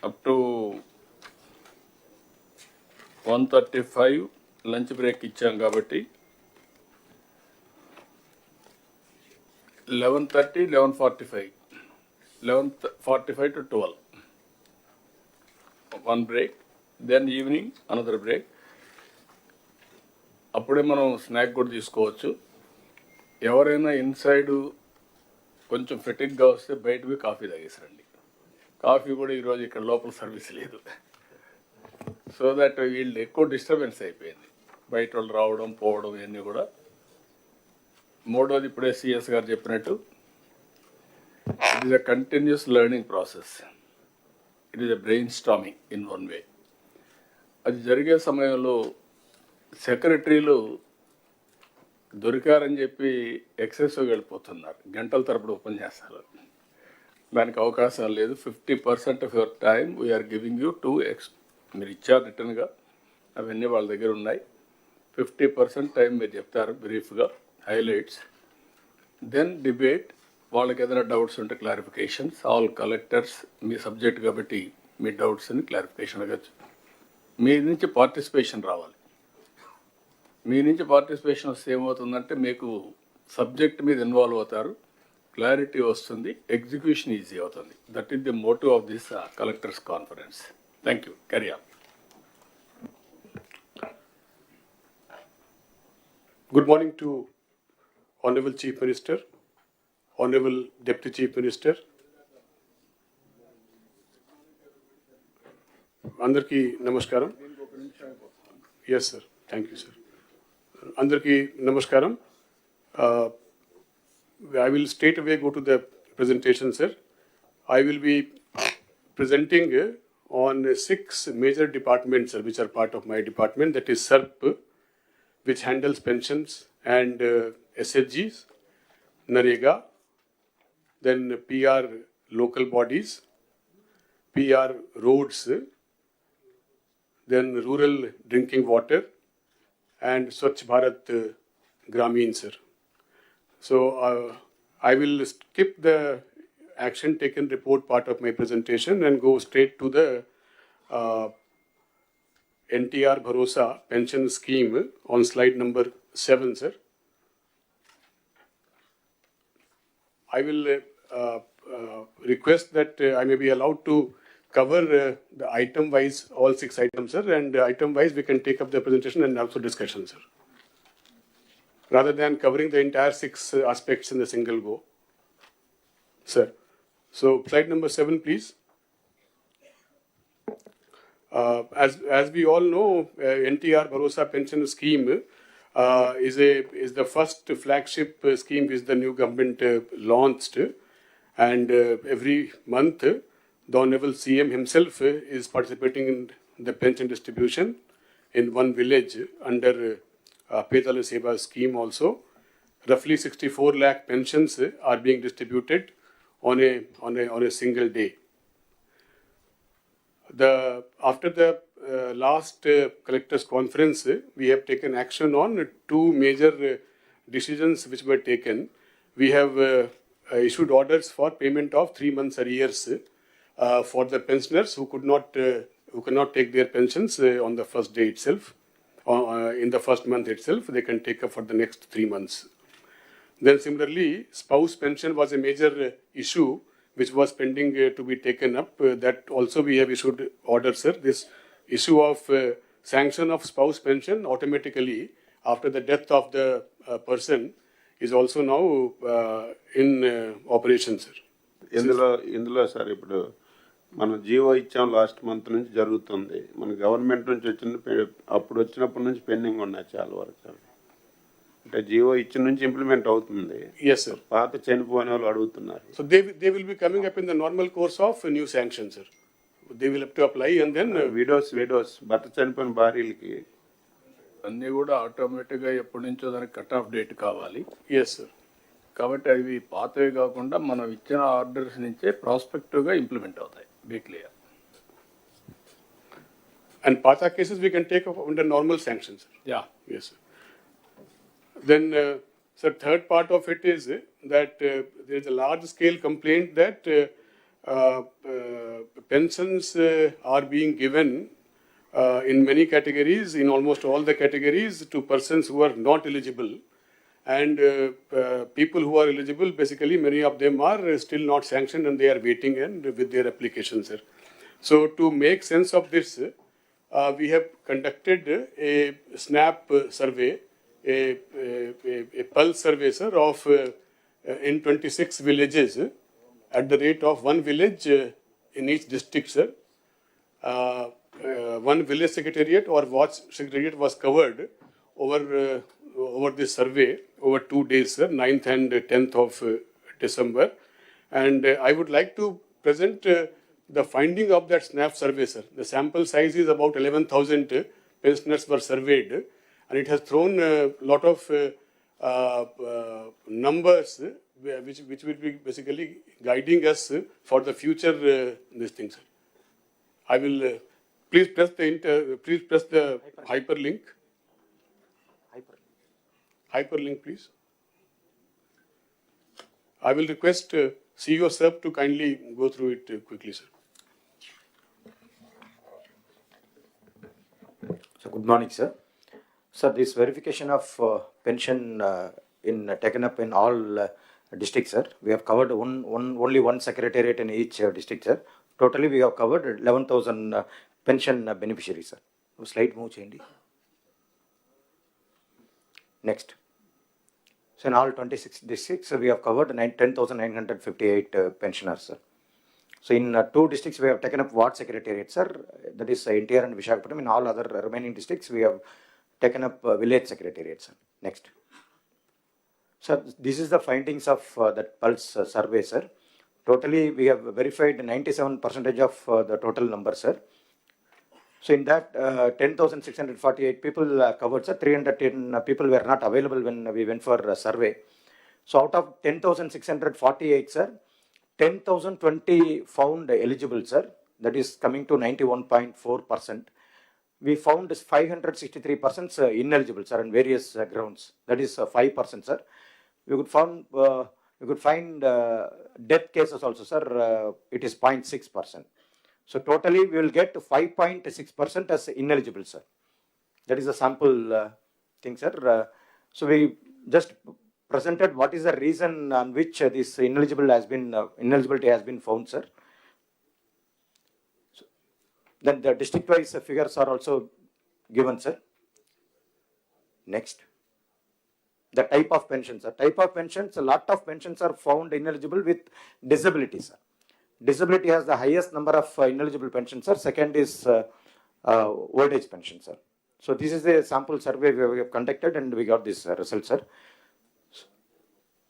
up to 1:35 lunch break ఇచ్చాం కాబట్టి 11:30, 11:45, 11:45 to 12. One break, then evening another break. అప్పుడే మనం స్నాక్ కూడా తీసుకోవచ్చు. ఎవరైనా ఇన్సైడ్ కొంచెం ఫెటిక్గా వస్తే బయటకు కాఫీ తాగేసరండి. కాఫీ కూడా ఈరోజు ఇక్కడ లోపల సర్వీస్ లేదు. సో దట్ వీళ్ళు ఎక్కువ డిస్టర్బెన్స్ అయిపోయింది, బయట వాళ్ళు రావడం పోవడం ఇవన్నీ కూడా. మూడోది ఇప్పుడే సిఎస్ గారు చెప్పినట్టు it is a continuous learning process. It is a brain storming in one way. అది జరిగే సమయంలో సెక్రటరీలు దొరికారని చెప్పి ఎక్సెసివ్గా వెళ్ళిపోతున్నారు, గంటల తరపుడు ఉపన్యాసాలు. దానికి అవకాశం లేదు. 50% of your time we're giving you to మీరు ఇచ్చారు రిటర్న్గా, అవన్నీ వాళ్ళ దగ్గర ఉన్నాయి. 50% టైం మీరు చెప్తారు బ్రీఫ్గా, హైలైట్స్, దెన్ డిబేట్. వాళ్ళకి ఏదైనా డౌట్స్ ఉంటే క్లారిఫికేషన్స్. ఆల్ కలెక్టర్స్ మీ సబ్జెక్ట్ కాబట్టి మీ డౌట్స్ని క్లారిఫికేషన్ అవ్వచ్చు. మీ నుంచి పార్టిసిపేషన్ రావాలి. మీ నుంచి పార్టిసిపేషన్ వస్తే ఏమవుతుందంటే మీకు సబ్జెక్ట్ మీద ఇన్వాల్వ్ అవుతారు, క్లారిటీ వస్తుంది, ఎగ్జిక్యూషన్ ఈజీ అవుతుంది. That is the motive of this collectors conference. Thank you. Carry on. Good morning to Honorable Chief Minister, Honorable Deputy Chief Minister, Andarki Namaskaram. Yes, sir. Thank you, sir. Andarki Namaskaram. I will straight away go to the presentation, sir. I will be presenting on 6 major departments, sir, which are part of my department. That is SERP, which handles pensions and SHGs, NREGA, then PR local bodies, PR roads, then rural drinking water, and Swachh Bharat Gramin, sir. So I will skip the action taken report part of my presentation and go straight to the NTR Bharosa pension scheme on slide number 7, sir. I will request that I may be allowed to cover the item wise, all 6 items, sir, and item wise we can take up the presentation and also discussion, sir, rather than covering the entire 6 aspects in a single go, sir. So slide number 7, please. As we all know, NTR Bharosa pension scheme is the first flagship scheme which the new government launched, and every month the Honorable CM himself is participating in the pension distribution in one village under Pedalu Seva scheme also. Roughly 64 lakh pensions are being distributed on a single day. After the last collectors conference, we have taken action on 2 major decisions which were taken. We have issued orders for payment of 3 months arrears for the pensioners who cannot take their pensions on the first day itself, in the first month itself. They can take up for the next 3 months. Then similarly, spouse pension was a major issue which was pending to be taken up. That also we have issued orders, sir. This issue of sanction of spouse pension automatically after the death of the person is also now in operation, sir. ఇందులో sir ఇప్పుడు మనం GO ఇచ్చాం last month నుంచి జరుగుతుంది. మన government నుంచి వచ్చినప్పటి నుంచి పెండింగ్ ఉన్నాయి చాలా వరకు. అంటే జీవో ఇచ్చిన నుంచి ఇంప్లిమెంట్ అవుతుంది. Yes, sir. పాత చనిపోయిన వాళ్ళు అడుగుతున్నారు. So they will be coming up in the normal course of new sanction, sir. They will have to apply and then widows భర్త చనిపోయిన భార్యలకి అన్నీ కూడా ఆటోమేటిక్గా ఎప్పటి నుంచో దానికి కట్ ఆఫ్ డేట్ కావాలి. yes, sir. కాబట్టి అవి పాతవి కాకుండా మనం ఇచ్చిన ఆర్డర్స్ నుంచే ప్రాస్పెక్టివ్గా ఇంప్లిమెంట్ అవుతాయి. Be clear. And Pata cases we can take up under normal sanctions, sir. Yeah. Yes, sir. Then, sir, third part of it is that there is a large scale complaint that pensions are being given in many categories, in almost all the categories, to persons who are not eligible. And people who are eligible, basically many of them are still not sanctioned and they are waiting and with their applications. So to make sense of this, we have conducted a SNAP survey, a pulse survey, sir, of in 26 villages at the rate of one village in each district, sir. One village secretariat or watch secretariat was covered over this survey over 2 days, sir, 9th and 10th of December. And I would like to present the finding of that SNAP survey, sir. The sample size is about 11,000 pensioners were surveyed, and it has thrown a lot of numbers which will be basically guiding us for the future these things, sir. I will please press the hyperlink. Hyperlink, please. I will request CEO sir to kindly go through it quickly, sir. So good morning, sir. Sir, this verification of pension taken up in all districts, sir. We have covered only one secretariat in each district, sir. Totally, we have covered 11,000 pension beneficiaries, sir. Slide move cheyandi. Next. So in all 26 districts, we have covered 10,958 pensioners, sir. So in 2 districts, we have taken up ward secretariat, sir. That is NTR and Visakhapatnam. In all other remaining districts, we have taken up village secretariat, sir. Next. Sir, this is the findings of that pulse survey, sir. Totally, we have verified 97% of the total number, sir. So in that, 10,648 people covered, sir. 310 people were not available when we went for a survey. So out of 10,648, sir, 10,020 found eligible, sir. That is coming to 91.4%. We found 563 persons ineligible, sir, on various grounds. That is 5%, sir. We could find death cases also, sir. It is 0.6%. So totally, we will get 5.6% as ineligible, sir. That is a sample thing, sir. So we just presented what is the reason on which this ineligibility has been found, sir. So then the district-wise figures are also given, sir. Next. The type of pensions, sir. Type of pensions, a lot of pensions are found ineligible with disability, sir. Disability has the highest number of ineligible pensions, sir. Second is old age pension, sir. So this is a sample survey we have conducted and we got this result, sir.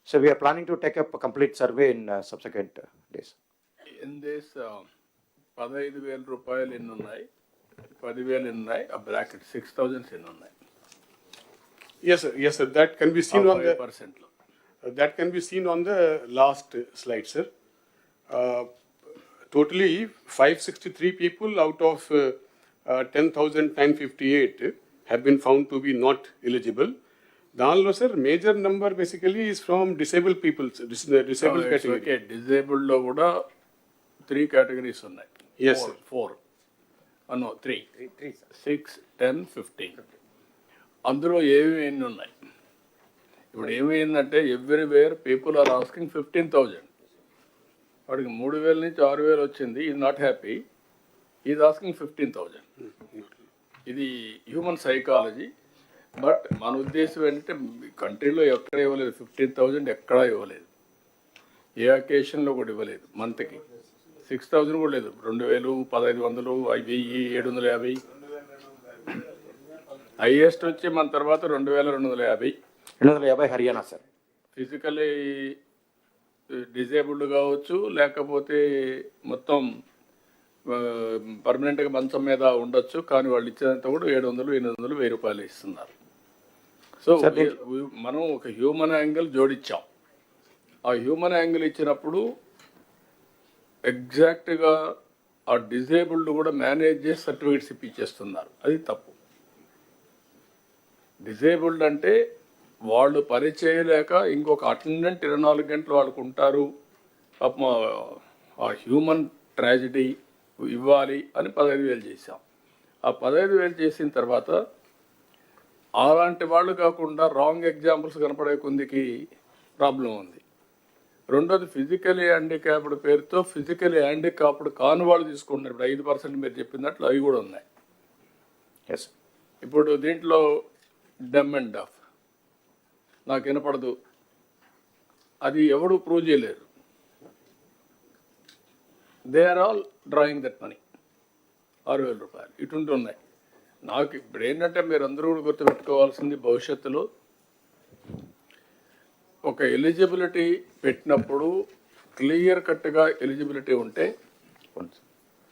So we are planning to take up a complete survey in subsequent days. In this 15,000 రూపాయలు ఎన్ని ఉన్నాయి 10,000 ఎన్ని ఉన్నాయి ఆ bracket 6,000 ఎన్ని ఉన్నాయి Yes, sir. Yes, sir. That can be seen on the 5% లో that can be seen on the last slide, sir. Totally 563 people out of 10,958 have been found to be not eligible. Danlo, sir, major number basically is from disabled people, disabled category. Okay disabled లో కూడా 3 categories ఉన్నాయి. Yes, sir. 4 no 3 6 10 15 అందులో ఏవి ఎన్ని ఉన్నాయి ఇప్పుడు ఏమైందంటే everywhere people are asking 15,000 వాడికి 3,000 నుంచి 6,000 వచ్చింది is not happy is asking 15,000 ఇది హ్యూమన్ సైకాలజీ బట్ మన ఉద్దేశం ఏంటంటే కంట్రీలో ఎక్కడ ఇవ్వలేదు 15,000 ఎక్కడా ఇవ్వలేదు ఏ అకేషన్లో కూడా ఇవ్వలేదు మంత్కి 6,000 కూడా లేదు 2,000 1,500 1,750 హైయెస్ట్ వచ్చి మన తర్వాత 2,250 హర్యానా, సార్. ఫిజికలీ డిజేబుల్డ్ కావచ్చు లేకపోతే మొత్తం పర్మనెంట్గా మంచం మీద ఉండొచ్చు కానీ వాళ్ళు ఇచ్చేదంతా కూడా 700 800 1,000 రూపాయలు ఇస్తున్నారు. సో మనం ఒక హ్యూమన్ యాంగిల్ జోడించాం. ఆ హ్యూమన్ యాంగిల్ ఇచ్చినప్పుడు ఎగ్జాక్ట్గా ఆ డిజేబుల్డ్ కూడా మేనేజ్ చేసి సర్టిఫికేట్స్ ఇప్పించేస్తున్నారు. అది తప్పు. డిజేబుల్డ్ అంటే వాళ్ళు పని చేయలేక ఇంకొక అటెండెంట్ 24 గంటలు వాళ్ళకు ఉంటారు. పాపం ఆ హ్యూమన్ ట్రాజడీ ఇవ్వాలి అని 15,000 చేశాం. ఆ 15,000 చేసిన తర్వాత అలాంటి వాళ్ళు కాకుండా రాంగ్ ఎగ్జాంపుల్స్ కనపడే కొందికి ప్రాబ్లం ఉంది. రెండోది ఫిజికలీ హ్యాండిక్యాప్డ్ పేరుతో ఫిజికలీ హ్యాండిక్యాప్డ్ కాని వాళ్ళు తీసుకుంటున్నారు. ఇప్పుడు 5% మీరు చెప్పినట్లు అవి కూడా ఉన్నాయి. Yes. ఇప్పుడు దీంట్లో డమ్ అండ్ డఫ్ నాకు వినపడదు, అది ఎవడు ప్రూవ్ చేయలేరు. They are all drawing that money, 6,000 రూపాయలు ఇటువంటి ఉన్నాయి. నాకు ఇప్పుడు ఏంటంటే మీరు అందరూ కూడా గుర్తుపెట్టుకోవాల్సింది, భవిష్యత్తులో ఒక ఎలిజిబిలిటీ పెట్టినప్పుడు క్లియర్ కట్గా ఎలిజిబిలిటీ ఉంటే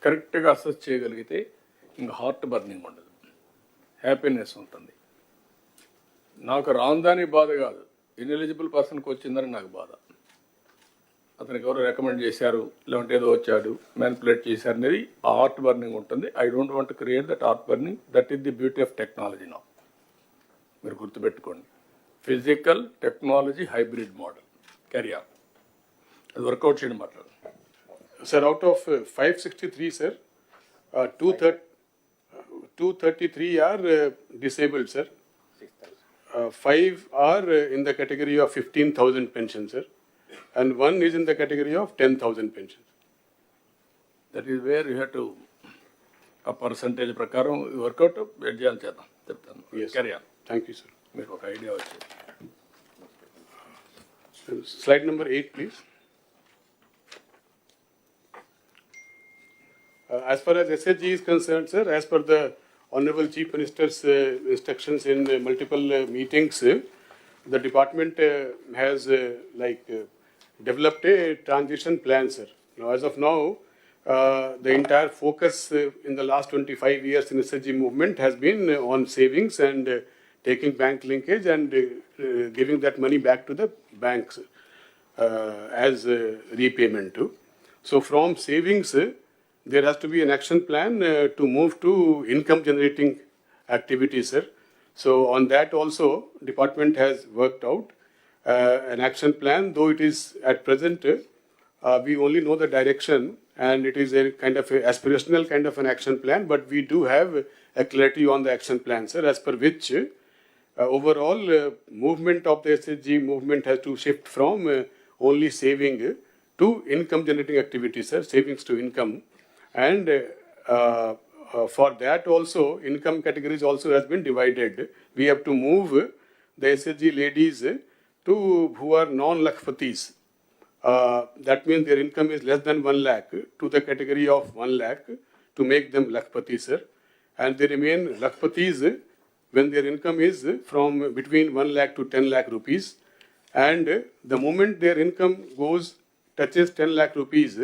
కరెక్ట్గా అసెస్ చేయగలిగితే ఇంకా హార్ట్ బర్నింగ్ ఉండదు, హ్యాపీనెస్ ఉంటుంది. నాకు రాందాని బాధ కాదు, ఇన్ఎలిజిబుల్ పర్సన్కి వచ్చిందని నాకు బాధ. అతనికి ఎవరు రికమెండ్ చేశారు, లేదంటే ఏదో వచ్చాడు మ్యానిపులేట్ చేశారు అనేది ఆ హార్ట్ బర్నింగ్ ఉంటుంది. I don't want to create that heart burning. That is the beauty of technology now. మీరు గుర్తుపెట్టుకోండి, physical technology hybrid model. Carry on, అది వర్కౌట్ చేయడం మాట్లాడు. Sir, out of 563, sir, 233 are disabled, sir. 5 are in the category of 15,000 pensions, sir, and 1 is in the category of 10,000 pensions. That is where you have to ఆ percentage ప్రకారం work out చేయాలి, చేద్దాం, చెప్తాను. Yes. Carry on. Thank you, sir. మీకు ఒక idea వచ్చింది. Slide number 8, please. As far as SHG is concerned, sir, as per the Honorable Chief Minister's instructions in multiple meetings, the department has developed a transition plan, sir. Now, as of now, the entire focus in the last 25 years in SHG movement has been on savings and taking bank linkage and giving that money back to the banks as repayment too. So from savings, there has to be an action plan to move to income generating activities, sir. So on that also, department has worked out an action plan, though it is at present, we only know the direction and it is a kind of a aspirational kind of an action plan, but we do have a clarity on the action plan, sir, as per which overall movement of the SHG movement has to shift from only saving to income generating activities, sir, savings to income. And for that also, income categories also has been divided. We have to move the SHG ladies to who are non-lakhpatis. That means their income is less than 1 lakh to the category of 1 lakh to make them lakhpatis, sir. And they remain lakhpatis when their income is from between 1 lakh to 10 lakh rupees. And the moment their income touches 10 lakh rupees,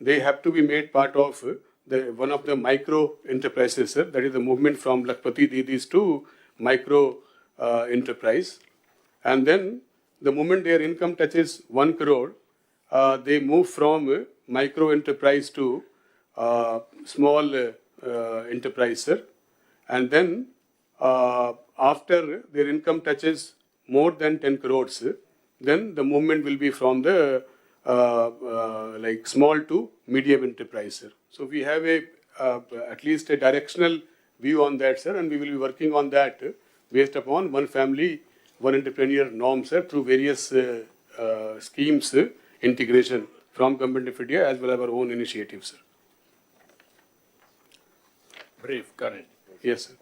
they have to be made part of one of the micro enterprises, sir. That is the movement from Lakhpati Didis to micro enterprise. And then the moment their income touches 1 crore, they move from micro enterprise to small enterprise, sir. And then after their income touches more than 10 crores, then the movement will be from the small to medium enterprise, sir. So we have at least a directional view on that, sir, and we will be working on that based upon one family, one entrepreneur norm, sir, through various schemes, integration from Government of India as well as our own initiatives, sir. Brief current. Yes, sir.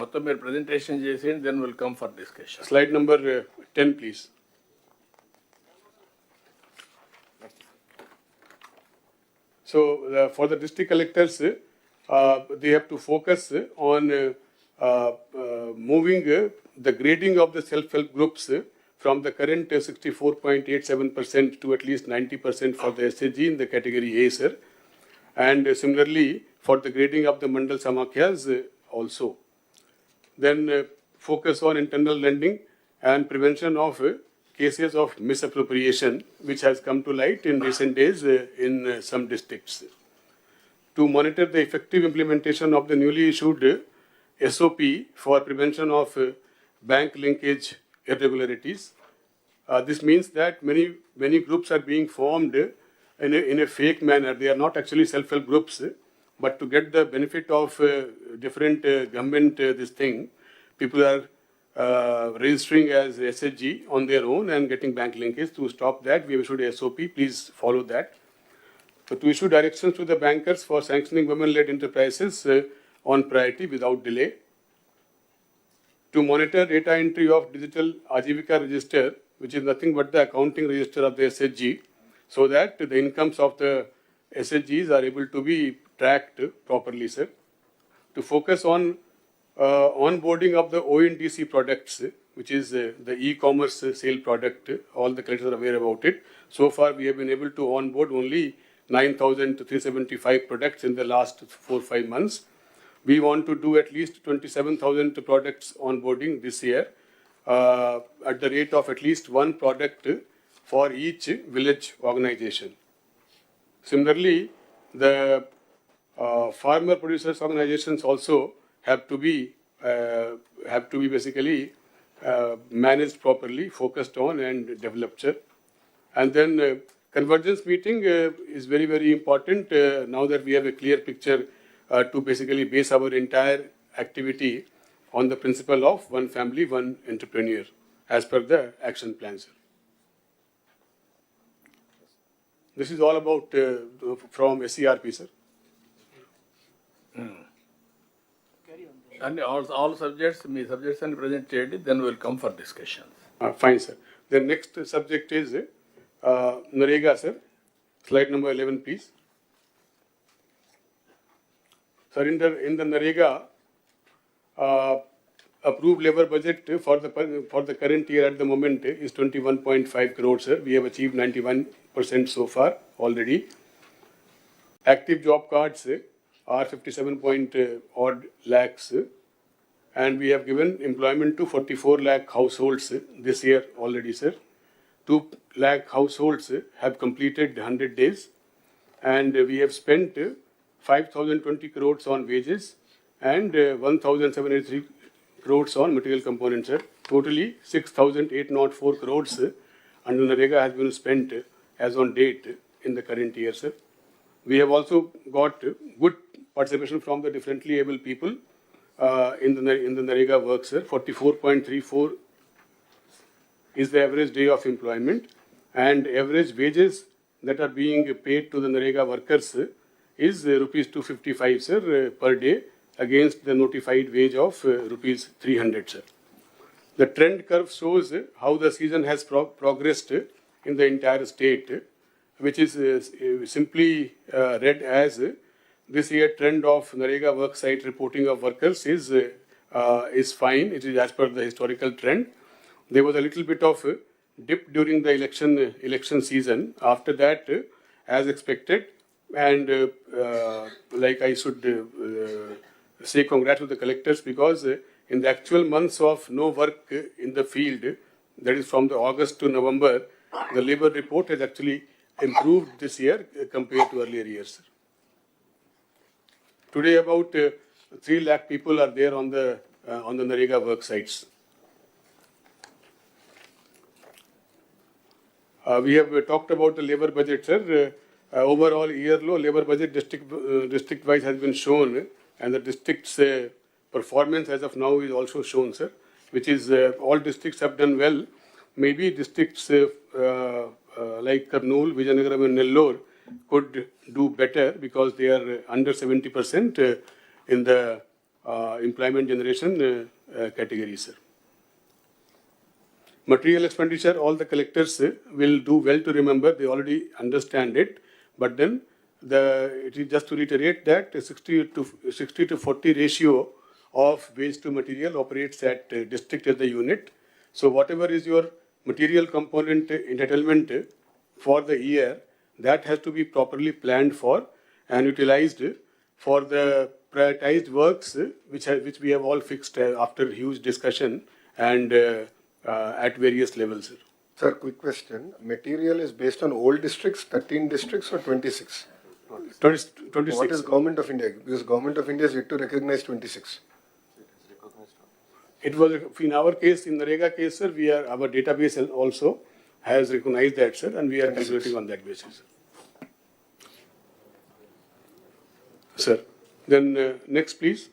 మొత్తం మీరు presentation చేసి then will come for discussion. Slide number 10, please. So for the district collectors, they have to focus on moving the grading of the self-help groups from the current 64.87% to at least 90% for the SHG in the category A, sir. And similarly for the grading of the Mandal Samakhyas also. Then focus on internal lending and prevention of cases of misappropriation, which has come to light in recent days in some districts. To monitor the effective implementation of the newly issued SOP for prevention of bank linkage irregularities. This means that many groups are being formed in a fake manner. They are not actually self-help groups, but to get the benefit of different government this thing, people are registering as SHG on their own and getting bank linkage. To stop that, we have issued a SOP. Please follow that. So to issue directions to the bankers for sanctioning women-led enterprises on priority without delay. To monitor data entry of digital Ajivika register, which is nothing but the accounting register of the SHG, so that the incomes of the SHGs are able to be tracked properly, sir. To focus on onboarding of the ONDC products, which is the e-commerce sale product. All the collectors are aware about it. So far, we have been able to onboard only 9,375 products in the last 4-5 months. We want to do at least 27,000 products onboarding this year at the rate of at least one product for each village organization. Similarly, the farmer producers organizations also have to be basically managed properly, focused on and developed. And then convergence meeting is very, very important now that we have a clear picture to basically base our entire activity on the principle of one family, one entrepreneur, as per the action plan, sir. This is all about from SERP, sir. And all subjects, me subjects and present చేయండి, then we will come for discussions. Fine, sir. The next subject is Narega, sir. Slide number 11, please. Sir, in the Narega, approved labor budget for the current year at the moment is 21.5 crores, sir. We have achieved 91% so far already. Active job cards are 57 odd lakhs, and we have given employment to 44 lakh households this year already, sir. 2 lakh households have completed 100 days, and we have spent 5,020 crores on wages and 1,783 crores on material components, sir. Totally 6,804 crores under Narega has been spent as on date in the current year, sir. We have also got good participation from the differently able people in the Narega work, sir. 44.34 is the average day of employment, and average wages that are being paid to the Narega workers is rupees 255, sir, per day, against the notified wage of rupees 300, sir. The trend curve shows how the season has progressed in the entire state, which is simply read as this year trend of Narega worksite reporting of workers is fine. It is as per the historical trend. There was a little bit of a dip during the election season. After that, as expected, and like I should say congrats to the collectors, because in the actual months of no work in the field, that is from the August to November, the labor report has actually improved this year compared to earlier years. Today, about 3 lakh people are there on the Narega work sites. We have talked about the labor budget, sir. Overall year low labor budget district wise has been shown, and the district's performance as of now is also shown, sir, which is all districts have done well. Maybe districts like Kurnool, Vizianagaram and Nellore could do better because they are under 70% in the employment generation category, sir. Material expenditure, all the collectors will do well to remember, they already understand it, but then it is just to reiterate that 60 to 40 ratio of waste to material operates at district as the unit. So whatever is your material component entitlement for the year, that has to be properly planned for and utilized for the prioritized works which we have all fixed after huge discussion and at various levels. Sir, quick question. Material is based on old districts, 13 districts or 26? 26. What is Government of India? Because Government of India is yet to recognize 26. It was, in our case, in the Narega case, sir, our database also has recognized that, sir, and we are calculating on that basis. sir. Then next, please.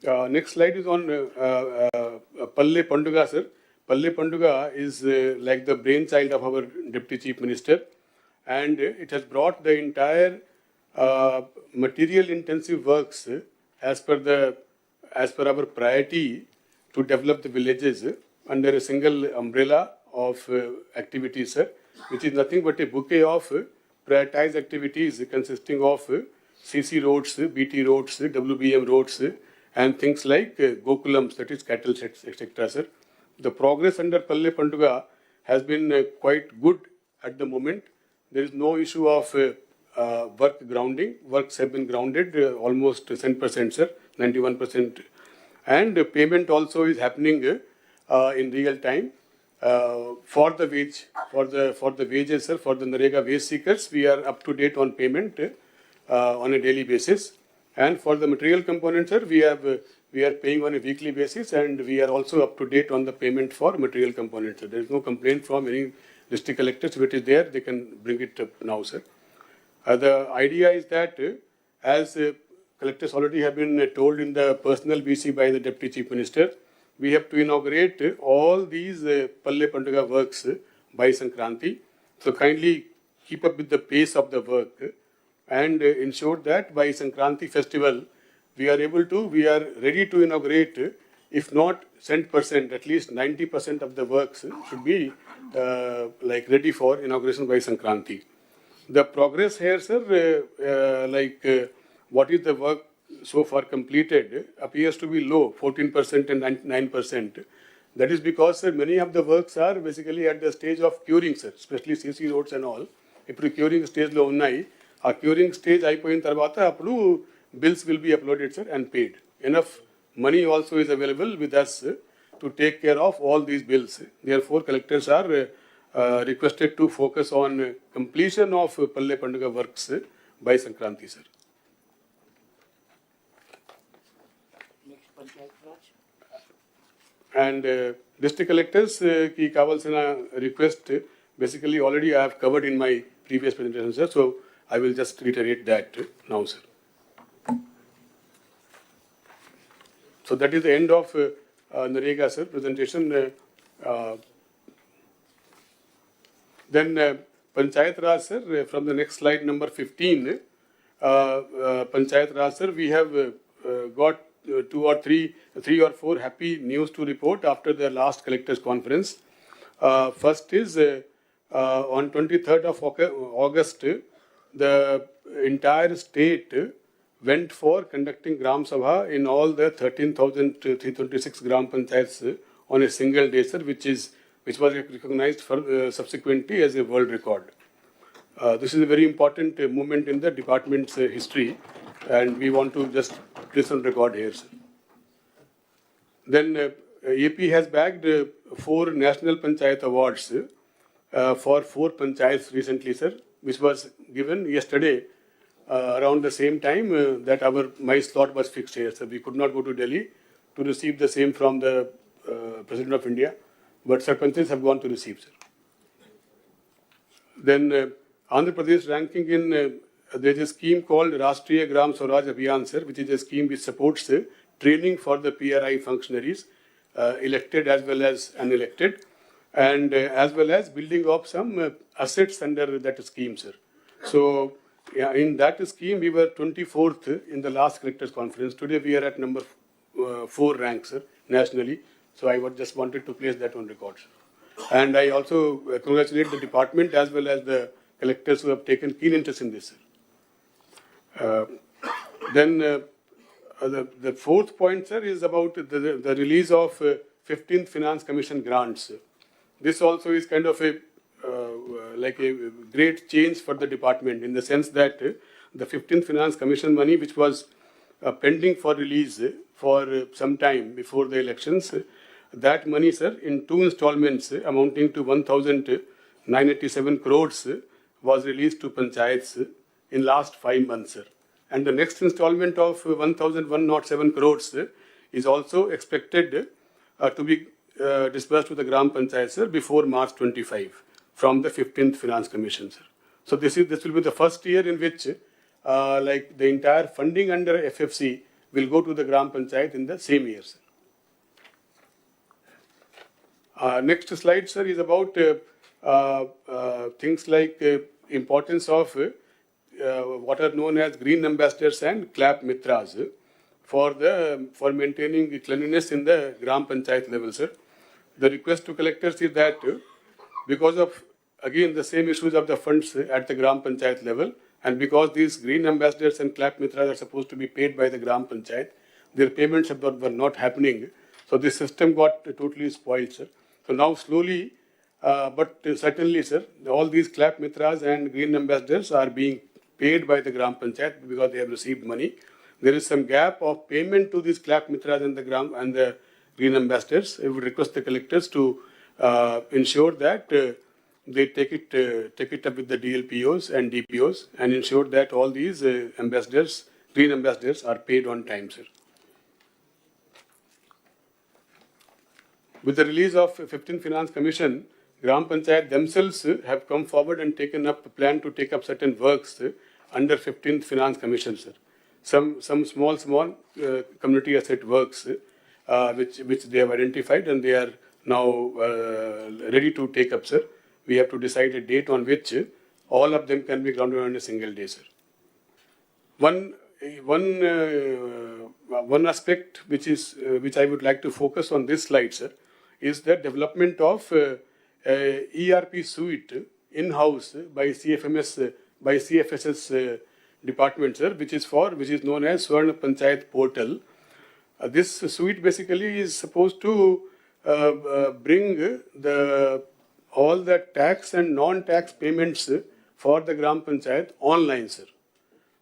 Next slide is on Palle Panduga, sir. Palle Panduga is like the brainchild of our Deputy Chief Minister, and it has brought the entire material-intensive works as per our priority to develop the villages under a single umbrella of activities, sir, which is nothing but a bouquet of prioritized activities consisting of CC roads, BT roads, WBM roads, and things like Gokulams, that is cattle, etc., sir. The progress under Palle Panduga has been quite good at the moment. There is no issue of work grounding. Works have been grounded almost 10%, sir, 91%. And payment also is happening in real time. For the wages, sir, for the Narega wage seekers, we are up to date on payment on a daily basis. And for the material component, sir, we are paying on a weekly basis, and we are also up to date on the payment for material components. There is no complaint from any district collectors. If it is there, they can bring it up now, sir. The idea is that as collectors already have been told in the personal BC by the Deputy Chief Minister, we have to inaugurate all these Palle Panduga works by Sankranti. So kindly keep up with the pace of the work and ensure that by Sankranti festival, we are ready to inaugurate, if not 100%, at least 90% of the works should be ready for inauguration by Sankranti. The progress here, sir, what is the work so far completed appears to be low, 14% and 9%. That is because, sir, many of the works are basically at the stage of curing, sir, especially CC roads and all. If the curing stage lo unnai, a curing stage అయిపోయిన తర్వాత అప్పుడు bills will be uploaded, sir, and paid. Enough money also is available with us to take care of all these bills. Therefore, collectors are requested to focus on completion of Palle Panduga works by Sankranti, sir. And district collectors ki kavalsina request basically already I have covered in my previous presentation, sir. So I will just reiterate that now, sir. So that is the end of Narega, sir, presentation. Then Panchayat Raj, sir, from the next slide, number 15. Panchayat Raj, sir, we have got three or four happy news to report after the last collectors conference. First is on 23rd of August, the entire state went for conducting Gram Sabha in all the 13,326 Gram Panchayats on a single day, sir, which was recognized subsequently as a world record. This is a very important moment in the department's history, and we want to just place on record here, sir. Then AP has bagged 4 National Panchayat Awards for 4 panchayats recently, sir, which was given yesterday around the same time that my slot was fixed here. So we could not go to Delhi to receive the same from the President of India, but sarpanches have gone to receive, sir. Then Andhra Pradesh ranking in, there is a scheme called Rashtriya Gram Swaraj Abhiyan, sir, which is a scheme which supports training for the PRI functionaries, elected as well as unelected, and as well as building up some assets under that scheme, sir. So in that scheme, we were 24th in the last collectors conference. Today we are at number 4 rank, sir, nationally. So I just wanted to place that on record, sir. And I also congratulate the department as well as the collectors who have taken keen interest in this, sir. Then the 4th point, sir, is about the release of 15th Finance Commission grants. This also is kind of a great change for the department in the sense that the 15th Finance Commission money, which was pending for release for some time before the elections, that money, sir, in 2 installments amounting to 1,987 crores was released to panchayats in last 5 months, sir. And the next installment of 1,107 crores is also expected to be disbursed to the Gram Panchayat, sir, before March 25 from the 15th Finance Commission, sir. So this will be the first year in which like the entire funding under FFC will go to the Gram Panchayat in the same year, sir. Next slide, sir, is about things like importance of what are known as green ambassadors and clap mitras for maintaining cleanliness in the Gram Panchayat level, sir. The request to collectors is that because of again the same issues of the funds at the Gram Panchayat level, and because these green ambassadors and clap mitras are supposed to be paid by the Gram Panchayat, their payments were not happening. So this system got totally spoiled, sir. So now slowly, but certainly, sir, all these clap mitras and green ambassadors are being paid by the Gram Panchayat because they have received money. There is some gap of payment to these clap mitras and the green ambassadors. I would request the collectors to ensure that they take it up with the DLPOs and DPOs and ensure that all these ambassadors, green ambassadors, are paid on time, sir. With the release of 15th Finance Commission, Gram Panchayat themselves have come forward and taken up a plan to take up certain works under 15th Finance Commission, sir. Some small community asset works which they have identified and they are now ready to take up, sir. We have to decide a date on which all of them can be grounded on a single day, sir. One aspect which I would like to focus on this slide, sir, is the development of ERP suite in-house by CFS's department, sir, which is known as Swarna Panchayat Portal. This suite basically is supposed to bring all the tax and non-tax payments for the Gram Panchayat online, sir.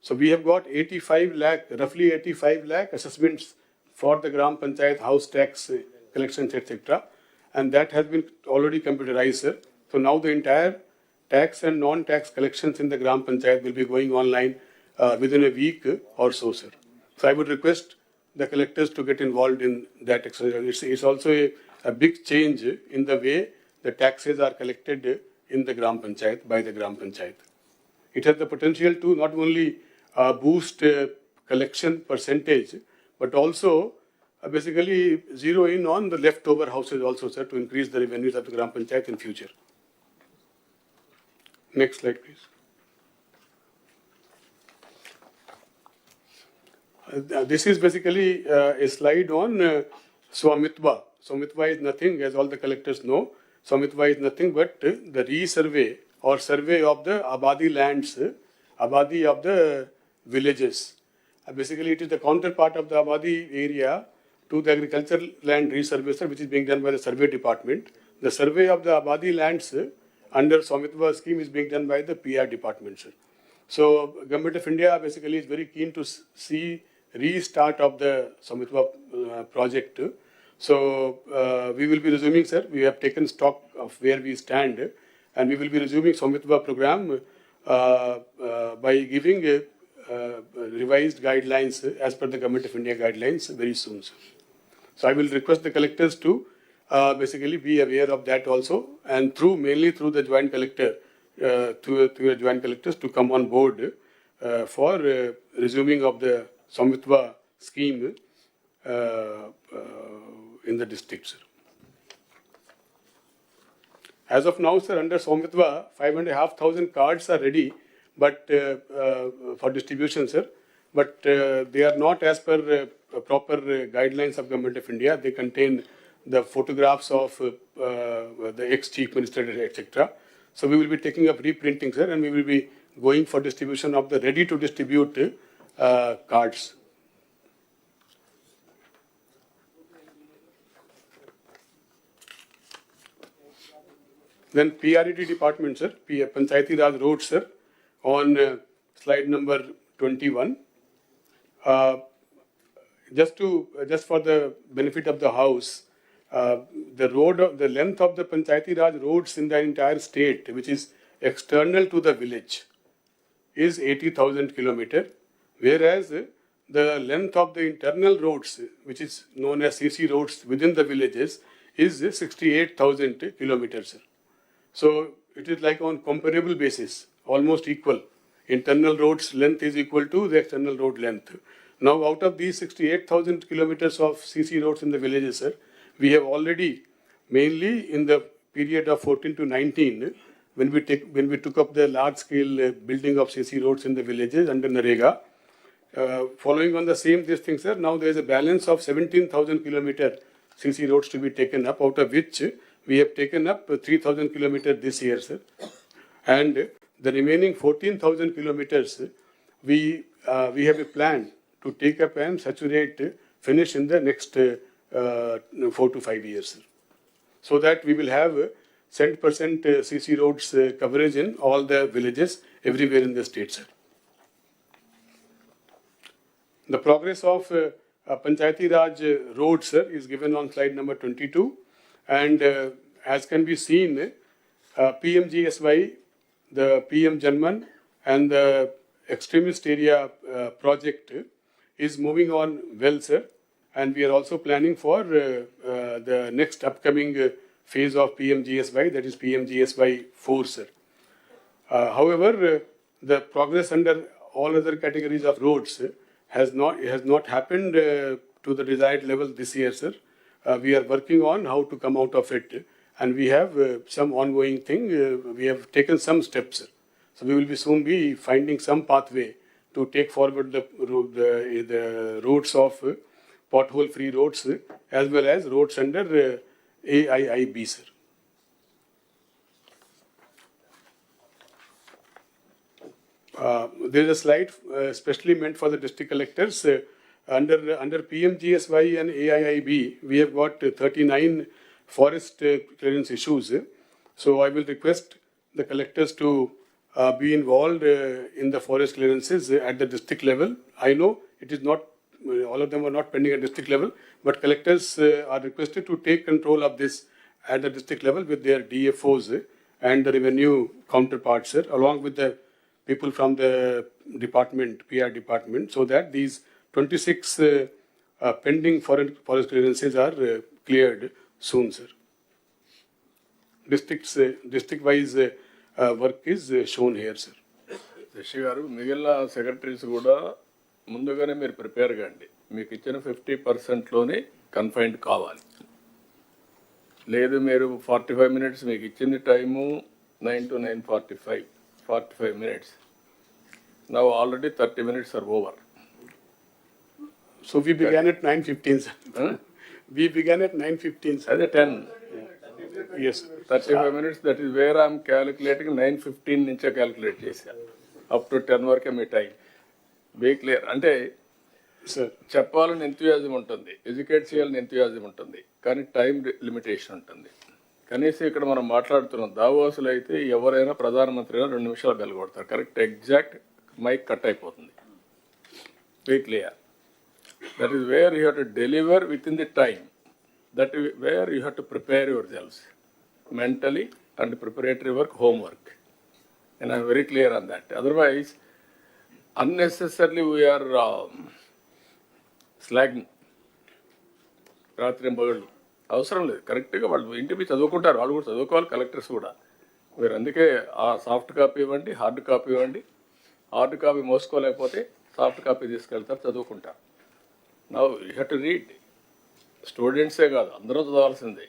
So we have got roughly 85 lakh assessments for the Gram Panchayat house tax collections, etc. And that has been already computerized, sir. So now the entire tax and non-tax collections in the Gram Panchayat will be going online within a week or so, sir. So I would request the collectors to get involved in that exercise. It's also a big change in the way the taxes are collected in the Gram Panchayat by the Gram Panchayat. It has the potential to not only boost collection percentage, but also basically zero in on the leftover houses also, sir, to increase the revenues of the Gram Panchayat in future. Next slide, please. This is basically a slide on Swamitva. Swamitva is nothing, as all the collectors know. Swamitva is nothing but the resurvey or survey of the Abadi lands, Abadi of the villages. Basically, it is the counterpart of the Abadi area to the agricultural land resurvey, sir, which is being done by the survey department. The survey of the Abadi lands under Swamitva scheme is being done by the PR department, sir. So, Government of India basically is very keen to see restart of the Swamitva project. So, we will be resuming, sir. We have taken stock of where we stand, and we will be resuming Swamitva program by giving revised guidelines as per the Government of India guidelines very soon, sir. So I will request the collectors to basically be aware of that also, and mainly through the joint collector, to your joint collectors to come on board for resuming of the Swamitva scheme in the district, sir. As of now, sir, under Swamitva, 5,500 cards are ready, but for distribution, sir. But they are not as per proper guidelines of Government of India. They contain the photographs of the ex-chief minister, etc. So we will be taking up reprinting, sir, and we will be going for distribution of the ready-to-distribute cards. Then PRED department, sir, Panchayati Raj Road, sir, on slide number 21. Just for the benefit of the house, the length of the Panchayati Raj roads in the entire state, which is external to the village, is 80,000 kilometers, whereas the length of the internal roads, which is known as CC roads within the villages, is 68,000 kilometers. So it is like on comparable basis. almost equal. Internal roads length is equal to the external road length. Now, out of these 68,000 kilometers of CC roads in the villages, sir, we have already, mainly in the period of 14 to 19, when we took up the large-scale building of CC roads in the villages under Narega, following on the same this thing, sir, now there is a balance of 17,000 kilometer CC roads to be taken up, out of which we have taken up 3,000 kilometers this year, sir. And the remaining 14,000 kilometers, we have a plan to take up and saturate, finish in the next 4 to 5 years, sir. So that we will have 100% CC roads coverage in all the villages everywhere in the state, sir. The progress of Panchayati Raj roads, sir, is given on slide number 22. And as can be seen, PMGSY, the PM Janman, and the extremist area project is moving on well, sir. And we are also planning for the next upcoming phase of PMGSY, that is PMGSY 4, sir. However, the progress under all other categories of roads has not happened to the desired level this year, sir. We are working on how to come out of it, and we have some ongoing thing. We have taken some steps, sir. So we will be soon be finding some pathway to take forward the roads of pothole-free roads as well as roads under AIIB, sir. There is a slide specially meant for the district collectors. Under PMGSY and AIIB, we have got 39 forest clearance issues. So I will request the collectors to be involved in the forest clearances at the district level. I know it is not, all of them are not pending at district level, but collectors are requested to take control of this at the district level with their DFOs and the revenue counterparts, sir, along with the people from the department, PR department, so that these 26 pending forest clearances are cleared soon, sir. District-wise work is shown here, sir. Shashi గారు మిగిలిన secretaries కూడా ముందుగానే మీరు prepare కండి. మీకు ఇచ్చిన 50%లోనే confined కావాలి. లేదు మీరు 45 minutes మీకు ఇచ్చింది time 9 to 9:45, 45 minutes. Now already 30 minutes are over. So we began at 9:15, sir. Huh? We began at 9:15, sir. As a 10. Yes. 35 minutes, that is where I am calculating 9:15 నుంచే calculate చేశాను. Up to 10 వరకే మీ time. Be clear. అంటే sir చెప్పాలని enthusiasm ఉంటుంది, educate చేయాలని ఎంతూయాజం ఉంటుంది, కానీ టైం లిమిటేషన్ ఉంటుంది. కనీసం ఇక్కడ మనం మాట్లాడుతున్నాం, దావోసులు అయితే ఎవరైనా ప్రధానమంత్రి అయినా 2 నిమిషాలు బెలగొడతారు. కరెక్ట్, ఎగ్జాక్ట్ మైక్ కట్ అయిపోతుంది. Be clear. That is where you have to deliver within the time. That is where you have to prepare yourselves mentally and preparatory work, homework. And I am very clear on that. Otherwise, unnecessarily we are slagging. రాత్రి పగళ్ళు అవసరం లేదు. కరెక్ట్గా వాళ్ళు ఇంటికి చదువుకుంటారు, వాళ్ళు కూడా చదువుకోవాలి, కలెక్టర్స్ కూడా. మీరు అందుకే ఆ సాఫ్ట్ కాపీ ఇవ్వండి, హార్డ్ కాపీ ఇవ్వండి. హార్డ్ కాపీ మోసుకోలేకపోతే సాఫ్ట్ కాపీ తీసుకెళ్తారు, చదువుకుంటారు. Now you have to read. స్టూడెంట్సే కాదు, అందరూ చదవాల్సిందే.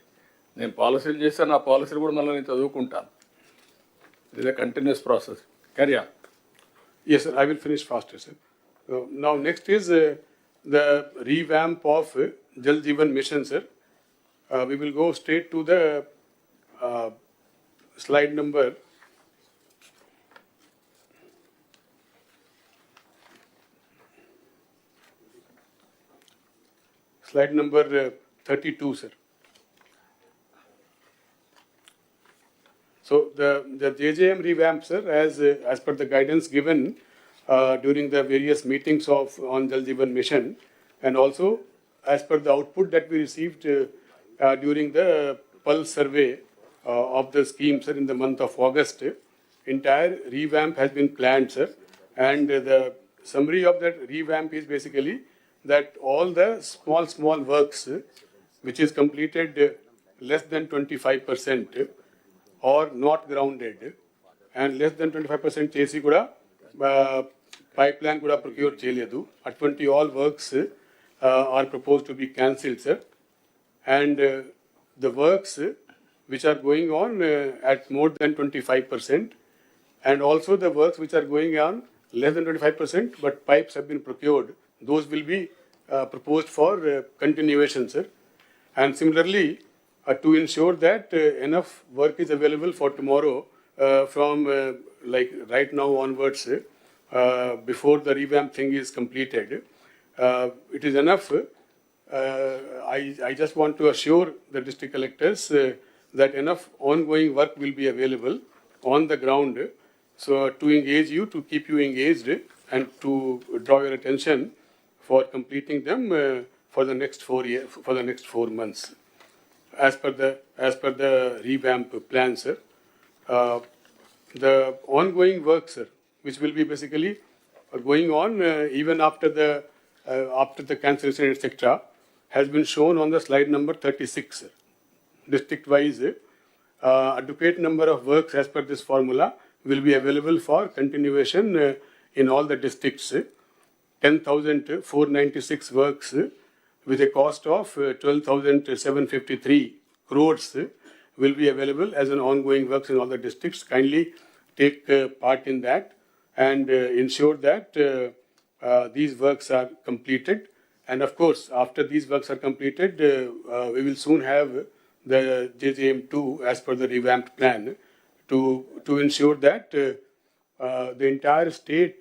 నేను పాలసీలు చేస్తాను, ఆ పాలసీలు కూడా మళ్ళీ నేను చదువుకుంటాను. It is a continuous process. Carry on. Yes, sir. I will finish faster, sir. Now, next is the revamp of Jal Jeevan Mission, sir. We will go straight to the slide number. Slide number 32, sir. So the JJM revamp, sir, as per the guidance given during the various meetings on Jal Jeevan Mission, and also as per the output that we received during the pulse survey of the scheme, sir, in the month of August, entire revamp has been planned, sir. And the summary of that revamp is basically that all the small works which is completed less than 25%, or not grounded, and less then 25% చేసి కూడా pipeline కూడా procure చేయలేదు. అటువంటి all works are propose to be cancelled sir. And the works which are going on at more than 25%, and also the works which are going on less than 25%, but pipes have been procured, those will be proposed for continuation, sir. And similarly, to ensure that enough work is available for tomorrow from like right now onwards, before the revamp thing is completed, it is enough. I just want to assure the district collectors that enough ongoing work will be available on the ground, so to engage you, to keep you engaged, and to draw your attention for completing them for the next 4 months, as per the revamp plan, sir. The ongoing work, sir, which will be basically going on even after the cancellation, etc., has been shown on the slide number 36. District-wise, adequate number of works as per this formula will be available for continuation in all the districts. 10,496 works with a cost of 12,753 crores will be available as an ongoing works in all the districts. Kindly take part in that and ensure that these works are completed. And of course, after these works are completed, we will soon have the JJM2 as per the revamped plan to ensure that the entire state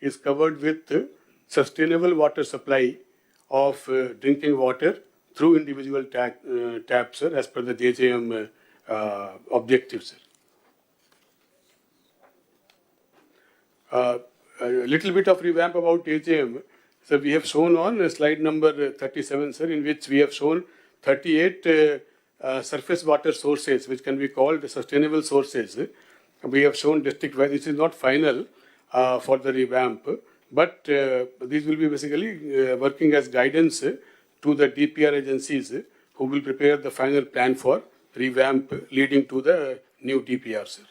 is covered with sustainable water supply of drinking water through individual taps, sir, as per the JJM objectives, sir. A little bit of revamp about JJM. So we have shown on slide number 37, sir, in which we have shown 38 surface water sources which can be called sustainable sources. We have shown district-wise. This is not final for the revamp, but these will be basically working as guidance to the DPR agencies who will prepare the final plan for revamp leading to the new DPR, sir.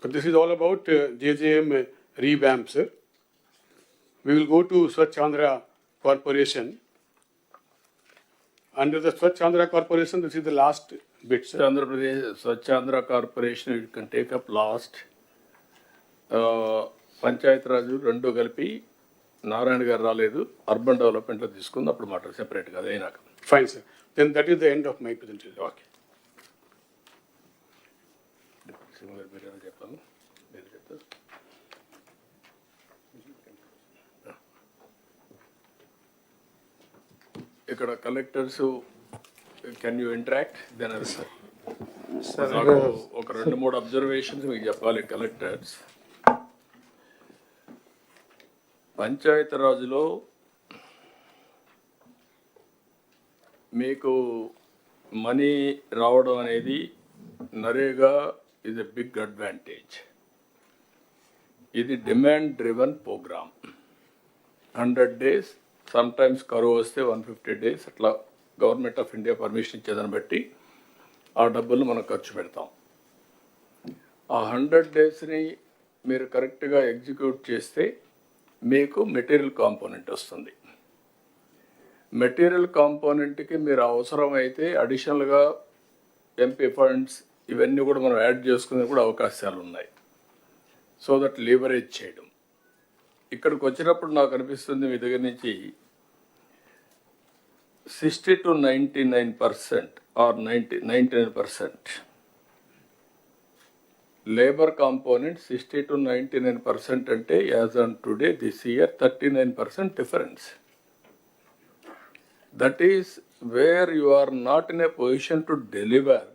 So this is all about JJM revamp, sir. We will go to Swachh Andhra Corporation. Under the Swachh Andhra Corporation, this is the last bit, sir. Andhra Pradesh Swachh Andhra Corporation, you can take up last. Panchayat raj రెండు కలిపి నారాయణ గారు రాలేదు, urban డెవలప్మెంట్లో తీసుకుంది, అప్పుడు మాట సెపరేట్గా అది అయినాక. Fine, sir. Then that is the end of my presentation. Okay. మీరు చెప్పాను, మీరు చెప్తారు. ఇక్కడ collectors can you interact then నాకు ఒక 2-3 అబ్జర్వేషన్స్ మీకు చెప్పాలి. కలెక్టర్స్ పంచాయతీ రాజులో మీకు మనీ రావడం అనేది NREGA is a big advantage. ఇది demand driven programme. 100 days, sometimes కరువు వస్తే 150 days, అట్లా గవర్నమెంట్ ఆఫ్ ఇండియా పర్మిషన్ ఇచ్చేదాన్ని బట్టి ఆ డబ్బులు మనం ఖర్చు పెడతాం. ఆ 100 daysని మీరు కరెక్ట్గా ఎగ్జిక్యూట్ చేస్తే మీకు మెటీరియల్ కాంపోనెంట్ వస్తుంది. మెటీరియల్ కాంపోనెంట్కి మీరు అవసరమైతే అడిషనల్గా ఎంపీ ఫండ్స్ ఇవన్నీ కూడా మనం యాడ్ చేసుకునే కూడా అవకాశాలు ఉన్నాయి. సో దట్ లీవరేజ్ చేయడం. ఇక్కడికి వచ్చినప్పుడు నాకు అనిపిస్తుంది మీ దగ్గర నుంచి 60 to 99% or 99% labour component 60 to 99% అంటే as on today this year 39% difference. That is where you are not in a position to deliver.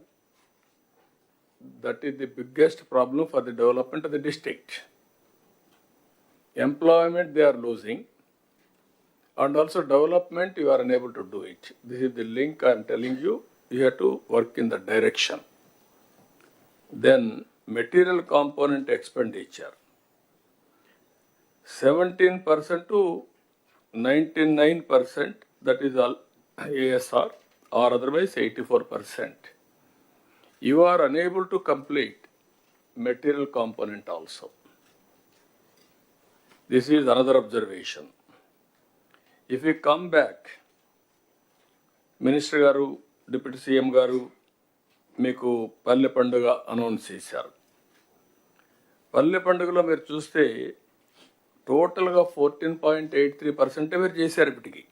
That is the biggest problem for the development of the district. Employment they are losing, and also development you are unable to do it. This is the link I am telling you. You have to work in that direction. Then material component expenditure 17% to 99%, that is all ASR, or otherwise 84%. You are unable to complete material component also. This is another observation. If we come back, minister గారు, deputy CM గారు మీకు పల్లె పండుగ announce చేశారు. పల్లె పండుగలో మీరు చూస్తే టోటల్గా 14.83% మీరు చేశారు ఇప్పటికి.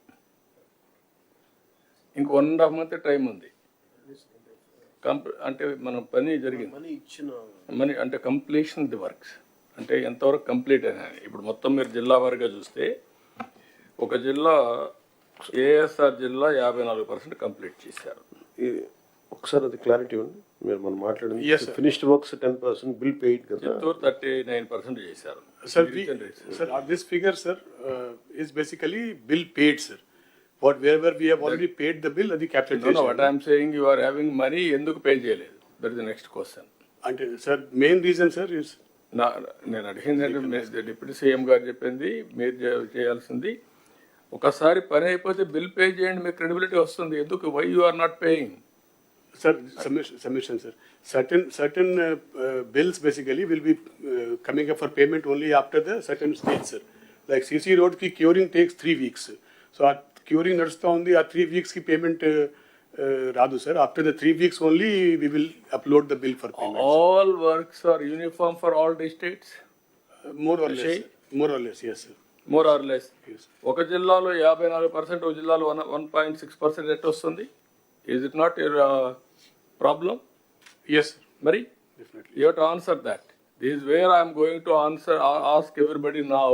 ఇంక 1.5 month టైం ఉంది. అంటే మనం పని జరిగింది, మనీ అంటే కంప్లీషన్ ది వర్క్స్ అంటే ఎంతవరకు కంప్లీట్ అయినా. ఇప్పుడు మొత్తం మీరు జిల్లా వారిగా చూస్తే ఒక జిల్లా ఏఎస్ఆర్ జిల్లా 54% కంప్లీట్ చేశారు. ఒకసారి అది క్లారిటీ ఉంది. మీరు మనం మాట్లాడింది ఫినిష్డ్ వర్క్స్ 10%, బిల్ పెయిడ్ కదా, చిత్తూరు 39% చేశారు. Sir, this figure, sir, is basically bill paid, sir. Wherever we have already paid the bill, అది capitalization. No, what I am saying, you are having money, ఎందుకు pay చేయలేదు? That is the next question. అంటే sir main reason sir is నేను అడిగిందంటే deputy CM గారు చెప్పింది మీరు చేయాల్సింది, ఒకసారి పని అయిపోతే బిల్ పే చేయండి, మీకు క్రెడిబిలిటీ వస్తుంది. ఎందుకు why you are not paying? Sir, submission, sir. Certain bills basically will be coming up for payment only after the certain stage, sir. Like CC road ki curing takes 3 weeks. So our curing nadusta undi, ఆ 3 weeks ki payment రాదు, sir. After the 3 weeks only we will upload the bill for payment. All works are uniform for all districts? More or less, yes, sir. More or less. Yes. ఒక జిల్లాలో 54%, ఒక జిల్లాలో 1.6% at వస్తుంది. Is it not your problem? Yes, sir. Mari? Definitely. You have to answer that. This is where I am going to ask everybody now.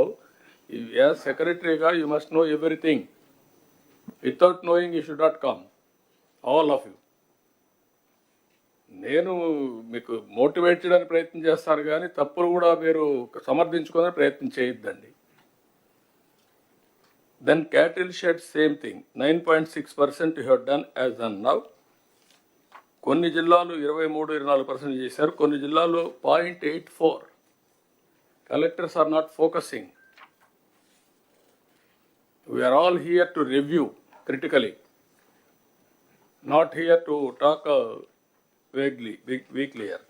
As secretary, you must know everything. Without knowing, you should not come. All of you. నేను మీకు motivate చేయడానికి ప్రయత్నం చేస్తాను కానీ తప్పులు కూడా మీరు సమర్థించుకోవడానికి ప్రయత్నం చేయొద్దండి. Then cattle shed, same thing. 9.6% you have done as on now. కొన్ని జిల్లాలు 23-24% చేశారు, కొన్ని జిల్లాలు 0.84. Collectors are not focusing. We are all here to review critically, not here to talk vaguely, weakly here.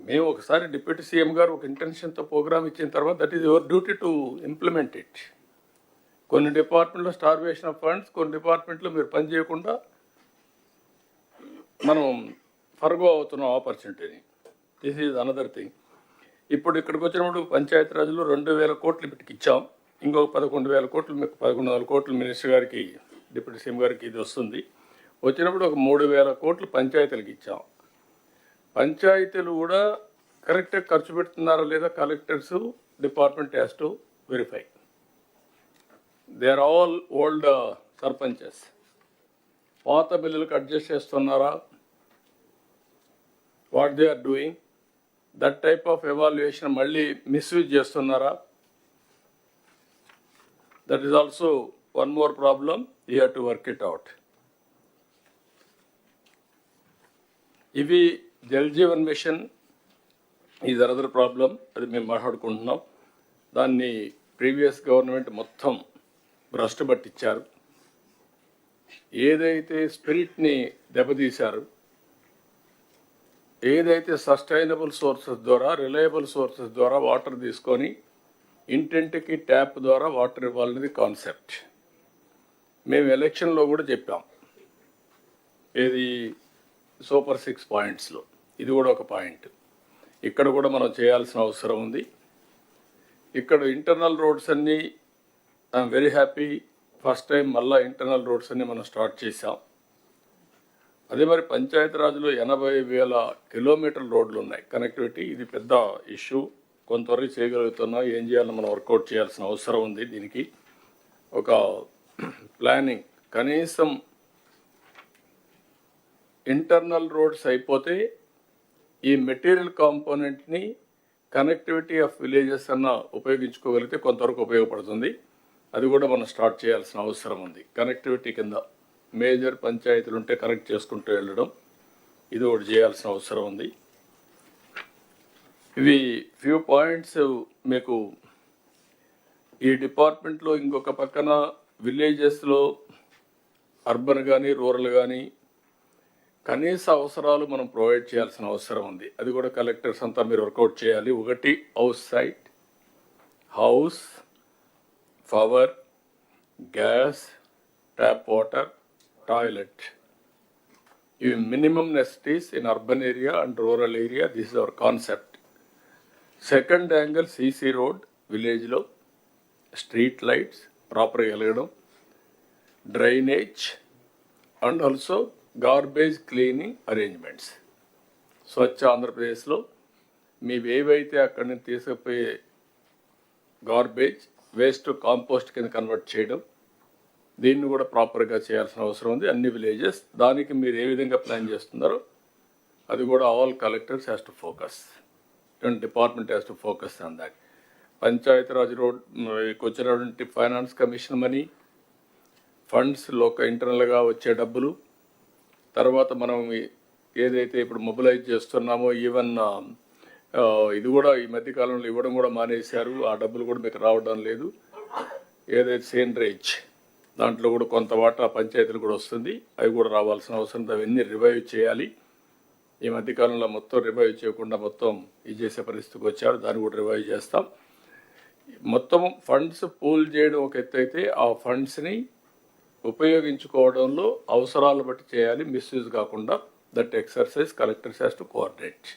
మేము ఒకసారి డిప్యూటీ సీఎం గారు ఒక ఇంటెన్షన్తో programme ఇచ్చిన తర్వాత that is your duty to implement it. కొన్ని డిపార్ట్మెంట్లో స్టార్వేషన్ ఆఫ్ ఫండ్స్, కొన్ని డిపార్ట్మెంట్లో మీరు పని చేయకుండా మనం ఫర్గో అవుతున్నాం ఆపర్చునిటీని. This is another thing. ఇప్పుడు ఇక్కడికి వచ్చినప్పుడు పంచాయతీరాజ్లో 2,000 కోట్లు ఇప్పటికి ఇచ్చాం. ఇంకొక 11,000 కోట్లు, 11,000 కోట్లు మినిస్టర్ గారికి, డిప్యూటీ సీఎం గారికి ఇది వస్తుంది. వచ్చినప్పుడు ఒక 3,000 కోట్లు పంచాయతీలకు ఇచ్చాం. పంచాయతీలు కూడా కరెక్ట్గా ఖర్చు పెడుతున్నారా లేదా collectors department has to verify. They are all old sarpanches. పాత బిల్లులకు అడ్జస్ట్ చేస్తున్నారా, what they are doing, that type of evaluation మళ్ళీ మిస్యూజ్ చేస్తున్నారా? That is also one more problem, you have to work it out. ఇవి Jal Jeevan mission is another problem, అది మేము మాట్లాడుకుంటున్నాం. దాన్ని ప్రీవియస్ గవర్నమెంట్ మొత్తం భ్రష్టు పట్టించారు. ఏదైతే స్పిరిట్ని దెబ్బతీశారు, ఏదైతే సస్టైనబుల్ సోర్సెస్ ద్వారా, రిలయబుల్ సోర్సెస్ ద్వారా వాటర్ తీసుకొని ఇంటింటికి ట్యాప్ ద్వారా వాటర్ ఇవ్వాలనేది కాన్సెప్ట్. మేము ఎలక్షన్లో కూడా చెప్పాం, ఏది సూపర్ 6 పాయింట్స్లో ఇది కూడా ఒక పాయింట్. ఇక్కడ కూడా మనం చేయాల్సిన అవసరం ఉంది. ఇక్కడ ఇంటర్నల్ రోడ్స్ అన్నీ I'm very happy, first time మళ్ళీ ఇంటర్నల్ రోడ్స్ అన్నీ మనం స్టార్ట్ చేసాం. అదే మరి పంచాయతీరాజ్లో 80,000 కిలోమీటర్ల రోడ్లు ఉన్నాయి కనెక్టివిటీ. ఇది పెద్ద ఇష్యూ, కొంతవరకు చేయగలుగుతున్నాం. ఏం చేయాలో మనం వర్కౌట్ చేయాల్సిన అవసరం ఉంది. దీనికి ఒక ప్లానింగ్, కనీసం ఇంటర్నల్ రోడ్స్ అయిపోతే ఈ మెటీరియల్ కాంపోనెంట్ని కనెక్టివిటీ ఆఫ్ విలేజెస్ అన్న ఉపయోగించుకోగలిగితే కొంతవరకు ఉపయోగపడుతుంది. అది కూడా మనం స్టార్ట్ చేయాల్సిన అవసరం ఉంది. కనెక్టివిటీ కింద మేజర్ పంచాయతీలు ఉంటే కనెక్ట్ చేసుకుంటూ వెళ్ళడం, ఇది ఒకటి చేయాల్సిన అవసరం ఉంది. ఇవి ఫ్యూ పాయింట్స్ మీకు ఈ డిపార్ట్మెంట్లో. ఇంకొక పక్కన విలేజెస్లో అర్బన్ కానీ రూరల్ కానీ కనీస అవసరాలు మనం ప్రొవైడ్ చేయాల్సిన అవసరం ఉంది. అది కూడా కలెక్టర్స్ అంతా మీరు వర్కౌట్ చేయాలి. ఒకటి house site, house, power, gas, tap water, toilet. ఇవి minimum necessities in urban area and rural area. This is our concept. Second angle CC road విలేజ్లో, స్ట్రీట్ లైట్స్ ప్రాపర్గా వెలగడం, drainage and also garbage cleaning arrangements. Swachh ఆంధ్రప్రదేశ్లో మీవి ఏవైతే అక్కడి నుంచి తీసుకుపోయే గార్బేజ్ వేస్ట్ కాంపోస్ట్ కింద కన్వర్ట్ చేయడం, దీన్ని కూడా ప్రాపర్గా చేయాల్సిన అవసరం ఉంది అన్ని విలేజెస్. దానికి మీరు ఏ విధంగా ప్లాన్ చేస్తున్నారో అది కూడా all collectors has to focus and department has to focus on that. Panchayati Raj road వచ్చినటువంటి ఫైనాన్స్ కమిషన్ మనీ, ఫండ్స్ ఇంటర్నల్గా వచ్చే డబ్బులు, తర్వాత మనం ఏదైతే ఇప్పుడు మొబిలైజ్ చేస్తున్నామో ఈవెన్ ఇది కూడా ఈ మధ్యకాలంలో ఇవ్వడం కూడా మానేశారు. ఆ డబ్బులు కూడా మీకు రావడం లేదు. ఏదైతే సేంద్రేజ్ దాంట్లో కూడా కొంత వాటా పంచాయతీలు కూడా వస్తుంది, అవి కూడా రావాల్సిన అవసరం. అవన్నీ రివైవ్ చేయాలి. ఈ మధ్యకాలంలో మొత్తం రివైవ్ చేయకుండా మొత్తం ఇది చేసే పరిస్థితికి వచ్చారు. దాన్ని కూడా రివైవ్ చేస్తాం. మొత్తం ఫండ్స్ పూల్ చేయడం ఒక ఎత్తు అయితే, ఆ ఫండ్స్ని ఉపయోగించుకోవడంలో అవసరాలు బట్టి చేయాలి, మిస్యూజ్ కాకుండా. That exercise collectors has to coordinate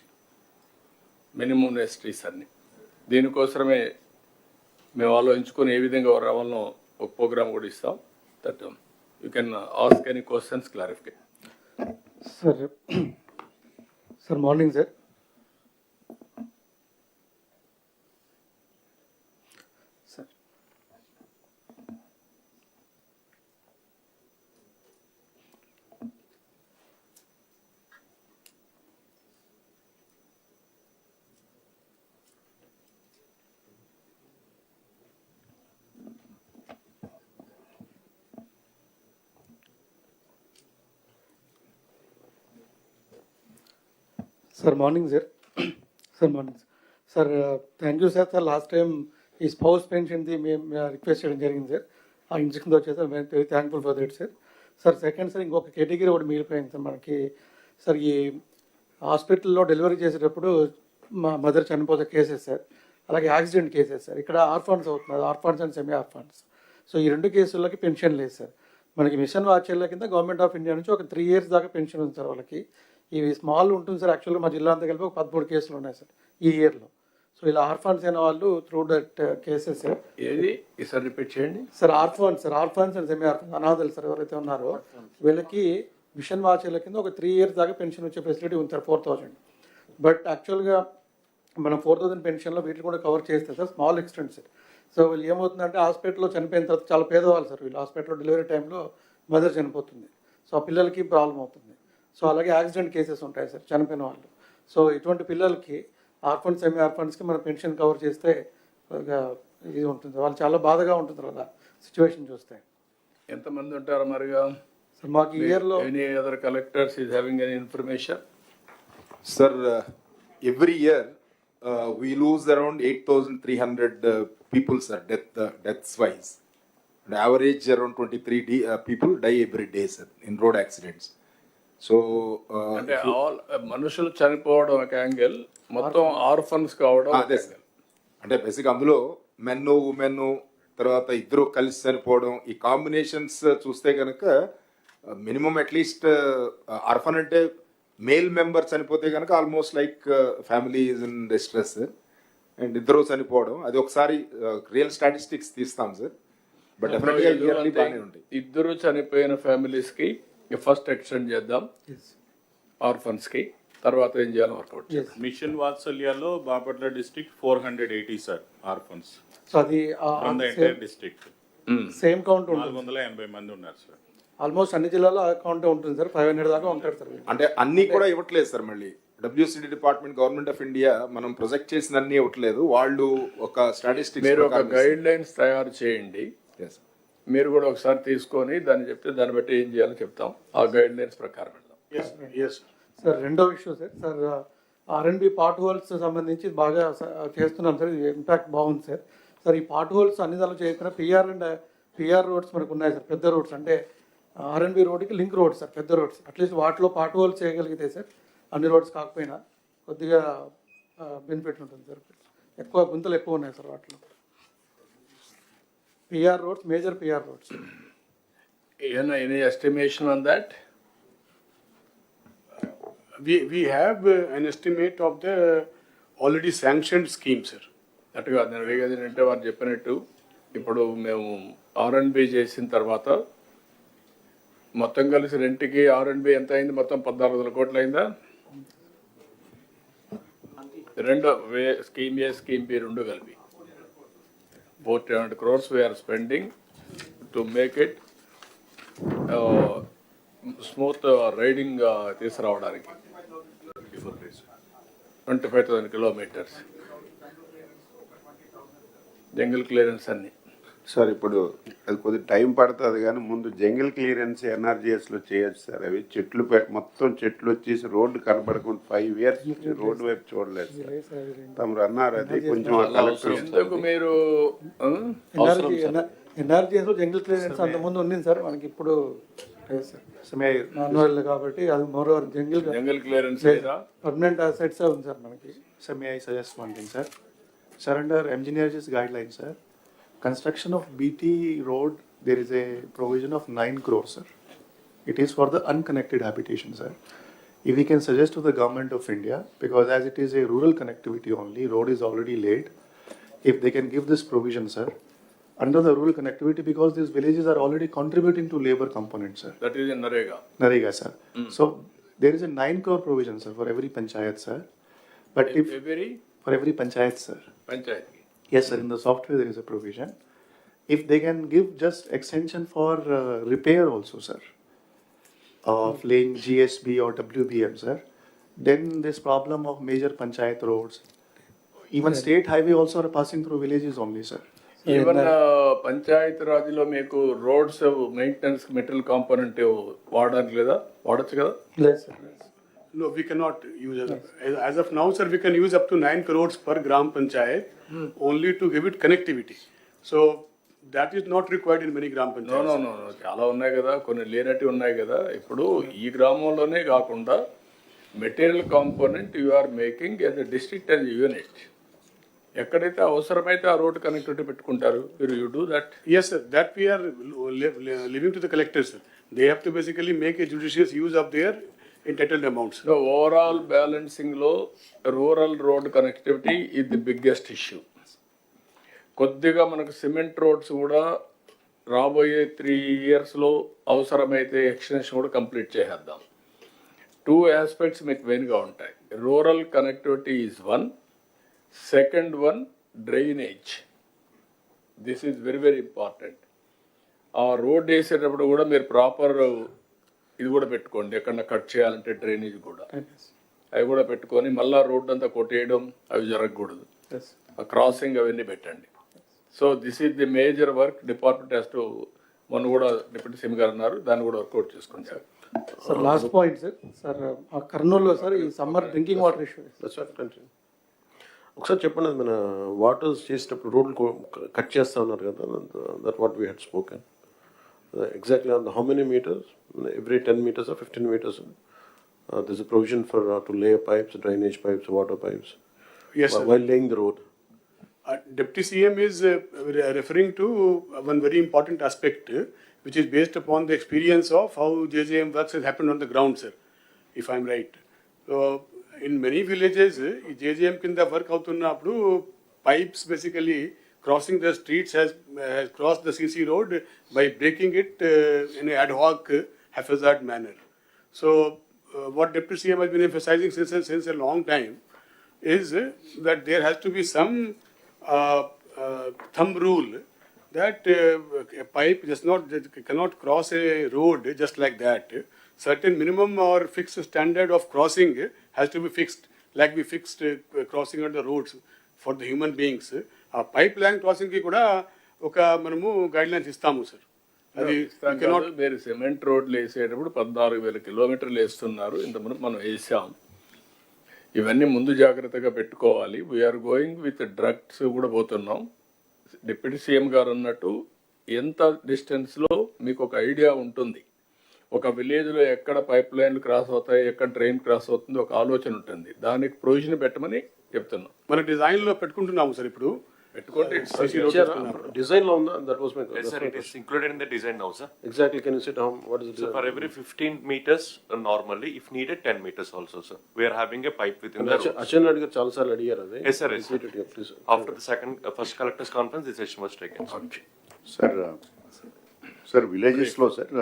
minimum నెసిటీస్ అన్ని. దీనికోసమే మేము ఆలోచించుకొని ఏ విధంగా రావాలనో ఒక ప్రోగ్రామ్ కూడా ఇస్తాం. That you can ask any questions, clarification. Sir morning sir. Sir morning sir. Sir morning sir. Thank you sir. Sir last time ఈ స్పౌస్ పెన్షన్ది మేము రిక్వెస్ట్ చేయడం జరిగింది సార్. ఆ ఇన్స్ట్రక్షన్తో వచ్చేది సార్. మేము very thankful for that sir. Sir second sir ఇంకొక category ఒకటి మిగిలిపోయింది సార్ మనకి. సార్ ఈ హాస్పిటల్లో డెలివరీ చేసేటప్పుడు మా మదర్ చనిపోతే కేసెస్ సార్, అలాగే యాక్సిడెంట్ కేసెస్ సార్. ఇక్కడ ఆర్ఫాన్స్ అవుతున్నారు, orphans and semi orphans. So ఈ రెండు కేసులకి పెన్షన్ లేదు సార్. మనకి మిషన్ వాచర్ల కింద గవర్నమెంట్ ఆఫ్ ఇండియా నుంచి ఒక 3 years దాకా పెన్షన్ ఉంది సార్ వాళ్ళకి. ఇవి స్మాల్ ఉంటుంది సార్. యాక్చువల్గా మా జిల్లా అంతా కలిపి ఒక 13 కేసులు ఉన్నాయి సార్ ఈ ఇయర్లో. సో ఇలా ఆర్ఫాన్స్ అయిన వాళ్ళు త్రూ దట్ కేసెస్ సార్. ఏది ఈసారి రిపీట్ చేయండి sir. Orphans sir, orphans and semi orphans అనాథలు సార్ ఎవరైతే ఉన్నారో వీళ్ళకి మిషన్ వాచర్ల కింద ఒక 3 years దాకా పెన్షన్ వచ్చే ఫెసిలిటీ ఉంది సార్, 4000. బట్ యాక్చువల్గా మనం 4000 పెన్షన్లో వీటిని కూడా కవర్ చేస్తే sir small extent sir. So వీళ్ళు ఏమవుతుందంటే హాస్పిటల్లో చనిపోయిన తర్వాత చాలా పేదవాళ్ళు సార్ వీళ్ళు. హాస్పిటల్లో డెలివరీ టైంలో మదర్ చనిపోతుంది, సో ఆ పిల్లలకి ప్రాబ్లం అవుతుంది. సో అలాగే యాక్సిడెంట్ కేసెస్ ఉంటాయి సార్ చనిపోయిన వాళ్ళు. సో ఇటువంటి పిల్లలకి ఆర్ఫన్స్ సెమీ ఆర్ఫన్స్కి మనం పెన్షన్ కవర్ చేస్తే ఇది ఉంటుంది. వాళ్ళు చాలా బాధగా ఉంటుంది కదా సిచ్యువేషన్ చూస్తే. ఎంతమంది ఉంటారు మరిగా సార్ మాకు ఈ ఇయర్లో any other collectors is having any information? Sir, every year we lose around 8,300 people, sir, deaths wise. On average, around 23 people die every day, sir, in road accidents. So, అంటే all మనుషులు చనిపోవడం ఒక angle, మొత్తం orphans కావడం అదే sir. అంటే basic అందులో men women తర్వాత ఇద్దరు కలిసి చనిపోవడం, ఈ కాంబినేషన్స్ చూస్తే కనుక మినిమం అట్లీస్ట్ ఆర్ఫన్ అంటే మేల్ మెంబర్ చనిపోతే కనుక almost like family is in distress. And ఇద్దరు చనిపోవడం అది ఒకసారి రియల్ స్టాటిస్టిక్స్ తీస్తాం సార్. బట్ డెఫినెట్గా ఇయర్లీ బాగానే ఉంటాయి. ఇద్దరు చనిపోయిన ఫ్యామిలీస్కి ఫస్ట్ ఎక్స్టెండ్ చేద్దాం, ఆర్ఫన్స్కి తర్వాత ఏం చేయాలో వర్కౌట్ చేద్దాం. మిషన్ వాత్సల్యాలో Bapatla district 480 sir orphans so అది from the entire district. Same count ఉంటుంది. 480 మంది ఉన్నారు సార్. ఆల్మోస్ట్ అన్ని జిల్లాలో అకౌంట్ ఉంటుంది సార్. 500 దాకా ఉంటారు సార్. అంటే అన్ని కూడా ఇవ్వట్లేదు సార్. మళ్ళీ WCD department government of India మనం ప్రొజెక్ట్ చేసిన అన్ని ఇవ్వట్లేదు. వాళ్ళు ఒక స్టాటిస్టిక్స్ మీరు ఒక గైడ్ లైన్స్ తయారు చేయండి, మీరు కూడా ఒకసారి తీసుకొని దాన్ని చెప్తే దాన్ని బట్టి ఏం చేయాలో చెప్తాం. ఆ గైడ్ లైన్స్ ప్రకారం వెళ్దాం. సార్ రెండో విషయం sir. Sir R&B part holes సంబంధించి బాగా చేస్తున్నాం సార్. ఇది ఇంపాక్ట్ బాగుంది సార్. సార్ ఈ పార్ట్ హోల్స్ అన్ని దానిలో చేయకుండా PR రోడ్స్ మనకు ఉన్నాయి సార్. పెద్ద రోడ్స్ అంటే ఆర్ఎన్బి రోడ్కి లింక్ రోడ్స్ సార్, పెద్ద రోడ్స్, అట్లీస్ట్ వాటిలో పార్ట్ హోల్ చేయగలిగితే సార్ అన్ని రోడ్స్ కాకపోయినా కొద్దిగా బెనిఫిట్ ఉంటుంది సార్. ఎక్కువ గుంతలు ఎక్కువ ఉన్నాయి సార్ వాటిలో. PR roads, major PR roads. Any estimation on that? We have an estimate of the already sanctioned scheme, sir. అటుగా నేను వేగేదంటే వారు చెప్పినట్టు ఇప్పుడు మేము ఆర్ఎన్బి చేసిన తర్వాత మొత్తం కలిసి రెంట్కి ఆర్ఎన్బి ఎంత అయింది? మొత్తం 14,000 కోట్లు అయిందా? రెండు స్కీమ్ ఏ స్కీమ్ బి రెండు కలిపి 400 crores we are spending to make it smooth riding తీసుకురావడానికి 25,000 kilometers జంగిల్ క్లియరెన్స్ అన్ని. సార్ ఇప్పుడు అది కొద్దిగా టైం పడుతుంది కానీ ముందు జంగిల్ క్లియరెన్స్ ఎన్ఆర్జీఎస్లో చేయొచ్చు సార్. అవి చెట్లు మొత్తం చెట్లు వచ్చేసి రోడ్డు కనబడకుండా 5 years రోడ్డు వైపు చూడలేదు సార్. తమరు అన్నారు అది కొంచెం ఎందుకు మీరు ఎన్ఆర్జీఎస్లో జంగిల్ క్లియరెన్స్ అంతకుముందు ఉంది సార్, మనకి ఇప్పుడు మాన్యువల్ కాబట్టి అది moreover jungle clearance permanent assets ఉంది సార్ మనకి. Sir, may I suggest one thing, sir? Sir, under engineers' guidelines, sir, construction of BT road, there is a provision of 9 crores, sir. It is for the unconnected habitation, sir. If we can suggest to the government of India, because as it is a rural connectivity only, road is already laid, if they can give this provision, sir, under the rural connectivity, because these villages are already contributing to labor component, sir. That is in NREGA. Narega, sir. So, there is a 9 crore provision, sir, for every panchayat, sir. But if for every panchayat, sir. Panchayati Yes, sir. In the software, there is a provision. If they can give just extension for repair also, sir, of laying GSB or WBM, sir, then this problem of major panchayat roads, even state highway also are passing through villages only, sir. Even panchayati రాజ్లో మీకు roads maintenance material component వాడడానికి లేదా? వాడచ్చు కదా? లేదు sir. No, we cannot use as of now, sir. We can use up to 9 crores per gram panchayat only to give it connectivity. So that is not required in many gram no panchayats. No no చాలా ఉన్నాయి కదా, కొన్ని లేనట్టు ఉన్నాయి కదా. ఇప్పుడు ఈ గ్రామంలోనే కాకుండా material component you are making as a district and unit. ఎక్కడైతే అవసరమైతే ఆ రోడ్ కనెక్టివిటీ పెట్టుకుంటారు మీరు. You do that? Yes, sir. That we are leaving to the collectors, sir. They have to basically make a judicious use of their entitled amounts. So overall బ్యాలెన్సింగ్లో rural road connectivity is the biggest issue. కొద్దిగా మనకు cement roads కూడా రాబోయే 3 yearsలో అవసరమైతే extension కూడా complete చేసేద్దాం. 2 aspects మీకు మెయిన్గా ఉంటాయి. Rural connectivity is one, second one drainage. This is very very important. ఆ రోడ్ వేసేటప్పుడు కూడా మీరు ప్రాపర్ ఇది కూడా పెట్టుకోండి, ఎక్కడన్నా కట్ చేయాలంటే డ్రైనేజ్ కూడా అవి కూడా పెట్టుకొని మళ్ళీ రోడ్డు అంతా కొట్టేయడం అవి జరగకూడదు. ఆ క్రాసింగ్ అవన్నీ పెట్టండి. So this is the major work department has to. మొన్న కూడా డిప్యూటీ సీఎం గారు అన్నారు, దాన్ని కూడా వర్కౌట్ చేసుకుంటారు. Sir last point sir. Sir ఆ కర్నూలులో సార్ ఈ సమ్మర్ డ్రింకింగ్ వాటర్ ఇష్యూ. ఒకసారి చెప్పండి, అది మన వాటర్స్ చేసేటప్పుడు రోడ్లు కట్ చేస్తా ఉన్నారు కదా, that what we had spoken exactly on how many metres, every 10 meters or 15 meters there's a provision for to lay pipes, drainage pipes, water pipes. Yes, sir. While laying the road. Deputy CM is referring to one very important aspect, which is based upon the experience of how JJM works has happened on the ground, sir, if I'm right. So, in many villages, JJM kinda work avutunnappudu pipes basically crossing the streets has crossed the CC road by breaking it in an ad hoc, haphazard manner. So, what Deputy CM has been emphasizing since a long time is that there has to be some thumb rule that a pipe cannot cross a road just like that. Certain minimum or fixed standard of crossing has to be fixed, like we fixed crossing on the roads for the human beings. A pipeline crossing ki kuda oka manamu guidelines istamu, sir. అది మీరు cement రోడ్లు వేసేటప్పుడు 14,000 kilometers వేస్తున్నారు. ఇంతకుముందు మనం వేసాం. ఇవన్నీ ముందు జాగ్రత్తగా పెట్టుకోవాలి. వీఆర్ గోయింగ్ విత్ డ్రగ్స్ కూడా పోతున్నాం. డిప్యూటీ సీఎం గారు అన్నట్టు ఎంత డిస్టెన్స్లో మీకు ఒక ఐడియా ఉంటుంది. ఒక విలేజ్లో ఎక్కడ పైప్ లైన్లు క్రాస్ అవుతాయి, ఎక్కడ డ్రైన్ క్రాస్ అవుతుంది, ఒక ఆలోచన ఉంటుంది. దానికి ప్రొవిజన్ పెట్టమని చెప్తున్నాం. మన డిజైన్లో పెట్టుకుంటున్నాము సార్ ఇప్పుడు. పెట్టుకుంటే Design lo unda, that was my Yes, sir, it is included in the design now, sir. Exactly, can you say what is the So for every 15 meters, normally, if needed, 10 meters also, sir. We are having a pipe within the road. Achan Reddy garu చాలా సార్లు అడిగారు అది. Yes, sir, yes, sir. Repeat it, please. After the first collectors conference, this decision was taken, sir. Sir, villages లో sir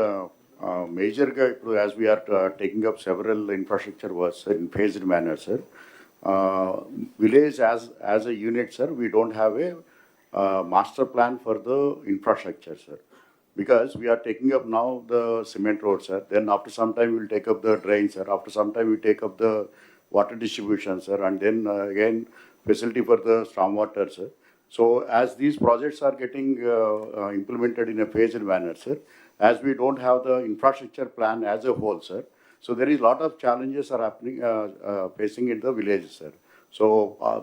మేజర్గా ఇప్పుడు as we are taking up several infrastructure works in phased manner sir. Village as a unit, sir, we don't have a master plan for the infrastructure, sir, because we are taking up now the cement road, sir. Then after some time we'll take up the drain, sir. After some time we take up the water distribution, sir, and then again facility for the stormwater, sir. So as these projects are getting implemented in a phased manner, sir, as we don't have the infrastructure plan as a whole, sir. So there is a lot of challenges are happening, facing in the villages, sir. So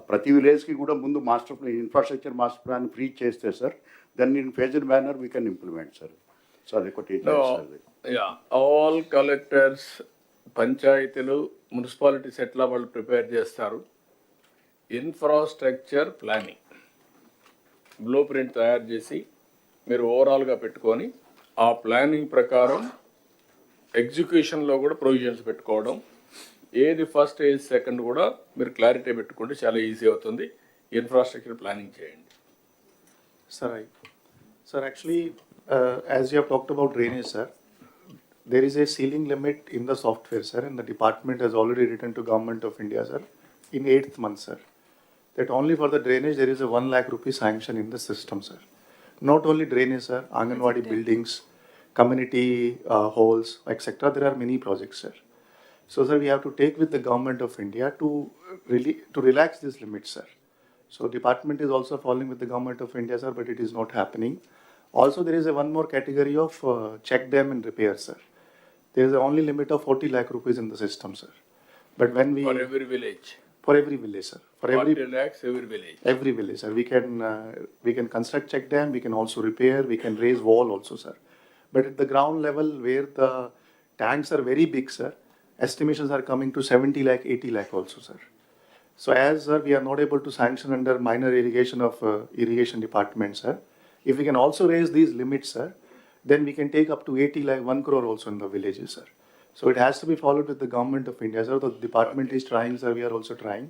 prati village ki kuda mundu master plan, infrastructure master plan free cheste, sir. Then in phased manner we can implement, sir. So adekoti yeah all collectors, పంచాయతీలు, municipalities ఎట్లా వాళ్ళు prepare చేస్తారు, infrastructure planning blue print తయారు చేసి మీరు ఓవరాల్గా పెట్టుకొని ఆ ప్లానింగ్ ప్రకారం ఎగ్జిక్యూషన్లో కూడా ప్రొవిజన్స్ పెట్టుకోవడం, ఏది ఫస్ట్ ఏది సెకండ్ కూడా మీరు క్లారిటీ పెట్టుకుంటే చాలా ఈజీ అవుతుంది. ఇన్ఫ్రాస్ట్రక్చర్ ప్లానింగ్ చేయండి. Sir, actually, as you have talked about drainage, sir, there is a ceiling limit in the software, sir, and the department has already written to Government of India, sir, in 8th month, sir, that only for the drainage there is a 1 lakh rupee sanction in the system, sir. Not only drainage, sir, Anganwadi buildings, community halls, etc. There are many projects, sir. So, sir, we have to take with the Government of India to relax this limit, sir. So, department is also following with the Government of India, sir, but it is not happening. Also, there is a one more category of check dam and repair, sir. There is a only limit of 40 lakh rupees in the system, sir. But when we For every village, sir, for every 40 lakhs every village. every village, sir, we can construct check dam, we can also repair, we can raise wall also, sir. But at the ground level where the tanks are very big, sir, estimations are coming to 70 lakh, 80 lakh also, sir. So as, sir, we are not able to sanction under minor irrigation of irrigation department, sir. If we can also raise these limits, sir, then we can take up to 80 lakh, 1 crore also in the villages, sir. So it has to be followed with the Government of India, sir. The department is trying, sir, we are also trying.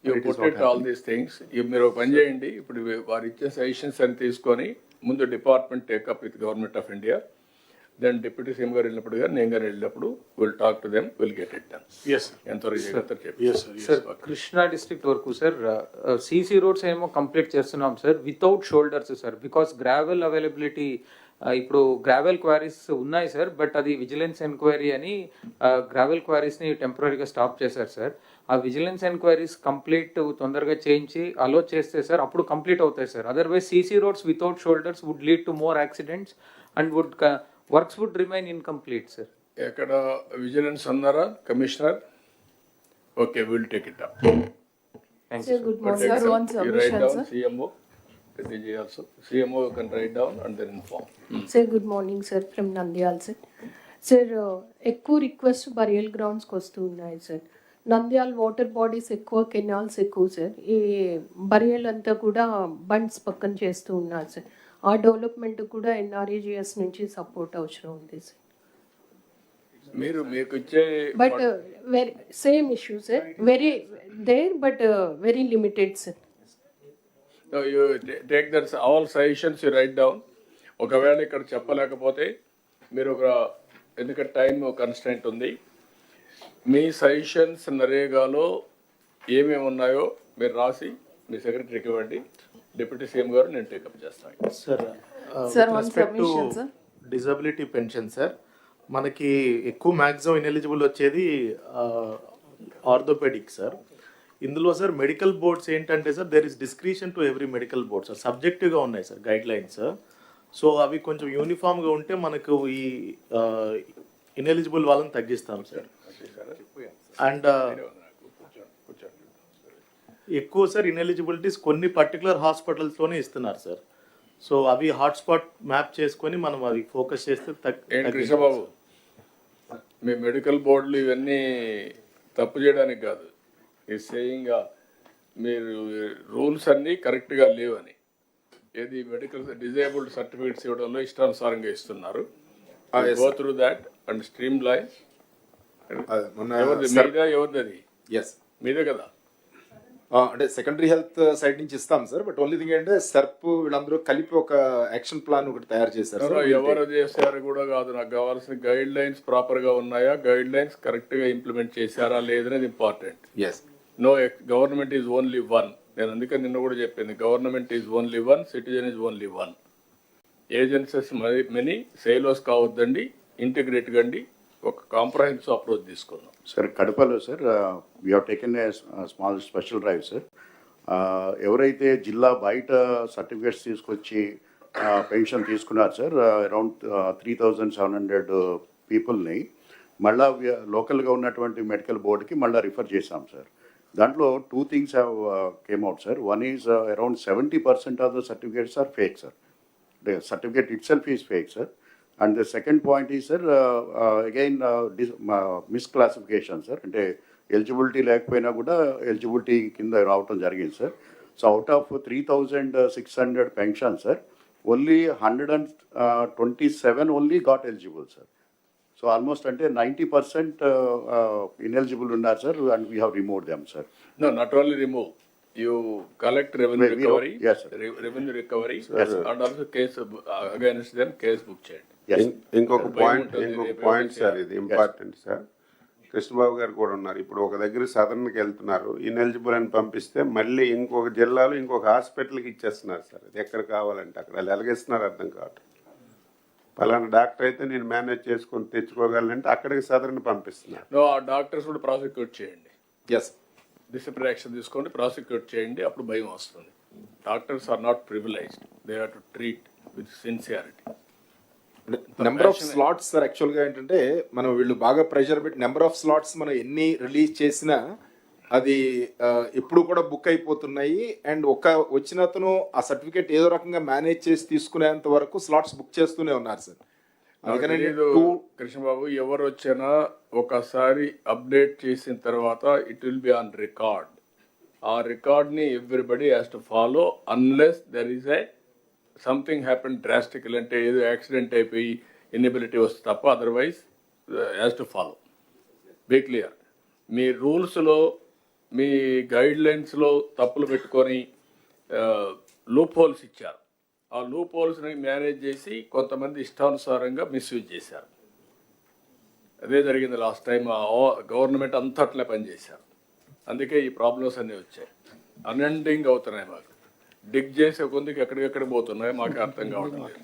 You But it is put not it all these things. మీరు ఒక పని చేయండి, ఇప్పుడు వారు ఇచ్చే suggestions అని తీసుకొని ముందు department take up with government of India, then deputy CM గారు వెళ్ళినప్పుడు కానీ నేను గారు వెళ్ళినప్పుడు will talk to them, will get it done. Yes, sir. ఎంతవరకు చేయగలుగుతారు చెప్పి. Yes, sir. Sir Krishna district వరకు సార్ సీసీ రోడ్స్ ఏమో కంప్లీట్ చేస్తున్నాం sir without shoulders sir, because gravel availability ఇప్పుడు గ్రావెల్ క్వారీస్ ఉన్నాయి సార్, బట్ అది విజిలెన్స్ ఎంక్వైరీ అని గ్రావెల్ క్వారీస్ని టెంపరీగా స్టాప్ చేశారు సార్. ఆ విజిలెన్స్ ఎంక్వైరీస్ కంప్లీట్ తొందరగా చేయించి అలో చేస్తే సార్ అప్పుడు కంప్లీట్ అవుతాయి sir. Otherwise CC roads without shoulders would lead to more accidents and works would remain incomplete sir. ఎక్కడ విజిలెన్స్ ఉన్నారా commissioner? Okay, will take it up. Sir, good morning. Sir, one submission, sir. CMO, also CMO can write down and then inform. Sir, good morning, sir, from Nandyal, sir. Sir, ఎక్కువ request burial గ్రౌండ్స్కి వస్తూ ఉన్నాయి sir. Nandyal water bodies ఎక్కువ, canals ఎక్కువ sir. ఈ burial అంతా కూడా bunds పక్కన చేస్తూ ఉన్నారు సార్. ఆ డెవలప్మెంట్ కూడా NREGS నుంచి సపోర్ట్ అవసరం ఉంది సార్. మీకు ఇచ్చే but very same issue sir, very there but very limited sir. You take that all suggestions you write down. ఒకవేళ ఇక్కడ చెప్పలేకపోతే మీరు ఎందుకంటే టైం కన్స్టెంట్ ఉంది, మీ సజెషన్స్ నరేగాలో ఏమేమి ఉన్నాయో మీరు రాసి మీ సెక్రటరీకి ఇవ్వండి. డిప్యూటీ సీఎం గారు నేను టేకప్ చేస్తాను. Sir one submission sir. Disability pension sir, మనకి ఎక్కువ మ్యాక్సిమం ఇనెలిజిబుల్ వచ్చేది ఆర్థోపెడిక్ సార్. ఇందులో సార్ మెడికల్ బోర్డ్స్ ఏంటంటే sir there is discretion to every medical board sir, సబ్జెక్టివ్గా ఉన్నాయి సార్ గైడ్ లైన్స్. సో అవి కొంచెం యూనిఫామ్గా ఉంటే మనకు ఈ ఇనెలిజిబుల్ వాళ్ళని తగ్గిస్తాం సార్. అండ్ ఎక్కువ సార్ ఇనెలిజిబిలిటీస్ కొన్ని పర్టికులర్ హాస్పిటల్స్లోనే ఇస్తున్నారు సార్. సో అవి హాట్స్పాట్ మ్యాప్ చేసుకొని మనం అవి ఫోకస్ చేస్తే కృష్ణబాబు మీ మెడికల్ బోర్డులు ఇవన్నీ తప్పు చేయడానికి కాదు, ఈ సేయింగ్ మీరు రూల్స్ అన్నీ కరెక్ట్గా లేవని. ఏది మెడికల్ డిజేబుల్డ్ సర్టిఫికేట్స్ ఇవ్వడంలో ఇష్టానుసారంగా ఇస్తున్నారు. Go through that and stream line. ఎవరిది అది? ఎస్, మీదే కదా. అంటే సెకండరీ హెల్త్ సైడ్ నుంచి ఇస్తాం సార్. బట్ ఓన్లీ థింగ్ ఏంటంటే సర్ప్ వీళ్ళందరూ కలిపి ఒక యాక్షన్ ప్లాన్ ఒకటి తయారు చేశారు సార్. ఎవరు చేశారు కూడా కాదు, నాకు కావాల్సిన గైడ్ లైన్స్ ప్రాపర్గా ఉన్నాయా, గైడ్ లైన్స్ కరెక్ట్గా ఇంప్లిమెంట్ చేశారా లేదనేది important. Yes, no government is only one. నేను అందుకని నిన్న కూడా చెప్పింది, government is only one, citizen is only one. Agencies many, silos కావద్దండి, ఇంటిగ్రేట్ కండి, ఒక కాంప్రహెన్సివ్ అప్రోచ్ తీసుకుందాం. సార్ కడపలో sir we have taken a small special drive sir. ఎవరైతే జిల్లా బయట సర్టిఫికేట్స్ తీసుకొచ్చి పెన్షన్ తీసుకున్నారు సార్, అరౌండ్ 3,700 పీపుల్ని మళ్ళా లోకల్గా ఉన్నటువంటి మెడికల్ బోర్డుకి మళ్ళీ రిఫర్ చేశాం సార్. దాంట్లో 2 things have came out sir. One is around 70% of the certificates are fake sir. The certificate itself is fake sir. And the second point is sir, again misclassification sir. అంటే eligibility లేకపోయినా కూడా eligibility కింద రావటం జరిగింది sir. So out of 3,600 pension sir, only 127 only got eligible sir. So almost అంటే 90% ineligible ఉన్నారు sir, and we have remove them sir. No, not only remove. You collect revenue recovery, yes, sir. Revenue recovery, Yes, sir. and also case against them, case book చేయండి. Yes. ఇంకొక point sir, ఇది important sir. Krishnababu గారు కూడా ఉన్నారు. ఇప్పుడు ఒక దగ్గర సదర్న్కి వెళ్తున్నారు, ఇన్ఎలిజిబుల్ అని పంపిస్తే మళ్ళీ ఇంకొక జిల్లాలో ఇంకొక హాస్పిటల్కి ఇచ్చేస్తున్నారు సార్. అది ఎక్కడ కావాలంటే అక్కడ వాళ్ళు ఎలాగేస్తున్నారు అర్థం కావట్లేదు. పలానా డాక్టర్ అయితే నేను మేనేజ్ చేసుకొని తెచ్చుకోగలనంటే అక్కడికి సదరని పంపిస్తున్నారు. నో, ఆ డాక్టర్స్ కూడా ప్రాసిక్యూట్ చేయండి. ఎస్, డిసిప్లినరీ యాక్షన్ తీసుకోండి, ప్రాసిక్యూట్ చేయండి, అప్పుడు భయం వస్తుంది. Doctors are not privileged, they have to treat with sincerity. Number of slots sir యాక్చువల్గా ఏంటంటే మనం వీళ్ళు బాగా ప్రెషర్ పెట్టి నెంబర్ ఆఫ్ స్లాట్స్ మనం ఎన్ని రిలీజ్ చేసినా అది ఎప్పుడు కూడా బుక్ అయిపోతున్నాయి. అండ్ వచ్చిన అతను ఆ సర్టిఫికేట్ ఏదో రకంగా మేనేజ్ చేసి తీసుకునేంత వరకు స్లాట్స్ బుక్ చేస్తూనే ఉన్నారు సార్. అందుకని కృష్ణబాబు, ఎవరు వచ్చినా ఒకసారి అప్డేట్ చేసిన తర్వాత it will be on record. ఆ రికార్డ్ని everybody has to follow unless there is a something happen drastical, అంటే ఏదో యాక్సిడెంట్ అయిపోయి ఇన్ఎబిలిటీ వస్తే తప్ప, otherwise has to follow. Be clear. మీ రూల్స్లో, మీ గైడ్ లైన్స్లో తప్పులు పెట్టుకొని లూప్ హోల్స్ ఇచ్చారు. ఆ లూప్ హోల్స్ని మేనేజ్ చేసి కొంతమంది ఇష్టానుసారంగా మిస్యూజ్ చేశారు. అదే జరిగింది లాస్ట్ టైం. గవర్నమెంట్ అంతా అట్లే పనిచేశారు. అందుకే ఈ ప్రాబ్లమ్స్ అన్నీ వచ్చాయి. అన్ఎండింగ్ అవుతున్నాయి. మాకు డిగ్ చేసే కొందుకు ఎక్కడికెక్కడ పోతున్నాయి మాకు అర్థం కావడం లేదు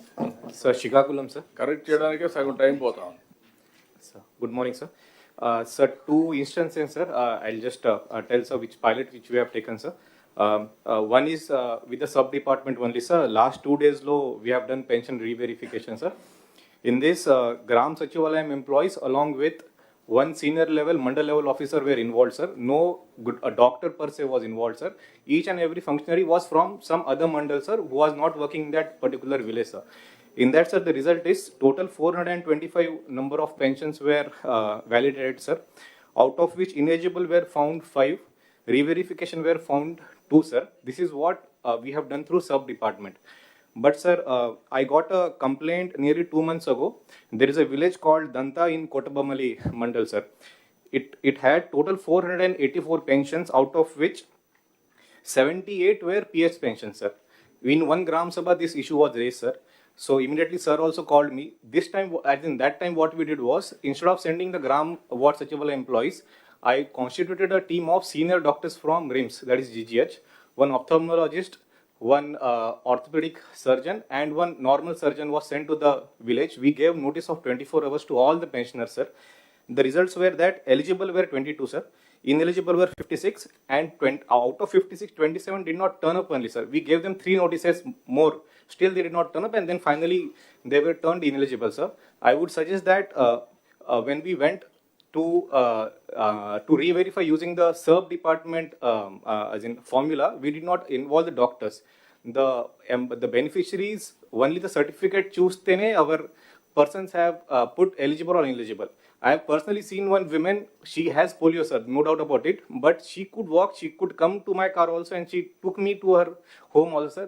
సార్. శ్రీకాకుళం సార్, కరెక్ట్ చేయడానికే సగం టైం పోతా ఉంది sir. Good morning sir. Sir, 2 instances, sir. I'll just tell sir which pilot which we have taken, sir. One is with the sub department only, sir. Last 2 days low we have done pension re-verification, sir. In this, Gram Sachivalayam employees along with one senior level, mandal level officer were involved, sir. No a doctor per se was involved, sir. Each and every functionary was from some other mandal, sir, who was not working in that particular village, sir. In that, sir, the result is total 425 number of pensions were validated, sir. Out of which ineligible were found 5, re-verification were found 2, sir. This is what we have done through sub department. But sir, I got a complaint nearly 2 months ago. There is a village called Danta in Kotabamali Mandal, sir. It had total 484 pensions, out of which 78 were PS pensions, sir. In one Gram Sabha, this issue was raised, sir. So immediately sir also called me. This time, as in that time, what we did was, instead of sending the Gram Ward Sachivala employees, I constituted a team of senior doctors from RIMS, that is GGH, one ophthalmologist, one orthopedic surgeon, and one normal surgeon was sent to the village. We gave notice of 24 hours to all the pensioners, sir. The results were that eligible were 22, sir. Ineligible were 56, and out of 56, 27 did not turn up only, sir. We gave them 3 notices more. Still they did not turn up, and then finally they were turned ineligible, sir. I would suggest that when we went to re-verify using the sub department as in formula, we did not involve the doctors. The beneficiaries, only the certificate choose tene our persons have put eligible or ineligible. I have personally seen one woman, she has polio, sir, no doubt about it, but she could walk, she could come to my car also, and she took me to her home also, sir.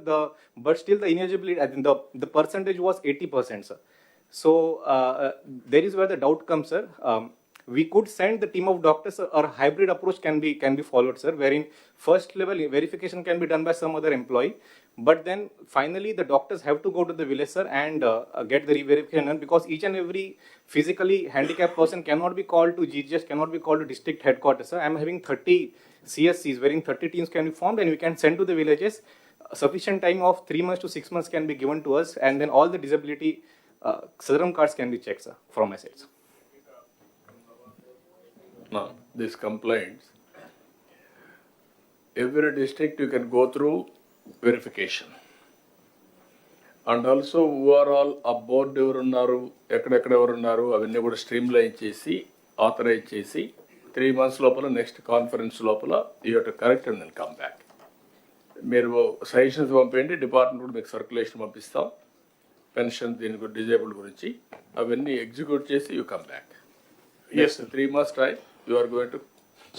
But still the ineligibility, I think the percentage was 80%, sir. So there is where the doubt comes, sir. We could send the team of doctors, or hybrid approach can be followed, sir, wherein first level verification can be done by some other employee, but then finally the doctors have to go to the village, sir, and get the re-verification done, because each and every physically handicapped person cannot be called to GGS, cannot be called to district headquarters, sir. I am having 30 CSCs wherein 30 teams can be formed, and we can send to the villages. Sufficient time of 3 months to 6 months can be given to us, and then all the disability Sadram cards can be checked, sir, from my side, sir. Now, these complaints, every district you can go through verification. And also who are all aboard ఎవరు ఉన్నారు, ఎక్కడెక్కడ ఎవరు ఉన్నారు, అవన్నీ కూడా stream line చేసి authorise చేసి 3 months లోపల నెక్స్ట్ కాన్ఫరెన్స్ లోపల you have to correct and then come back. మీరు సజెషన్స్ పంపేయండి, డిపార్ట్మెంట్ కూడా మీకు సర్క్యులేషన్ పంపిస్తాం పెన్షన్ దీని డిజేబుల్ గురించి, అవన్నీ ఎగ్జిక్యూట్ చేసి you come back. Yes, sir. 3 months time you are going to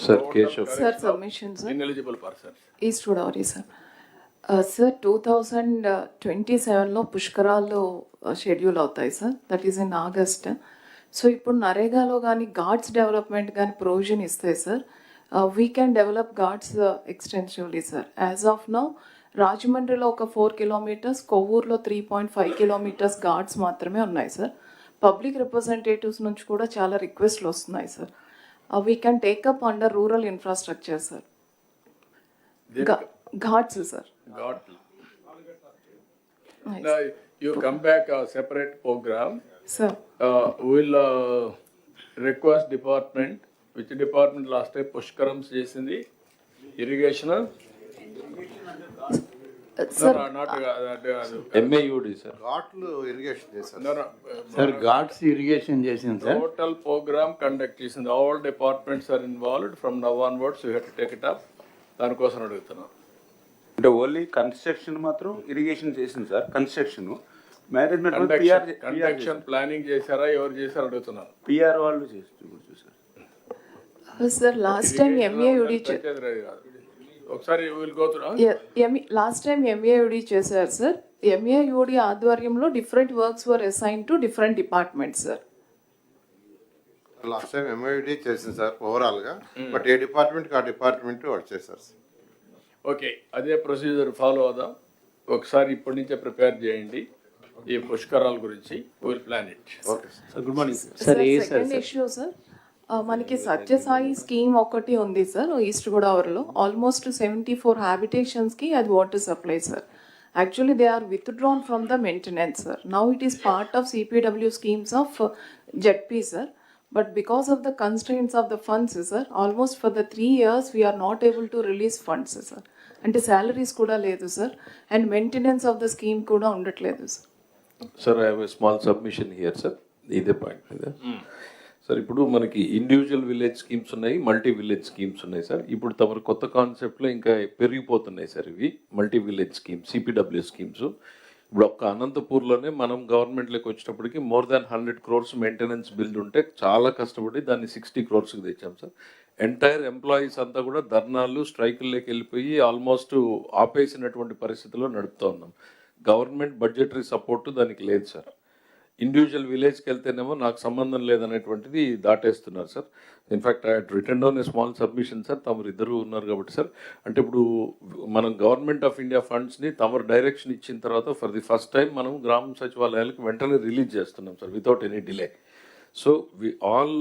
Sir, Keshav. Sir, submission, sir. ineligible persons. East Godavari, sir. Sir, 2027లో పుష్కరాలు షెడ్యూల్ అవుతాయి sir, that is in August. So ఇప్పుడు నరేగాలో కానీ guards development కానీ provision ఇస్తాయి sir. We can develop guards extensively sir. As of now రాజమండ్రిలో ఒక 4 kilometers, కొవ్వూరులో 3.5 kilometers guards మాత్రమే ఉన్నాయి సార్. పబ్లిక్ రిప్రజెంటేటివ్స్ నుంచి కూడా చాలా రిక్వెస్ట్లు వస్తున్నాయి sir. We can take up under rural infrastructure sir. Ghats sir. Got it. Now, you come back a separate program. Sir. Will request department, which department last time Pushkarams చేసింది, irrigation? Sir. No, not MAUD, sir. ఘాట్లు irrigation చేశారు. No. Sir Ghats irrigation చేసింది sir. Total program conduct చేసింది. All departments are involved. From now onwards, you have to take it up. దానికోసం అడుగుతున్నాను. అంటే only construction మాత్రం irrigation చేసింది sir. Construction management conduction planning చేశారా, ఎవరు చేశారు అడుగుతున్నాను. పిఆర్ వాళ్ళు చూసారు సార్. లాస్ట్ టైం ఎంఏయుడి ఒకసారి will go through. Last time MAUD చేశారు సార్. ఎంఏయుడి ఆధ్వర్యంలో different works were assign to different departments sir. Last time MID చేసింది సార్ ఓవరాల్గా, బట్ ఏ డిపార్ట్మెంట్కి ఆ డిపార్ట్మెంట్ వాళ్ళు చేశారు సార్. ఓకే, అదే ప్రొసీజర్ ఫాలో అవుదాం. ఒకసారి ఇప్పటి నుంచే ప్రిపేర్ చేయండి ఈ పుష్కరాల గురించి. Will plan it. Okay sir, good morning sir. Second issue sir, మనకి సత్యసాయి స్కీమ్ ఒకటి ఉంది సార్ ఈస్ట్ గోదావరిలో. ఆల్మోస్ట్ 74 హ్యాబిటేషన్స్కి అది water supply sir. Actually they are withdrawn from the maintenance sir. Now it is part of CPW schemes of ZP sir. But because of the constraints of the funds, sir, almost for the 3 years we are not able to release funds, sir. And the salaries kuda ledu, sir, and maintenance of the scheme kuda undatledu, sir. Sir, I have a small submission here, sir. ఇదే point మీద sir, ఇప్పుడు మనకి individual village schemes ఉన్నాయి, multi village schemes ఉన్నాయి sir. ఇప్పుడు తమరు కొత్త కాన్సెప్ట్లో ఇంకా పెరిగిపోతున్నాయి సార్ ఇవి multi village schemes, CPW schemes. ఇప్పుడు ఒక్క అనంతపూర్లోనే మనం గవర్నమెంట్లోకి వచ్చేటప్పటికి more than 100 crores maintenance bill ఉంటే చాలా కష్టపడి దాన్ని 60 crores తెచ్చాం సార్. ఎంటైర్ ఎంప్లాయీస్ అంతా కూడా ధర్నాలు, స్ట్రైకుల్లోకి వెళ్ళిపోయి ఆల్మోస్ట్ ఆపేసినటువంటి పరిస్థితిలో నడుపుతూ ఉన్నాం. గవర్నమెంట్ బడ్జెటరీ సపోర్టు దానికి లేదు సార్. ఇండివిజువల్ విలేజ్కి వెళ్తేనేమో నాకు సంబంధం లేదనేటువంటిది దాటేస్తున్నారు సార్. In fact I had written down a small submission sir. తమరు ఇద్దరు ఉన్నారు కాబట్టి సార్, అంటే ఇప్పుడు మనం గవర్నమెంట్ ఆఫ్ ఇండియా ఫండ్స్ని తమరు డైరెక్షన్ ఇచ్చిన తర్వాత ఫర్ ది ఫస్ట్ టైం మనం గ్రామ సచివాలయాలకు వెంటనే రిలీజ్ చేస్తున్నాం sir, without any delay. So all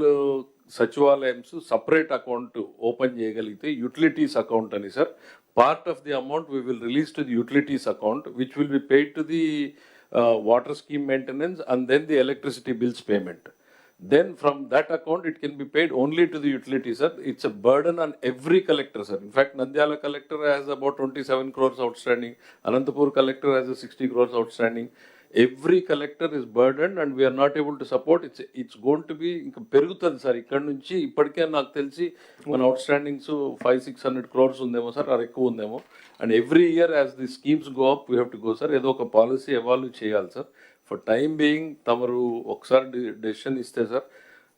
sachivalayams separate account open చేయగలిగితే యూటిలిటీస్ అకౌంట్ అని sir, part of the amount we will release to the utilities account which will be paid to the water scheme maintenance and then the electricity bills payment. Then from that account it can be paid only to the utility, sir. It's a burden on every collector, sir. In fact, Nandyala collector has about 27 crores outstanding. Anantapur collector has a 60 crores outstanding. Every collector is burdened and we are not able to support. It's going to be ఇంకా పెరుగుతుంది sir. ఇక్కడ నుంచి ఇప్పటికే నాకు తెలిసి మన అవుట్స్టాండింగ్స్ 500-600 crores ఉందేమో sir, అది ఎక్కువ ఉందేమో. And every year as the schemes go up we have to go sir. ఏదో ఒక పాలసీ ఎవాల్వ్ చేయాలి సార్. ఫర్ టైం బీయింగ్ తమరు ఒకసారి డెసిషన్ ఇస్తే sir,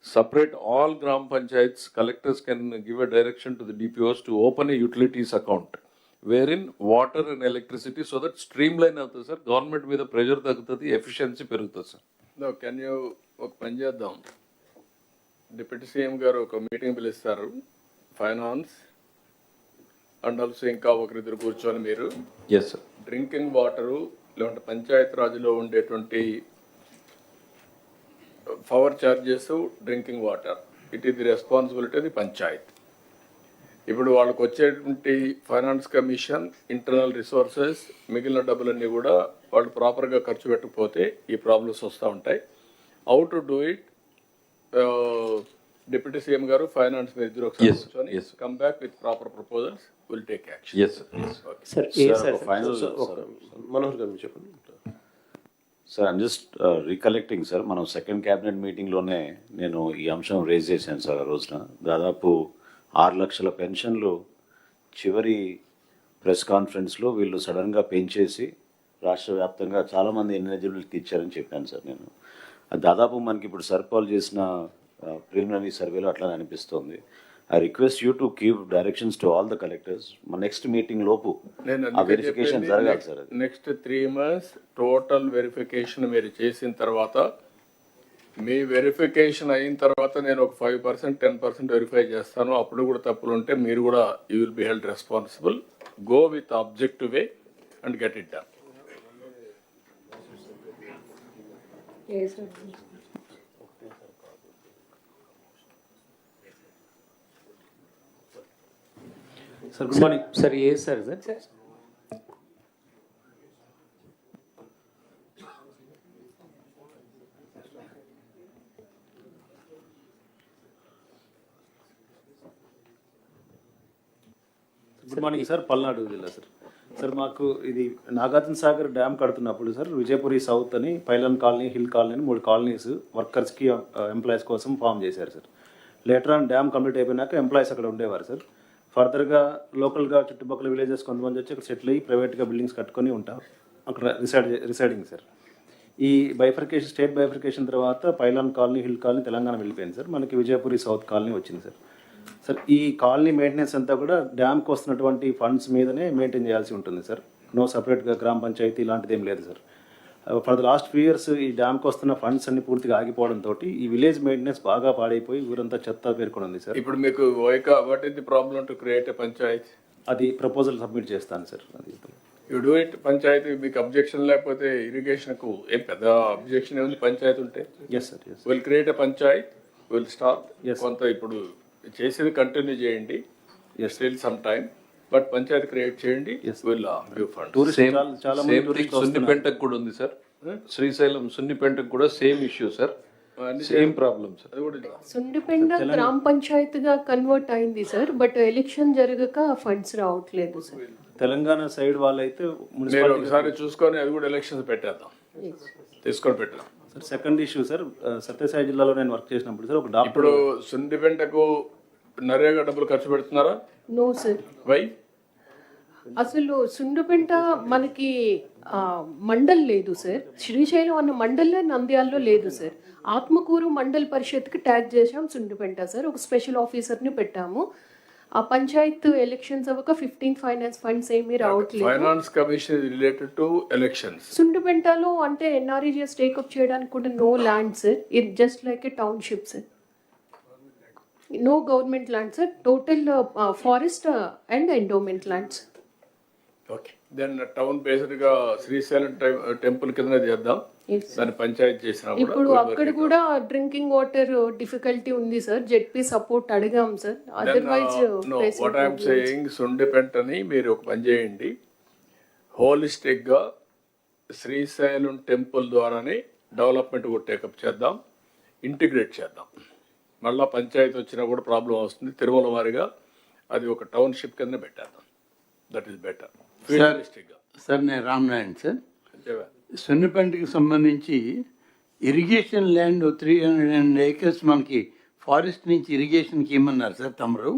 separate all gram panchayats, collectors can give a direction to the DPOs to open a utilities account wherein water and electricity, so that streamline అవుతుంది sir, government మీద pressure తగ్గుతుంది, efficiency పెరుగుతుంది sir. No can you ఒక పని చేద్దాం, deputy CM గారు ఒక meeting పిలుస్తారు, ఫైనాన్స్ అండ్ ఆల్సో ఇంకా ఒకరిద్దరు కూర్చొని మీరు ఎస్ సార్ డ్రింకింగ్ వాటరు లేదంటే పంచాయత్ రాజ్లో ఉండేటువంటి power charges, drinking water, it is the responsibility of the Panchayat. ఇప్పుడు వాళ్ళకి వచ్చేటువంటి ఫైనాన్స్ కమిషన్, ఇంటర్నల్ రిసోర్సెస్, మిగిలిన డబ్బులన్నీ కూడా వాళ్ళు ప్రాపర్గా ఖర్చు పెట్టకపోతే ఈ ప్రాబ్లమ్స్ వస్తూ ఉంటాయి. How to do it, deputy CM గారు ఫైనాన్స్ మీద ఇద్దరు ఒకసారి కూర్చొని come back with proper proposals, will take action. Manohar గారు చెప్పండి. Sir I'm just recollecting sir, మనం సెకండ్ క్యాబినెట్ మీటింగ్లోనే నేను ఈ అంశం రేజ్ చేశాను సార్. ఆ రోజున దాదాపు 6 లక్షల పెన్షన్లు చివరి ప్రెస్ కాన్ఫరెన్స్లో వీళ్ళు సడన్గా పెంచేసి రాష్ట్ర వ్యాప్తంగా చాలామంది ఎలిజిబిలిటీకి ఇచ్చారని చెప్పాను సార్ నేను. అది దాదాపు మనకి ఇప్పుడు సర్పాల్ చేసిన ప్రిలిమినరీ సర్వేలో అట్లా అనిపిస్తుంది. I request you to give directions to all the collectors. మన నెక్స్ట్ మీటింగ్ లోపు ఆ వెరిఫికేషన్ జరగాలి sir. Next 3 months total verification మీరు చేసిన తర్వాత, మీ వెరిఫికేషన్ అయిన తర్వాత నేను ఒక 5%, 10% వెరిఫై చేస్తాను. అప్పుడు కూడా తప్పులు ఉంటే మీరు కూడా you will be held responsible. Go with objective way and get it done. Sir good morning sir. ఏ sir sir good morning sir. Palnadu జిల్లా సార్. సార్ మాకు ఇది నాగార్జున సాగర్ డ్యామ్ కడుతున్నప్పుడు సార్ విజయపురి సౌత్ అని, పైలన్ కాలనీ, హిల్ కాలనీ అని 3 colonies వర్కర్స్కి, employees కోసం form చేశారు sir. Later on dam complete అయిపోయినాక ఎంప్లాయీస్ అక్కడ ఉండేవారు సార్. ఫర్దర్గా లోకల్గా చుట్టుపక్కల విలేజెస్ కొంతమంది వచ్చి అక్కడ సెటిల్ అయ్యి ప్రైవేట్గా బిల్డింగ్స్ కట్టుకొని ఉంటారు, అక్కడ రిసైడింగ్ సార్. ఈ బైఫర్కేషన్, స్టేట్ బైఫర్కేషన్ తర్వాత pylon colony, hill colony Telangana వెళ్ళిపోయింది సార్. మనకి విజయపురి సౌత్ కాలనీ వచ్చింది సార్. సార్ ఈ కాలనీ మెయింటెనెన్స్ అంతా కూడా డ్యామ్కి వస్తున్నటువంటి ఫండ్స్ మీదనే మెయింటైన్ చేయాల్సి ఉంటుంది సార్. నో సపరేట్గా గ్రామ పంచాయతీ ఇలాంటిది ఏం లేదు sir. For the last 2 years ఈ డ్యామ్కి వస్తున్న ఫండ్స్ అన్ని పూర్తిగా ఆగిపోవడంతో ఈ విలేజ్ మెయింటెనెన్స్ బాగా పాడైపోయి ఊరంతా చెత్త పేర్కొని ఉంది సార్. ఇప్పుడు మీకు what is the problem to create a Panchayat? అది ప్రపోజల్ సబ్మిట్ చేస్తాను సార్. అది యూ డూ ఇట్. పంచాయతీ మీకు అబ్జెక్షన్ లేకపోతే ఇరిగేషన్కు ఏం పెద్ద అబ్జెక్షన్ ఏముంది పంచాయతీ ఉంటే? Yes sir. Yes will create a panchayat, will start. కొంత ఇప్పుడు చేసేది కంటిన్యూ చేయండి, still some time, but panchayati create చేయండి, విల్ గివ్ ఫండ్. సున్నిపెంటకు కూడా ఉంది సార్, శ్రీశైలం సున్నిపెంటకు కూడా same issue sir, same problem sir. Sunnipenta గ్రామ పంచాయతీగా కన్వర్ట్ అయింది సార్, బట్ ఎలక్షన్ జరగక ఫండ్స్ రావట్లేదు సార్. తెలంగాణ సైడ్ వాళ్ళైతే మీరు ఒకసారి చూసుకొని అది కూడా ఎలక్షన్స్ పెట్టేద్దాం, తీసుకొని పెట్టాం సార్. సెకండ్ ఇష్యూ సార్, సత్యసాయి జిల్లాలో నేను వర్క్ చేసినప్పుడు సార్ ఒక డాక్టర్. ఇప్పుడు సుండిపెంటకు నరేగా డబ్బులు ఖర్చు పెడుతున్నారా? No sir. వై? అసలు సుండుపెంట మనకి మండల్ లేదు సార్. శ్రీశైలం అన్న మండలే నంద్యాలలో లేదు సార్. ఆత్మకూరు మండల్ పరిషత్కి ట్యాగ్ చేసాం సుండుపెంట సార్. ఒక స్పెషల్ ఆఫీసర్ని పెట్టాము. ఆ పంచాయత్ ఎలక్షన్స్ అవ్వక 15 ఫైనాన్స్ ఫండ్స్ ఏమీ రావట్లేదు. Finance commission related to elections. సుండుపెంటలో అంటే ఎన్ఆర్ఈజీఎస్ టేకప్ చేయడానికి కూడా no land sir. It just like a township sir. No government land sir. Total forest and endowment lands. Okay, then town బేస్డ్గా Srisailam temple కింద చేద్దాం, దాన్ని పంచాయతీ చేసిన. ఇప్పుడు అక్కడ కూడా డ్రింకింగ్ వాటర్ డిఫికల్టీ ఉంది సార్. జెడ్పీ సపోర్ట్ అడిగాం sir. Otherwise what I'm saying, సుండిపెంటని మీరు ఒక పని చేయండి, హోలిస్టిక్గా శ్రీశైలం టెంపుల్ ద్వారానే డెవలప్మెంట్ కూడా టేకప్ చేద్దాం, ఇంటిగ్రేట్ చేద్దాం. మళ్ళీ పంచాయతీ వచ్చినా కూడా ప్రాబ్లం వస్తుంది. తిరుమల వారిగా అది ఒక టౌన్షిప్ కింద పెట్టేద్దాం, దట్ ఈస్ బెటర్. సార్ నేను రామనారాయణ సార్. సున్నిపెంటకి సంబంధించి ఇరిగేషన్ ల్యాండ్ 300 acres మనకి ఫారెస్ట్ నుంచి ఇరిగేషన్కి ఇమ్మన్నారు సార్ తమరు.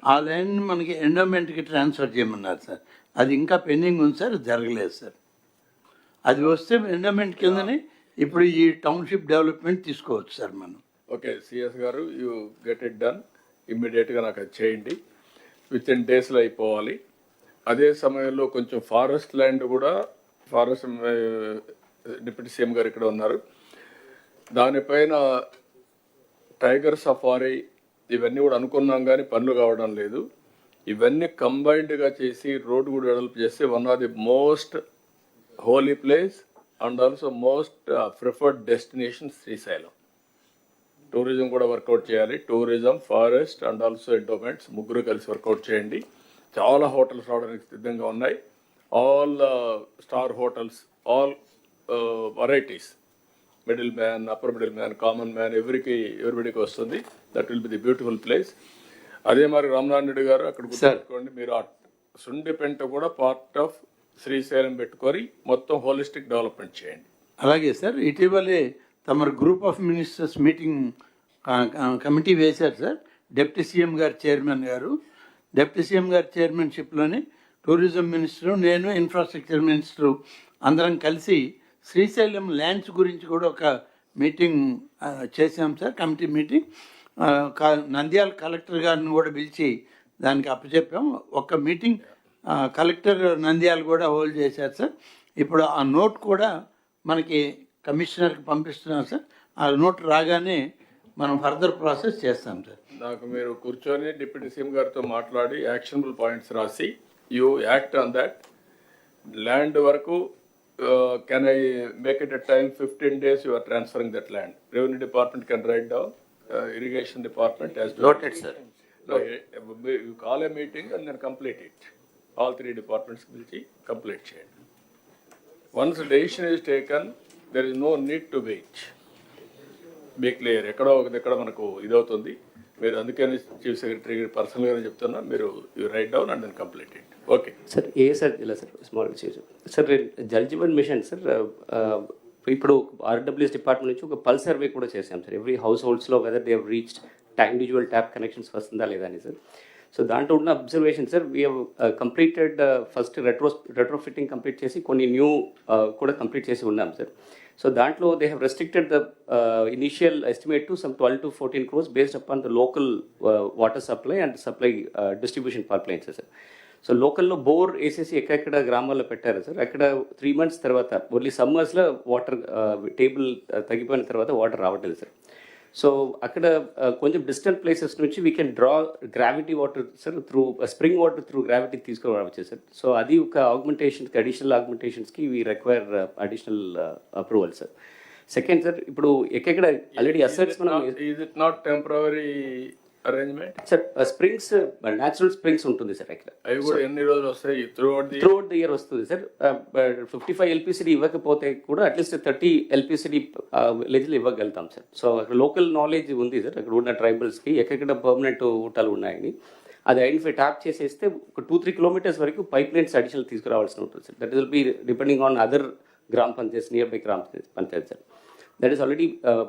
ఆ ల్యాండ్ మనకి ఎండోమెంట్కి ట్రాన్స్ఫర్ చేయమన్నారు సార్. అది ఇంకా పెండింగ్ ఉంది సార్, జరగలేదు సార్. అది వస్తే ఎండోమెంట్ కిందనే ఇప్పుడు ఈ టౌన్షిప్ డెవలప్మెంట్ తీసుకోవచ్చు సార్ మనం. ఓకే సిఎస్ గారు, యూ గెట్ ఇట్ డన్ ఇమ్మీడియట్గా నాకు అది చేయండి. విత్ ఇన్ డేస్లో అయిపోవాలి. అదే సమయంలో కొంచెం ఫారెస్ట్ ల్యాండ్ కూడా, ఫారెస్ట్ డిప్యూటీ సీఎం గారు ఇక్కడ ఉన్నారు, దానిపైన టైగర్ సఫారీ ఇవన్నీ కూడా అనుకున్నాం కానీ పనులు కావడం లేదు. ఇవన్నీ కంబైన్డ్గా చేసి రోడ్డు కూడా డెవలప్ చేస్తే one of the most holy place and also most preferred destination Srisailam. Tourism కూడా వర్కౌట్ చేయాలి. Tourism, forest and also endowments ముగ్గురు కలిసి వర్కౌట్ చేయండి. చాలా హోటల్స్ రావడానికి సిద్ధంగా ఉన్నాయి. All star hotels, all varieties, middle man, upper middle man, common man, ఎవరిబడికి వస్తుంది. That will be the beautiful place. అదే మరి రామనారాయణ రెడ్డి గారు అక్కడ గుర్తుపెట్టుకోండి, మీరు సుండిపెంట కూడా పార్ట్ ఆఫ్ శ్రీశైలం పెట్టుకొని మొత్తం హోలిస్టిక్ డెవలప్మెంట్ చేయండి. అలాగే సార్, ఇటీవలే తమ group of ministers meeting committee వేశారు సార్. డిప్యూటీ సీఎం గారు చైర్మన్ గారు, డిప్యూటీ సీఎం గారి చైర్మన్షిప్లోని టూరిజం మినిస్టరు, నేను ఇన్ఫ్రాస్ట్రక్చర్ మినిస్టరు అందరం కలిసి శ్రీశైలం ల్యాండ్స్ గురించి కూడా ఒక మీటింగ్ చేశాం sir, committee meeting. Nandyal collector గారిని కూడా పిలిచి దానికి అప్పచెప్పాం. ఒక మీటింగ్ కలెక్టర్ నంద్యాల కూడా హోల్డ్ చేశారు సార్. ఇప్పుడు ఆ నోట్ కూడా మనకి కమిషనర్కి పంపిస్తున్నాం సార్. ఆ నోట్ రాగానే మనం ఫర్దర్ ప్రాసెస్ చేస్తాం సార్. నాకు మీరు కూర్చొని డిప్యూటీ సీఎం గారితో మాట్లాడి యాక్షనబుల్ పాయింట్స్ రాసి you act on that. Land వరకు can I make it a time 15 days you are transferring that land? Revenue department can write down, irrigation department has to. Noted, sir. No, you call a meeting and then complete it. All three departments will complete change. Once a decision is taken, there is no need to wait. Be clear. ఎక్కడ మనకు ఇదవుతుంది. మీరు అందుకని chief secretary పర్సనల్గా చెప్తున్నా, మీరు you write down and then complete it. Okay sir. Sir ఇలా sir small sir, Jal Jeevan mission sir, ఇప్పుడు ఆర్డబ్ల్యూఎస్ డిపార్ట్మెంట్ నుంచి ఒక పల్స్ సర్వే కూడా చేసాం సార్. ఎవ్రీ హౌస్ హోల్డ్స్లో whether they have reached individual tap connections వస్తుందా లేదా అని సార్. సో దాంట్లో ఉన్న observation sir, we have completed first retrofitting complete చేసి కొన్ని న్యూ కూడా కంప్లీట్ చేసి ఉన్నాం సార్. సో దాంట్లో they have restricted the initial estimate to some 12 to 14 crores based upon the local water supply and supply distribution pipelines sir. So లోకల్లో bore వేసేసి ఎక్కడెక్కడ గ్రామాల్లో పెట్టారు సార్. అక్కడ 3 months తర్వాత ఓన్లీ సమ్మర్స్లో వాటర్ టేబుల్ తగ్గిపోయిన తర్వాత వాటర్ రావట్లేదు సార్. సో అక్కడ కొంచెం డిస్టెంట్ ప్లేసెస్ నుంచి we can draw gravity water sir, through spring water through gravity తీసుకురావచ్చు సార్. సో అది ఒక ఆగ్మెంటేషన్కి, అడిషనల్ ఆగ్మెంటేషన్స్కి we require additional approval sir. Second sir, ఇప్పుడు ఎక్కడ ఆల్రెడీ అసెట్స్ మనం is it not temporary arrangement sir. Springs natural springs ఉంటుంది sir అక్కడ. అవి కూడా ఎన్ని రోజులు వస్తాయి? త్రూఅవుట్ ద ఇయర్ వస్తుంది సార్. 55 LPCD ఇవ్వకపోతే కూడా అట్లీస్ట్ 30 LPCD విలేజ్లు ఇవ్వగలుగుతాం సార్. సో అక్కడ లోకల్ నాలెడ్జ్ ఉంది సార్, అక్కడ ఉన్న ట్రైబల్స్కి ఎక్కడ పర్మనెంట్ ఊటాలు ఉన్నాయని అది ఐడెంటిఫై ట్యాప్ చేసేస్తే ఒక 2-3 kilometers వరకు పైప్ లైన్స్ అడిషనల్ తీసుకురావాల్సి ఉంటుంది sir. That will B depending on other గ్రామ పంచాయత్, నియర్ బై గ్రామ Panchayat sir. That is already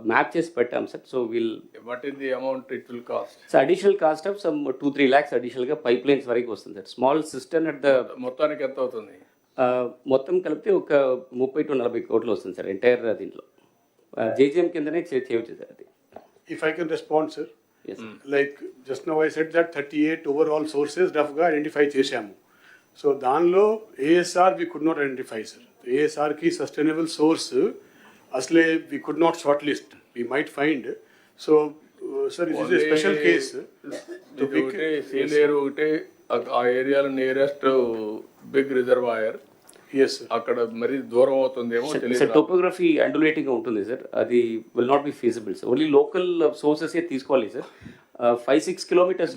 map చేసి పెట్టాం sir. So will what is the amount it will cost? So additional cost of some 2-3 lakhs అడిషనల్గా pipe lines వరకు వస్తుంది sir. Small system at the మొత్తానికి ఎంత అవుతుంది? మొత్తం కలిపితే ఒక 30 to 40 crores వస్తుంది సార్ ఎంటైర్ దీంట్లో. జేజీఎం కిందనే చేయవచ్చు సార్ అది. If I can respond, sir. Yes. Like just now I said that 38 overall sources రఫ్గా ఐడెంటిఫై చేశాము. సో దానిలో ASR we could not identify, sir. ASR కి సస్టైనబుల్ సోర్స్ అసలే we could not shortlist. We might find. So, sir, this is a special case. Senior ఒకటి ఆ ఏరియాలో nearest big reservoir. Yes, sir. అక్కడ మరి దూరం అవుతుందేమో తెలియదు. సార్ టోపోగ్రఫీ అండులేటింగ్గా ఉంటుంది సార్, అది will not be feasible sir. Only local sources తీసుకోవాలి sir. 5-6 kilometers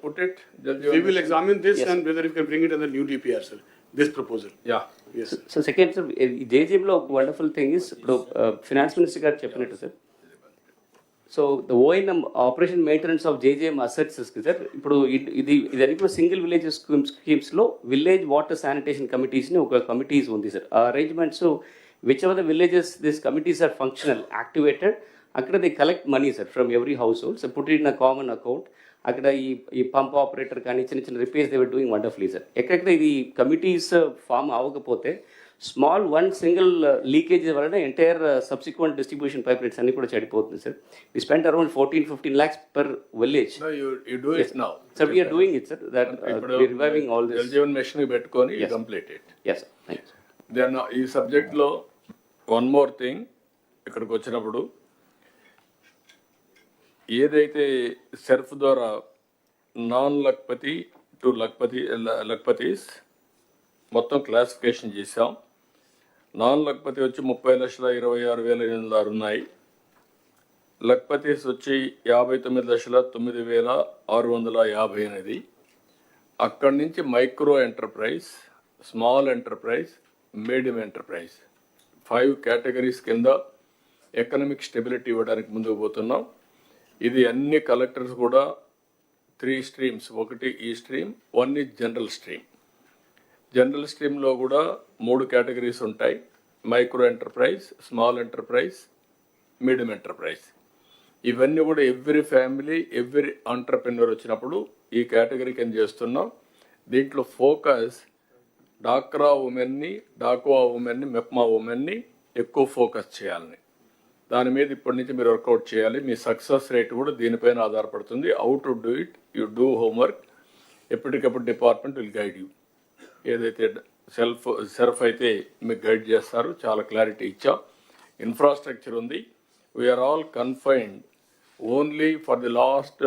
put it. We will examine this and whether you can bring it under new DPR, sir. This proposal. Yeah. Yes. So second sir, జేజీఎంలో ఒక wonderful thing is, ఇప్పుడు finance minister గారు చెప్పినట్టు sir, so the ONM operation maintenance of JGM assets sir. ఇప్పుడు ఇది కూడా single village స్కీమ్స్లో village water sanitation కమిటీస్ని ఒక కమిటీస్ ఉంది సార్. ఆ arrangements which ever the villages this committees are functional, activated, అక్కడ they collect money sir from every household. So put in a common account. అక్కడ ఈ pump operator కానీ చిన్న repairs they were doing wonderfully sir. ఎక్కడెక్కడ ఇది committees form అవ్వకపోతే small one single leakage వలన entire subsequent distribution pipelines అన్ని కూడా చెడిపోతుంది sir. We spend around 14-15 lakhs per village. No, you do it now. Sir, we are doing it, sir. That we are reviving all this. Jal Jeevan Mission పెట్టుకొని you complete it. Yes, sir. Thank you. Then ఈ సబ్జెక్ట్లో one more thing, ఇక్కడికి వచ్చినప్పుడు ఏదైతే సెర్ఫ్ ద్వారా non Lakhpati to లక్పతీస్ మొత్తం classification చేసాం. Non Lakhpati వచ్చి 30,26,806 ఉన్నాయి. లక్పతీస్ వచ్చి 59,09,658. అక్కడి నుంచి micro enterprise, small enterprise, medium enterprise 5 categories కింద ఎకనామిక్ స్టెబిలిటీ ఇవ్వడానికి ముందుకు పోతున్నాం. ఇది అన్ని కలెక్టర్స్ కూడా 3 స్ట్రీమ్స్, ఒకటి ఈ స్ట్రీమ్, 1 is జనరల్ స్ట్రీమ్. జనరల్ స్ట్రీమ్లో కూడా 3 కేటగిరీస్ ఉంటాయి: micro enterprise, small enterprise, medium enterprise. ఇవన్నీ కూడా ఎవ్రీ ఫ్యామిలీ, ఎవ్రీ ఆంటర్ప్రెన్యూర్ వచ్చినప్పుడు ఈ కేటగిరీ కింద చేస్తున్నాం. దీంట్లో ఫోకస్ డాక్రా ఉమెన్ని, డాక్వా ఉమెన్ని, మెప్మా ఉమెన్ని ఎక్కువ ఫోకస్ చేయాలని, దాని మీద ఇప్పటి నుంచి మీరు వర్కౌట్ చేయాలి. మీ సక్సెస్ రేట్ కూడా దీనిపైన ఆధారపడుతుంది. How to do it, you do homework. ఎప్పటికప్పుడు డిపార్ట్మెంట్ విల్ గైడ్ యూ. ఏదైతే సెర్ఫ్ అయితే మీకు గైడ్ చేస్తారు. చాలా క్లారిటీ ఇచ్చాం. ఇన్ఫ్రాస్ట్రక్చర్ ఉంది. We are all confined only for the last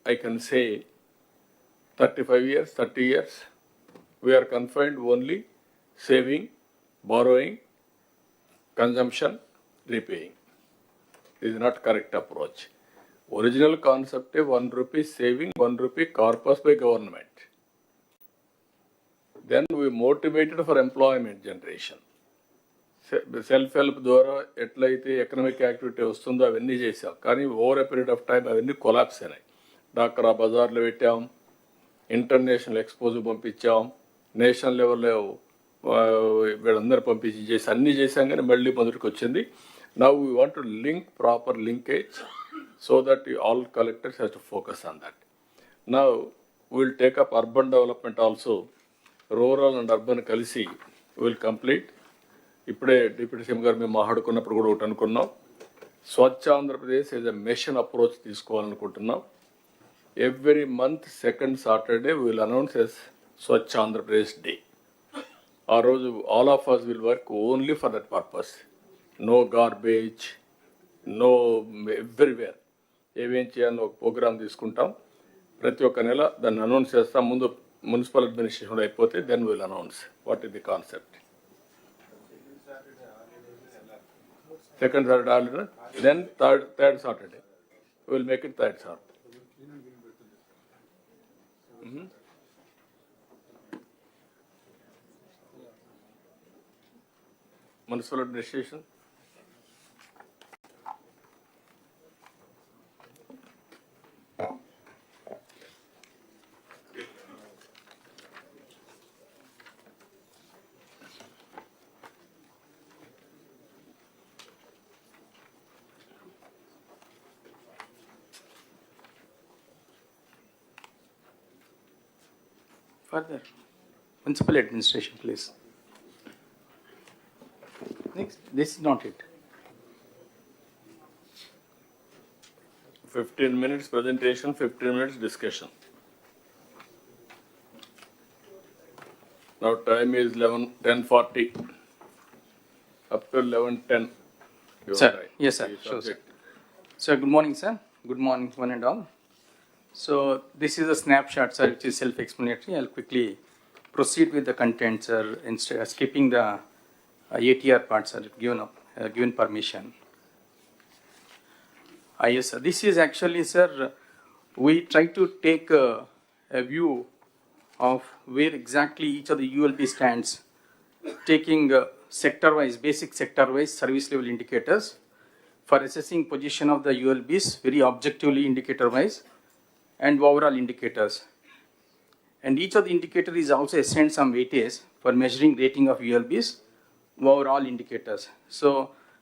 I can say 35 years, 30 years. We are confined only saving, borrowing, consumption, repaying. This is not correct approach. Original concept is 1 rupee saving, 1 rupee corpus by government. Then we motivated for employment generation. Self help ద్వారా ఎట్లయితే economic activity వస్తుందో అవన్నీ చేసాం. కానీ over a period of time అవన్నీ collapse అయినాయి. డాక్రా బజార్లో పెట్టాం, ఇంటర్నేషనల్ ఎక్స్పోజ్ పంపించాం, నేషనల్ లెవెల్లో వీళ్ళందరూ పంపించి చేసి అన్నీ చేసాం. కానీ మళ్ళీ మొదటికి వచ్చింది. Now we want to link proper linkage so that all collectors has to focus on that. Now will take up urban development also. Rural and urban కలిసి విల్ కంప్లీట్. ఇప్పుడే డిప్యూటీ సీఎం గారు మేము మాట్లాడుకున్నప్పుడు కూడా ఒకటి అనుకున్నాం, Swachh Andhra Pradesh is a mission approach తీసుకోవాలనుకుంటున్నాం. Every month second Saturday will announce as Swachh Andhra Pradesh day. ఆ రోజు all of us will work only for that purpose. No garbage, no everywhere. ఏమేం చేయాలని ఒక ప్రోగ్రామ్ తీసుకుంటాం. ప్రతి ఒక్క నెల దాన్ని అనౌన్స్ చేస్తాం. ముందు మున్సిపల్ అడ్మినిస్ట్రేషన్ అయిపోతే then will announce what is the concept. Second Saturday, then third Saturday. We will make it third Saturday. Municipal administration. Further, municipal administration, please. Next, this is not it. 15 minutes presentation, 15 minutes discussion. Now time is 10:40. Up to 11:10. Sir, yes sir, sure sir. Sir, good morning sir. Good morning one and all. So this is a snapshot, sir, which is self-explanatory. I'll quickly proceed with the content, sir, instead of skipping the ATR part, sir, given permission. Yes, sir. This is actually, sir, we try to take a view of where exactly each of the ULB stands, taking sector-wise, basic sector-wise service level indicators for assessing position of the ULBs, very objectively indicator-wise, and overall indicators. And each of the indicator is also assigned some weightage for measuring rating of ULBs, overall indicators. So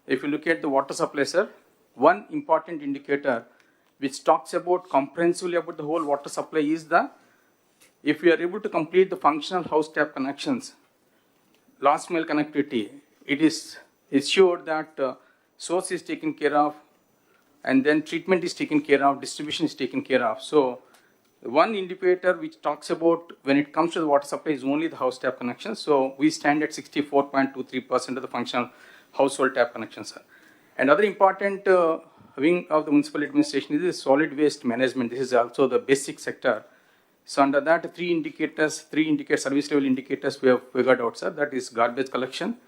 if you look at the water supply, sir, one important indicator which talks about comprehensively about the whole water supply is if we are able to complete the functional house tap connections, last mile connectivity, it is ensured that source is taken care of, and then treatment is taken care of, distribution is taken care of. So one indicator which talks about when it comes to the water supply is only the house tap connection. So we stand at 64.23% of the functional household tap connections, sir. Another important wing of the municipal administration is solid waste management. This is also the basic sector. So under that, three service level indicators we have figured out, sir. That is garbage collection,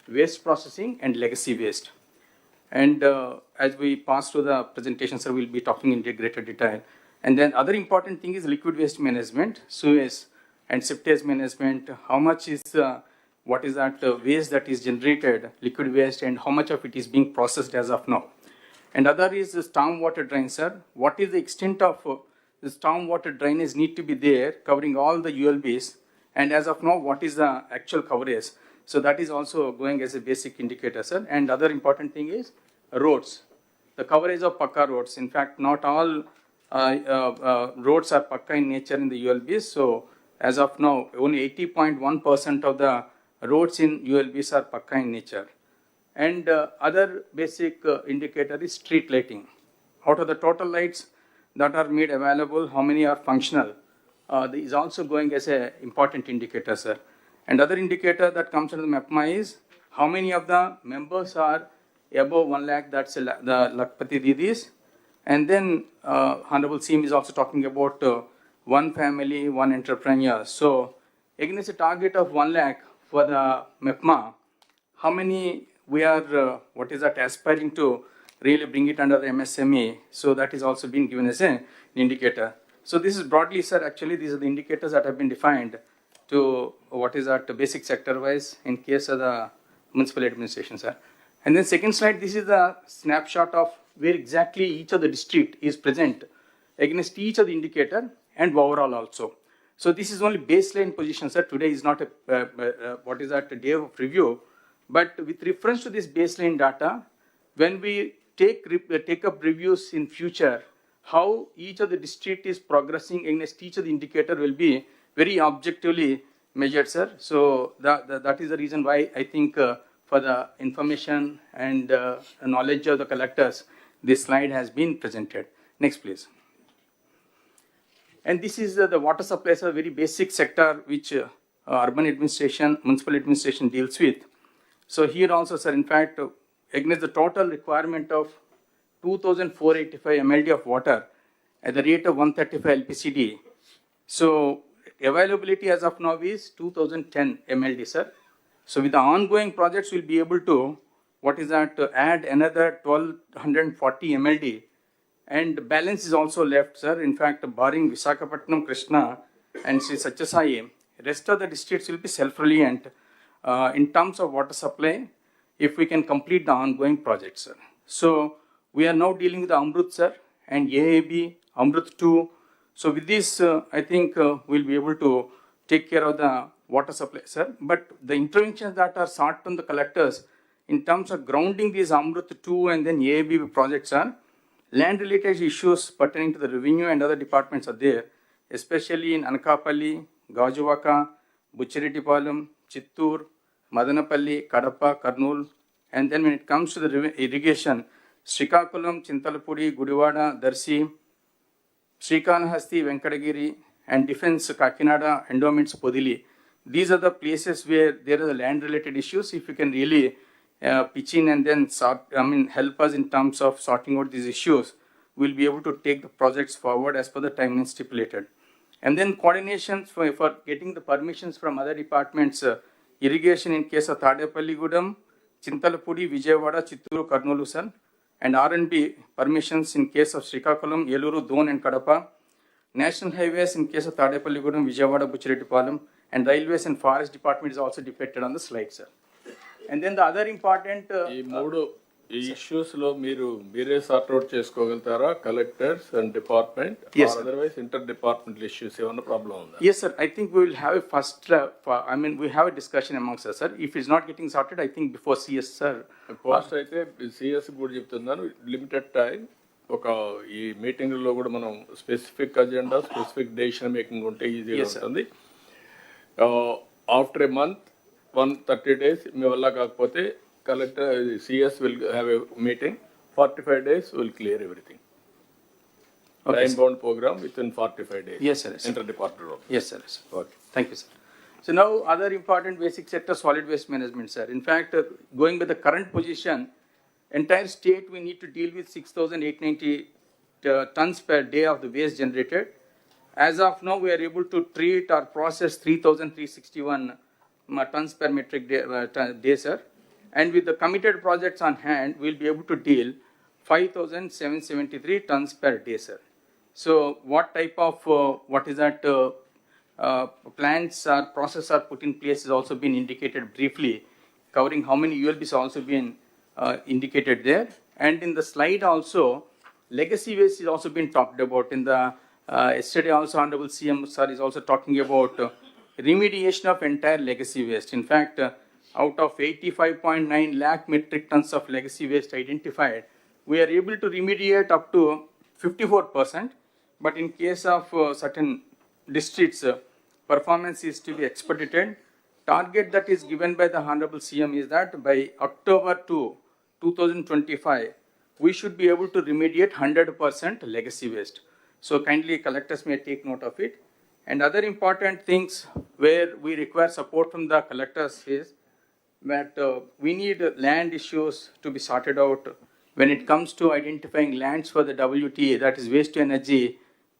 waste processing, and legacy waste. And as we pass through the presentation, sir, we'll be talking in greater detail. And then other important thing is liquid waste management, sewage and septage management. How much is what is that waste that is generated, liquid waste, and how much of it is being processed as of now. And other is the storm water drain, sir. What is the extent of the storm water drainage need to be there, covering all the ULBs, and as of now, what is the actual coverage? So that is also going as a basic indicator, sir. And other important thing is roads, the coverage of Pakka roads. In fact, not all roads are Pakka in nature in the ULBs. So as of now, only 80.1% of the roads in ULBs are Pakka in nature. And other basic indicator is street lighting. Out of the total lights that are made available, how many are functional? This is also going as an important indicator, sir. And other indicator that comes under the MAPMA is how many of the members are above 1 lakh, that's the Lakpati Didis. And then Honorable CM is also talking about one family, one entrepreneur. So against a target of 1 lakh for the MAPMA, how many we are, aspiring to really bring it under the MSME? So that is also being given as an indicator. So this is broadly, sir, actually these are the indicators that have been defined to basic sector wise in case of the municipal administration, sir. And then second slide, this is the snapshot of where exactly each of the district is present against each of the indicator and overall also. So this is only baseline position, sir. Today is not a day of review, but with reference to this baseline data, when we take up reviews in future, how each of the district is progressing against each of the indicator will be very objectively measured, sir. So that is the reason why I think for the information and knowledge of the collectors, this slide has been presented. Next, please. And this is the water supply, a very basic sector which urban administration, municipal administration deals with. So here also, sir, in fact, against the total requirement of 2,485 MLD of water at the rate of 135 LPCD. So availability as of now is 2,010 MLD, sir. So with the ongoing projects, we'll be able to, add another 1,240 MLD. And balance is also left, sir. In fact, barring Visakhapatnam, Krishna, and Sri Satyasai, rest of the districts will be self-reliant in terms of water supply if we can complete the ongoing projects, sir. So we are now dealing with the Amrut, sir, and AAB, Amrut 2. So with this, I think we'll be able to take care of the water supply, sir. But the interventions that are sought from the collectors in terms of grounding these Amrut 2 and then AAB projects are land-related issues pertaining to the revenue and other departments are there, especially in Anakapalli, Gajuvaka, Buchiritipalam, Chittur, Madanapalli, Kadapa, Kurnool. And then when it comes to the irrigation, Srikakulam, Chintalapudi, Gudivada, Darsi, Srikanahasti, Venkatagiri, and defense Kakinada, endowments Podili. These are the places where there are the land-related issues. If you can really pitch in and then help us in terms of sorting out these issues, we'll be able to take the projects forward as per the timeline stipulated. And then coordination for getting the permissions from other departments, irrigation in case of Tadepalli Gudam, Chintalapudi, Vijayawada, Chitturu, Kurnool, sir, and R&B permissions in case of Srikakulam, Yeluru, Don, and Kadapa, national highways in case of Tadepalli Gudam, Vijayawada, Buchiritipalam, and railways and forest department is also depicted on the slide, sir. And then the other important issues lo mere sort out chesukogaltara, collectors and department, yes, or otherwise interdepartmental issues evana problem unda? Yes, sir. I think we will have a first we have a discussion amongst us, sir. If it's not getting sorted, I think before CS, sir. Post aithe CS kuda cheptunnanu, limited time oka ee meeting lo kuda manam specific agenda, specific decision making unte easy ga untundi. After a month 130 days మీ వల్ల కాకపోతే collector CS will have a meeting 45 days will clear everything. Okay, Time bound program within 45 days. Yes, sir. Interdepartmental. Yes, sir. Okay. Thank you, sir. So now other important basic sector, solid waste management, sir. In fact, going with the current position, entire state we need to deal with 6,890 tons per day of the waste generated. As of now, we are able to treat or process 3,361 tons per metric day, sir. And with the committed projects on hand, we'll be able to deal 5,773 tons per day, sir. So what type of, plants or process are put in place has also been indicated briefly, covering how many ULBs also been indicated there. And in the slide also, legacy waste is also been talked about. In the yesterday also, Honorable CM sir is also talking about remediation of entire legacy waste. In fact, out of 85.9 lakh metric tons of legacy waste identified, we are able to remediate up to 54%. But in case of certain districts, performance is to be expedited. Target that is given by the Honorable CM is that by October 2025, we should be able to remediate 100% legacy waste. So kindly collectors may take note of it. And other important things where we require support from the collectors is that we need land issues to be sorted out when it comes to identifying lands for the WTA, that is waste to energy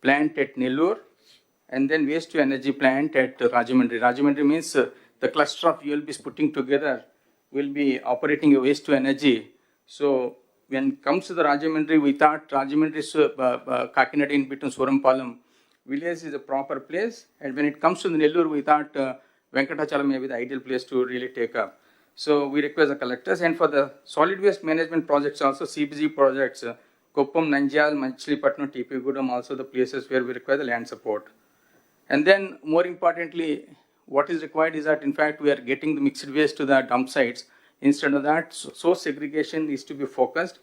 plant at Nellore, and then waste to energy plant at Rajahmundry. Rajahmundry means the cluster of ULBs putting together will be operating a waste to energy. So when it comes to the Rajahmundry, we thought Rajahmundry, Kakinada in between Surampalam village is a proper place. And when it comes to the Nellore, we thought Venkatachalam may be the ideal place to really take up. So we request the collectors. And for the solid waste management projects also, CBG projects, Koppam, Nanjal, Machilipatnam, TP Gudam, also the places where we require the land support. And then more importantly, what is required is that in fact we are getting the mixed waste to the dump sites. Instead of that, source segregation is to be focused.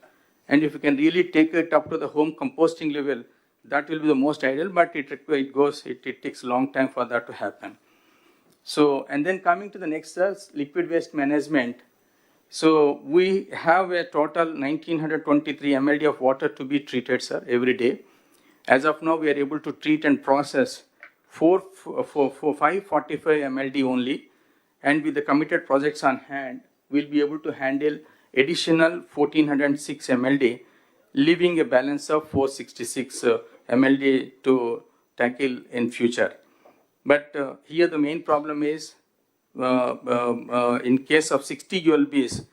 And if you can really take it up to the home composting level, that will be the most ideal, but it takes a long time for that to happen. So, and then coming to the next, liquid waste management. So we have a total 1923 MLD of water to be treated, sir, every day. As of now, we are able to treat and process 545 MLD only. And with the committed projects on hand, we'll be able to handle additional 1406 MLD, leaving a balance of 466 MLD to tackle in future. But here the main problem is, in case of 60 ULBs,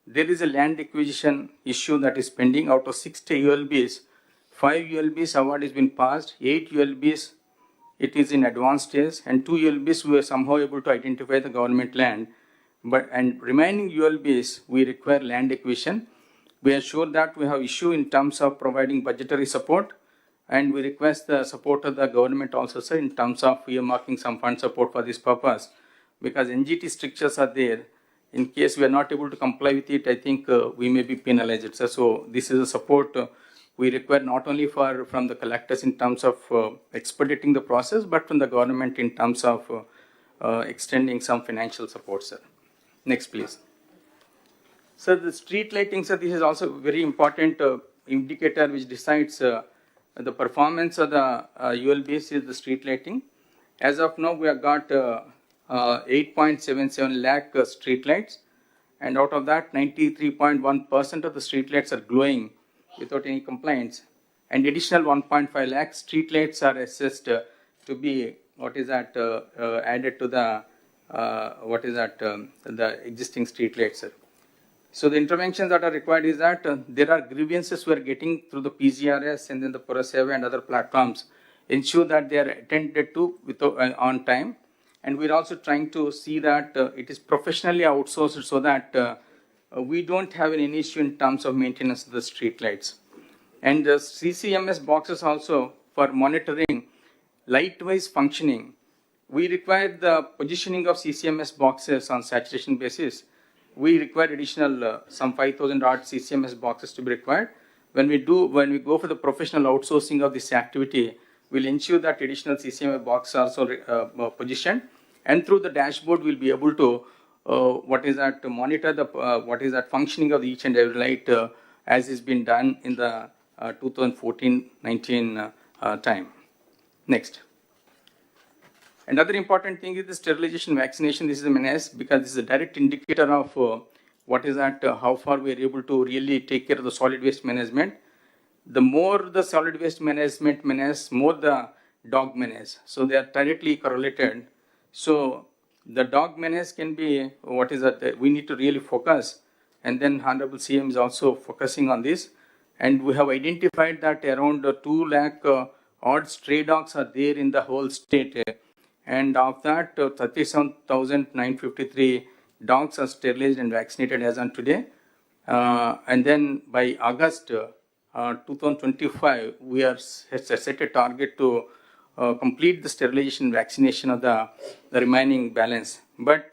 there is a land acquisition issue that is pending. Out of 60 ULBs, 5 ULBs award has been passed, 8 ULBs it is in advanced stage, and 2 ULBs we were somehow able to identify the government land. And remaining ULBs, we require land acquisition. We are sure that we have issue in terms of providing budgetary support, and we request the support of the government also, sir, in terms of earmarking some fund support for this purpose, because NGT strictures are there. In case we are not able to comply with it, I think we may be penalized, sir. So this is a support we require not only from the collectors in terms of expediting the process, but from the government in terms of extending some financial support, sir. Next, please. Sir, the street lighting, sir, this is also a very important indicator which decides the performance of the ULBs is the street lighting. As of now, we have got 8.77 lakh street lights, and out of that, 93.1% of the street lights are glowing without any complaints. And additional 1.5 lakh street lights are assessed to be added to the the existing street lights, sir. So the interventions that are required is that there are grievances we are getting through the PGRS and then the Puraseva and other platforms. Ensure that they are attended to on time. And we're also trying to see that it is professionally outsourced so that we don't have any issue in terms of maintenance of the street lights. And the CCMS boxes also for monitoring light-wise functioning. We require the positioning of CCMS boxes on saturation basis. We require additional some 5,000 odd CCMS boxes to be required. When we go for the professional outsourcing of this activity, we'll ensure that additional CCMS boxes are also positioned, and through the dashboard we'll be able to to monitor the functioning of each and every light as has been done in the 2014-19 time. Next. Another important thing is the sterilization vaccination. This is a menace because this is a direct indicator of how far we are able to really take care of the solid waste management. The more the solid waste management menace, more the dog menace. So they are directly correlated. So the dog menace can be we need to really focus. And then Honorable CM is also focusing on this. And we have identified that around 2 lakh odd stray dogs are there in the whole state. And of that, 37,953 dogs are sterilized and vaccinated as on today. And then by August 2025, we are set a target to complete the sterilization vaccination of the remaining balance. But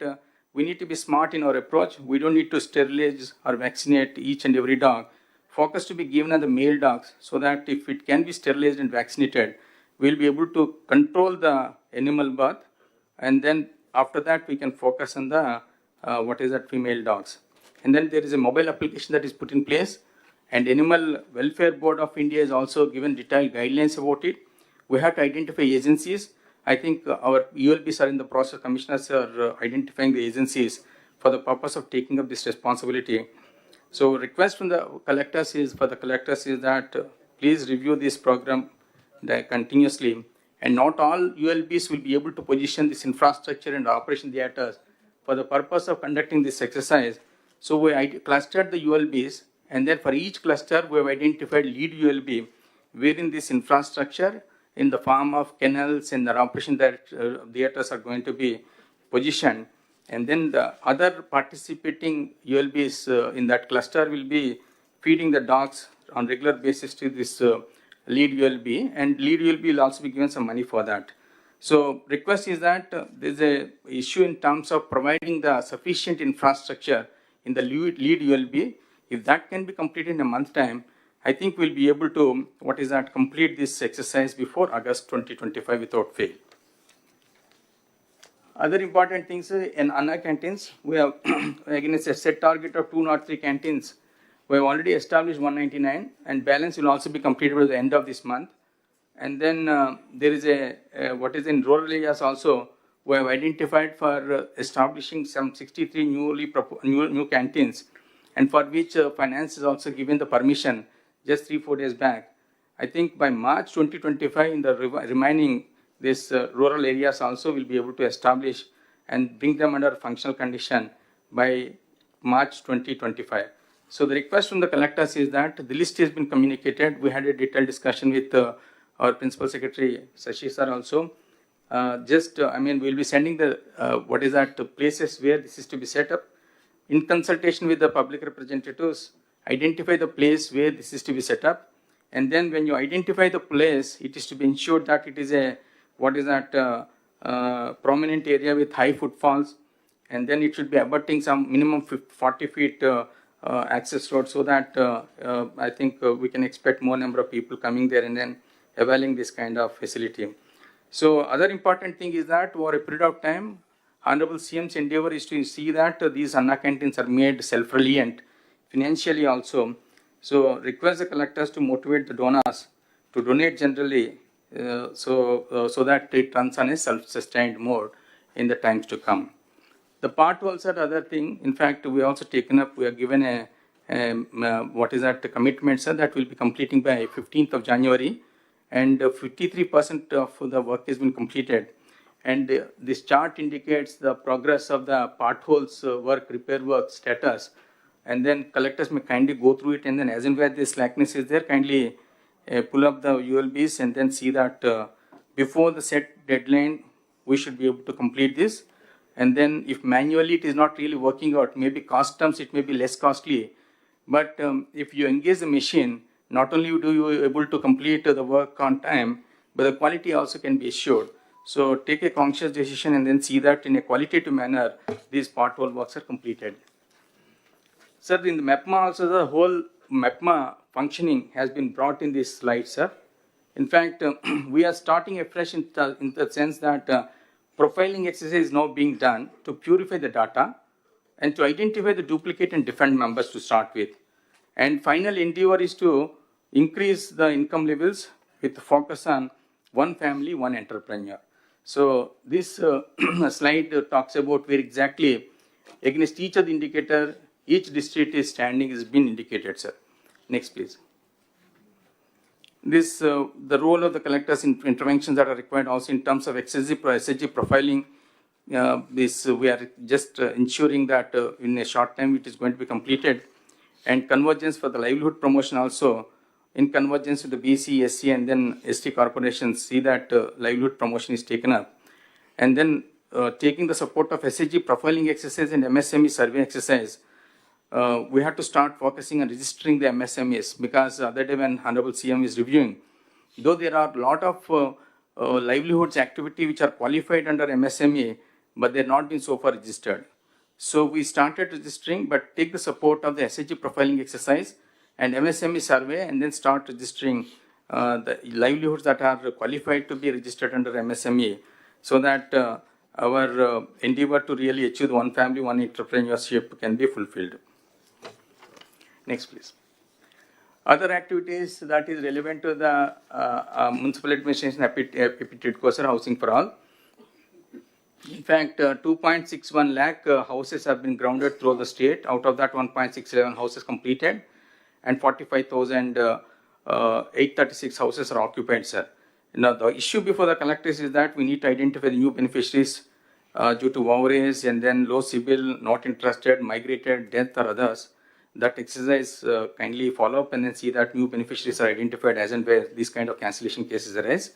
we need to be smart in our approach. We don't need to sterilize or vaccinate each and every dog. Focus to be given on the male dogs so that if it can be sterilized and vaccinated, we'll be able to control the animal birth. And then after that, we can focus on the female dogs. And then there is a mobile application that is put in place. And Animal Welfare Board of India is also given detailed guidelines about it. We have to identify agencies. I think our ULBs are in the process, commissioners are identifying the agencies for the purpose of taking up this responsibility. So request from the collectors is that please review this program continuously. And not all ULBs will be able to position this infrastructure and operation theaters for the purpose of conducting this exercise. So we clustered the ULBs, and then for each cluster we have identified lead ULB wherein this infrastructure in the form of kennels and the operation theaters are going to be positioned. And then the other participating ULBs in that cluster will be feeding the dogs on regular basis to this lead ULB, and lead ULB will also be given some money for that. So request is that there is a issue in terms of providing the sufficient infrastructure in the lead ULB. If that can be completed in a month time, I think we'll be able to complete this exercise before August 2025 without fail. Other important things in Anna canteens, we have against a set target of 203 canteens. We have already established 199, and balance will also be completed by the end of this month. And then there is in rural areas also, we have identified for establishing some 63 new canteens, and for which finance is also given the permission just 3-4 days back. I think by March 2025, in the remaining rural areas also will be able to establish and bring them under functional condition by March 2025. So the request from the collectors is that the list has been communicated. We had a detailed discussion with our Principal Secretary Sashi sir also. We'll be sending the places where this is to be set up. In consultation with the public representatives, identify the place where this is to be set up. And then when you identify the place, it is to be ensured that it is a prominent area with high footfalls, and then it should be abutting some minimum 40 feet access road, so that I think we can expect more number of people coming there and then availing this kind of facility. So other important thing is that over a period of time, Honorable CM's endeavor is to see that these Anna canteens are made self-reliant financially also. So request the collectors to motivate the donors to donate generally, so that it runs on a self-sustained mode in the times to come. The part also the other thing, in fact, we also taken up, we are given a commitment, sir, that will be completing by 15th of January, and 53% of the work has been completed. And this chart indicates the progress of the potholes repair work status. And then collectors may kindly go through it, and then as and where this slackness is there, kindly pull up the ULBs and then see that before the set deadline, we should be able to complete this. And then if manually it is not really working out, maybe cost terms it may be less costly. But if you engage the machine, not only do you able to complete the work on time, but the quality also can be assured. So take a conscious decision and then see that in a qualitative manner, these pothole works are completed. Sir, in the MEPMA also, the whole MEPMA functioning has been brought in this slide, sir. In fact, we are starting afresh in the sense that profiling exercise is now being done to purify the data and to identify the duplicate and different members to start with. And final endeavor is to increase the income levels with focus on one family, one entrepreneur. So this slide talks about where exactly against each of the indicator, each district is standing has been indicated, sir. Next, please. This, the role of the collectors in interventions that are required also in terms of SHG profiling. We are just ensuring that in a short time it is going to be completed, and convergence for the livelihood promotion also in convergence with the BC, SC, and then ST corporations, see that livelihood promotion is taken up, and then taking the support of SHG profiling exercise and MSME survey exercise. We have to start focusing on registering the MSMEs, because the other day when Honorable CM is reviewing, though there are a lot of livelihoods activity which are qualified under MSME, but they have not been so far registered. So we started registering, but take the support of the SHG profiling exercise and MSME survey, and then start registering the livelihoods that are qualified to be registered under MSME, so that our endeavor to really achieve one family, one entrepreneurship can be fulfilled. Next, please. Other activities that is relevant to the municipal administration Epitidco, housing for all. In fact, 2.61 lakh houses have been grounded through the state. Out of that, 1.67 houses completed, and 45,836 houses are occupied, sir. Now, the issue before the collectors is that we need to identify the new beneficiaries due to overage and then low CIBIL, not interested, migrated, death, or others. That exercise kindly follow up and then see that new beneficiaries are identified as and where these kind of cancellation cases arise.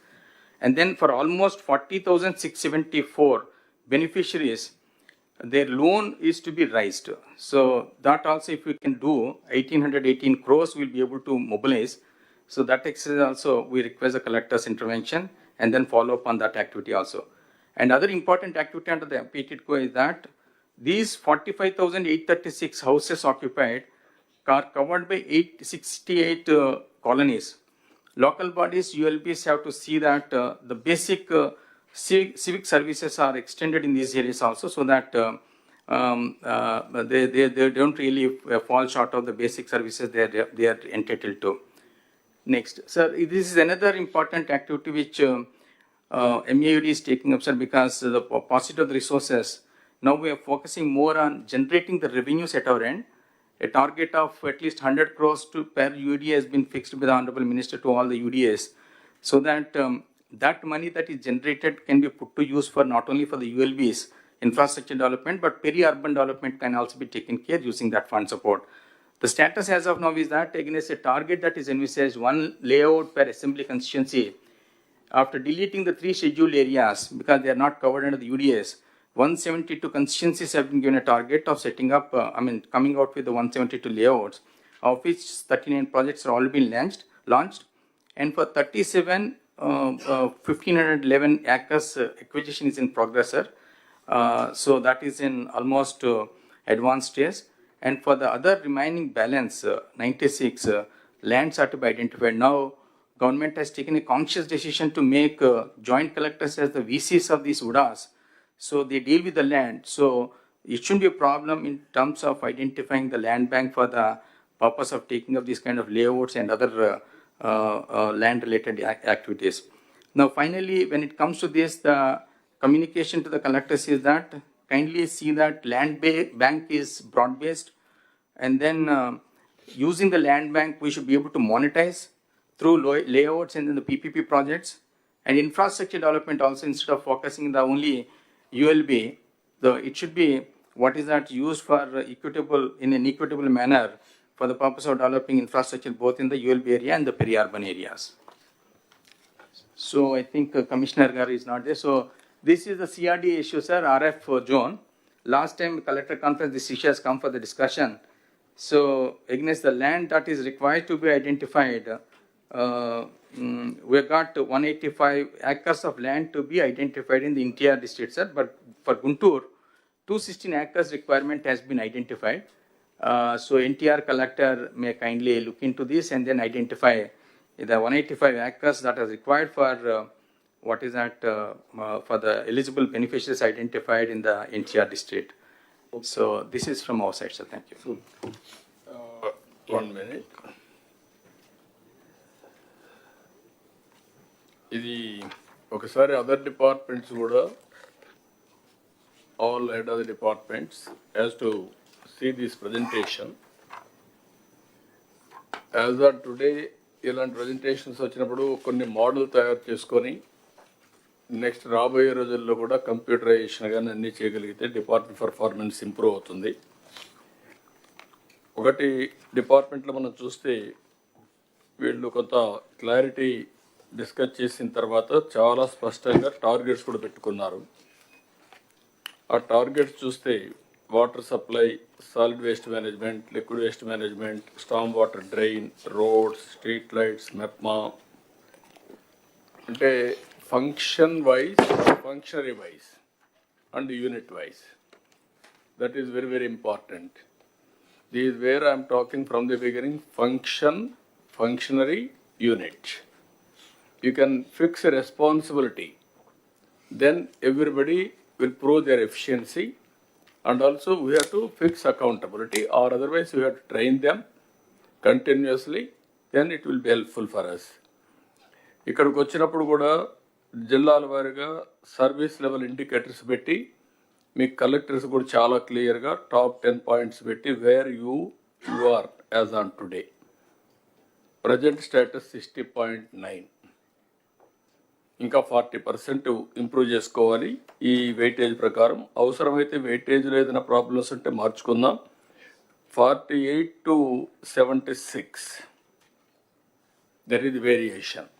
And then for almost 40,674 beneficiaries, their loan is to be raised. So that also, if we can do 1,818 crores, we'll be able to mobilize. So that exercise also, we request the collector's intervention and then follow up on that activity also. And other important activity under the PTIDCO is that these 45,836 houses occupied are covered by 868 colonies. Local bodies, ULBs have to see that the basic civic services are extended in these areas also, so that they don't really fall short of the basic services they are entitled to. Next, sir, this is another important activity which MAUD is taking up, sir, because the paucity of the resources. Now we are focusing more on generating the revenues at our end. A target of at least 100 crores per UDA has been fixed by the Honorable Minister to all the UDAs, so that that money that is generated can be put to use for not only for the ULBs, infrastructure development, but peri-urban development can also be taken care using that fund support. The status as of now is that against a target that is envisaged, one layout per assembly constituency, after deleting the 3 scheduled areas because they are not covered under the UDAs, 172 constituencies have been given a target of setting up, coming out with the 172 layouts, of which 39 projects are already been launched. And for 37, 1,511 acres acquisition is in progress, sir. So that is in almost advanced stage. And for the other remaining balance, 96 lands are to be identified. Now, government has taken a conscious decision to make joint collectors as the VCs of these UDAs. So they deal with the land. So it shouldn't be a problem in terms of identifying the land bank for the purpose of taking up these kind of layouts and other land-related activities. Now, finally, when it comes to this, the communication to the collectors is that kindly see that land bank is broad-based, and then using the land bank, we should be able to monetize through layouts and then the PPP projects, and infrastructure development also, instead of focusing on the only ULB, it should be what is that used for equitable, in an equitable manner for the purpose of developing infrastructure both in the ULB area and the peri-urban areas. So I think Commissioner Gar is not there. So this is the CRD issue, sir, RF zone. Last time collector conference, this issue has come for the discussion. So against the land that is required to be identified, we got 185 acres of land to be identified in the entire district, sir. But for Guntur, 216 acres requirement has been identified. So NTR collector may kindly look into this and then identify the 185 acres that are required for what is that for the eligible beneficiaries identified in the NTR district. So this is from our side, sir. Thank you. 1 minute. ఇది ఒకసారి other departments కూడా all head of the departments has to see this presentation. As of today, ఇలాంటి presentations వచ్చినప్పుడు కొన్ని model తయారు చేసుకొని next రాబోయే రోజుల్లో కూడా కంప్యూటరైజేషన్ కానీ అన్నీ చేయగలిగితే డిపార్ట్మెంట్ పర్ఫార్మెన్స్ ఇంప్రూవ్ అవుతుంది. ఒకటి డిపార్ట్మెంట్లో మనం చూస్తే వీళ్ళు కొంత క్లారిటీ డిస్కస్ చేసిన తర్వాత చాలా స్పష్టంగా టార్గెట్స్ కూడా పెట్టుకున్నారు. ఆ టార్గెట్స్ చూస్తే water supply, solid waste management, liquid waste management, storm water drain, roads, street lights, MEPMA, అంటే function wise, functionary wise and unit wise. That is very very important. This is where I am talking from the beginning, function, functionary, unit. You can fix a responsibility, then everybody will prove their efficiency, and also we have to fix accountability, or otherwise we have to train them continuously, then it will be helpful for us. ఇక్కడికి వచ్చినప్పుడు కూడా జిల్లాల వారీగా service level indicators పెట్టి మీ collectors కూడా చాలా క్లియర్గా top 10 points పెట్టి where you are as on today. Present status 60.9, ఇంకా 40% ఇంప్రూవ్ చేసుకోవాలి ఈ వెయిటేజ్ ప్రకారం. అవసరమైతే వెయిటేజ్లో ఏదైనా ప్రాబ్లమ్స్ ఉంటే మార్చుకుందాం. 48 to 76 that is variation.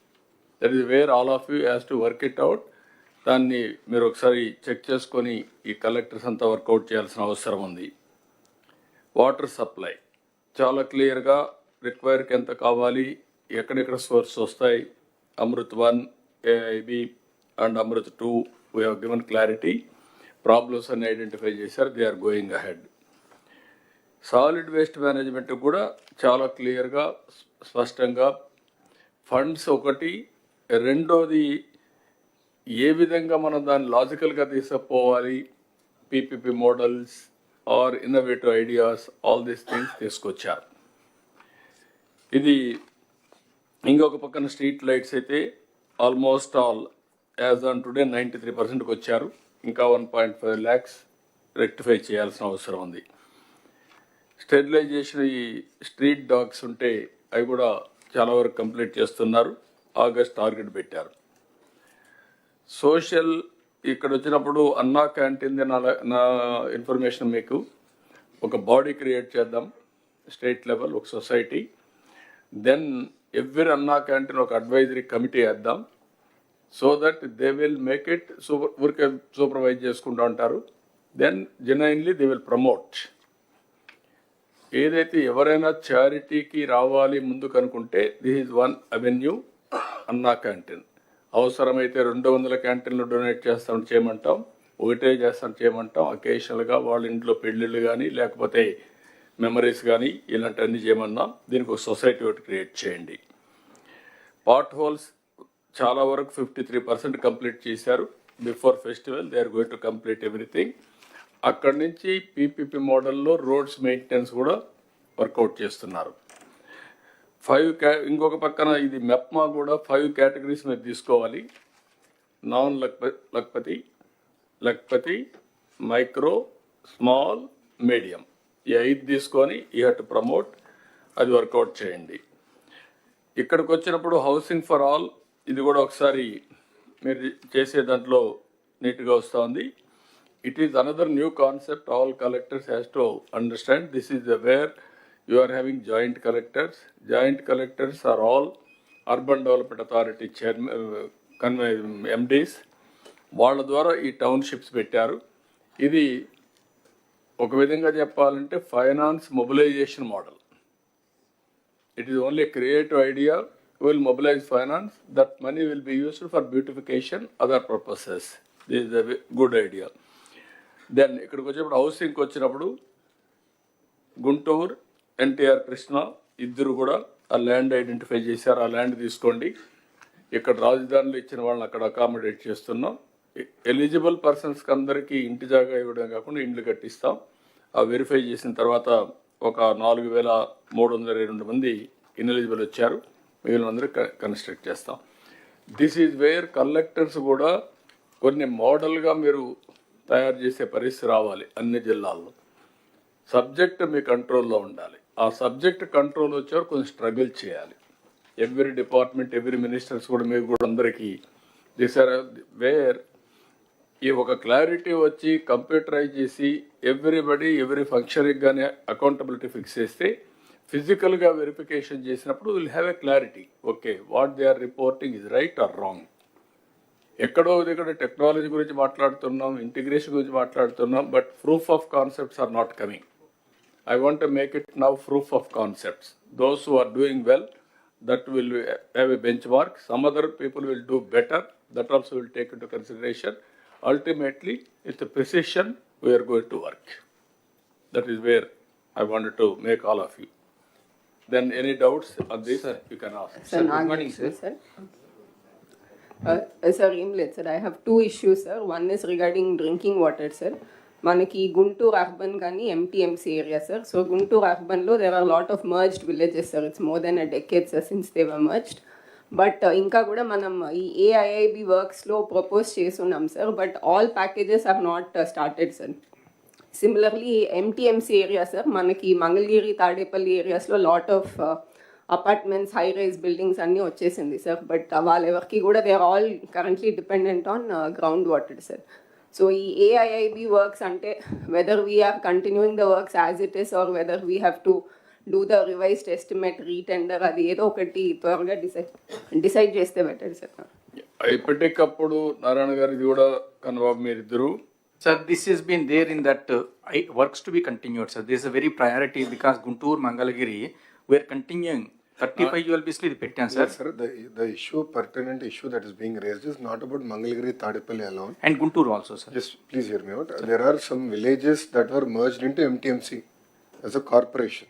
That is wear all of you has to work it out. దాన్ని మీరు ఒకసారి చెక్ చేసుకొని ఈ కలెక్టర్స్ అంతా వర్కౌట్ చేయాల్సిన అవసరం ఉంది. వాటర్ సప్లై చాలా క్లియర్గా రిక్వైర్కి ఎంత కావాలి, ఎక్కడెక్కడ సోర్స్ వస్తాయి. Amrut 1, AIB and Amrut 2 we have given clarity. Problems అన్ని ఐడెంటిఫై చేశారు, they are going ahead. Solid waste management కూడా చాలా క్లియర్గా స్పష్టంగా ఫండ్స్ ఒకటి, రెండోది ఏ విధంగా మనం దాన్ని లాజికల్గా తీసుకుపోవాలి, PPP models or innovative ideas, all these things తీసుకొచ్చారు. ఇది ఇంకొక పక్కన స్ట్రీట్ లైట్స్ అయితే almost all as on today 93%కి వచ్చారు. ఇంకా 1.5 lakhs రెక్టిఫై చేయాల్సిన అవసరం ఉంది. స్టెరిలైజేషన్, ఈ స్ట్రీట్ డాగ్స్ ఉంటే అవి కూడా చాలా వరకు కంప్లీట్ చేస్తున్నారు. ఆగస్ట్ టార్గెట్ పెట్టారు. సోషల్ ఇక్కడ వచ్చినప్పుడు అన్నా క్యాంటీన్ నా ఇన్ఫర్మేషన్ మీకు ఒక బాడీ క్రియేట్ చేద్దాం, స్టేట్ లెవెల్ ఒక society. Then every Anna canteen ఒక అడ్వైజరీ కమిటీ వేద్దాం. So that they will make it ఊరికే సూపర్వైజ్ చేసుకుంటూ ఉంటారు. Then genuinely they will promote. ఏదైతే ఎవరైనా చారిటీకి రావాలి ముందుకు అనుకుంటే this is one avenue, Anna canteen. అవసరమైతే 200 క్యాంటీన్లు డొనేట్ చేస్తాం చేయమంటాం, ఒకటే చేస్తాం చేయమంటాం. అకేషనల్గా వాళ్ళ ఇంట్లో పెళ్ళిళ్ళు కానీ లేకపోతే మెమరీస్ కానీ ఇలాంటివన్నీ చేయమన్నాం. దీనికి ఒక సొసైటీ ఒకటి క్రియేట్ చేయండి. పాట్ హోల్స్ చాలా వరకు 53% కంప్లీట్ చేశారు. Before festival they are going to complete everything. అక్కడి నుంచి పీపీపీ మోడల్లో రోడ్స్ మెయింటెనెన్స్ కూడా వర్కౌట్ చేస్తున్నారు. 5 ఇంకొక పక్కన ఇది మెప్మా కూడా 5 కేటగిరీస్ మీద తీసుకోవాలి. Non Lakhpati, micro, small, medium, ఈ 5 తీసుకొని యూ హ్యావ్ టు ప్రమోట్. అది వర్కౌట్ చేయండి. ఇక్కడికి వచ్చినప్పుడు హౌసింగ్ ఫర్ ఆల్, ఇది కూడా ఒకసారి మీరు చేసే దాంట్లో నీట్గా వస్తుంది. It is another new concept all collectors has to understand. This is where you are having joint collectors. Joint collectors are all Urban Development Authority MDs. వాళ్ళ ద్వారా ఈ టౌన్షిప్స్ పెట్టారు. ఇది ఒక విధంగా చెప్పాలంటే finance mobilisation model. It is only a creative idea. We will mobilize finance. That money will be used for beautification, other purposes. This is a good idea. Then ఇక్కడికి వచ్చేప్పుడు హౌసింగ్కి వచ్చినప్పుడు గుంటూరు, ఎన్టీఆర్ కృష్ణ ఇద్దరు కూడా ఆ ల్యాండ్ ఐడెంటిఫై చేశారు. ఆ ల్యాండ్ తీసుకోండి. ఇక్కడ రాజధానిలో ఇచ్చిన వాళ్ళని అక్కడ అకామిడేట్ చేస్తున్నాం. ఎలిజిబుల్ పర్సన్స్కి అందరికీ ఇంటి జాగా ఇవ్వడం కాకుండా ఇండ్లు కట్టిస్తాం. వెరిఫై చేసిన తర్వాత ఒక 4,322 మంది ఇన్ఎలిజిబుల్ వచ్చారు. మిగిలిన అందరూ కన్స్ట్రక్ట్ చేస్తాం. దిస్ ఈజ్ వేర్ కలెక్టర్స్ కూడా కొన్ని మోడల్గా మీరు తయారు చేసే పరిస్థితి రావాలి అన్ని జిల్లాల్లో. సబ్జెక్ట్ మీ కంట్రోల్లో ఉండాలి. ఆ సబ్జెక్ట్ కంట్రోల్ వచ్చారు కొంచెం స్ట్రగుల్ చేయాలి. ఎవ్రీ డిపార్ట్మెంట్, ఎవ్రీ మినిస్టర్స్ కూడా మీకు కూడా అందరికీ దిస్ ఆర్ వేర్ ఈ ఒక క్లారిటీ వచ్చి కంప్యూటరైజ్ చేసి ఎవ్రీ ఫంక్షన్కి కానీ అకౌంటబిలిటీ ఫిక్స్ చేస్తే ఫిజికల్గా వెరిఫికేషన్ చేసినప్పుడు will have a clarity. Okay, what they are reporting is right or wrong. ఎక్కడో దగ్గర టెక్నాలజీ గురించి మాట్లాడుతున్నాం, ఇంటిగ్రేషన్ గురించి మాట్లాడుతున్నాం, but proof of concepts are not coming. I want to make it now proof of concepts. Those who are doing well, that will have a benchmark. Some other people will do better. That also will take into consideration. Ultimately, it's a precision we are going to work. That is where I wanted to make all of you. Then any doubts on this, sir, you can ask. Sir, good morning, sir. Sir, sir, I have two issues, sir. One is regarding drinking water, sir. మనకి Guntur urban కానీ MTMC area sir. So Guntur అర్బన్లో there are lot of merged villages sir. It's more than a decade sir since they were merged. But ఇంకా కూడా మనం ఈ AIIB వర్క్స్లో propose చేస్తున్నాం sir. But all packages are not started sir. Similarly MTMC area sir, మనకి మంగళగిరి, తాడేపల్లి ఏరియాస్లో lot of apartments, high rise buildings అన్నీ వచ్చేసింది సార్. బట్ వాళ్ళెవరికి కూడా they are all currently dependent on ground water sir. So AIIB works ante whether we are continuing the works as it is or whether we have to do the revised estimate, retender, adi edo okati tvarga decide cheste better sir. ఇప్పటికప్పుడు నారాయణ గారు ఇది కూడా కన్బాబు మీరిద్దరు. Sir, this has been there in that works to be continued, sir. This is a very priority because Guntur, Mangalagiri, we are continuing 35 ULBs ఇది పెట్టాం sir. Sir, the issue, pertinent issue that is being raised is not about Mangalagiri, Tadepalli alone. And Guntur also, sir. Just please hear me out. There are some villages that were merged into MTMC as a corporation.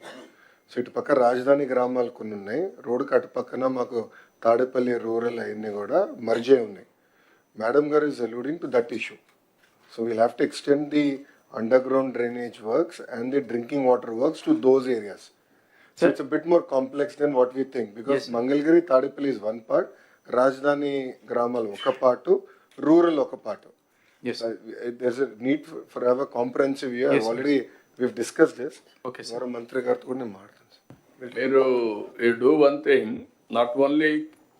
So ఇటు పక్క రాజధాని గ్రామాలు కొన్ని ఉన్నాయి, రోడ్డుకి అటు పక్కన మాకు తాడేపల్లి రూరల్ అవన్నీ కూడా మర్జ్ అయి ఉన్నాయి. మేడం గారు is alluding to that issue. So we'll have to extend the underground drainage works and the drinking water works to those areas. So it's a bit more complex than what we think because yes, Mangalagiri, Tadepalli is one part, Rajdhani Gramal oka part, rural oka part. Yes. There's a need for have a comprehensive view. Yes, already we've discussed this. Okay, sir. Mantri garu too You do one thing, not only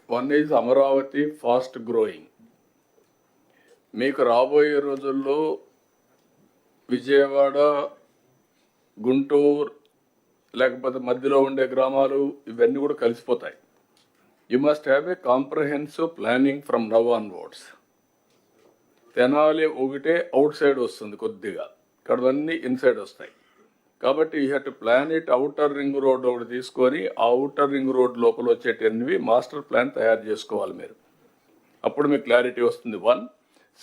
one is Amaravati fast growing. మీకు రాబోయే రోజుల్లో విజయవాడ, గుంటూరు లేకపోతే మధ్యలో ఉండే గ్రామాలు ఇవన్నీ కూడా కలిసిపోతాయి. You must have a comprehensive planning from now onwards. Tenali ఒకటే అవుట్ సైడ్ వస్తుంది కొద్దిగా, ఇక్కడవన్నీ ఇన్సైడ్ వస్తాయి. కాబట్టి you have to plan it. Outer ring road ఒకటి తీసుకొని ఆ అవుటర్ రింగ్ రోడ్ లోపల వచ్చేటవి మాస్టర్ ప్లాన్ తయారు చేసుకోవాలి మీరు. అప్పుడు మీకు క్లారిటీ వస్తుంది. వన్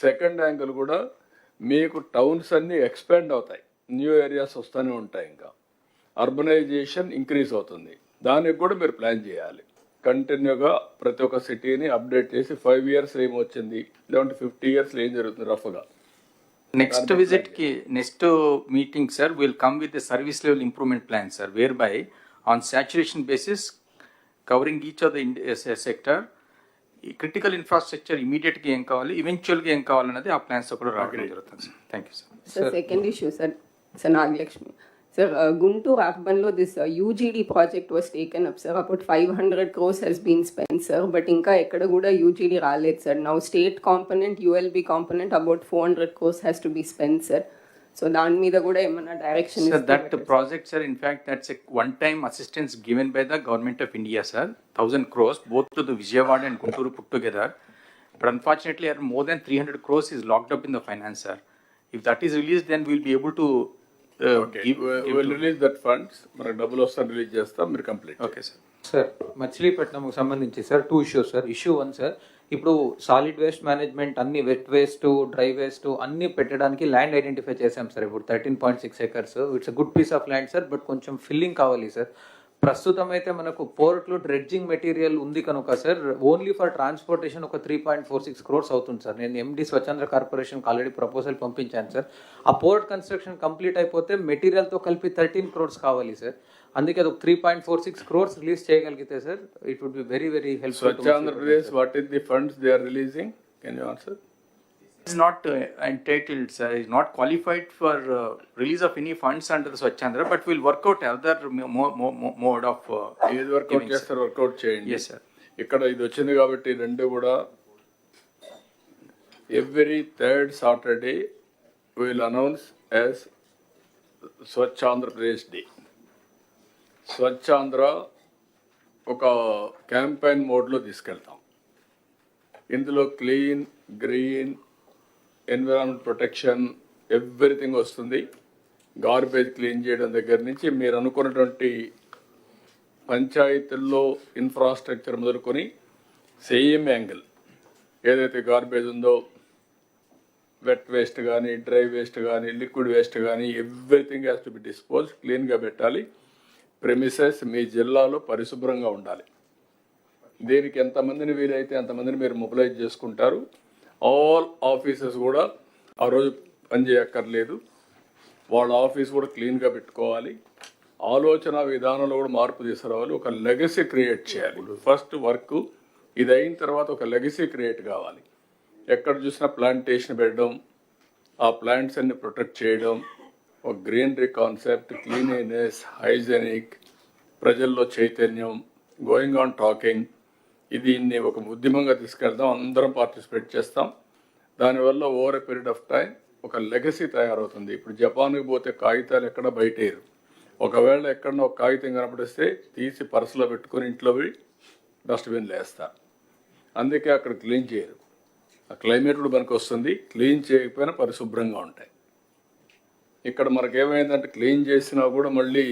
సెకండ్ యాంగిల్ కూడా మీకు టౌన్స్ అన్నీ ఎక్స్పాండ్ అవుతాయి, న్యూ ఏరియాస్ వస్తూనే ఉంటాయి, ఇంకా అర్బనైజేషన్ ఇంక్రీజ్ అవుతుంది. దానికి కూడా మీరు ప్లాన్ చేయాలి. కంటిన్యూగా ప్రతి ఒక్క సిటీని అప్డేట్ చేసి 5 years ఏమొచ్చింది, లేదంటే 50 years ఏం జరుగుతుంది రఫ్గా. నెక్స్ట్ విజిట్కి next meeting sir will come with the service level improvement plan sir, where by on saturation basis covering each of the sector, critical infrastructure ఇమీడియట్గా ఏం కావాలి, ఈవెన్చువల్గా ఏం కావాలన్నది ఆ ప్లాన్స్ కూడా రావడం జరుగుతుంది sir. Thank you sir. Sir second issue sir, Nagalakshmi sir, Guntur అర్బన్లో this UGD project was taken up sir. About 500 crores has been spent sir, but ఇంకా ఎక్కడ కూడా యూజీడీ రాలేదు sir. Now state component, ULB component about 400 crores has to be spent sir. So దాని మీద కూడా ఏమన్నా direction? Sir that project sir, in fact that's a one time assistance given by the government of India sir, 1000 crores both to the Vijayawada and Guntur put together. But unfortunately more than 300 crores is locked up in the finance sir. If that is released, then we'll be able to we'll release that funds. మనకు డబ్బులు వస్తాను release చేస్తాం, మీరు complete. Okay sir. Sir మచిలీపట్నంకు సంబంధించి sir 2 issues sir. Issue 1 sir, ఇప్పుడు solid waste management అన్ని wet waste, dry waste అన్ని పెట్టడానికి ల్యాండ్ ఐడెంటిఫై చేసాం సార్. ఇప్పుడు 13.6 acres. It's a good piece of land sir, but కొంచెం ఫిల్లింగ్ కావాలి సార్. ప్రస్తుతం అయితే మనకు పోర్ట్లో డ్రెడ్జింగ్ మెటీరియల్ ఉంది కనుక సార్ ఓన్లీ ఫర్ ట్రాన్స్పోర్టేషన్ ఒక 3.46 crores అవుతుంది సార్. నేను ఎండి స్వచ్ఛంద్ర కార్పొరేషన్కి ఆల్రెడీ ప్రపోజల్ పంపించాను సార్. ఆ పోర్ట్ కన్స్ట్రక్షన్ కంప్లీట్ అయిపోతే మెటీరియల్తో కలిపి 13 crores కావాలి సార్. అందుకే అది ఒక 3.46 crores రిలీజ్ చేయగలిగితే sir it would be very very helpful. Swachh Andhra Pradesh, what is the funds they are releasing? Can you answer? Is not entitled, sir, is not qualified for release of any funds under the Swachhandra, but we'll work out other mode of ఏది work out చేస్తారు work out చేయండి. Yes, sir. ఇక్కడ ఇది వచ్చింది కాబట్టి రెండు కూడా every third Saturday will announce as Swachh Andhra Pradesh day. Swachh Andhra ఒక క్యాంపెయిన్ మోడ్లో తీసుకెళ్తాం. ఇందులో clean, green, environment protection everything వస్తుంది. గార్బేజ్ క్లీన్ చేయడం దగ్గర నుంచి మీరు అనుకున్నటువంటి పంచాయతీల్లో ఇన్ఫ్రాస్ట్రక్చర్ మొదలుకొని సేమ్ యాంగిల్ ఏదైతే గార్బేజ్ ఉందో వెట్ వేస్ట్ కానీ, డ్రై వేస్ట్ కానీ, లిక్విడ్ వేస్ట్ కానీ everything has to be dispose. క్లీన్గా పెట్టాలి. ప్రెమిసెస్ మీ జిల్లాలో పరిశుభ్రంగా ఉండాలి. దీనికి ఎంతమందిని వీలైతే అంతమందిని మీరు మొబిలైజ్ చేసుకుంటారు. ఆల్ ఆఫీసెస్ కూడా ఆ రోజు పనిచేయక్కర్లేదు. వాళ్ళ ఆఫీస్ కూడా క్లీన్గా పెట్టుకోవాలి. ఆలోచన విధానంలో కూడా మార్పు తీసుకురావాలి. ఒక లెగసీ క్రియేట్ చేయాలి. ఫస్ట్ వర్క్ ఇది అయిన తర్వాత ఒక లెగసీ క్రియేట్ కావాలి. ఎక్కడ చూసినా ప్లాంటేషన్ పెట్టడం, ఆ ప్లాంట్స్ అన్ని ప్రొటెక్ట్ చేయడం, ఒక గ్రీనరీ కాన్సెప్ట్, క్లీనినెస్, హైజెనిక్, ప్రజల్లో చైతన్యం, గోయింగ్ ఆన్ టాకింగ్, దీన్ని ఒక ఉద్యమంగా తీసుకెళ్దాం. అందరం పార్టిసిపేట్ చేస్తాం. దానివల్ల over a period of time ఒక లెగసీ తయారవుతుంది. ఇప్పుడు జపాన్కి పోతే కాగితాలు ఎక్కడ బయటేరు. ఒకవేళ ఎక్కడన్నా ఒక కాగితం కనపడిస్తే తీసి పర్సులో పెట్టుకొని ఇంట్లో పోయి డస్ట్బిన్లో వేస్తారు. అందుకే అక్కడ క్లీన్ చేయరు. ఆ క్లైమేట్ కూడా మనకు వస్తుంది. క్లీన్ చేయకపోయినా పరిశుభ్రంగా ఉంటాయి. ఇక్కడ మనకేమైందంటే క్లీన్ చేసినా కూడా మళ్ళీ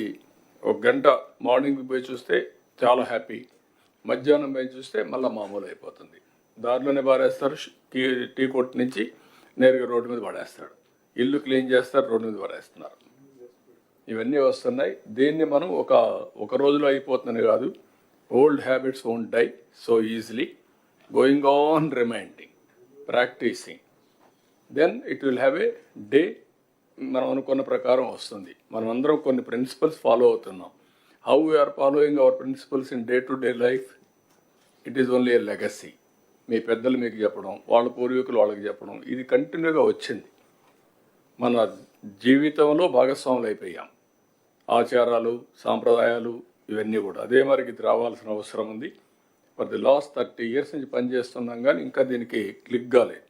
ఒక గంట మార్నింగ్ పోయి చూస్తే చాలా హ్యాపీ, మధ్యాహ్నం పోయి చూస్తే మళ్ళీ మామూలు అయిపోతుంది. దారిలోనే పారేస్తారు. టీ కొట్టు నుంచి నేరుగా రోడ్డు మీద పడేస్తాడు. ఇల్లు క్లీన్ చేస్తారు, రోడ్డు మీద పడేస్తున్నారు. ఇవన్నీ వస్తున్నాయి. దీన్ని మనం ఒక రోజులో అయిపోతుందని కాదు. Old habits won't die so easily. Going on reminding, practising, then it will have a day. మనం అనుకున్న ప్రకారం వస్తుంది. మనం అందరం కొన్ని ప్రిన్సిపల్స్ ఫాలో అవుతున్నాం. How we are following our principles in day to day life, it is only a legacy. మీ పెద్దలు మీకు చెప్పడం, వాళ్ళ పూర్వీకులు వాళ్ళకి చెప్పడం, ఇది కంటిన్యూగా వచ్చింది. మన జీవితంలో భాగస్వాములు అయిపోయాం. ఆచారాలు, సాంప్రదాయాలు ఇవన్నీ కూడా అదే మరికి ఇది రావాల్సిన అవసరం ఉంది. ఫర్ ది లాస్ట్ 30 years నుంచి పనిచేస్తున్నాం కానీ ఇంకా దీనికి క్లిక్ కాలేదు.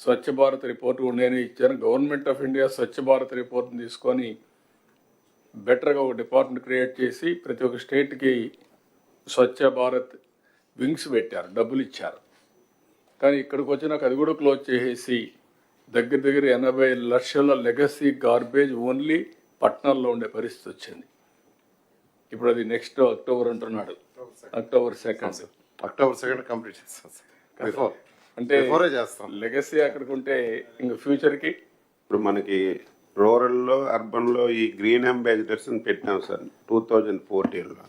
స్వచ్ఛ భారత్ రిపోర్ట్ కూడా నేను ఇచ్చాను. Government of India Swachh Bharat రిపోర్ట్ని తీసుకొని బెటర్గా ఒక డిపార్ట్మెంట్ క్రియేట్ చేసి ప్రతి ఒక్క స్టేట్కి స్వచ్ఛ భారత్ వింగ్స్ పెట్టారు, డబ్బులు ఇచ్చారు. కానీ ఇక్కడికి వచ్చినాక అది కూడా క్లోజ్ చేసేసి దగ్గర 80 లక్షల లెగసీ గార్బేజ్ ఓన్లీ పట్టణాల్లో ఉండే పరిస్థితి వచ్చింది. ఇప్పుడు అది నెక్స్ట్ అక్టోబర్ అంటున్నాడు. అక్టోబర్ 2 కంప్లీట్ చేస్తాం. అంటే లెగసీ అక్కడికి ఉంటే ఇంక ఫ్యూచర్కి ఇప్పుడు మనకి రూరల్లో, అర్బన్లో ఈ గ్రీన్ అంబాసిడర్స్ అని పెట్టినాం సార్ 2014లో.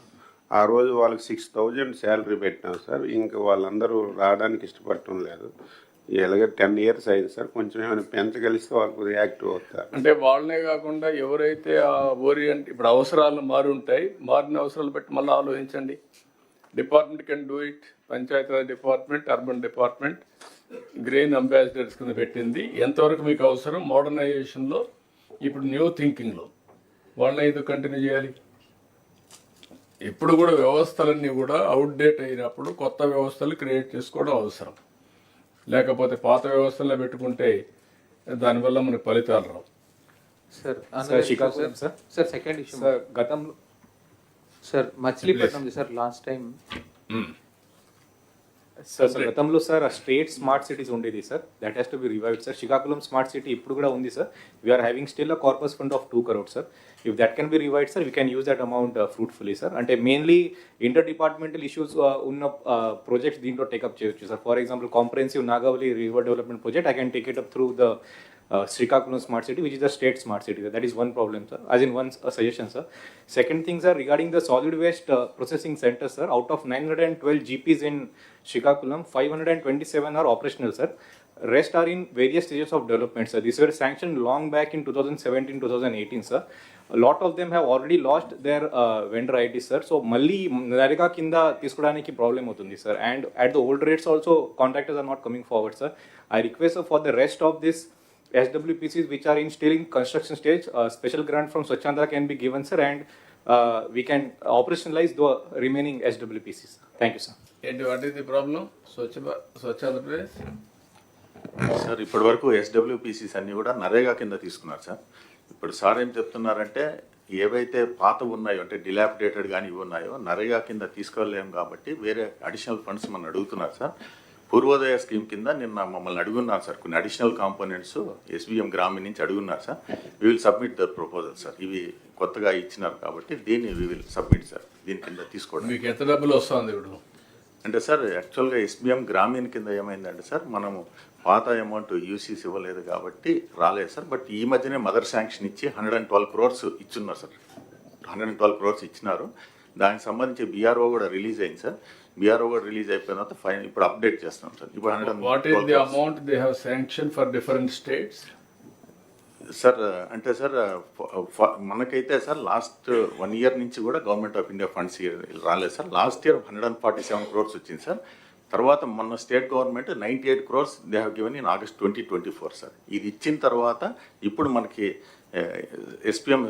ఆ రోజు వాళ్ళకి 6,000 శాలరీ పెట్టినాం సార్. ఇంకా వాళ్ళందరూ రావడానికి ఇష్టపడటం లేదు. ఎలాగే 10 years అయింది సార్. కొంచెం ఏమైనా పెంచగలిస్తే వాళ్ళకు యాక్టివ్ అవుతారు. అంటే వాళ్ళనే కాకుండా ఎవరైతే ఆ ఓరియంట్ ఇప్పుడు అవసరాలు మారుంటాయి, మారిన అవసరాలు బట్టి మళ్ళీ ఆలోచించండి. Department can do it. Panchayati Raj department, urban department green ambassadors కింద పెట్టింది. ఎంతవరకు మీకు అవసరం మోడర్నైజేషన్లో, ఇప్పుడు న్యూ థింకింగ్లో వాళ్ళని ఇది కంటిన్యూ చేయాలి. ఇప్పుడు కూడా వ్యవస్థలన్నీ కూడా అవుట్డేట్ అయినప్పుడు కొత్త వ్యవస్థలు క్రియేట్ చేసుకోవడం అవసరం. లేకపోతే పాత వ్యవస్థల్లో పెట్టుకుంటే దానివల్ల మనకు ఫలితాలు రావు. సార్ సెకండ్ ఇష్యూ సార్, గతంలో sir Machilipatnam sir last time sir గతంలో సార్ స్టేట్ స్మార్ట్ సిటీస్ ఉండేది sir, that has to be revived sir. Srikakulam smart city ఇప్పుడు కూడా ఉంది sir. We are having still a corpus fund of 2 crores sir. If that can be revived sir, we can use that amount fruitfully sir. అంటే mainly inter departmental issues ఉన్న projects దీంట్లో take up చేయొచ్చు sir. For example comprehensive Nagavali river development project, I can take it up through the Srikakulam smart city, which is the state smart city. That is one problem, sir. As in one suggestion, sir. Second thing, sir, regarding the solid waste processing center, sir, out of 912 GPs in Srikakulam, 527 are operational, sir. Rest are in various stages of development, sir. These were sanctioned long back in 2017, 2018, sir. A lot of them have already lost their vendor ID, sir. So, Malli Narega Kinda Tiskudaniki problem avutundi, sir. And at the old rates also, contractors are not coming forward, sir. I request, sir, for the rest of this SWPCs which are in still in construction stage, special grant from Swachandra can be given, sir, and we can operationalize the remaining SWPCs. Thank you, sir. And what is the problem? Swachandra Pradesh? Sir ఇప్పటి వరకు ఎస్డబ్ల్యూపీసీస్ అన్నీ కూడా నరేగా కింద తీసుకున్నారు sir. ఇప్పుడు sir ఏం చెప్తున్నారంటే ఏవైతే పాత ఉన్నాయో అంటే డిలాపిడేటెడ్ కానీ ఇవి ఉన్నాయో నరేగా కింద తీసుకోలేము కాబట్టి వేరే అడిషనల్ ఫండ్స్ మనం అడుగుతున్నారు సార్. పూర్వోదయ స్కీమ్ కింద నిన్న మమ్మల్ని అడుగున్నారు సార్, కొన్ని అడిషనల్ కాంపోనెంట్స్ ఎస్బీఎం గ్రామీణ నుంచి అడుగున్నారు sir. We will submit the proposal sir. ఇవి కొత్తగా ఇచ్చినారు కాబట్టి దీన్ని వీ విల్ సబ్మిట్ సార్. దీని కింద తీసుకోవడం మీకు ఎంత డబ్బులు వస్తుంది ఇప్పుడు అంటే సార్ యాక్చువల్గా ఎస్బీఎం గ్రామీణ కింద ఏమైందంటే సార్ మనము పాత అమౌంట్ యూసీస్ ఇవ్వలేదు కాబట్టి రాలేదు సార్. బట్ ఈ మధ్యనే మదర్ శాంక్షన్ ఇచ్చి 112 crores ఇచ్చున్నారు సార్. 112 crores ఇచ్చినారు. దానికి సంబంధించి బీఆర్ఓ కూడా రిలీజ్ అయింది సార్. బీఆర్ఓ కూడా రిలీజ్ అయిపోయిన తర్వాత ఫైన్ ఇప్పుడు అప్డేట్ చేస్తున్నాం సార్. ఇప్పుడు 112 what is the amount they have sanction for different states sir? అంటే సార్ మనకైతే సార్ లాస్ట్ 1 year నుంచి కూడా గవర్నమెంట్ ఆఫ్ ఇండియా ఫండ్స్ రాలేదు సార్. లాస్ట్ ఇయర్ 147 crores వచ్చింది సార్. తర్వాత మొన్న state government 98 crores they have given in August 2024 sir. ఇది ఇచ్చిన తర్వాత ఇప్పుడు మనకి ఎస్పీఎం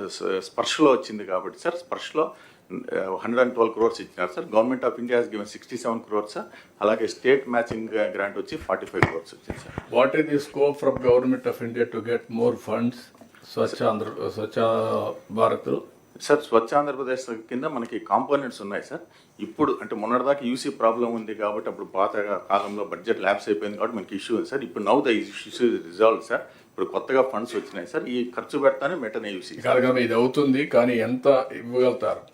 స్పర్శలో వచ్చింది కాబట్టి సార్ స్పర్శలో 112 crores ఇచ్చినారు sir. Government of India has given 67 crores sir. అలాగే స్టేట్ మ్యాచింగ్ గ్రాంట్ వచ్చి 45 crores వచ్చింది sir. What is the scope from government of India to get more funds Swachh Bharat? Sir Swachh Andhra Pradesh కింద మనకి కాంపోనెంట్స్ ఉన్నాయి సార్. ఇప్పుడు అంటే మొన్నటిదాకా యూసీ ప్రాబ్లం ఉంది కాబట్టి అప్పుడు పాత కాలంలో బడ్జెట్ ల్యాబ్స్ అయిపోయింది కాబట్టి మనకి ఇష్యూ ఉంది సార్. ఇప్పుడు now the issue resolve sir. ఇప్పుడు కొత్తగా ఫండ్స్ వచ్చినాయి సార్. ఈ ఖర్చు పెడతానే వెంటనే యూసీ కాదు ఇది అవుతుంది కానీ ఎంత ఇవ్వగలుగుతారు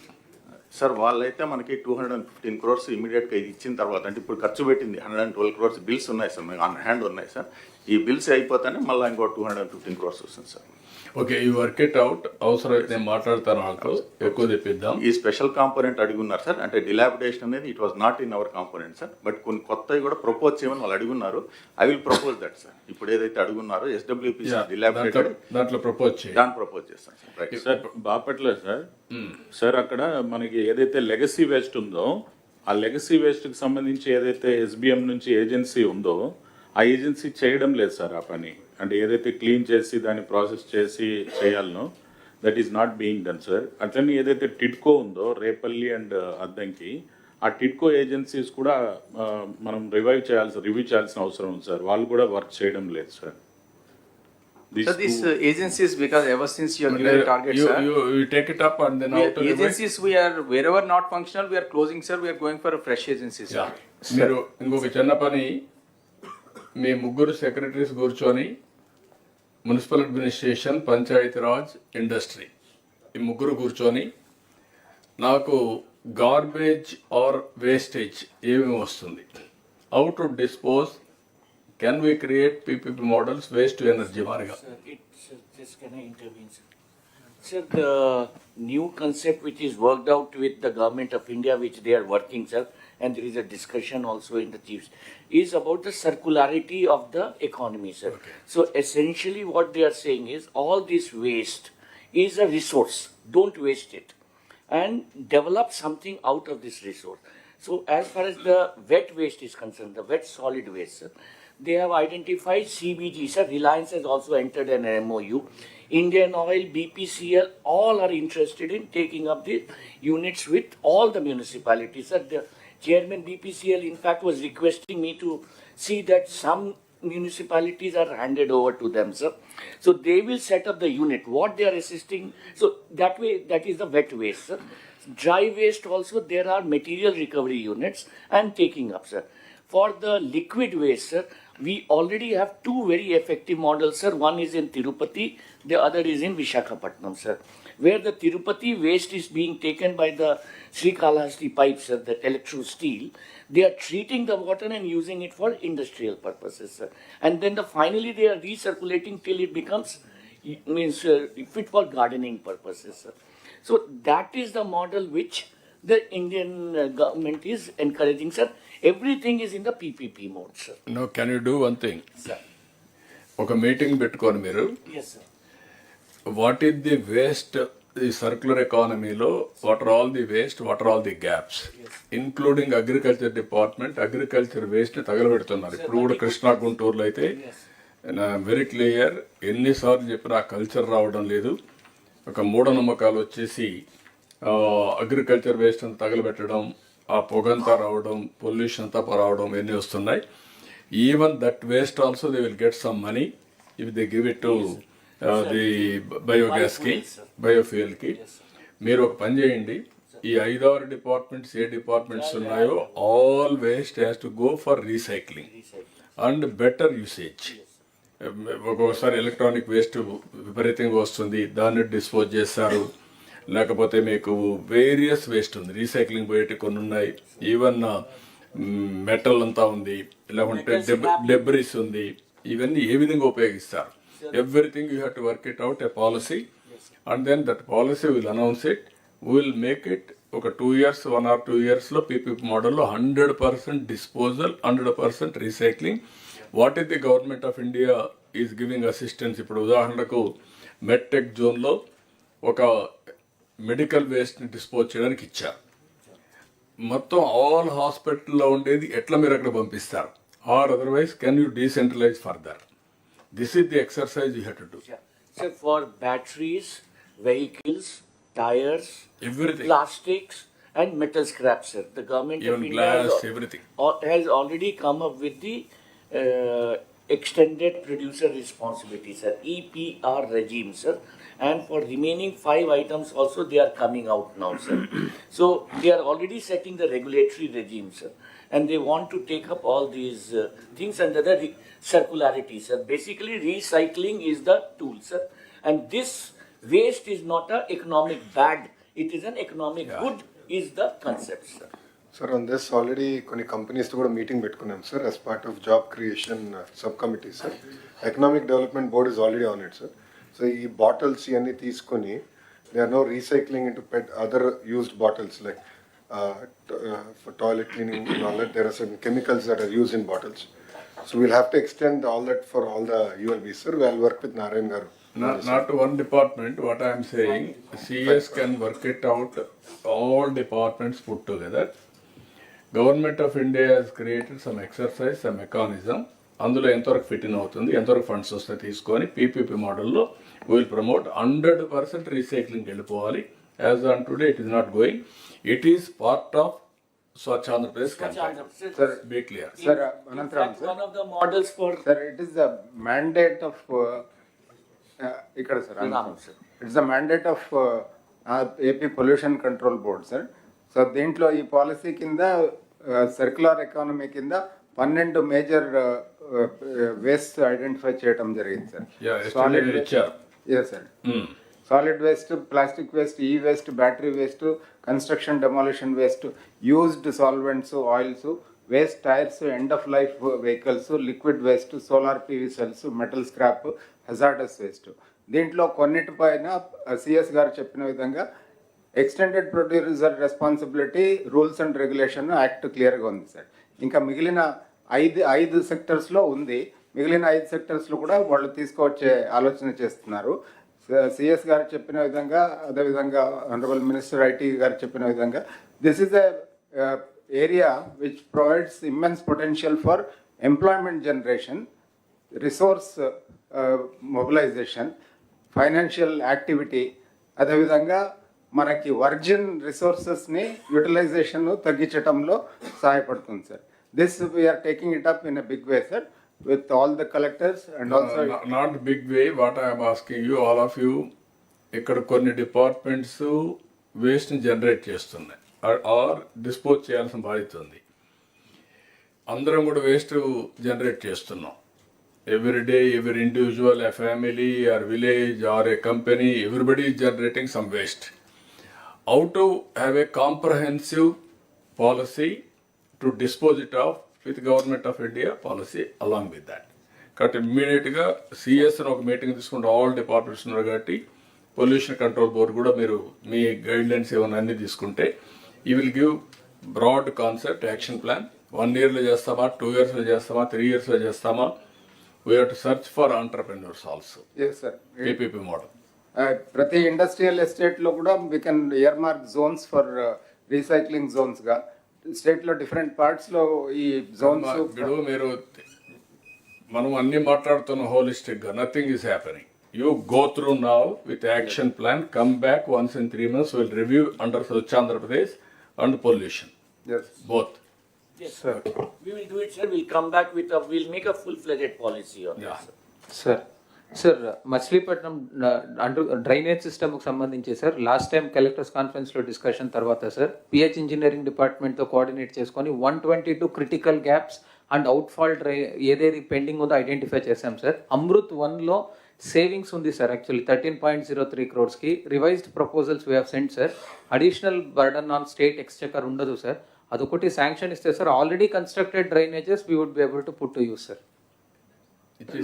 సార్? వాళ్ళైతే మనకి 215 crores ఇమీడియట్గా ఇది ఇచ్చిన తర్వాత అంటే ఇప్పుడు ఖర్చు పెట్టింది 112 crores బిల్స్ ఉన్నాయి సార్, మనకి ఆన్ హ్యాండ్ ఉన్నాయి సార్. ఈ బిల్స్ అయిపోతానే మళ్ళీ ఇంకో 215 crores వస్తుంది సార్. ఓకే ఈ వర్క్ ఇట్ అవుట్. అవసరం నేను మాట్లాడతాను వాళ్ళతో ఎక్కువ తెప్పిద్దాం. ఈ స్పెషల్ కాంపోనెంట్ అడుగున్నారు సార్. అంటే డిలాపిడేషన్ అనేది it was not in our component sir. But కొన్ని కొత్తవి కూడా ప్రపోజ్ చేయమని వాళ్ళు అడుగున్నారు. I will propose that sir. ఇప్పుడు ఏదైతే అడుగున్నారో ఎస్డబ్ల్యూపీసీ డిలాపిడేటెడ్ దాంట్లో ప్రపోజ్ చేయాలి. దాన్ని ప్రపోజ్ చేస్తాను sir. Right sir Bapatla sir. Sir అక్కడ మనకి ఏదైతే లెగసీ వేస్ట్ ఉందో ఆ లెగసీ వేస్ట్కి సంబంధించి ఏదైతే ఎస్బీఎం నుంచి ఏజెన్సీ ఉందో ఆ ఏజెన్సీ చేయడం లేదు సార్ ఆ పని. అంటే ఏదైతే క్లీన్ చేసి దాన్ని ప్రాసెస్ చేసి చేయాలనో that is not being done sir. అట్లనే ఏదైతే టిడ్కో ఉందో రేపల్లి అండ్ అద్దంకి ఆ టిడ్కో ఏజెన్సీస్ కూడా మనం రివ్యూ చేయాల్సిన అవసరం ఉంది సార్. వాళ్ళు కూడా వర్క్ చేయడం లేదు sir. So these agencies, because ever since you are given targets, sir, you take it up and then agencies we are wherever not functional we are closing, sir. We are going for a fresh agencies. మీరు ఇంకొక చిన్న పని, మీ ముగ్గురు secretaries కూర్చొని municipal administration, Panchayati Raj, industry ఈ ముగ్గురు కూర్చొని నాకు గార్బేజ్ ఆర్ వేస్టేజ్ ఏమేమి వస్తుంది, how to dispose, can we create PPP models, waste to energy marga? Just can I intervene, sir? Sir, the new concept which is worked out with the government of India, which they are working, sir, and there is a discussion also in the chiefs, is about the circularity of the economy, sir. Okay. So essentially what they are saying is all this waste is a resource. Don't waste it and develop something out of this resource. So as far as the wet waste is concerned, the wet solid waste, sir, they have identified CBG, sir. Reliance has also entered an MOU. Indian Oil, BPCL, all are interested in taking up the units with all the municipalities. Sir, the chairman BPCL in fact was requesting me to see that some municipalities are handed over to them, sir. So they will set up the unit. What they are assisting, so that way, that is the wet waste, sir. Dry waste also, there are material recovery units and taking up, sir. For the liquid waste, sir, we already have two very effective models, sir. One is in Tirupati, the other is in Visakhapatnam, sir. where the Tirupati waste is being taken by the Srikalahasti pipes, sir, that electro steel. They are treating the water and using it for industrial purposes, sir. And then finally they are recirculating till it becomes fit for gardening purposes, sir. So that is the model which the Indian government is encouraging, sir. Everything is in the PPP mode, sir. No, can you do one thing? Sir. ఒక meeting పెట్టుకొని మీరు Yes, sir. What is the waste ఈ circular ఎకానమీలో what are all the waste, what are all the gaps, including agriculture department agriculture waste తగలబెడుతున్నారు. ఇప్పుడు కూడా కృష్ణా గుంటూరులో అయితే వెరీ క్లియర్, ఎన్నిసార్లు చెప్పినా ఆ కల్చర్ రావడం లేదు. ఒక మూఢనమ్మకాలు వచ్చేసి అగ్రికల్చర్ వేస్ట్ అంతా తగలబెట్టడం, ఆ పొగంతా రావడం, పొల్యూషన్ అంతా రావడం ఇవన్నీ వస్తున్నాయి. Even that waste also they will get some money if they give it to the బయోగ్యాస్కి, బయోఫ్యూయల్కి. మీరు ఒక పని చేయండి, ఈ 5-6 డిపార్ట్మెంట్స్ ఏ డిపార్ట్మెంట్స్ ఉన్నాయో all waste has to go for recycling and better usage. ఒక్కొక్కసారి ఎలక్ట్రానిక్ వేస్ట్ విపరీతంగా వస్తుంది, దాన్ని డిస్పోజ్ చేస్తారు. లేకపోతే మీకు వేరియస్ వేస్ట్ ఉంది, రీసైక్లింగ్ పోయేటి కొన్ని ఉన్నాయి, ఈవెన్ మెటల్ అంతా ఉంది, లేకుంటే డెబ్రిస్ ఉంది. ఇవన్నీ ఏ విధంగా ఉపయోగిస్తారు? Everything you have to work it out a policy and then that policy will announce it, will make it ఒక 2 years 1 or 2 yearsలో పీపీపీ మోడల్లో 100% disposal, 100% recycling. What is the government of India is giving assistance? ఇప్పుడు ఉదాహరణకు medtech జోన్లో ఒక medical వేస్ట్ని dispose చేయడానికి ఇచ్చారు. మొత్తం all హాస్పిటల్లో ఉండేది ఎట్లా మీరు అక్కడ పంపిస్తారు? Or otherwise can you decentralise further? This is the exercise you have to do. Sir, for batteries, vehicles, tires, everything, plastics and metal scrap, sir. The government even of India glass, everything has already come up with the extended producer responsibility, sir, EPR regime, sir. And for remaining 5 items also they are coming out now, sir. So they are already setting the regulatory regime, sir. And they want to take up all these things under the circularity, sir. Basically recycling is the tool, sir. And this waste is not an economic bad, it is an economic good is the concept, sir. Sir, on this already కొన్ని కంపెనీస్తో కూడా meeting పెట్టుకున్నాం sir, as part of job creation subcommittee, sir. Economic Development Board is already on it, sir. So ఈ bottles ఇవన్నీ తీసుకొని they are no recycling into other used bottles like for toilet cleaning and all that. There are certain chemicals that are used in bottles. So we'll have to extend all that for all the ULBs, sir. We'll work with Narayan Garu. Not one department. What I am saying, CS can work it out, all departments put together. Government of India has created some exercise, some mechanism. అందులో ఎంతవరకు fit in అవుతుంది, ఎంతవరకు funds వస్తాయి తీసుకొని PPP మోడల్లో will promote 100% recycling వెళ్ళిపోవాలి. As on today it is not going. It is part of Swachh Andhra Pradesh campaign. Sir, be clear. Sir, Anantaram, sir. One of the models for Sir, it is the mandate of ikkada sir. It is the mandate of AP Pollution Control Board, sir. So దీంట్లో ఈ policy కింద circular economy కింద 12 major waste identify చేయడం జరిగింది sir. Solid waste, sir, solid waste, plastic waste, e waste, battery waste, construction demolition waste, used solvents, oils, waste tyres, end of life vehicles, liquid waste, solar PV cells, metal scrap, hazardous waste. దీంట్లో కొన్నిటిపైన CS గారు చెప్పిన విధంగా extended producer responsibility rules and regulation act క్లియర్గా ఉంది sir. ఇంకా మిగిలిన ఐదు సెక్టర్స్లో ఉంది. మిగిలిన 5 సెక్టర్స్లో కూడా వాళ్ళు తీసుకువచ్చే ఆలోచన చేస్తున్నారు. సిఎస్ గారు చెప్పిన విధంగా, అదేవిధంగా ఆనరబుల్ మినిస్టర్ ఐటీ గారు చెప్పిన విధంగా, this is a area which provides immense potential for employment generation, resource mobilisation, financial activity, అదేవిధంగా మనకి వర్జిన్ రిసోర్సెస్ని యూటిలైజేషన్ తగ్గించడంలో సహాయపడుతుంది sir. This we are taking it up in a big way sir, with all the collectors and also not big way. What I am asking you, all of you, ఇక్కడ కొన్ని departments waste ని generate చేస్తున్నాయి are dispose చేయాల్సిన బాధ్యత ఉంది. అందరం కూడా waste generate చేస్తున్నాం. Every day, every individual, a family, or village, or a company, everybody is generating some waste. How to have a comprehensive policy to dispose it off with Government of India policy along with that. కాబట్టి ఇమ్మీడియట్గా CS అని ఒక meeting తీసుకుంటే all departments ఉన్నారు కాబట్టి pollution control board కూడా మీరు మీ guide lines ఏమైనా అన్ని తీసుకుంటే you will give broad concept action plan 1 yearలో చేస్తామా, 2 yearsలో చేస్తామా, 3 yearsలో చేస్తామా. We have to search for entrepreneurs also. Yes sir. PPP model. ప్రతి ఇండస్ట్రియల్ ఎస్టేట్లో కూడా we can earmark zones for recycling జోన్స్గా స్టేట్లో డిఫరెంట్ పార్ట్స్లో ఈ జోన్స్. ఇప్పుడు మీరు మనం అన్ని మాట్లాడుతున్న హోలిస్టిక్గా nothing is happening. You go through now with action plan, come back once in 3 months, will review under Swachh Andhra Pradesh and pollution. Both. Yes, sir. We will do it, sir. We'll come back with we'll make a full-fledged policy on this. Sir Machilipatnam drainage సిస్టమ్కి సంబంధించి sir last time collectors కాన్ఫరెన్స్లో discussion తర్వాత sir PH engineering డిపార్ట్మెంట్తో coordinate చేసుకొని 122 critical gaps and outfall ఏదేది pending ఉందో identify చేశాం sir. Amrut 1లో సేవింగ్స్ ఉంది sir actually 13.03 crores. Revised proposals we have sent sir. Additional burden on state exchequer ఉండదు సార్. అదొకటి శాంక్షన్ ఇస్తే sir already constructed drainages we would be able to put to use sir.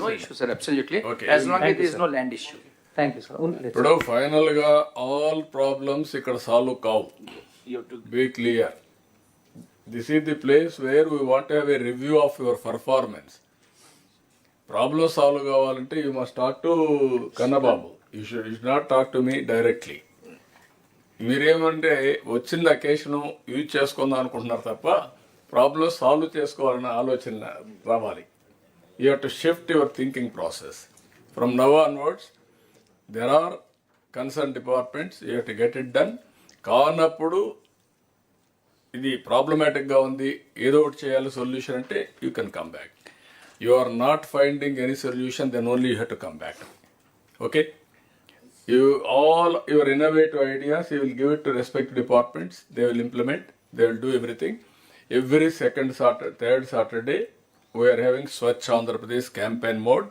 No issue, sir. Absolutely. Okay. As long as there is no land issue. Thank you, sir. ఇప్పుడు ఫైనల్గా all problems ఇక్కడ solve కావు. Be clear. This is the place where we want have a review of your performance. Problem solve కావాలంటే you must talk to Kannababu. You should not talk to me directly. మీరేమంటే వచ్చిన occasion use చేసుకుందాం అనుకుంటున్నారు తప్ప problem solve చేసుకోవాలన్న ఆలోచన రావాలి. You have to shift your thinking process. From now onwards, there are concerned departments, you have to get it done. కానప్పుడు ఇది ప్రాబ్లమాటిక్గా ఉంది, ఏదో ఒకటి చేయాలి సొల్యూషన్ అంటే you can come back. You are not finding any solution, then only you have to come back. Okay? You all your innovative ideas, you will give it to respective departments, they will implement, they will do everything. Every second Saturday, third Saturday, we are having Swachh Andhra Pradesh campaign mode.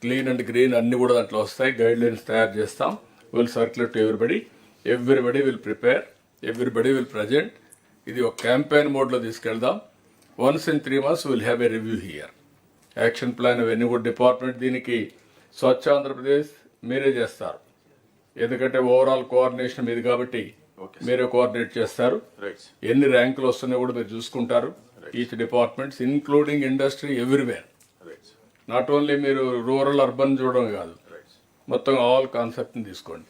Clean and green అన్ని కూడా దాంట్లో వస్తాయి. Guide lines తయారు చేస్తాం. Will circulate to everybody will prepare, everybody will present. ఇది ఒక campaign మోడ్లో తీసుకెళ్దాం. Once in 3 months will have a review here. Action plan అవన్నీ కూడా డిపార్ట్మెంట్ దీనికి స్వచ్ఛ ఆంధ్రప్రదేశ్ మీరే చేస్తారు. ఎందుకంటే ఓవరాల్ కోఆర్డినేషన్ మీది కాబట్టి మీరే కోఆర్డినేట్ చేస్తారు. ఎన్ని ర్యాంకులు వస్తున్నాయో కూడా మీరు చూసుకుంటారు. Each departments including industry everywhere. Not only మీరు రూరల్ అర్బన్ చూడడం కాదు, మొత్తం ఆల్ కాన్సెప్ట్ని తీసుకోండి.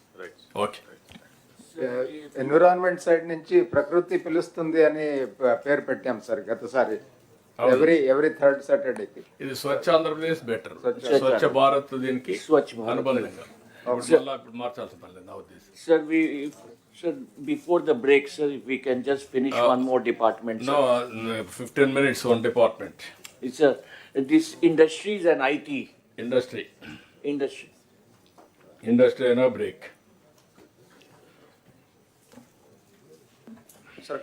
ఓకే. ఎన్విరాన్మెంట్ సైడ్ నుంచి ప్రకృతి పిలుస్తుంది అని పేరు పెట్టాం సార్ గతసారి. ఎవ్రీ థర్డ్ సాటర్డేకి ఇది స్వచ్ఛ ఆంధ్రప్రదేశ్ బెటర్, స్వచ్ఛ భారత్ దీనికి అనుబంధంగా మార్చాల్సిన పని లేదు. Sir, before the break, sir, if we can just finish one more department. No, 15 minutes one department. It's this industries and IT. Industry. Industry and a break. Sir,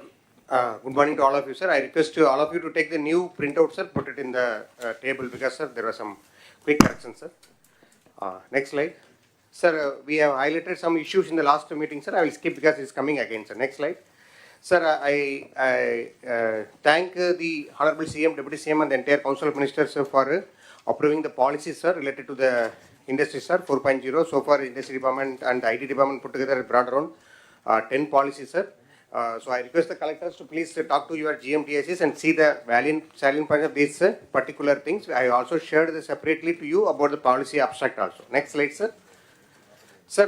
good morning to all of you, sir. I request all of you to take the new printout, sir, put it in the table because, sir, there was some quick corrections, sir. Next slide. Sir, we have highlighted some issues in the last meeting, sir. I will skip because it's coming again, sir. Next slide. Sir, I thank the Honorable CM, Deputy CM and the entire Council of Ministers, sir, for approving the policies, sir, related to the industry, sir, 4.0. So far, Industry Department and IT Department put together brought around 10 policies, sir. So I request the collectors to please talk to your GMTSs and see the salient point of these particular things. I also shared this separately to you about the policy abstract also. Next slide, sir. Sir,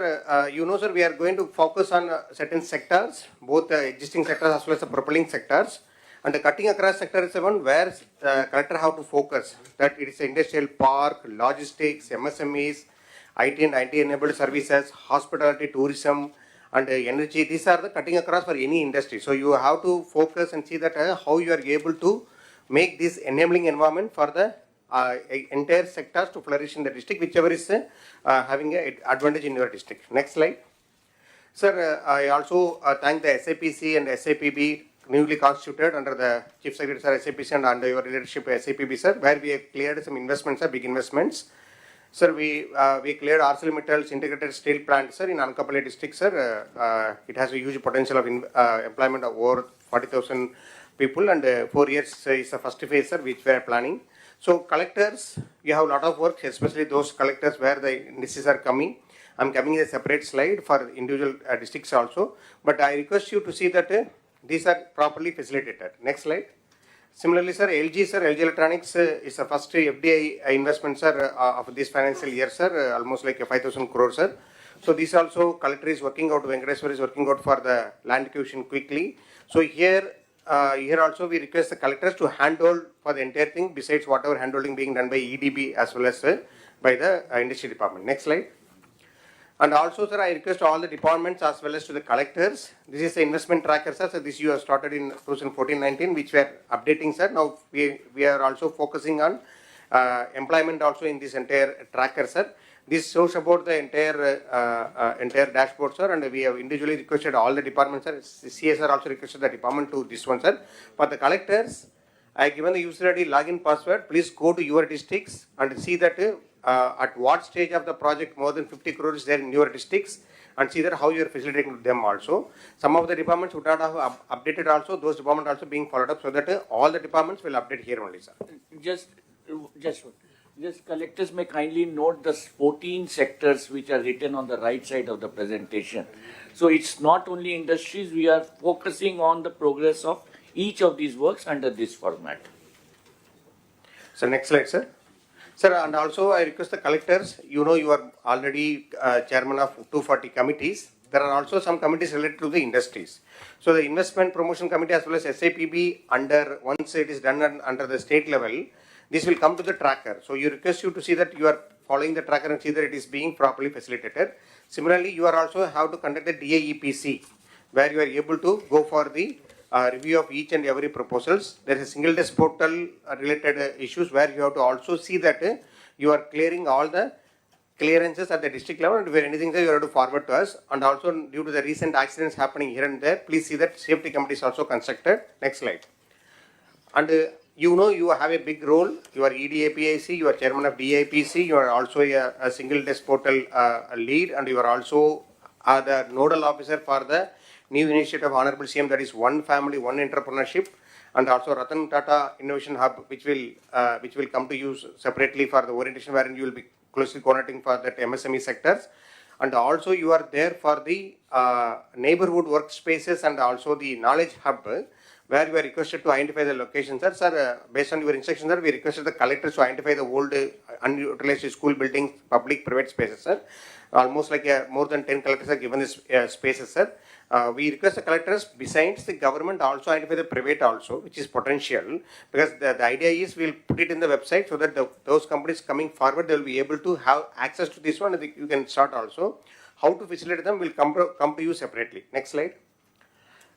you know, sir, we are going to focus on certain sectors, both existing sectors as well as the propelling sectors. And the cutting across sector is the one where collector have to focus. That it is industrial park, logistics, MSMEs, IT and IT-enabled services, hospitality, tourism, and energy. These are the cutting across for any industry. So you have to focus and see that how you are able to make this enabling environment for the entire sectors to flourish in the district, whichever is having an advantage in your district. Next slide. Sir, I also thank the SAPC and SAPB newly constituted under the Chief Secretary Sir SAPC and under your leadership SAPB sir, where we have cleared some investments, sir, big investments. Sir, we cleared ArcelorMittal's integrated steel plant, sir, in Anantapur district, sir. It has a huge potential of employment of over 40,000 people, and 4 years is the first phase, sir, which we are planning. So collectors, you have a lot of work, especially those collectors where the indices are coming. I'm coming a separate slide for individual districts also, but I request you to see that these are properly facilitated. Next slide. Similarly, sir, LG, sir, LG Electronics is the first FDI investment, sir, of this financial year, sir, almost like 5,000 crores, sir. So this also collector is working out, Venkateswar is working out for the land acquisition quickly. So here also we request the collectors to handhold for the entire thing, besides whatever handholding being done by EDB as well as by the industry department. Next slide. And also, sir, I request all the departments as well as to the collectors. This is the investment tracker, sir. So this you have started in 2014-19, which we are updating, sir. Now we are also focusing on employment also in this entire tracker, sir. This shows about the entire dashboard, sir, and we have individually requested all the departments, sir. CSR also requested the department to this one, sir. For the collectors, I have given the user ID login password. Please go to your districts and see that at what stage of the project more than 50 crores is there in your districts, and see that how you are facilitating them also. Some of the departments would not have updated also, those departments also being followed up, so that all the departments will update here only, sir. Just collectors may kindly note the 14 sectors which are written on the right side of the presentation. So it's not only industries, we are focusing on the progress of each of these works under this format. So next slide, sir. Sir, and also I request the collectors, you know you are already chairman of 240 committees. There are also some committees related to the industries. So the investment promotion committee as well as SAPB, once it is done under the state level, this will come to the tracker. So you request you to see that you are following the tracker and see that it is being properly facilitated. Similarly, you are also have to conduct the DAEPC, where you are able to go for the review of each and every proposals. There is a single desk portal related issues where you have to also see that you are clearing all the clearances at the district level, and where anything there you have to forward to us. And also due to the recent accidents happening here and there, please see that safety committee is also constructed. Next slide. And you know you have a big role. You are EDAPIC, you are chairman of DIPC, you are also a single desk portal lead, and you are also the nodal officer for the new initiative of Honorable CM, that is One Family, One Entrepreneurship, and also Ratan Tata Innovation Hub, which will come to use separately for the orientation, wherein you will be closely coordinating for that MSME sectors. And also you are there for the neighborhood workspaces and also the knowledge hub, where you are requested to identify the locations. Sir, based on your instructions, sir, we requested the collectors to identify the old unutilized school buildings, public, private spaces, sir. Almost like more than 10 collectors are given this spaces, sir. We request the collectors, besides the government, also identify the private also, which is potential, because the idea is we'll put it in the website so that those companies coming forward, they will be able to have access to this one, and you can start also. How to facilitate them will come to you separately. Next slide.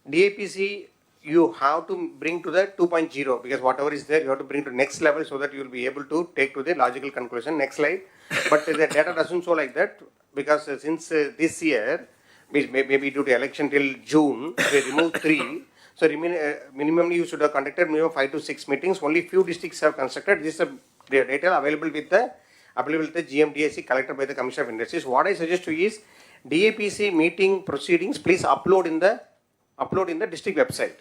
DAPC, you have to bring to the 2.0, because whatever is there, you have to bring to next level so that you will be able to take to the logical conclusion. Next slide. But the data doesn't show like that, because since this year, maybe due to election till June, we removed 3. So minimally you should have conducted minimum 5 to 6 meetings. Only few districts have constructed. This is the data available with the GMDSC collected by the Commissioner of Industries. What I suggest to you is DAPC meeting proceedings, please upload in the district website,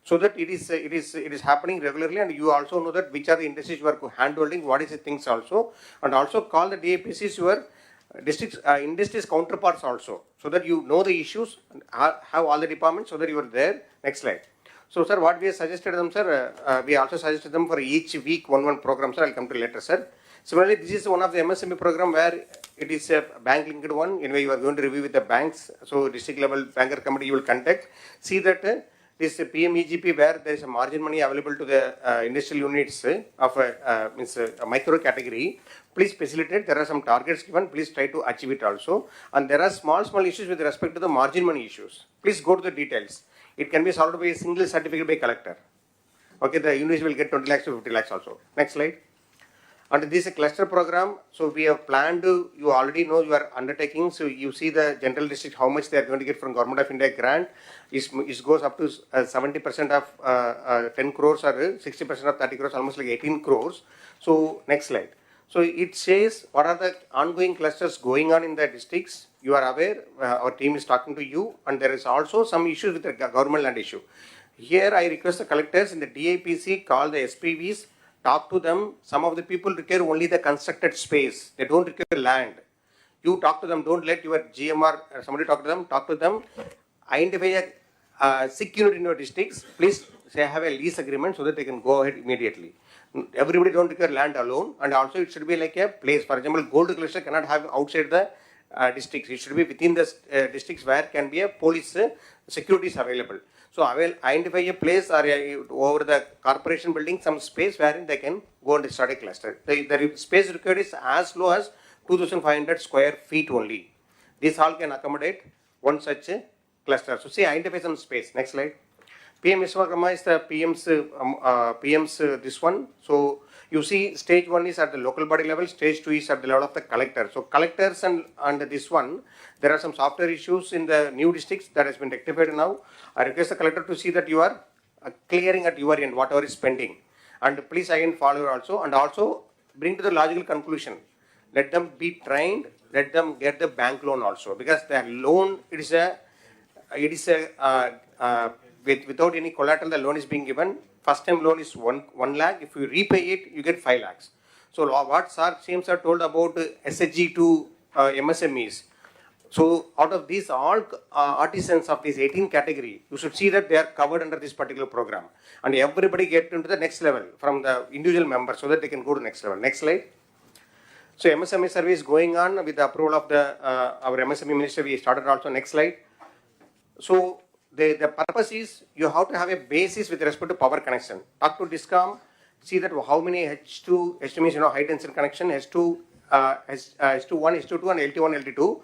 so that it is happening regularly, and you also know that which are the industries you are handholding, what is the things also, and also call the DAPCs your districts industries counterparts also, so that you know the issues and have all the departments, so that you are there. Next slide. So sir, what we have suggested them, sir, we also suggested them for each week one program, sir. I'll come to later, sir. Similarly, this is one of the MSME program where it is a bank linked one. Anyway, you are going to review with the banks. So district level banker committee you will conduct. See that this PMEGP, where there is a margin money available to the industrial units of a micro category, please facilitate. There are some targets given. Please try to achieve it also. And there are small issues with respect to the margin money issues. Please go to the details. It can be solved by a single certificate by collector. Okay, the units will get 20 lakhs to 50 lakhs also. Next slide. And this is a cluster program, so we have planned, you already know you are undertaking, so you see the general district, how much they are going to get from Government of India grant, it goes up to 70% of 10 crores or 60% of 30 crores, almost like 18 crores. So next slide. So it says what are the ongoing clusters going on in the districts. You are aware, our team is talking to you, and there is also some issues with the government land issue. Here I request the collectors in the DIPC call the SPVs, talk to them. Some of the people require only the constructed space. They don't require land. You talk to them. Don't let your GMR somebody talk to them. Identify a sick unit in your districts. Please say have a lease agreement so that they can go ahead immediately. Everybody don't require land alone, and also it should be like a place. For example, gold cluster cannot have outside the districts. It should be within the districts where can be a police security is available. So I will identify a place or over the corporation building some space wherein they can go and start a cluster. The space required is as low as 2,500 square feet only. This all can accommodate one such cluster. So see, identify some space. Next slide. PM Vishwakarma is the PM's this one. So you see stage 1 is at the local body level, stage 2 is at the level of the collector. So collectors and this one, there are some software issues in the new districts that has been rectified now. I request the collector to see that you are clearing at your end whatever is pending. And please again follow also, and also bring to the logical conclusion. Let them be trained, let them get the bank loan also, because the loan, without any collateral, the loan is being given. First time loan is 1 lakh. If you repay it, you get 5 lakhs. So what CMs are told about SHG to MSMEs. So out of these all artisans of this 18 category, you should see that they are covered under this particular program. And everybody get into the next level from the individual members so that they can go to the next level. Next slide. So MSME survey is going on with the approval of our MSME minister. We started also. Next slide. So the purpose is you have to have a basis with respect to power connection. Talk to DISCOM, see that how many H2 means high density connection, H2, H21, H2 and LT1, LT2.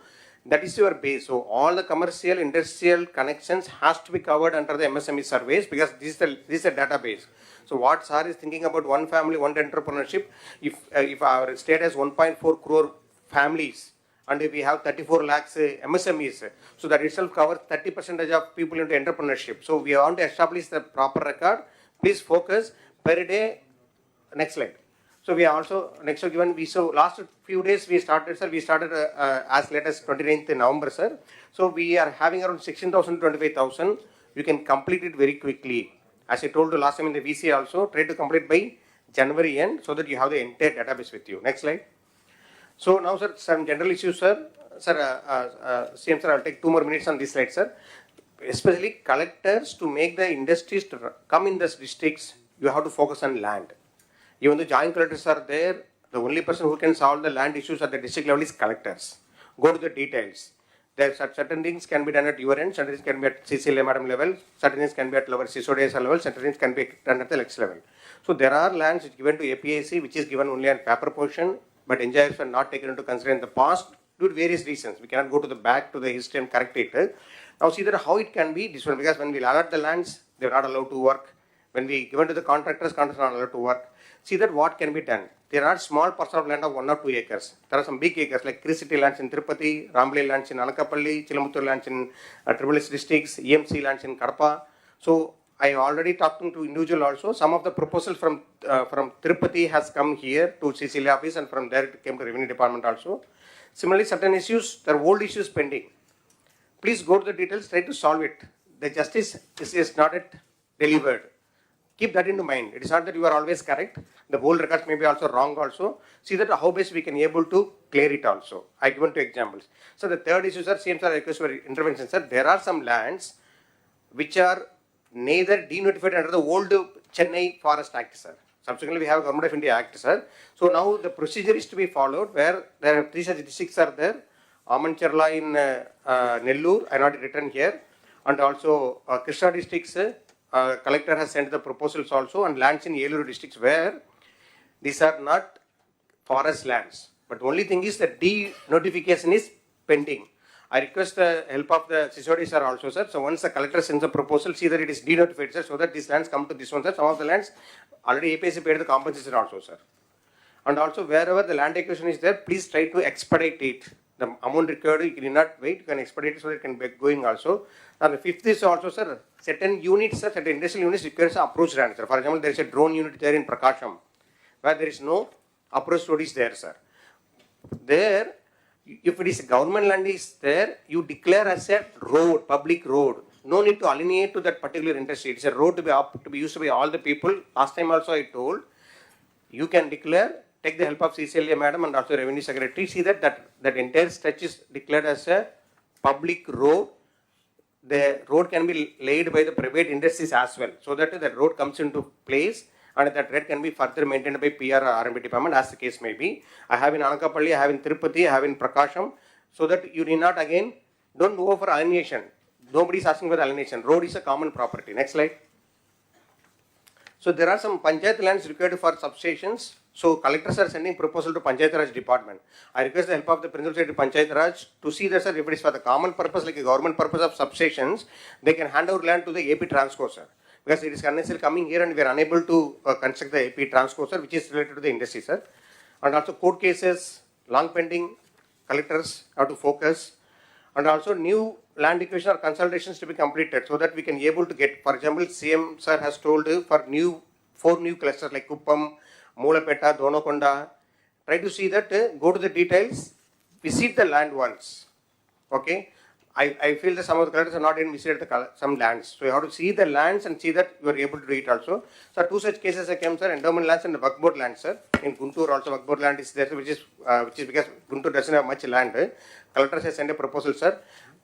That is your base. So all the commercial, industrial connections has to be covered under the MSME surveys, because this is a database. So what SAR is thinking about one family, one entrepreneurship. If our state has 1.4 crore families, and if we have 34 lakhs MSMEs, so that itself covers 30% of people into entrepreneurship. So we want to establish the proper record. Please focus per day. Next slide. So we also next given so last few days we started, sir. We started as late as 29th November, sir. So we are having around 16,000 to 25,000. You can complete it very quickly. As I told you last time in the VC also, try to complete by January end so that you have the entire database with you. Next slide. So now, sir, some general issues, sir. CM sir, I'll take 2 more minutes on this slide, sir. Especially collectors, to make the industries to come in these districts, you have to focus on land. Even the joint collectors are there, the only person who can solve the land issues at the district level is collectors. Go to the details. There are certain things can be done at your end, certain things can be at CCLA madam level, certain things can be at lower CSODS level, certain things can be done at the next level. So there are lands which given to APIC, which is given only on paper portion, but engineers were not taken into consideration in the past due to various reasons. We cannot go to the back to the history and correct it. Now see that how it can be different, because when we allot the lands, they are not allowed to work. When we given to the contractors are not allowed to work. See that what can be done. There are small parcels of land of 1 or 2 acres. There are some big acres like City lands in Tirupati, Rambali lands in Anakapalli, Chilamuttur lands in SSS districts, EMC lands in Kadapa. So I already talked to individual also. Some of the proposals from Tirupati has come here to CCLA office, and from there it came to revenue department also. Similarly, certain issues, there are old issues pending. Please go to the details, try to solve it. The justice is not yet delivered. Keep that into mind. It is not that you are always correct. The whole records may be also wrong also. See that how best we can able to clear it also. I given 2 examples. So the third issue, sir, same sir, request for intervention, sir. There are some lands which are neither denotified under the old Chennai Forest Act, sir. Subsequently, we have Government of India Act, sir. So now the procedure is to be followed, where there are 3 such districts are there. Amancherla in Nellore, I not written here, and also Krishna districts. Collector has sent the proposals also, and lands in Yellow districts where these are not forest lands. But the only thing is that denotification is pending. I request the help of the CSOD sir also, sir. So once the collector sends a proposal, see that it is denotified, sir, so that these lands come to this one, sir. Some of the lands already APC paid the compensation also, sir. And also wherever the land acquisition is there, please try to expedite it. The amount required, you cannot wait, you can expedite it so that it can be going also. And the fifth is also, sir, certain units, sir, certain industrial units requires approach land, sir. For example, there is a drone unit there in Prakasham, where there is no approach road is there, sir. There, if it is government land is there, you declare as a road, public road. No need to alienate to that particular industry. It's a road to be used by all the people. Last time also I told, you can declare, take the help of CCLA madam and also revenue secretary, see that entire stretch is declared as a public road. The road can be laid by the private industries as well, so that the road comes into place and that road can be further maintained by PR or R&B department as the case may be. I have in Anakapalli, I have in Tirupati, I have in Prakasham, so that you need not again, don't go for alienation. Nobody is asking for the alienation. Road is a common property. Next slide. So there are some panchayat lands required for substations. So collectors are sending proposal to Panchayat Raj department. I request the help of the Principal Secretary Panchayat Raj to see that, sir, if it is for the common purpose, like a government purpose of substations, they can hand over land to the AP Transco, sir. Because it is unnecessarily coming here and we are unable to construct the AP Transco, sir, which is related to the industry, sir. And also court cases, long pending, collectors have to focus. And also new land acquisition or consolidations to be completed so that we can be able to get, for example, CM sir has told for 4 new clusters like Kuppam, Moolapeta, Donakonda. Try to see that, go to the details, visit the land once. Okay, I feel that some of the collectors are not even visited some lands. So you have to see the lands and see that you are able to do it also. So 2 such cases I came, sir, endowment lands and the Waqf board land, sir. In Guntur also Waqf board land is there, which is because Guntur doesn't have much land. Collectors have sent a proposal, sir.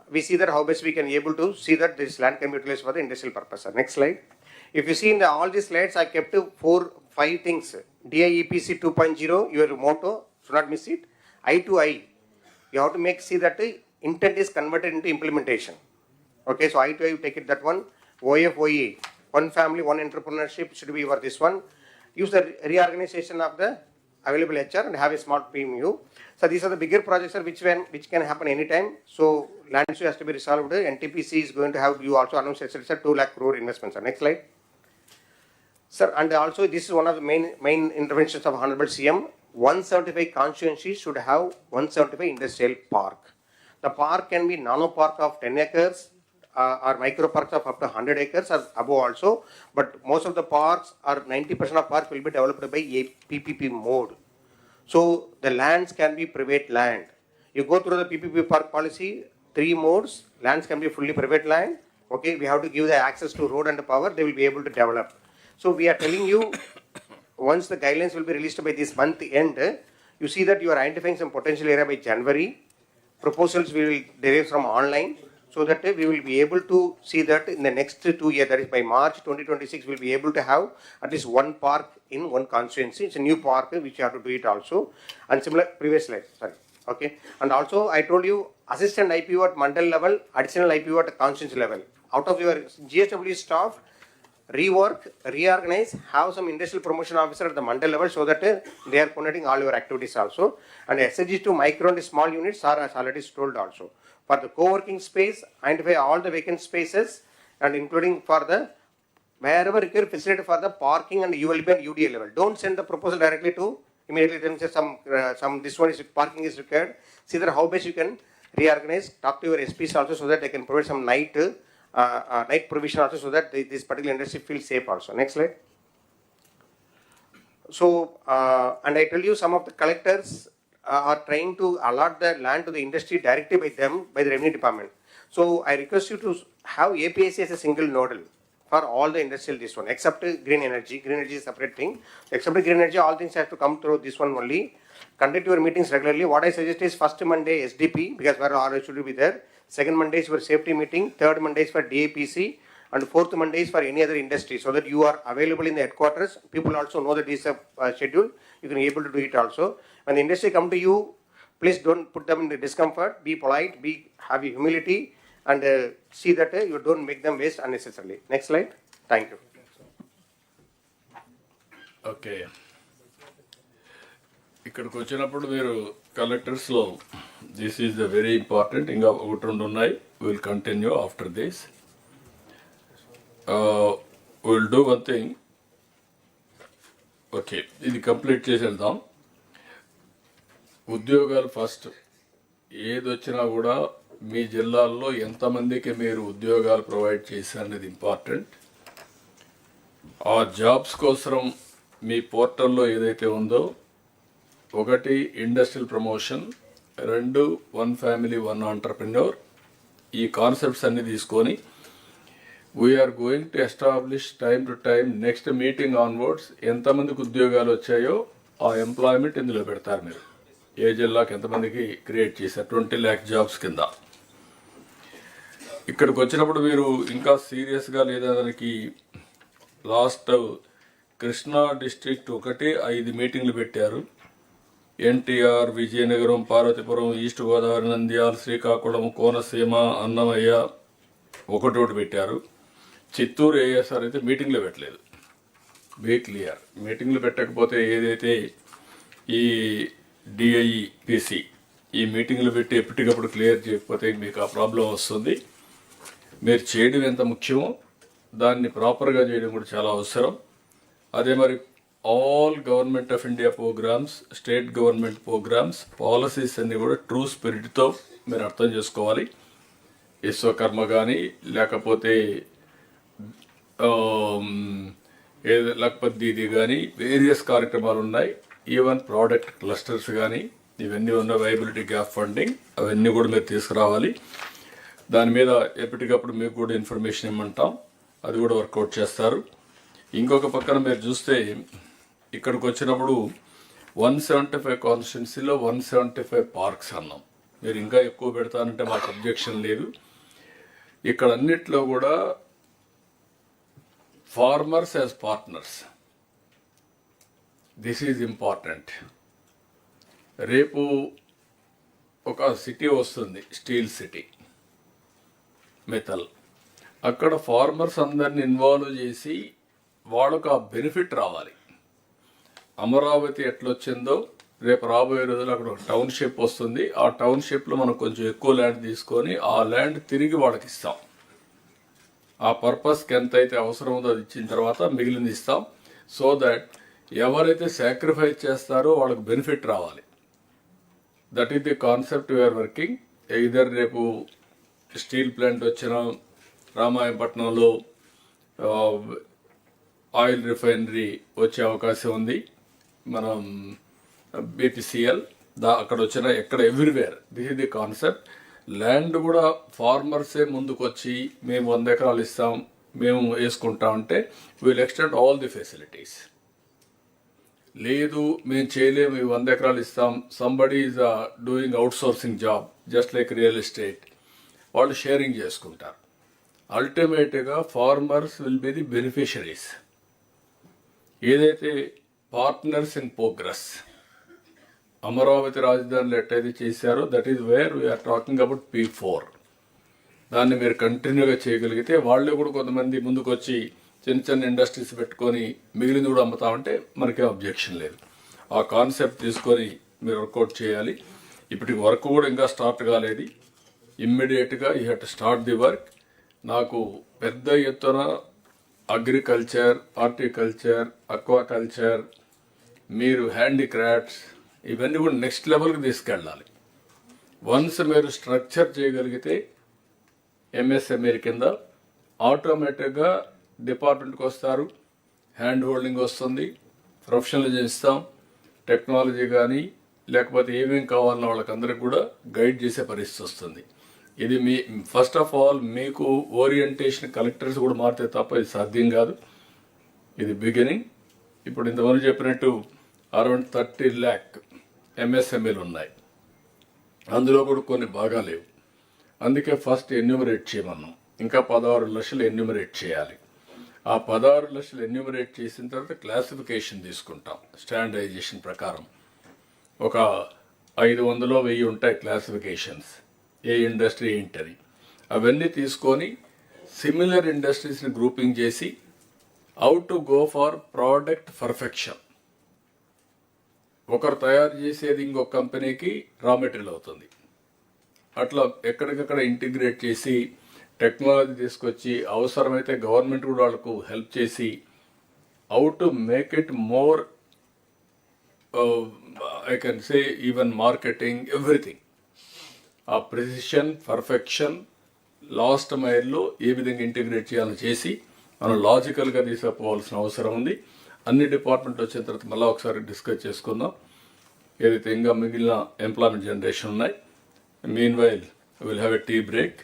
We see that how best we can be able to see that this land can be utilized for the industrial purpose, sir. Next slide. If you see in all these slides, I kept 4-5 things. DIEPC 2.0, your motto, should not miss it. I to I. You have to see that intent is converted into implementation. Okay, so I to I, you take it that one. OFOE, one family, one entrepreneurship should be for this one. Use the reorganization of the available HR and have a smart PMU. So these are the bigger projects, sir, which can happen anytime. So land issue has to be resolved. NTPC is going to have, you also announced, sir, 2 lakh crore investments. Sir. Next slide. Sir, and also this is one of the main interventions of Honorable CM. 175 constituencies should have 175 industrial park. The park can be nano park of 10 acres or micro parks of up to 100 acres or above also. But most of the parks or 90% of parks will be developed by a PPP mode. So the lands can be private land. You go through the PPP park policy, 3 modes. Lands can be fully private land. Okay, we have to give the access to road and power. They will be able to develop. So we are telling you, once the guidelines will be released by this month end, you see that you are identifying some potential area by January. Proposals we will derive from online, so that we will be able to see that in the next 2 years, that is by March 2026, we will be able to have at least 1 park in 1 constituency. It's a new park which you have to do it also. And similar, previous slide, sorry. Okay. And also I told you assistant IPO at mandal level, additional IPO at constituency level. Out of your GSW staff, rework, reorganize, have some industrial promotion officer at the mandal level so that they are coordinating all your activities also. And SHG to micro and small units are as already told also. For the co-working space, identify all the vacant spaces and including for the wherever required facility for the parking and ULB and UDA level. Don't send the proposal directly to immediately then say some this one is parking is required. See that how best you can reorganize. Talk to your SPs also so that they can provide some night provision also so that this particular industry feels safe also. Next slide. So, and I tell you some of the collectors are trying to allot the land to the industry directly by them, by the revenue department. So I request you to have APIC as a single nodal for all the industrial this one, except green energy. Green energy is a separate thing. Except green energy, all things have to come through this one only. Conduct your meetings regularly. What I suggest is first Monday SDP, because where all should be there. Second Monday is for safety meeting. Third Monday is for DAPC. And fourth Monday is for any other industry, so that you are available in the headquarters. People also know that this is a schedule. You can be able to do it also. When the industry come to you, please don't put them in the discomfort. Be polite, have humility, and see that you don't make them waste unnecessarily. Next slide. Thank you. Okay. ఇక్కడికి వచ్చినప్పుడు మీరు కలెక్టర్స్లో this is the very important. ఇంకా 1-2 ఉన్నాయి. Will continue after this. Will do one thing. Okay, ఇది complete చేసేద్దాం. ఉద్యోగాలు first. ఏది వచ్చినా కూడా మీ జిల్లాల్లో ఎంతమందికి మీరు ఉద్యోగాలు ప్రొవైడ్ చేశారనేది ఇంపార్టెంట్. ఆ జాబ్స్ కోసం మీ పోర్టల్లో ఏదైతే ఉందో, 1 ఇండస్ట్రియల్ ప్రమోషన్, 2 1 ఫ్యామిలీ 1 ఆంటర్ప్రెన్యూర్, ఈ కాన్సెప్ట్స్ అన్ని తీసుకొని we are going to establish time to time next meeting onwards ఎంతమందికి ఉద్యోగాలు వచ్చాయో ఆ ఎంప్లాయ్మెంట్ ఇందులో పెడతారు. మీరు ఏ జిల్లాకి ఎంతమందికి క్రియేట్ చేశారు 20 lakh జాబ్స్ కింద. ఇక్కడికి వచ్చినప్పుడు మీరు ఇంకా సీరియస్గా లేదా దానికి లాస్ట్ కృష్ణా డిస్ట్రిక్ట్ 5 మీటింగ్లు పెట్టారు. ఎన్టీఆర్, విజయనగరం, పార్వతీపురం, ఈస్ట్ గోదావరి, నంద్యాల, శ్రీకాకుళం, కోనసీమ, అన్నమయ్య ఒకటి పెట్టారు. చిత్తూరు ఏఎస్ఆర్ అయితే మీటింగ్లో పెట్టలేదు. Be clear. మీటింగ్లు పెట్టకపోతే ఏదైతే ఈ డిఐపిసి ఈ మీటింగ్లు పెట్టి ఎప్పటికప్పుడు క్లియర్ చేయకపోతే మీకు ఆ ప్రాబ్లం వస్తుంది. మీరు చేయడం ఎంత ముఖ్యమో దాన్ని ప్రాపర్గా చేయడం కూడా చాలా అవసరం. అదే మరి all government of India programmes, state government programmes, policies అన్నీ కూడా ట్రూ స్పిరిట్తో మీరు అర్థం చేసుకోవాలి. విశ్వకర్మ కానీ లేకపోతే లక్పత్ దీది కానీ వేరియస్ కార్యక్రమాలు ఉన్నాయి. ఈవెన్ ప్రోడక్ట్ క్లస్టర్స్ కానీ ఇవన్నీ ఉన్న వైబిలిటీ గ్యాప్ ఫండింగ్ అవన్నీ కూడా మీరు తీసుకురావాలి. దాని మీద ఎప్పటికప్పుడు మీకు కూడా ఇన్ఫర్మేషన్ ఇమ్మంటాం, అది కూడా వర్కౌట్ చేస్తారు. ఇంకొక పక్కన మీరు చూస్తే ఇక్కడికి వచ్చినప్పుడు 175 కాన్స్టిట్యున్సీలో 175 పార్క్స్ అన్నాం. మీరు ఇంకా ఎక్కువ పెడతానంటే మాకు అబ్జెక్షన్ లేదు. ఇక్కడ అన్నిట్లో కూడా farmers as partners, this is important. రేపు ఒక సిటీ వస్తుంది, స్టీల్ సిటీ, మెటల్. అక్కడ ఫార్మర్స్ అందరిని ఇన్వాల్వ్ చేసి వాళ్ళకు ఆ బెనిఫిట్ రావాలి. అమరావతి ఎట్లొచ్చిందో రేపు రాబోయే రోజులు అక్కడ ఒక టౌన్షిప్ వస్తుంది. ఆ టౌన్షిప్లో మనం కొంచెం ఎక్కువ ల్యాండ్ తీసుకొని ఆ ల్యాండ్ తిరిగి వాళ్ళకి ఇస్తాం. ఆ పర్పస్కి ఎంతైతే అవసరం ఉందో అది ఇచ్చిన తర్వాత మిగిలింది ఇస్తాం. సో దట్ ఎవరైతే సాక్రిఫైస్ చేస్తారో వాళ్ళకి బెనిఫిట్ రావాలి. That is the concept we are working. ఇదర్ రేపు స్టీల్ ప్లాంట్ వచ్చిన రామాయపట్నంలో ఆయిల్ రిఫైనరీ వచ్చే అవకాశం ఉంది. మనం బీపీసీఎల్ అక్కడ వచ్చిన ఎక్కడ everywhere this is the concept. Land కూడా ఫార్మర్సే ముందుకు వచ్చి మేము 100 ఎకరాలు ఇస్తాం, మేము వేసుకుంటాం అంటే will extend all the facilities. లేదు మేము చేయలేము, 100 ఎకరాలు ఇస్తాం, somebody is doing outsourcing job just like real estate, వాళ్ళు షేరింగ్ చేసుకుంటారు. అల్టిమేట్గా farmers will be the beneficiaries. ఏదైతే పార్ట్నర్స్ ఇన్ ప్రోగ్రెస్ అమరావతి రాజధానిలో ఎట్టయితే చేశారో that is where we are talking about P4. దాన్ని మీరు కంటిన్యూగా చేయగలిగితే వాళ్ళే కూడా కొంతమంది ముందుకు వచ్చి చిన్న చిన్న ఇండస్ట్రీస్ పెట్టుకొని మిగిలింది కూడా అమ్ముతామంటే మనకేం అబ్జెక్షన్ లేదు. ఆ కాన్సెప్ట్ తీసుకొని మీరు వర్కౌట్ చేయాలి. ఇప్పటికి వర్క్ కూడా ఇంకా స్టార్ట్ కాలేదు. ఇమ్మీడియట్గా you have to start the work. నాకు పెద్ద ఎత్తున అగ్రికల్చర్, హార్టికల్చర్, అక్వాకల్చర్, మీరు హ్యాండీక్రాఫ్ట్స్ ఇవన్నీ కూడా నెక్స్ట్ లెవెల్కి తీసుకెళ్ళాలి. వన్స్ మీరు స్ట్రక్చర్ చేయగలిగితే ఎంఎస్ఎంఈ కింద ఆటోమేటిక్గా డిపార్ట్మెంట్కి వస్తారు, హ్యాండ్ హోల్డింగ్ వస్తుంది, ప్రొఫెషనలిజం ఇస్తాం, టెక్నాలజీ కానీ లేకపోతే ఏమేమి కావాలన్న వాళ్ళకందరికీ కూడా గైడ్ చేసే పరిస్థితి వస్తుంది. ఇది మీ ఫస్ట్ ఆఫ్ ఆల్ మీకు ఓరియంటేషన్ కలెక్టర్స్ కూడా మారితే తప్ప ఇది సాధ్యం కాదు. ఇది బిగినింగ్. ఇప్పుడు ఇంతమంది చెప్పినట్టు అరౌండ్ 30 lakh ఎంఎస్ఎంఈలు ఉన్నాయి. అందులో కూడా కొన్ని బాగా లేవు. అందుకే ఫస్ట్ ఎన్యూమరేట్ చేయమన్నాం. ఇంకా 16 లక్షలు ఎన్యూమరేట్ చేయాలి. ఆ 16 లక్షలు ఎన్యూమరేట్ చేసిన తర్వాత క్లాసిఫికేషన్ తీసుకుంటాం. స్టాండర్డైజేషన్ ప్రకారం ఒక 500 1000 ఉంటాయి క్లాసిఫికేషన్స్, ఏ ఇండస్ట్రీ ఏంటని. అవన్నీ తీసుకొని సిమిలర్ ఇండస్ట్రీస్ని గ్రూపింగ్ చేసి how to go for product perfection. ఒకరు తయారు చేసేది ఇంకొక కంపెనీకి రా మెటీరియల్ అవుతుంది. అట్లా ఎక్కడికక్కడ ఇంటిగ్రేట్ చేసి టెక్నాలజీ తీసుకొచ్చి అవసరమైతే గవర్నమెంట్ కూడా వాళ్ళకు హెల్ప్ చేసి how to make it more I can say even marketing, everything. ఆ ప్రెసిషన్, పర్ఫెక్షన్, లాస్ట్ మైల్లో ఏ విధంగా ఇంటిగ్రేట్ చేయాలని చేసి మనం లాజికల్గా తీసుకుపోవాల్సిన అవసరం ఉంది. అన్ని డిపార్ట్మెంట్ వచ్చిన తర్వాత మళ్ళీ ఒకసారి డిస్కస్ చేసుకుందాం ఏదైతే ఇంకా మిగిలిన ఎంప్లాయ్మెంట్ జనరేషన్ ఉన్నాయి. Meanwhile will have a tea break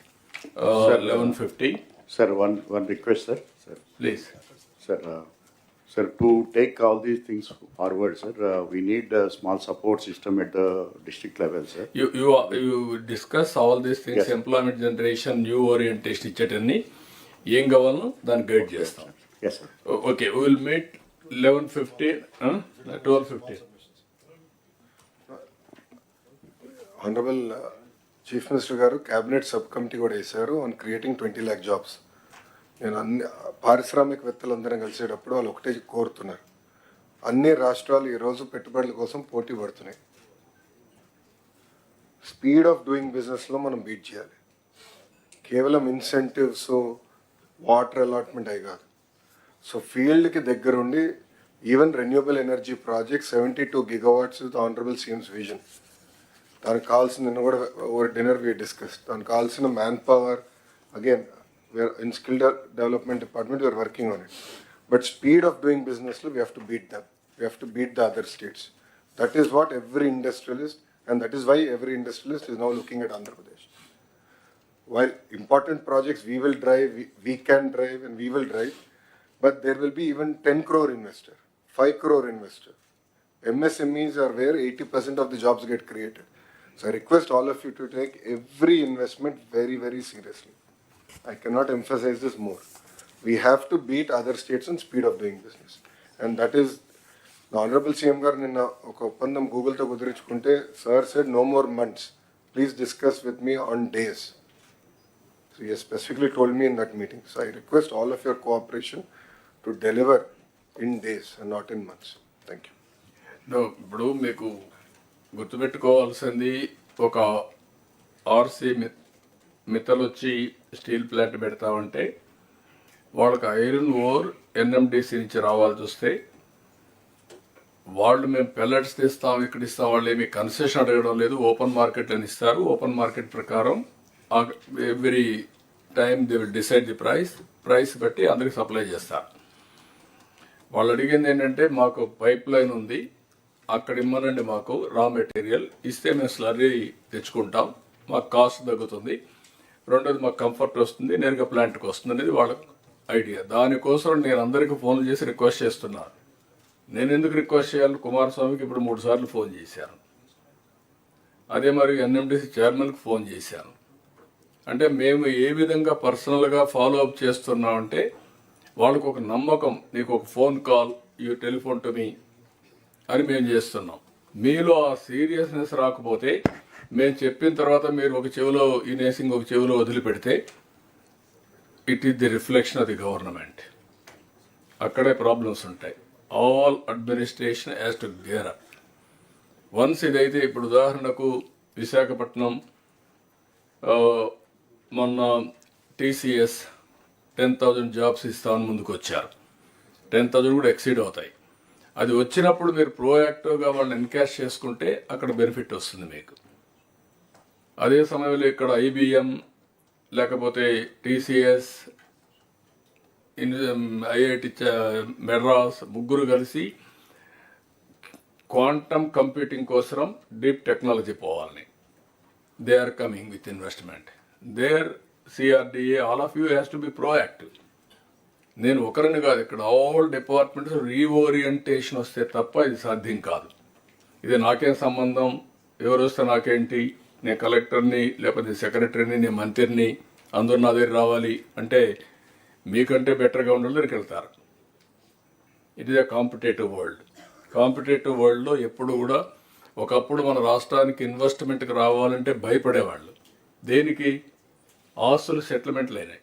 11:50. Sir, one request, sir. Please. Sir, to take all these things forward, sir, we need a small support system at the district level, sir. You discuss all these things, Yes. employment generation, new orientation ఇచ్చేటన్ని ఏం కావాలో దాన్ని guide చేస్తాం. Yes, sir. Okay, we will meet 11:50, 12:50. Honorable Chief Minister గారు cabinet sub committee కూడా వేశారు on creating 20 lakh jobs. నేను అన్ని పారిశ్రామికవేత్తలందరం కలిసేటప్పుడు వాళ్ళు ఒకటే కోరుతున్నారు, అన్ని రాష్ట్రాలు ఈరోజు పెట్టుబడుల కోసం పోటీ పడుతున్నాయి. స్పీడ్ ఆఫ్ డూయింగ్ బిజినెస్లో మనం బీట్ చేయాలి. కేవలం ఇన్సెంటివ్స్, వాటర్ అలాట్మెంట్ అయి కాదు. సో ఫీల్డ్కి దగ్గరుండి even renewable energy project 72 gigawatts the honourable CMs vision. దానికి కావాల్సిన నిన్న కూడా ఓవర్ డిన్నర్ వి డిస్కస్. దానికి కావాల్సిన manpower again in skill development department we are working on it, but speed of doing business we have to beat them. We have to beat the other states. That is what every industrialist, and that is why every industrialist is now looking at Andhra Pradesh. While important projects we will drive, we can drive and we will drive, but there will be even 10 crore investor, 5 crore investor. MSMEs are where 80% of the jobs get created. So I request all of you to take every investment very, very seriously. I cannot emphasize this more. We have to beat other states in speed of doing business. And that is, the Honorable CM గారు నిన్న ఒక ఒప్పందం గూగుల్తో కుదిరించుకుంటే sir said no more months. Please discuss with me on days. So he has specifically told me in that meeting. So I request all of your cooperation to deliver in days and not in months. Thank you. No, ఇప్పుడు మీకు గుర్తుపెట్టుకోవాల్సింది ఒక RC మిత్తలు వచ్చి steel plant పెడతామంటే వాళ్ళకి iron ore NMDC నుంచి రావాల్సి వస్తే వాళ్ళు మేము పెల్లెట్స్ తీస్తాం ఇక్కడ ఇస్తాం, వాళ్ళు ఏమి కన్సెషన్ అడగడం లేదు, ఓపెన్ మార్కెట్ అని ఇస్తారు. ఓపెన్ మార్కెట్ ప్రకారం every time they will decide the price బట్టి అందరికి సప్లై చేస్తారు. వాళ్ళు అడిగింది ఏంటంటే మాకు పైప్ లైన్ ఉంది, అక్కడ ఇమ్మనండి, మాకు రా మెటీరియల్ ఇస్తే మేము స్లర్రీ తెచ్చుకుంటాం, మాకు కాస్ట్ తగ్గుతుంది, రెండోది మాకు కంఫర్ట్ వస్తుంది, నేరుగా ప్లాంట్కి వస్తుంది అనేది వాళ్ళ ఐడియా. దానికోసం నేను అందరికీ ఫోన్లు చేసి రిక్వెస్ట్ చేస్తున్నాను. నేను ఎందుకు రిక్వెస్ట్ చేయాలి? కుమారస్వామికి ఇప్పుడు 3 సార్లు ఫోన్ చేశాను, అదే మరి ఎన్ఎండిసి చైర్మన్కి ఫోన్ చేశాను. అంటే మేము ఏ విధంగా పర్సనల్గా ఫాలో అప్ చేస్తున్నామంటే వాళ్ళకు ఒక నమ్మకం, నీకు ఒక phone call, you telephone to me అని మేము చేస్తున్నాం. మీలో ఆ సీరియస్నెస్ రాకపోతే మేము చెప్పిన తర్వాత మీరు ఒక చెవిలో ఈనేసి ఇంకొక చెవిలో వదిలిపెడితే it is the reflection of the government. అక్కడే ప్రాబ్లమ్స్ ఉంటాయి. All administration has to gear up. Once ఇదైతే ఇప్పుడు ఉదాహరణకు విశాఖపట్నం మొన్న టీసీఎస్ 10,000 జాబ్స్ ఇస్తామని ముందుకు వచ్చారు. 10,000 కూడా ఎక్సీడ్ అవుతాయి. అది వచ్చినప్పుడు మీరు ప్రోయాక్టివ్గా వాళ్ళని ఎన్కాష్ చేసుకుంటే అక్కడ బెనిఫిట్ వస్తుంది మీకు. అదే సమయంలో ఇక్కడ ఐబిఎం లేకపోతే టీసీఎస్, ఐఐటి మెడ్రాస్ ముగ్గురు కలిసి క్వాంటమ్ కంప్యూటింగ్ కోసం డీప్ టెక్నాలజీ పోవాలని they are coming with investment. There CRDA all of you has to be proactive. నేను ఒకరిని కాదు, ఇక్కడ ఆల్ డిపార్ట్మెంట్స్ రీఓరియంటేషన్ వస్తే తప్ప ఇది సాధ్యం కాదు. ఇది నాకేం సంబంధం, ఎవరు వస్తే నాకేంటి, నేను కలెక్టర్ని లేకపోతే సెక్రటరీని, నేను మంత్రిని, అందరూ నా దగ్గర రావాలి అంటే మీకంటే బెటర్గా ఉండాలి దగ్గరికి వెళ్తారు. It is a competitive world. Competitive వరల్డ్లో ఎప్పుడు కూడా ఒకప్పుడు మన రాష్ట్రానికి ఇన్వెస్ట్మెంట్కి రావాలంటే భయపడేవాళ్ళు. దేనికి? ఆస్తులు సెటిల్మెంట్లు అయినాయి,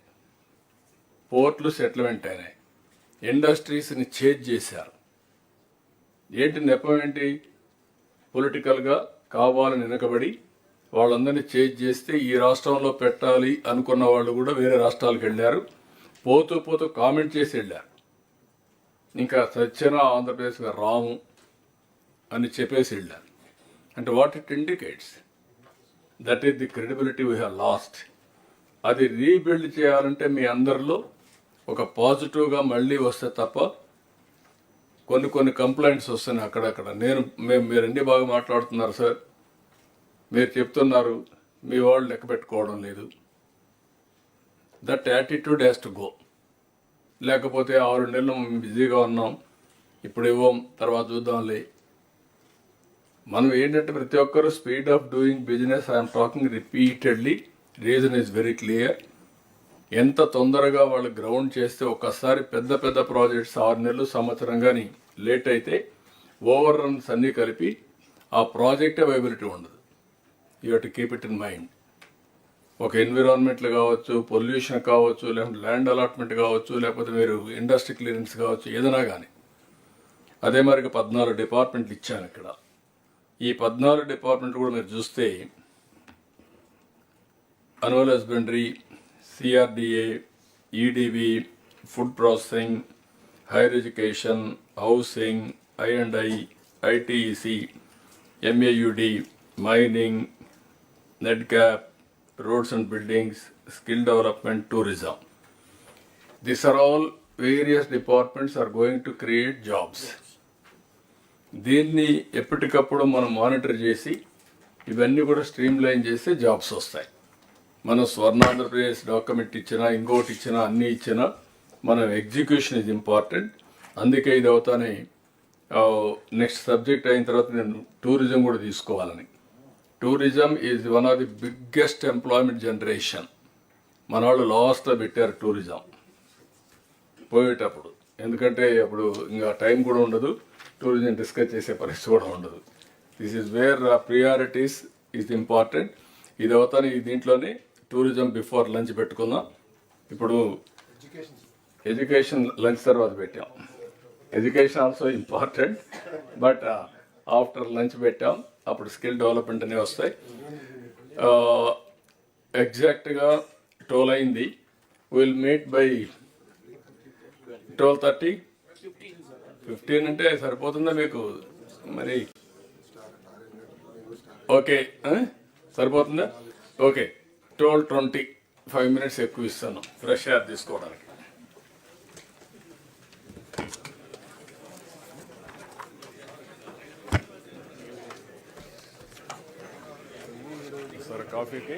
పోర్ట్లు సెటిల్మెంట్ అయినాయి, ఇండస్ట్రీస్ని చేంజ్ చేశారు. ఏంటి నెపం ఏంటి? పొలిటికల్గా కావాలని వెనకబడి వాళ్ళందరినీ చేంజ్ చేస్తే ఈ రాష్ట్రంలో పెట్టాలి అనుకున్న వాళ్ళు కూడా వేరే రాష్ట్రాలకు వెళ్ళారు. పోతూ పోతూ కామెంట్ చేసి వెళ్ళారు. ఇంకా సత్యన ఆంధ్రప్రదేశ్గా రాము అని చెప్పేసి వెళ్ళారు. అంటే what it indicates, that is the credibility we have lost. అది రీబిల్డ్ చేయాలంటే మీ అందరిలో ఒక పాజిటివ్గా మళ్ళీ వస్తే తప్ప, కొన్ని కంప్లైంట్స్ వస్తున్నాయి అక్కడక్కడ. మీరు అన్ని బాగా మాట్లాడుతున్నారు సార్, మీరు చెప్తున్నారు, మీ వాళ్ళు లెక్క పెట్టుకోవడం లేదు. That attitude has to go. లేకపోతే 6 నెలలు బిజీగా ఉన్నాం, ఇప్పుడు ఇవ్వం, తర్వాత చూద్దాంలే. మనం ఏంటంటే ప్రతి ఒక్కరు speed of doing business, I'm talking repeatedly, reason is very clear. ఎంత తొందరగా వాళ్ళు గ్రౌండ్ చేస్తే ఒక్కసారి పెద్ద పెద్ద ప్రాజెక్ట్స్ 6 నెలలు సంవత్సరం కానీ లేట్ అయితే ఓవర్ రన్స్ అన్నీ కలిపి ఆ ప్రాజెక్ట్ అవైలబిలిటీ ఉండదు. You have to keep it in mind. ఒక ఎన్విరాన్మెంట్లు కావచ్చు, పొల్యూషన్ కావచ్చు, లేకపోతే ల్యాండ్ అలాట్మెంట్ కావచ్చు, లేకపోతే మీరు ఇండస్ట్రీ క్లియరెన్స్ కావచ్చు, ఏదైనా కానీ. అదే మరిగా 14 డిపార్ట్మెంట్లు ఇచ్చాను ఇక్కడ. ఈ 14 డిపార్ట్మెంట్లు కూడా మీరు చూస్తే animal husbandry, CRDA, EDB, food processing, higher education, housing, I&I, ITEC, MAUD, mining, NEDCAP, roads and buildings, skill development, tourism. These are all various departments are going to create jobs. దీన్ని ఎప్పటికప్పుడు మనం మానిటర్ చేసి ఇవన్నీ కూడా streamline చేస్తే jobs వస్తాయి. మనం Swarnandhra Pradesh document ఇచ్చినా, ఇంకోటి ఇచ్చినా, అన్నీ ఇచ్చినా మనం ఎగ్జిక్యూషన్ ఇస్ ఇంపార్టెంట్. అందుకే ఇది అవుతానే నెక్స్ట్ సబ్జెక్ట్ అయిన తర్వాత నేను టూరిజం కూడా తీసుకోవాలని. Tourism is one of the biggest employment generation. మన వాళ్ళు లాస్ట్లో పెట్టారు టూరిజం పోయేటప్పుడు, ఎందుకంటే అప్పుడు ఇంకా టైం కూడా ఉండదు, టూరిజం డిస్కస్ చేసే పరిస్థితి కూడా ఉండదు. This is wear priorities is important. ఇది అవుతానే ఈ దీంట్లోనే టూరిజం బిఫోర్ లంచ్ పెట్టుకుందాం. ఇప్పుడు ఎడ్యుకేషన్ లంచ్ తర్వాత పెట్టాం. Education also important, but after lunch పెట్టాం. అప్పుడు స్కిల్ డెవలప్మెంట్ అనేవి వస్తాయి. ఎగ్జాక్ట్గా 12 అయింది. Will meet by 12:30. 15 అంటే సరిపోతుందా మీకు? మరి ఓకే, సరిపోతుందా? ఓకే, 12:20, 5 minutes ఎక్కువ ఇస్తాను ఫ్రెష్ ఎయిర్ తీసుకోవడానికి. సరే, కాఫీకి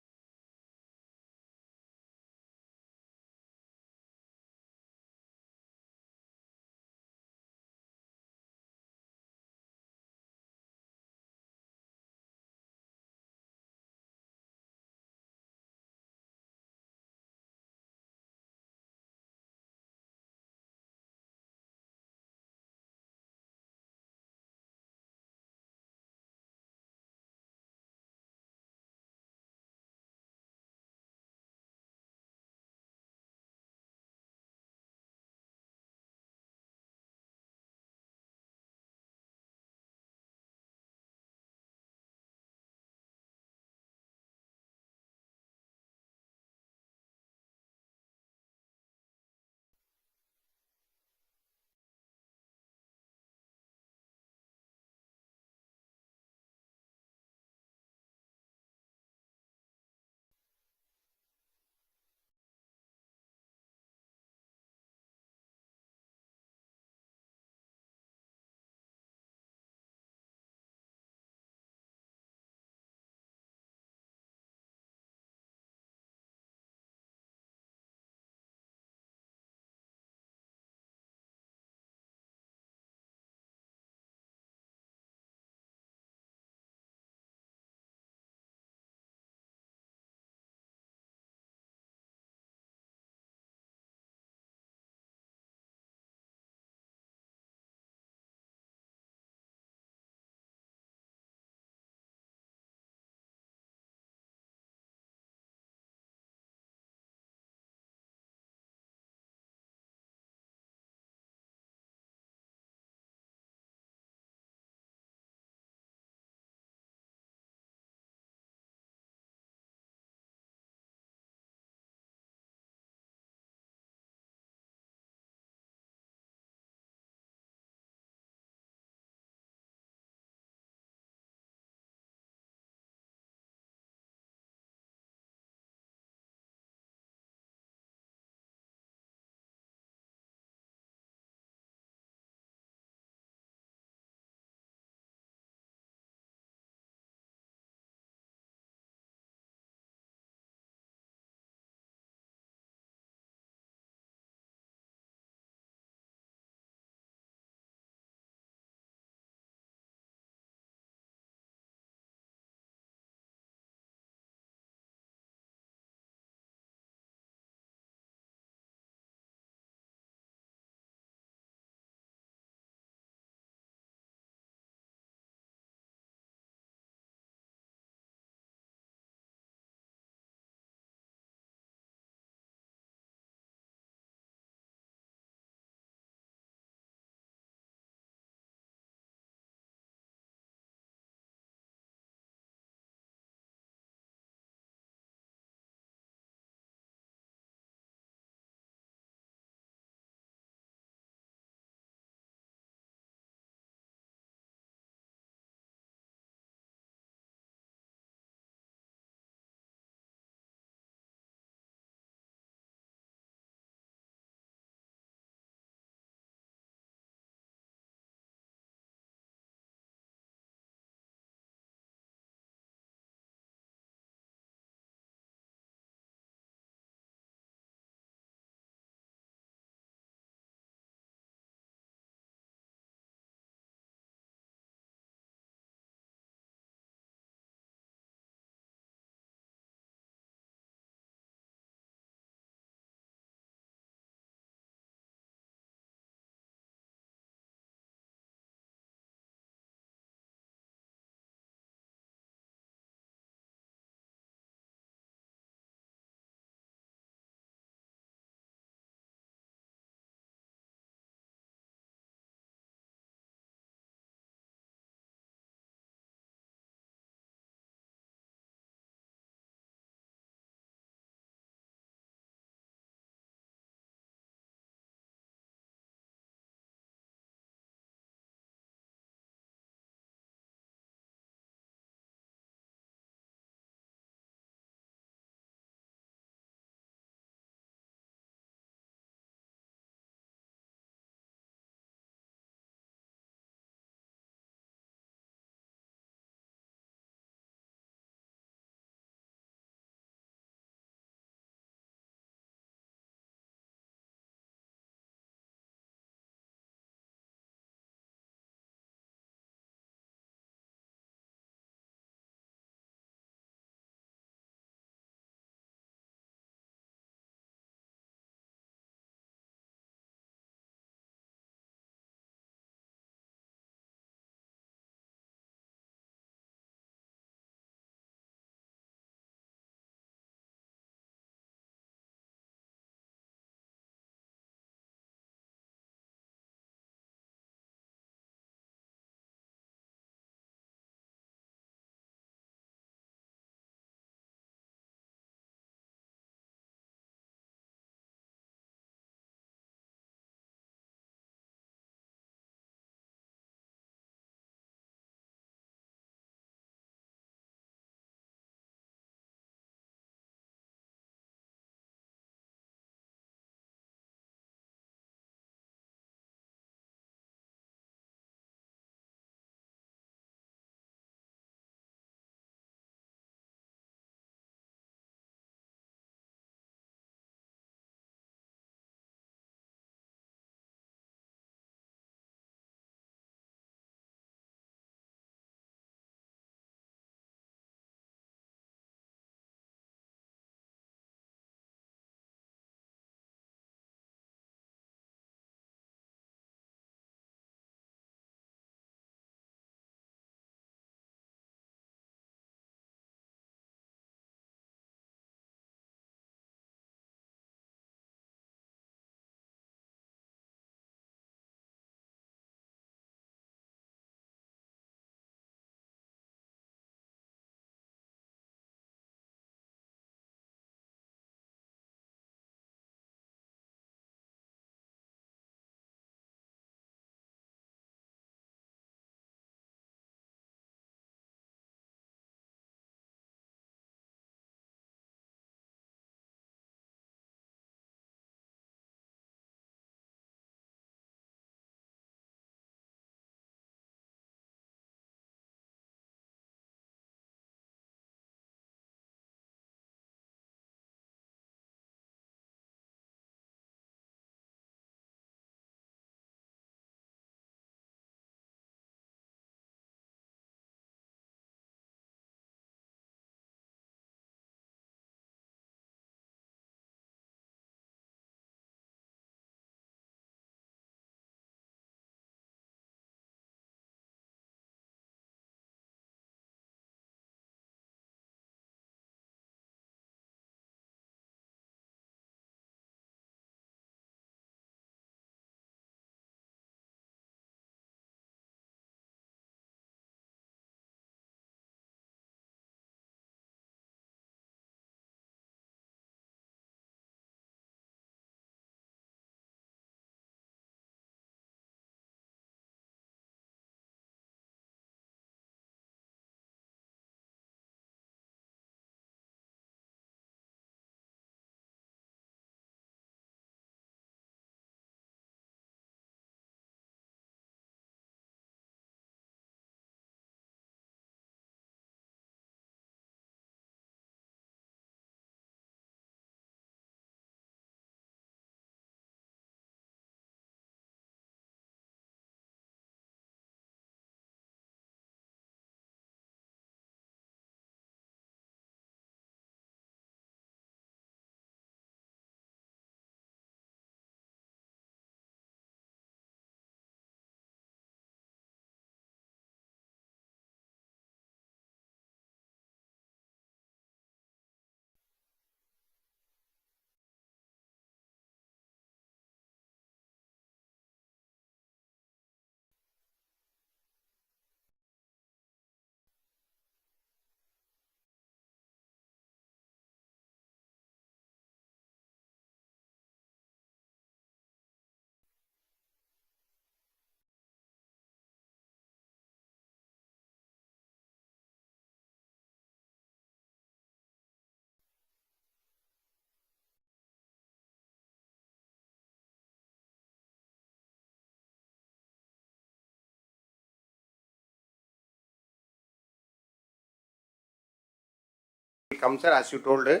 come, sir, as you told in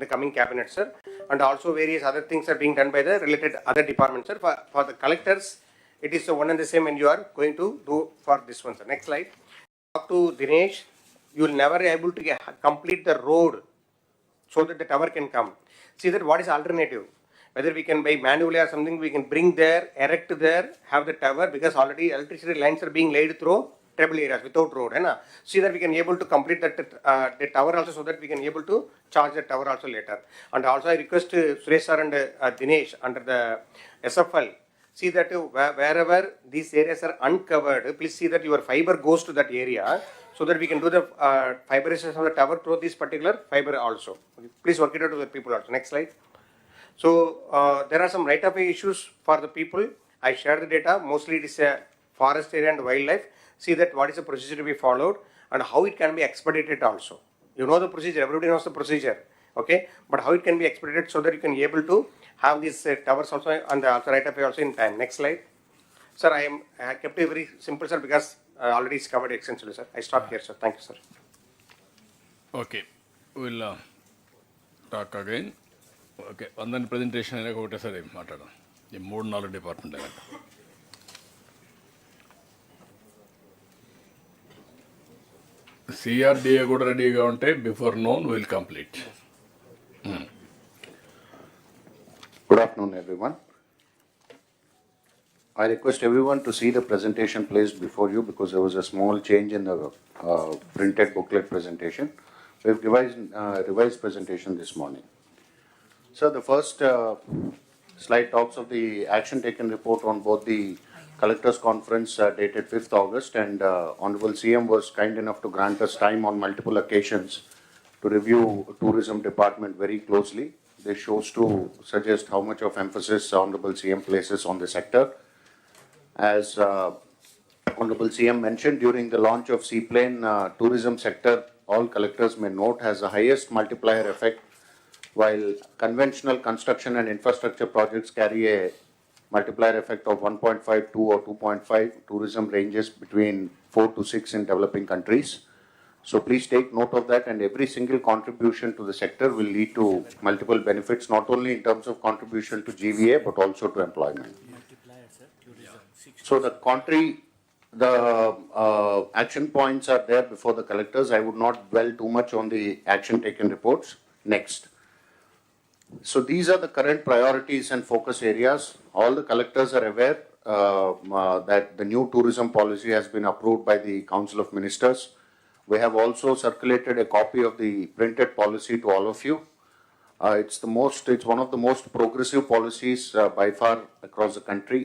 the coming cabinet, sir. And also various other things are being done by the related other departments, sir. For the collectors, it is the one and the same when you are going to do for this one, sir. Next slide. Talk to Dinesh. You will never be able to complete the road so that the tower can come. See that what is alternative? Whether we can by manually or something, we can bring there, erect there, have the tower, because already electricity lines are being laid through tribal areas without road. See that we can able to complete that the tower also, so that we can able to charge the tower also later. And also I request Suresh sir and Dinesh under the SFL, see that wherever these areas are uncovered, please see that your fiber goes to that area, so that we can do the fiberization of the tower through this particular fiber also. Please work it out to the people also. Next slide. So there are some right-of-way issues for the people. I shared the data. Mostly it is a forest area and wildlife. See that what is the procedure to be followed and how it can be expedited also. You know the procedure. Everybody knows the procedure. Okay, but how it can be expedited so that you can be able to have these towers also and the right-of-way also in time. Next slide. Sir, I kept it very simple, sir, because already it's covered extensively, sir. I stop here, sir. Thank you, sir. Okay, we'll talk again. Okay, అందరి presentation అయినా ఒకటేసారి మాట్లాడదాం ఈ 3-4 department అయినా. CRDA కూడా రెడీగా ఉంటే before known will complete. Good afternoon, everyone. I request everyone to see the presentation placed before you, because there was a small change in the printed booklet presentation. We've revised presentation this morning. So the first slide talks of the action taken report on both the Collectors Conference dated 5th August, and Honorable CM was kind enough to grant us time on multiple occasions to review Tourism Department very closely. This shows to suggest how much of emphasis Honorable CM places on the sector. As Honorable CM mentioned, during the launch of Seaplane, tourism sector, all collectors may note, has the highest multiplier effect, while conventional construction and infrastructure projects carry a multiplier effect of 1.5, 2 or 2.5. Tourism ranges between 4 to 6 in developing countries. So please take note of that, and every single contribution to the sector will lead to multiple benefits, not only in terms of contribution to GVA, but also to employment. So the action points are there before the collectors. I would not dwell too much on the action taken reports. Next. So these are the current priorities and focus areas. All the collectors are aware that the new tourism policy has been approved by the Council of Ministers. We have also circulated a copy of the printed policy to all of you. It's one of the most progressive policies by far across the country.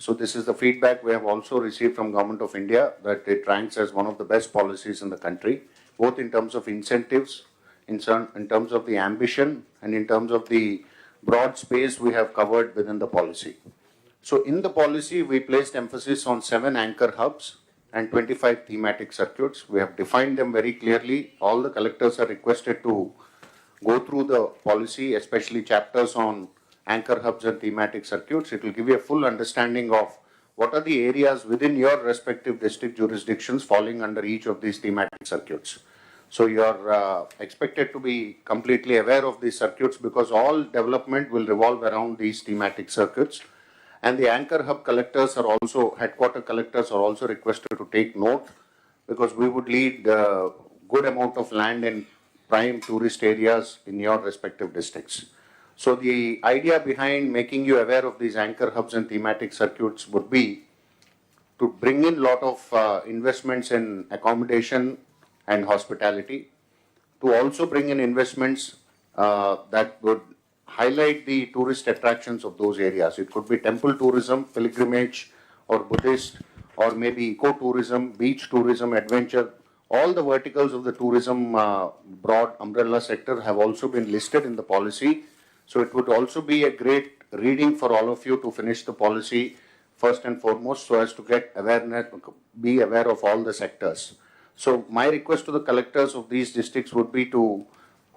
So this is the feedback we have also received from Government of India, that it ranks as one of the best policies in the country, both in terms of incentives, in terms of the ambition, and in terms of the broad space we have covered within the policy. So in the policy, we placed emphasis on 7 anchor hubs and 25 thematic circuits. We have defined them very clearly. All the collectors are requested to go through the policy, especially chapters on anchor hubs and thematic circuits. It will give you a full understanding of what are the areas within your respective district jurisdictions falling under each of these thematic circuits. So you are expected to be completely aware of these circuits, because all development will revolve around these thematic circuits. And the anchor hub collectors are also, headquarter collectors are also requested to take note, because we would lead a good amount of land in prime tourist areas in your respective districts. So the idea behind making you aware of these anchor hubs and thematic circuits would be to bring in a lot of investments in accommodation and hospitality, to also bring in investments that would highlight the tourist attractions of those areas. It could be temple tourism, pilgrimage, or Buddhist, or maybe eco-tourism, beach tourism, adventure. All the verticals of the tourism broad umbrella sector have also been listed in the policy. So it would also be a great reading for all of you to finish the policy first and foremost, so as to get awareness, be aware of all the sectors. So my request to the collectors of these districts would be to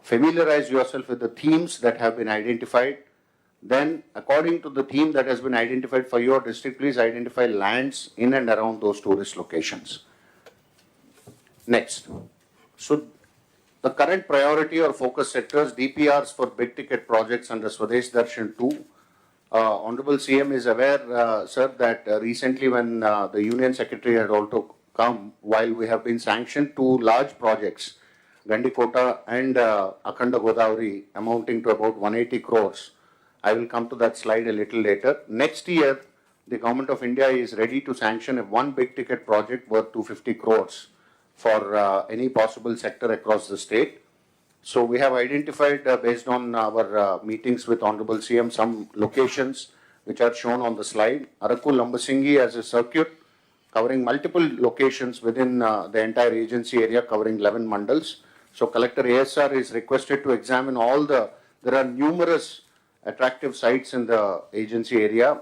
familiarize yourself with the themes that have been identified. Then, according to the theme that has been identified for your district, please identify lands in and around those tourist locations. Next. So The current priority or focus sectors, DPRs for big ticket projects under Swadesh Darshan 2. Honorable CM is aware, sir, that recently when the Union Secretary had also come, while we have been sanctioned two large projects, Gandikota and Akhanda Godavari, amounting to about 180 crores. I will come to that slide a little later. Next year, the Government of India is ready to sanction one big ticket project worth 250 crores for any possible sector across the state. So we have identified, based on our meetings with Honorable CM, some locations which are shown on the slide. Araku Lambasingi as a circuit covering multiple locations within the entire agency area, covering 11 mandals. So Collector ASR is requested to examine there are numerous attractive sites in the agency area.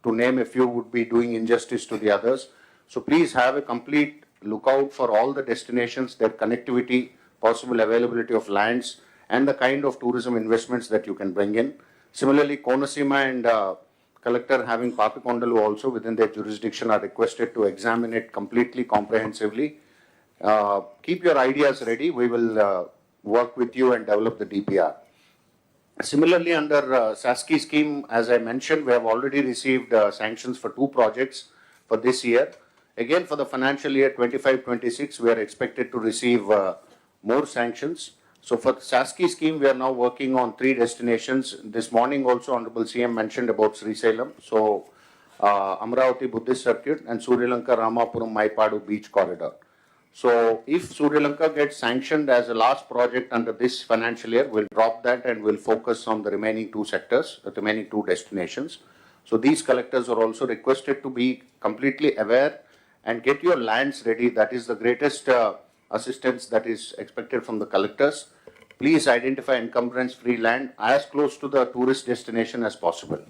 To name a few would be doing injustice to the others. So please have a complete lookout for all the destinations, their connectivity, possible availability of lands, and the kind of tourism investments that you can bring in. Similarly, Konasima and Collector having Papikondalu also within their jurisdiction are requested to examine it completely, comprehensively. Keep your ideas ready. We will work with you and develop the DPR. Similarly, under SASKI scheme, as I mentioned, we have already received sanctions for two projects for this year. Again, for the financial year 25-26, we are expected to receive more sanctions. So for the SASKI scheme, we are now working on 3 destinations. This morning also, Honorable CM mentioned about Srisalem. So Amravati Buddhist Circuit and Sri Lanka Ramapuram Maipadu Beach Corridor. So if Sri Lanka gets sanctioned as a last project under this financial year, we'll drop that and we'll focus on the remaining 2 sectors, the remaining 2 destinations. So these collectors are also requested to be completely aware and get your lands ready. That is the greatest assistance that is expected from the collectors. Please identify encumbrance-free land as close to the tourist destination as possible.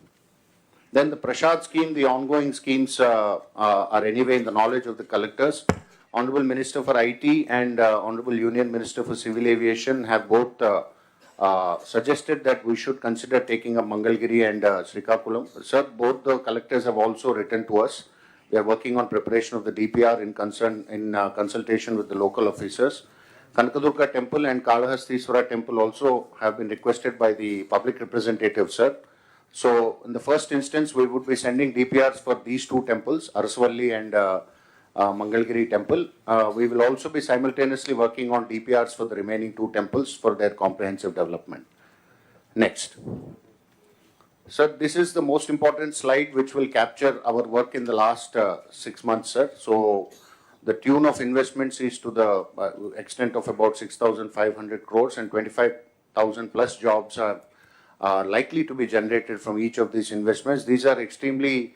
Then the Prashad scheme, the ongoing schemes are anyway in the knowledge of the collectors. Honorable Minister for IT and Honorable Union Minister for Civil Aviation have both suggested that we should consider taking up Mangalgiri and Srikakulam. Sir, both the collectors have also written to us. We are working on preparation of the DPR in consultation with the local officers. Kanakadurga Temple and Kalahastishwara Temple also have been requested by the public representative, sir. So in the first instance, we would be sending DPRs for these 2 temples, Arasvalli and Mangalgiri Temple. We will also be simultaneously working on DPRs for the remaining 2 temples for their comprehensive development. Next. Sir, this is the most important slide which will capture our work in the last 6 months, sir. So the tune of investments is to the extent of about 6,500 crores and 25,000 plus jobs are likely to be generated from each of these investments. These are extremely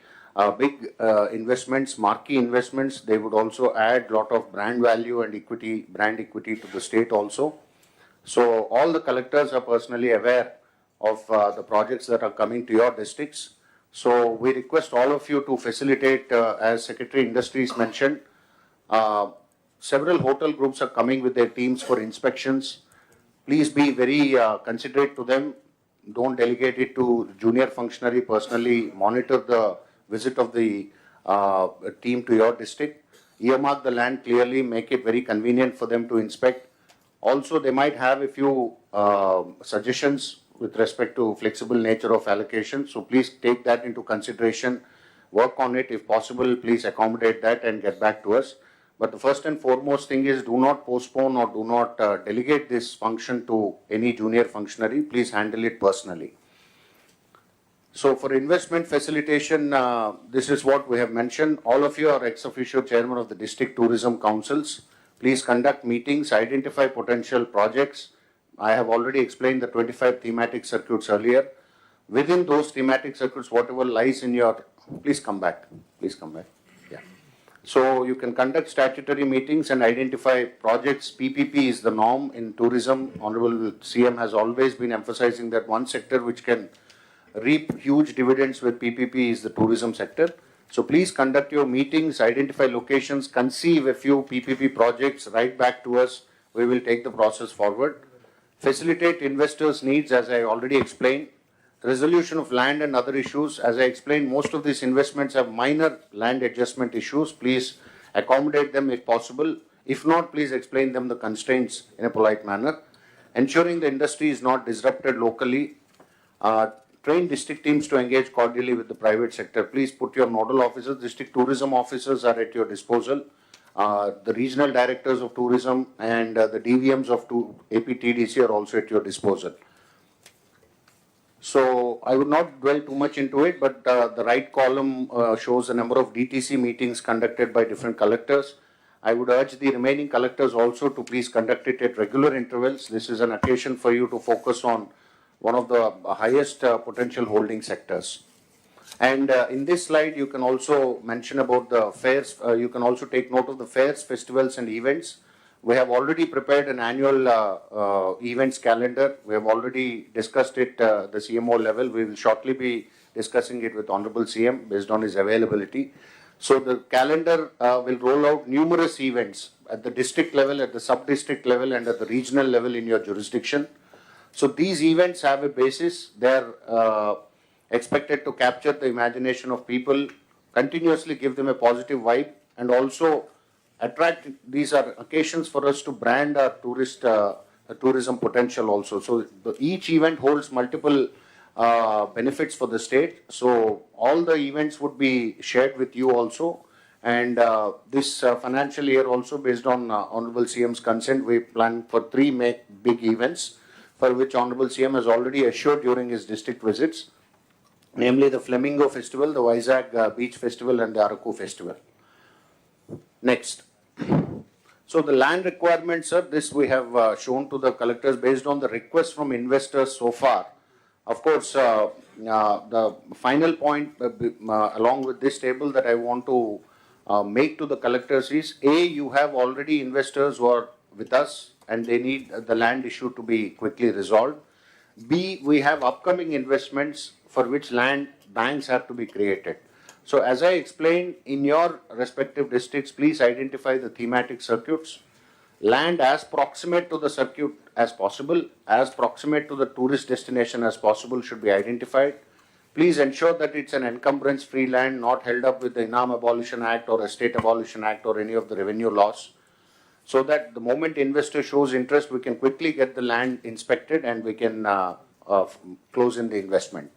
big investments, marquee investments. They would also add a lot of brand value and equity, brand equity to the state also. So all the collectors are personally aware of the projects that are coming to your districts. So we request all of you to facilitate, as Secretary Industries mentioned, several hotel groups are coming with their teams for inspections. Please be very considerate to them. Don't delegate it to junior functionary. Personally monitor the visit of the team to your district. Earmark the land clearly, make it very convenient for them to inspect. Also, they might have a few suggestions with respect to flexible nature of allocation. So please take that into consideration. Work on it. If possible, please accommodate that and get back to us. But the first and foremost thing is, do not postpone or do not delegate this function to any junior functionary. Please handle it personally. So for investment facilitation, this is what we have mentioned. All of you are ex officio chairman of the district tourism councils. Please conduct meetings, identify potential projects. I have already explained the 25 thematic circuits earlier. Within those thematic circuits, whatever lies in your, please come back. Please come back. Yeah. So you can conduct statutory meetings and identify projects. PPP is the norm in tourism. Honorable CM has always been emphasizing that one sector which can reap huge dividends with PPP is the tourism sector. So please conduct your meetings, identify locations, conceive a few PPP projects, write back to us. We will take the process forward. Facilitate investors' needs, as I already explained. Resolution of land and other issues. As I explained, most of these investments have minor land adjustment issues. Please accommodate them if possible. If not, please explain them the constraints in a polite manner. Ensuring the industry is not disrupted locally. Train district teams to engage cordially with the private sector. Please put your nodal officers, district tourism officers are at your disposal. The regional directors of tourism and the DVMs of APTDC are also at your disposal. So I would not dwell too much into it, but the right column shows the number of DTC meetings conducted by different collectors. I would urge the remaining collectors also to please conduct it at regular intervals. This is an occasion for you to focus on one of the highest potential holding sectors. And in this slide, you can also mention about the fairs. You can also take note of the fairs, festivals, and events. We have already prepared an annual events calendar. We have already discussed it at the CMO level. We will shortly be discussing it with Honorable CM based on his availability. So the calendar will roll out numerous events at the district level, at the sub-district level, and at the regional level in your jurisdiction. So these events have a basis. They are expected to capture the imagination of people, continuously give them a positive vibe, and also attract. These are occasions for us to brand our tourism potential also. So each event holds multiple benefits for the state. So all the events would be shared with you also. And this financial year also, based on Honorable CM's consent, we plan for 3 big events, for which Honorable CM has already assured during his district visits, namely the Flamingo Festival, the Vizag Beach Festival, and the Araku Festival. Next. So the land requirements, sir, this we have shown to the collectors based on the request from investors so far. Of course, the final point along with this table that I want to make to the collectors is, A, you have already investors who are with us and they need the land issue to be quickly resolved. B, we have upcoming investments for which land banks have to be created. So as I explained, in your respective districts, please identify the thematic circuits. Land as proximate to the circuit as possible, as proximate to the tourist destination as possible should be identified. Please ensure that it's an encumbrance-free land, not held up with the Inam Abolition Act or Estate Abolition Act or any of the revenue laws, so that the moment investor shows interest, we can quickly get the land inspected and we can close in the investment.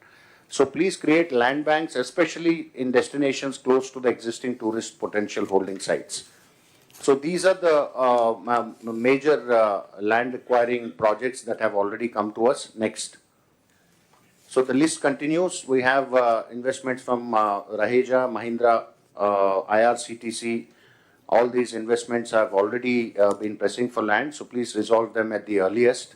So please create land banks, especially in destinations close to the existing tourist potential holding sites. So these are the major land acquiring projects that have already come to us. Next. So the list continues. We have investments from Raheja, Mahindra, IRCTC. All these investments have already been pressing for land, so please resolve them at the earliest.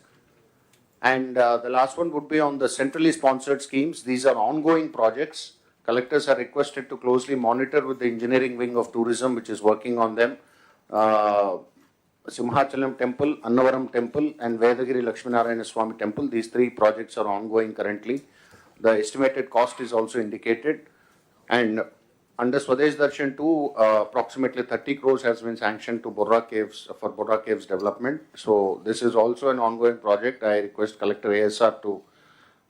And the last one would be on the centrally sponsored schemes. These are ongoing projects. Collectors are requested to closely monitor with the engineering wing of tourism, which is working on them. Simhachalam Temple, Annavaram Temple, and Vedagiri Lakshminarayana Swami Temple. These 3 projects are ongoing currently. The estimated cost is also indicated. And under Swadesh Darshan 2, approximately 30 crores has been sanctioned to Borra Caves for Borra Caves development. So this is also an ongoing project. I request Collector ASR to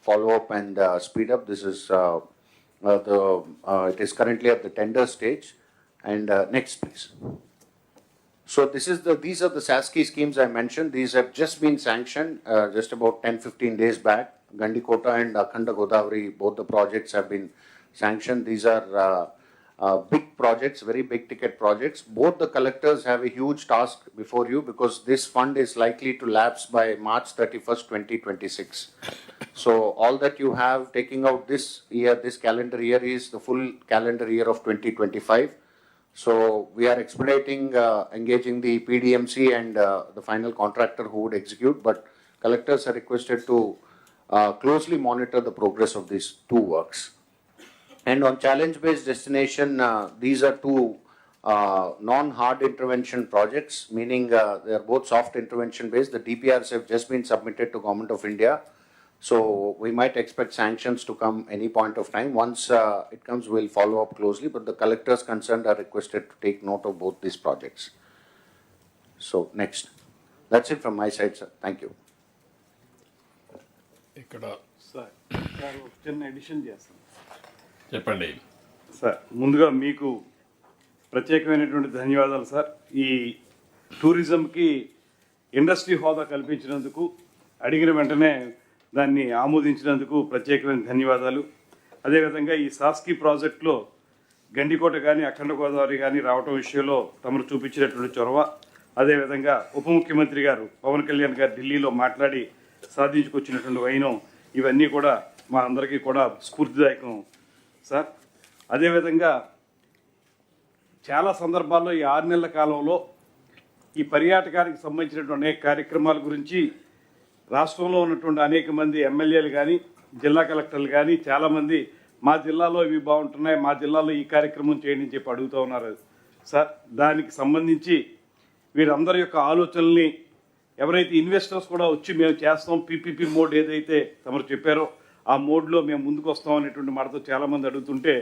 follow up and speed up. This is it is currently at the tender stage. And next, please. So these are the SASKI schemes I mentioned. These have just been sanctioned just about 10-15 days back. Gandikota and Akhanda Godavari, both the projects have been sanctioned. These are big projects, very big ticket projects. Both the collectors have a huge task before you because this fund is likely to lapse by March 31st, 2026. So all that you have taking out this year, this calendar year, is the full calendar year of 2025. So we are expediting, engaging the PDMC and the final contractor who would execute, but collectors are requested to closely monitor the progress of these 2 works. And on challenge-based destination, these are 2 non-hard intervention projects, meaning they are both soft intervention based. The DPRs have just been submitted to Government of India. So we might expect sanctions to come any point of time. Once it comes, we'll follow up closely, but the collectors concerned are requested to take note of both these projects. So next. That's it from my side, sir. Thank you. Sir ఒక చిన్న edition చేస్తాను. చెప్పండి sir ముందుగా మీకు ప్రత్యేకమైనటువంటి ధన్యవాదాలు sir. ఈ టూరిజంకి industry హోదా కల్పించినందుకు, అడిగిన వెంటనే దాన్ని ఆమోదించినందుకు ప్రత్యేకమైన ధన్యవాదాలు. అదేవిధంగా ఈ సాస్కీ ప్రాజెక్టులో గండికోట కానీ అఖండ గోదావరి కానీ రావటం విషయంలో తమరు చూపించినటువంటి చొరవ, అదేవిధంగా ఉప ముఖ్యమంత్రి గారు పవన్ కళ్యాణ్ గారు ఢిల్లీలో మాట్లాడి సాధించుకొచ్చినటువంటి వైనం, ఇవన్నీ కూడా మా అందరికీ కూడా స్ఫూర్తిదాయకం సార్. అదేవిధంగా చాలా సందర్భాల్లో ఈ 6 నెలల కాలంలో ఈ పర్యాటకానికి సంబంధించినటువంటి అనేక కార్యక్రమాల గురించి రాష్ట్రంలో ఉన్నటువంటి అనేక మంది ఎమ్మెల్యేలు కానీ జిల్లా కలెక్టర్లు కానీ చాలామంది మా జిల్లాలో ఇవి బాగుంటున్నాయి, మా జిల్లాలో ఈ కార్యక్రమం చేయండి అని చెప్పి అడుగుతూ ఉన్నారు సార్. దానికి సంబంధించి వీరందరి యొక్క ఆలోచనల్ని ఎవరైతే ఇన్వెస్టర్స్ కూడా వచ్చి మేము చేస్తాం, పీపీపీ మోడ్ ఏదైతే తమరు చెప్పారో ఆ మోడ్లో మేము ముందుకు వస్తాం అనేటువంటి మాటతో చాలామంది అడుగుతుంటే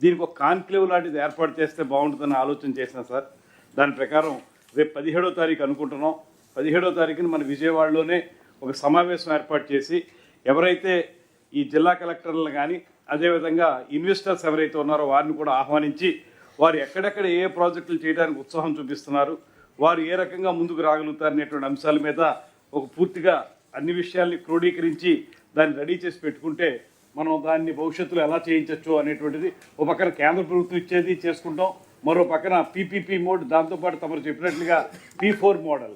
దీనికి ఒక కాన్క్లేవ్ లాంటిది ఏర్పాటు చేస్తే బాగుంటుందని ఆలోచన చేసిన సార్. దాని ప్రకారం రేపు 17వ తారీఖు అనుకుంటున్నాం. 17వ తారీఖున మన విజయవాడలోనే ఒక సమావేశం ఏర్పాటు చేసి ఎవరైతే ఈ జిల్లా కలెక్టర్లను కానీ అదేవిధంగా ఇన్వెస్టర్స్ ఎవరైతే ఉన్నారో వారిని కూడా ఆహ్వానించి వారు ఎక్కడెక్కడ ఏ ప్రాజెక్టులు చేయడానికి ఉత్సాహం చూపిస్తున్నారు, వారు ఏ రకంగా ముందుకు రాగలుగుతారనేటువంటి అంశాల మీద ఒక పూర్తిగా అన్ని విషయాల్ని క్రోడీకరించి దాన్ని రెడీ చేసి పెట్టుకుంటే మనం దాన్ని భవిష్యత్తులో ఎలా చేయించవచ్చు అనేటువంటిది ఒక పక్కన కేంద్ర ప్రభుత్వం ఇచ్చేది చేసుకుంటాం, మరో పక్కన పీపీపీ మోడ్, దాంతోపాటు తమరు చెప్పినట్లుగా P4 మోడల్,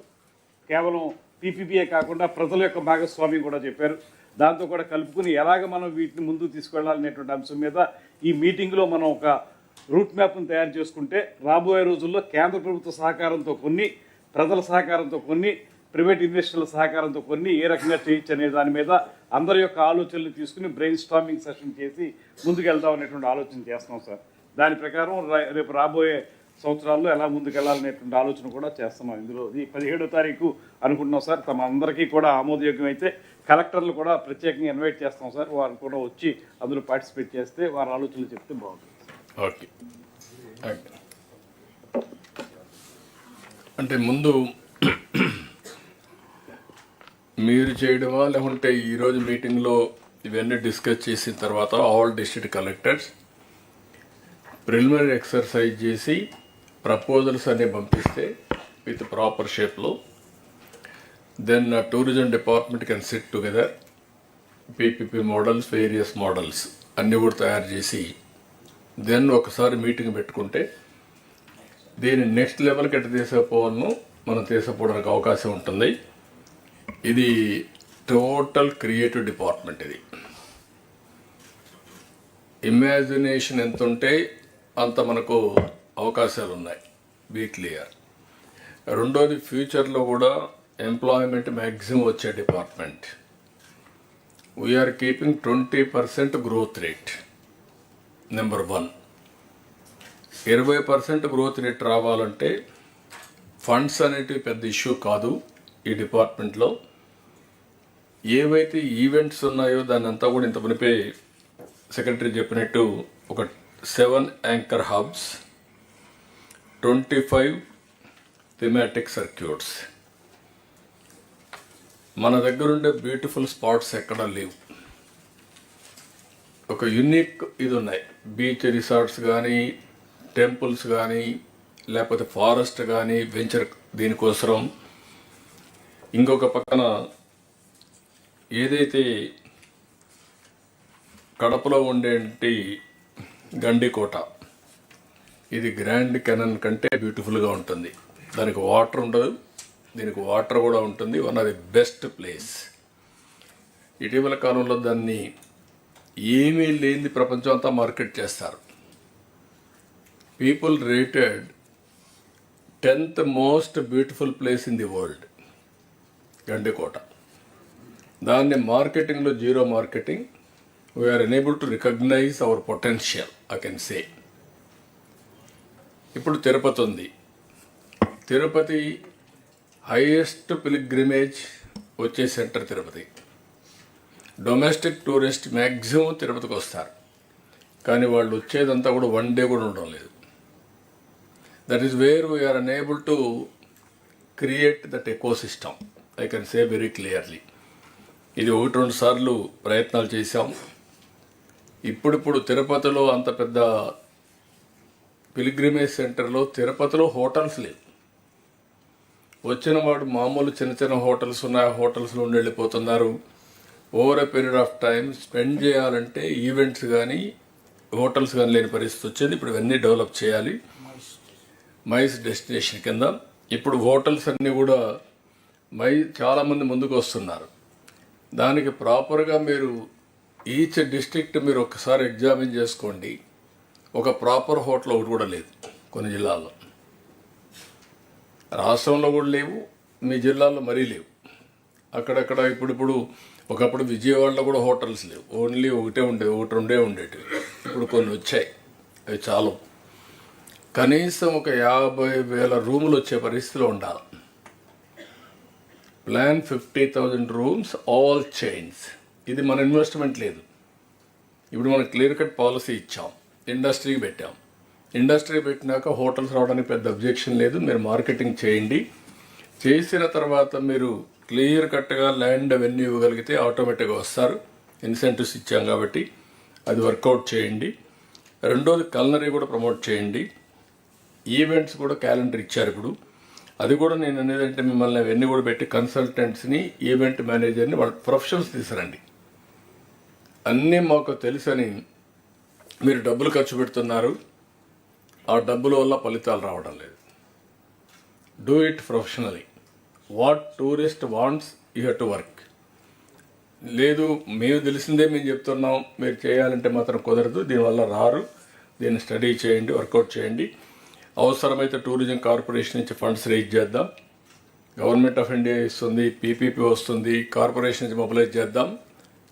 కేవలం పీపీపీఏ కాకుండా ప్రజల యొక్క భాగస్వామ్యం కూడా చెప్పారు, దాంతో కూడా కలుపుకుని ఎలాగ మనం వీటిని ముందుకు తీసుకెళ్లాలనేటువంటి అంశం మీద ఈ మీటింగ్లో మనం ఒక రూట్ మ్యాప్ను తయారు చేసుకుంటే రాబోయే రోజుల్లో కేంద్ర ప్రభుత్వ సహకారంతో కొన్ని, ప్రజల సహకారంతో కొన్ని, ప్రైవేట్ ఇన్వెస్టర్ల సహకారంతో కొన్ని ఏ రకంగా చేయొచ్చు అనే దాని మీద అందరి యొక్క ఆలోచనలు తీసుకుని బ్రెయిన్ స్టార్మింగ్ సెషన్ చేసి ముందుకు వెళ్దాం అనేటువంటి ఆలోచన చేస్తున్నాం సార్. దాని ప్రకారం రేపు రాబోయే సంవత్సరాల్లో ఎలా ముందుకు వెళ్ళాలనేటువంటి ఆలోచన కూడా చేస్తున్నాం. ఇందులో ఈ 17వ తారీఖు అనుకుంటున్నాం సార్. తమ అందరికీ కూడా ఆమోదయోగ్యం అయితే కలెక్టర్లు కూడా ప్రత్యేకంగా ఇన్వైట్ చేస్తాం సార్. వారు కూడా వచ్చి అందులో పార్టిసిపేట్ చేస్తే వారి ఆలోచనలు చెప్తే బాగుంటుంది. ఓకే, అంటే ముందు మీరు చేయడమా లేకుంటే ఈరోజు మీటింగ్లో ఇవన్నీ డిస్కస్ చేసిన తర్వాత all district collectors preliminary exercise చేసి ప్రపోజల్స్ అన్నీ పంపిస్తే విత్ ప్రాపర్ షేప్లో, then tourism department can sit together, PPP models, various models అన్నీ కూడా తయారు చేసి దెన్ ఒకసారి మీటింగ్ పెట్టుకుంటే దీన్ని నెక్స్ట్ లెవెల్కి ఎట్లా తీసుకుపోవాలను మనం తీసుకుపోవడానికి అవకాశం ఉంటుంది. ఇది టోటల్ క్రియేటివ్ డిపార్ట్మెంట్. ఇది ఇమాజినేషన్ ఎంత ఉంటే అంత మనకు అవకాశాలు ఉన్నాయి, బీ క్లియర్. రెండోది ఫ్యూచర్లో కూడా ఎంప్లాయ్మెంట్ మ్యాక్సిమం వచ్చే department. We're keeping 20% growth rate. Number 1. 20% growth rate రావాలంటే ఫండ్స్ అనేటివి పెద్ద ఇష్యూ కాదు. ఈ డిపార్ట్మెంట్లో ఏవైతే ఈవెంట్స్ ఉన్నాయో దాన్ని అంతా కూడా ఇంత మునిపే సెక్రటరీ చెప్పినట్టు ఒక 7 యాంకర్ హబ్స్, 25 థిమాటిక్ సర్క్యూట్స్. మన దగ్గర ఉండే బ్యూటిఫుల్ స్పాట్స్ ఎక్కడా లేవు. ఒక యూనిక్ ఇది ఉన్నాయి, బీచ్ రిసార్ట్స్ కానీ, టెంపుల్స్ కానీ, లేకపోతే ఫారెస్ట్ కానీ వెంచర్ దీనికోసం. ఇంకొక పక్కన ఏదైతే కడపలో ఉండేటి గండికోట, ఇది గ్రాండ్ కెనన్ కంటే బ్యూటిఫుల్గా ఉంటుంది. దానికి వాటర్ ఉండదు, దీనికి వాటర్ కూడా ఉంటుంది. One of the best place. ఇటీవల కాలంలో దాన్ని ఏమీ లేని ప్రపంచం అంతా మార్కెట్ చేస్తారు. People rated 10th most beautiful place in the world Gandikota. దాన్ని మార్కెటింగ్లో zero marketing. We are enable to recognise our potential, I can say. ఇప్పుడు తిరుపతి ఉంది. తిరుపతి హైయెస్ట్ పిలిగ్రిమేజ్ వచ్చే centre Tirupati. Domestic tourist maximum తిరుపతికి వస్తారు, కానీ వాళ్ళు వచ్చేదంతా కూడా 1 డే కూడా ఉండడం లేదు. That is where we're unable to create that ecosystem, I can say very clearly. ఇది 1-2 సార్లు ప్రయత్నాలు చేశాం. ఇప్పుడు తిరుపతిలో అంత పెద్ద పిలిగ్రిమేజ్ సెంటర్లో తిరుపతిలో హోటల్స్ లేవు. వచ్చిన వాడు మామూలు చిన్న చిన్న హోటల్స్ ఉన్నాయి, హోటల్స్లో ఉండి వెళ్ళిపోతున్నారు. Over a period of time spend చేయాలంటే ఈవెంట్స్ కానీ హోటల్స్ కానీ లేని పరిస్థితి వచ్చింది. ఇప్పుడు ఇవన్నీ డెవలప్ చేయాలి మైస్ డెస్టినేషన్ కింద. ఇప్పుడు హోటల్స్ అన్నీ కూడా చాలామంది ముందుకు వస్తున్నారు. దానికి ప్రాపర్గా మీరు ఈచ్ డిస్ట్రిక్ట్ మీరు ఒకసారి ఎగ్జామిన్ చేసుకోండి. ఒక ప్రాపర్ హోటల్ ఒకటి కూడా లేదు కొన్ని జిల్లాల్లో, రాష్ట్రంలో కూడా లేవు, మీ జిల్లాలో మరీ లేవు. అక్కడక్కడ ఇప్పుడు ఒకప్పుడు విజయవాడలో కూడా హోటల్స్ లేవు, ఓన్లీ ఒకటి రెండే ఉండేటివి. ఇప్పుడు కొన్ని వచ్చాయి, అవి చాలు. కనీసం ఒక 50,000 రూములు వచ్చే పరిస్థితిలో ఉండాలి. Plan 50,000 rooms, all chains. ఇది మన ఇన్వెస్ట్మెంట్ లేదు. ఇప్పుడు మనం క్లియర్ కట్ పాలసీ ఇచ్చాం, ఇండస్ట్రీకి పెట్టాం. ఇండస్ట్రీ పెట్టినాక హోటల్స్ రావడానికి పెద్ద అబ్జెక్షన్ లేదు. మీరు మార్కెటింగ్ చేయండి. చేసిన తర్వాత మీరు క్లియర్ కట్గా ల్యాండ్ అవన్నీ ఇవ్వగలిగితే ఆటోమేటిక్గా వస్తారు. ఇన్సెంటివ్స్ ఇచ్చాం కాబట్టి అది వర్కౌట్ చేయండి. రెండోది కల్నరీ కూడా ప్రమోట్ చేయండి. ఈవెంట్స్ కూడా క్యాలెండర్ ఇచ్చారు ఇప్పుడు. అది కూడా నేను అనేదంటే మిమ్మల్ని అవన్నీ కూడా పెట్టి కన్సల్టెంట్స్ని, ఈవెంట్ మేనేజర్ని, వాళ్ళ ప్రొఫెషనల్స్ తీసుకురండి. అన్నీ మాకు తెలుసని మీరు డబ్బులు ఖర్చు పెడుతున్నారు, ఆ డబ్బుల వల్ల ఫలితాలు రావడం లేదు. Do it professionally. What tourist wants you have to work. లేదు మేము తెలిసిందే మేము చెప్తున్నాం, మీరు చేయాలంటే మాత్రం కుదరదు, దీనివల్ల రారు. దీన్ని స్టడీ చేయండి, వర్కౌట్ చేయండి. అవసరమైతే టూరిజం కార్పొరేషన్ నుంచి ఫండ్స్ రేజ్ చేద్దాం. గవర్నమెంట్ ఆఫ్ ఇండియా ఇస్తుంది, పీపీపీ వస్తుంది, కార్పొరేషన్ నుంచి మొబిలైజ్ చేద్దాం.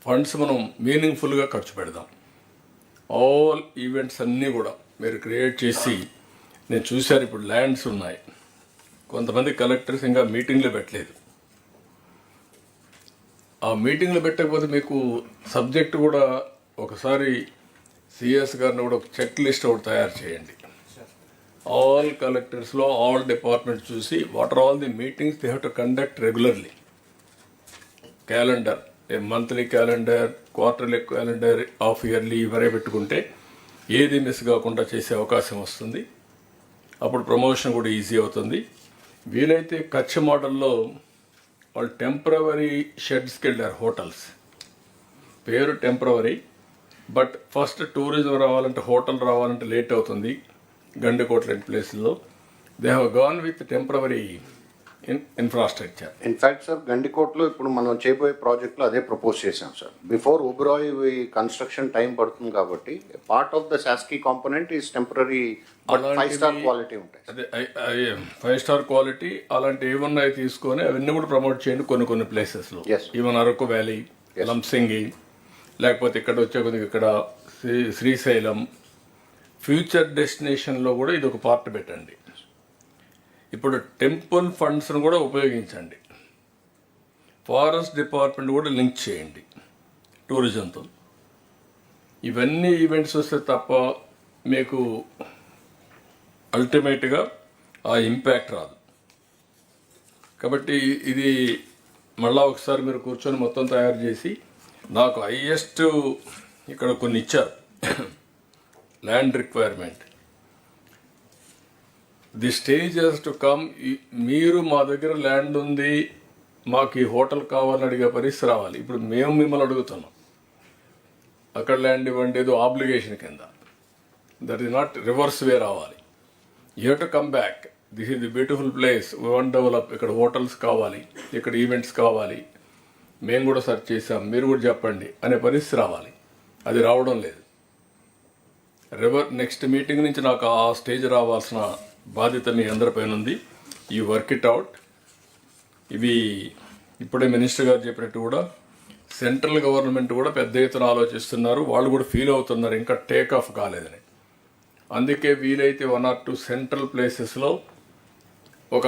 ఫండ్స్ మనం మీనింగ్ఫుల్గా ఖర్చు పెడదాం. ఆల్ ఈవెంట్స్ అన్నీ కూడా మీరు క్రియేట్ చేసి, నేను చూశాను ఇప్పుడు ల్యాండ్స్ ఉన్నాయి. కొంతమంది కలెక్టర్స్ ఇంకా మీటింగ్లు పెట్టలేదు. ఆ మీటింగ్లు పెట్టకపోతే మీకు సబ్జెక్ట్ కూడా ఒకసారి సిఎస్ గారిని కూడా ఒక చెక్ లిస్ట్ ఒకటి తయారు చేయండి. ఆల్ కలెక్టర్స్లో ఆల్ డిపార్ట్మెంట్స్ చూసి what are all the meetings they have to conduct regularly. Calendar, monthly calendar, quarterly calendar, half yearly ఇవరే పెట్టుకుంటే ఏది మిస్ కాకుండా చేసే అవకాశం వస్తుంది. అప్పుడు ప్రమోషన్ కూడా ఈజీ అవుతుంది. వీలైతే కచ్ మోడల్లో వాళ్ళు టెంపరవరీ షెడ్స్కి వెళ్ళారు. హోటల్స్ పేరు టెంపరవరీ, బట్ ఫస్ట్ టూరిజం రావాలంటే, హోటల్ రావాలంటే లేట్ అవుతుంది. గండికోట లాంటి ప్లేస్లో they have gone with temporary infrastructure. In fact sir, గండికోటలో ఇప్పుడు మనం చేయబోయే ప్రాజెక్ట్లో అదే ప్రపోజ్ చేసాం sir. Before Oberoi construction time పడుతుంది కాబట్టి పార్ట్ ఆఫ్ ద శాస్కీ component is temporary, 5 star quality ఉంటాయి. అదే 5 స్టార్ క్వాలిటీ అలాంటి ఏమున్నాయి తీసుకొని అవన్నీ కూడా ప్రమోట్ చేయండి. కొన్ని ప్లేసెస్లో ఈవెన్ అరకు వ్యాలీ, లంసింగి, లేకపోతే ఇక్కడ వచ్చే కొద్దిగా ఇక్కడ శ్రీశైలం, ఫ్యూచర్ డెస్టినేషన్లో కూడా ఇది ఒక పార్ట్ పెట్టండి. ఇప్పుడు టెంపుల్ ఫండ్స్ను కూడా ఉపయోగించండి. ఫారెస్ట్ డిపార్ట్మెంట్ కూడా లింక్ చేయండి టూరిజంతో. ఇవన్నీ ఈవెంట్స్ వస్తే తప్ప మీకు అల్టిమేట్గా ఆ ఇంపాక్ట్ రాదు. కాబట్టి ఇది మళ్ళా ఒకసారి మీరు కూర్చొని మొత్తం తయారు చేసి, నాకు హైయెస్ట్ ఇక్కడ కొన్ని ఇచ్చారు land requirement. The stage has to come. మీరు మా దగ్గర ల్యాండ్ ఉంది, మాకు ఈ హోటల్ కావాలని అడిగే పరిస్థితి రావాలి. ఇప్పుడు మేము మిమ్మల్ని అడుగుతున్నాం, అక్కడ ల్యాండ్ ఇవ్వండి, ఏదో ఆబ్లిగేషన్ కింద. దట్ ఈస్ నాట్ రివర్స్ వే రావాలి. You have to come back. This is the beautiful place, we want develop. ఇక్కడ హోటల్స్ కావాలి, ఇక్కడ ఈవెంట్స్ కావాలి, మేము కూడా సెర్చ్ చేసాం, మీరు కూడా చెప్పండి అనే పరిస్థితి రావాలి. అది రావడం లేదు. నెక్స్ట్ మీటింగ్ నుంచి నాకు ఆ స్టేజ్ రావాల్సిన బాధ్యత మీ అందరిపైన ఉంది. ఈ వర్క్ ఇట్ అవుట్. ఇవి ఇప్పుడే మినిస్టర్ గారు చెప్పినట్టు కూడా సెంట్రల్ గవర్నమెంట్ కూడా పెద్ద ఎత్తున ఆలోచిస్తున్నారు. వాళ్ళు కూడా ఫీల్ అవుతున్నారు ఇంకా టేక్ ఆఫ్ కాలేదని. అందుకే వీలైతే 1 or 2 సెంట్రల్ ప్లేసెస్లో ఒక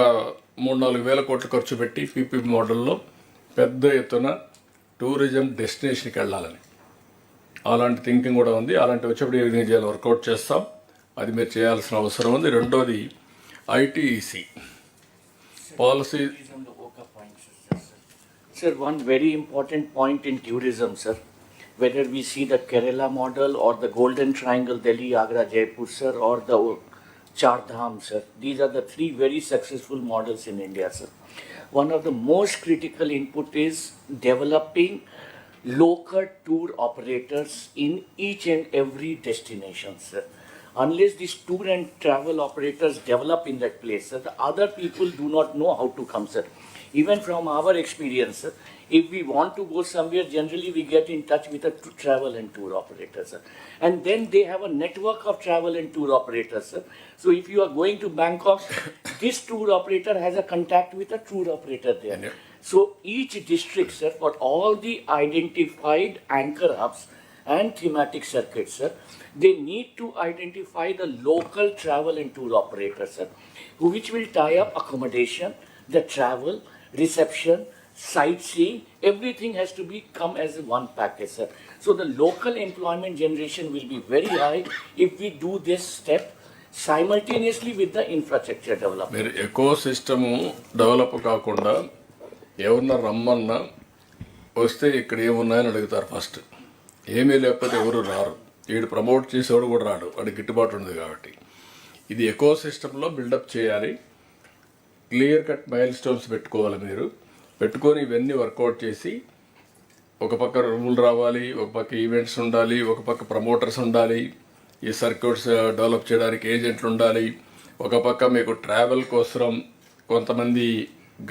3-4 వేల కోట్లు ఖర్చు పెట్టి పీపీ మోడల్లో పెద్ద ఎత్తున టూరిజం డెస్టినేషన్కి వెళ్ళాలని అలాంటి థింకింగ్ కూడా ఉంది. అలాంటి వచ్చేప్పుడు ఏ విధంగా చేయాలి వర్కౌట్ చేస్తాం. అది మీరు చేయాల్సిన అవసరం ఉంది. రెండోది ITEC policy. Sir, one very important point in tourism, sir. Whether we see the Kerala model or the Golden Triangle, Delhi, Agra, Jaipur, sir, or the Char Dham, sir. These are the 3 very successful models in India, sir. One of the most critical input is developing local tour operators in each and every destination, sir. Unless these tour and travel operators develop in that place, sir, the other people do not know how to come, sir. Even from our experience, sir, if we want to go somewhere, generally we get in touch with a travel and tour operator, sir. And then they have a network of travel and tour operators, sir. So if you are going to Bangkok, this tour operator has a contact with a tour operator there. So each district, sir, for all the identified anchor hubs and thematic circuits, sir, they need to identify the local travel and tour operators, sir, which will tie up accommodation, the travel, reception, sightseeing, everything has to be come as one package, sir. So the local employment generation will be very high if we do this step simultaneously with the infrastructure development. మీరు eco system develop కాకుండా ఎవరన్నా రమ్మన్నా వస్తే ఇక్కడ ఏమున్నాయని అడుగుతారు first. ఏమీ లేకపోతే ఎవరు రారు. వీడు ప్రమోట్ చేసేవాడు కూడా రాడు, వాడికి గిట్టుబాటు ఉంది కాబట్టి. ఇది ఎకో సిస్టంలో బిల్డప్ చేయాలి. క్లియర్ కట్ మైల్ స్టోన్స్ పెట్టుకోవాలి. మీరు పెట్టుకొని ఇవన్నీ వర్కౌట్ చేసి ఒక పక్క రూల్ రావాలి, ఒక పక్క ఈవెంట్స్ ఉండాలి, ఒక పక్క ప్రమోటర్స్ ఉండాలి, ఈ సర్క్యూట్స్ డెవలప్ చేయడానికి ఏజెంట్లు ఉండాలి, ఒక పక్క మీకు ట్రావెల్ కోసం కొంతమంది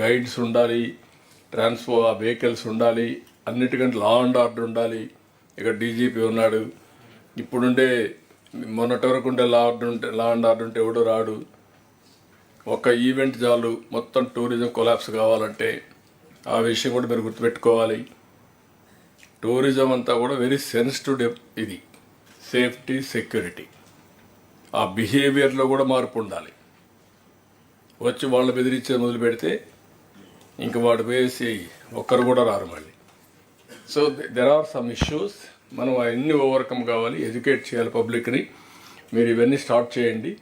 గైడ్స్ ఉండాలి, వెహికల్స్ ఉండాలి, అన్నిటికంటే లా అండ్ ఆర్డర్ ఉండాలి. ఇక్కడ డీజీపీ ఉన్నాడు. ఇప్పుడుండే మొన్నటి వరకు ఉండే లా అండ్ ఆర్డర్ ఉంటే ఎవడు రాడు. ఒక ఈవెంట్ చాలు మొత్తం టూరిజం కొలాప్స్ కావాలంటే. ఆ విషయం కూడా మీరు గుర్తుపెట్టుకోవాలి. టూరిజం అంతా కూడా వెరీ సెన్సిటివ్ ఇది. సేఫ్టీ, సెక్యూరిటీ, ఆ బిహేవియర్లో కూడా మార్పు ఉండాలి. వచ్చి వాళ్ళు బెదిరించే మొదలు పెడితే ఇంక వాడు వేసి ఒక్కరు కూడా రారు మళ్ళీ. So there are some issues. మనం అవన్నీ ఓవర్కమ్ కావాలి, ఎడ్యుకేట్ చేయాలి పబ్లిక్ని. మీరు ఇవన్నీ స్టార్ట్ చేయండి.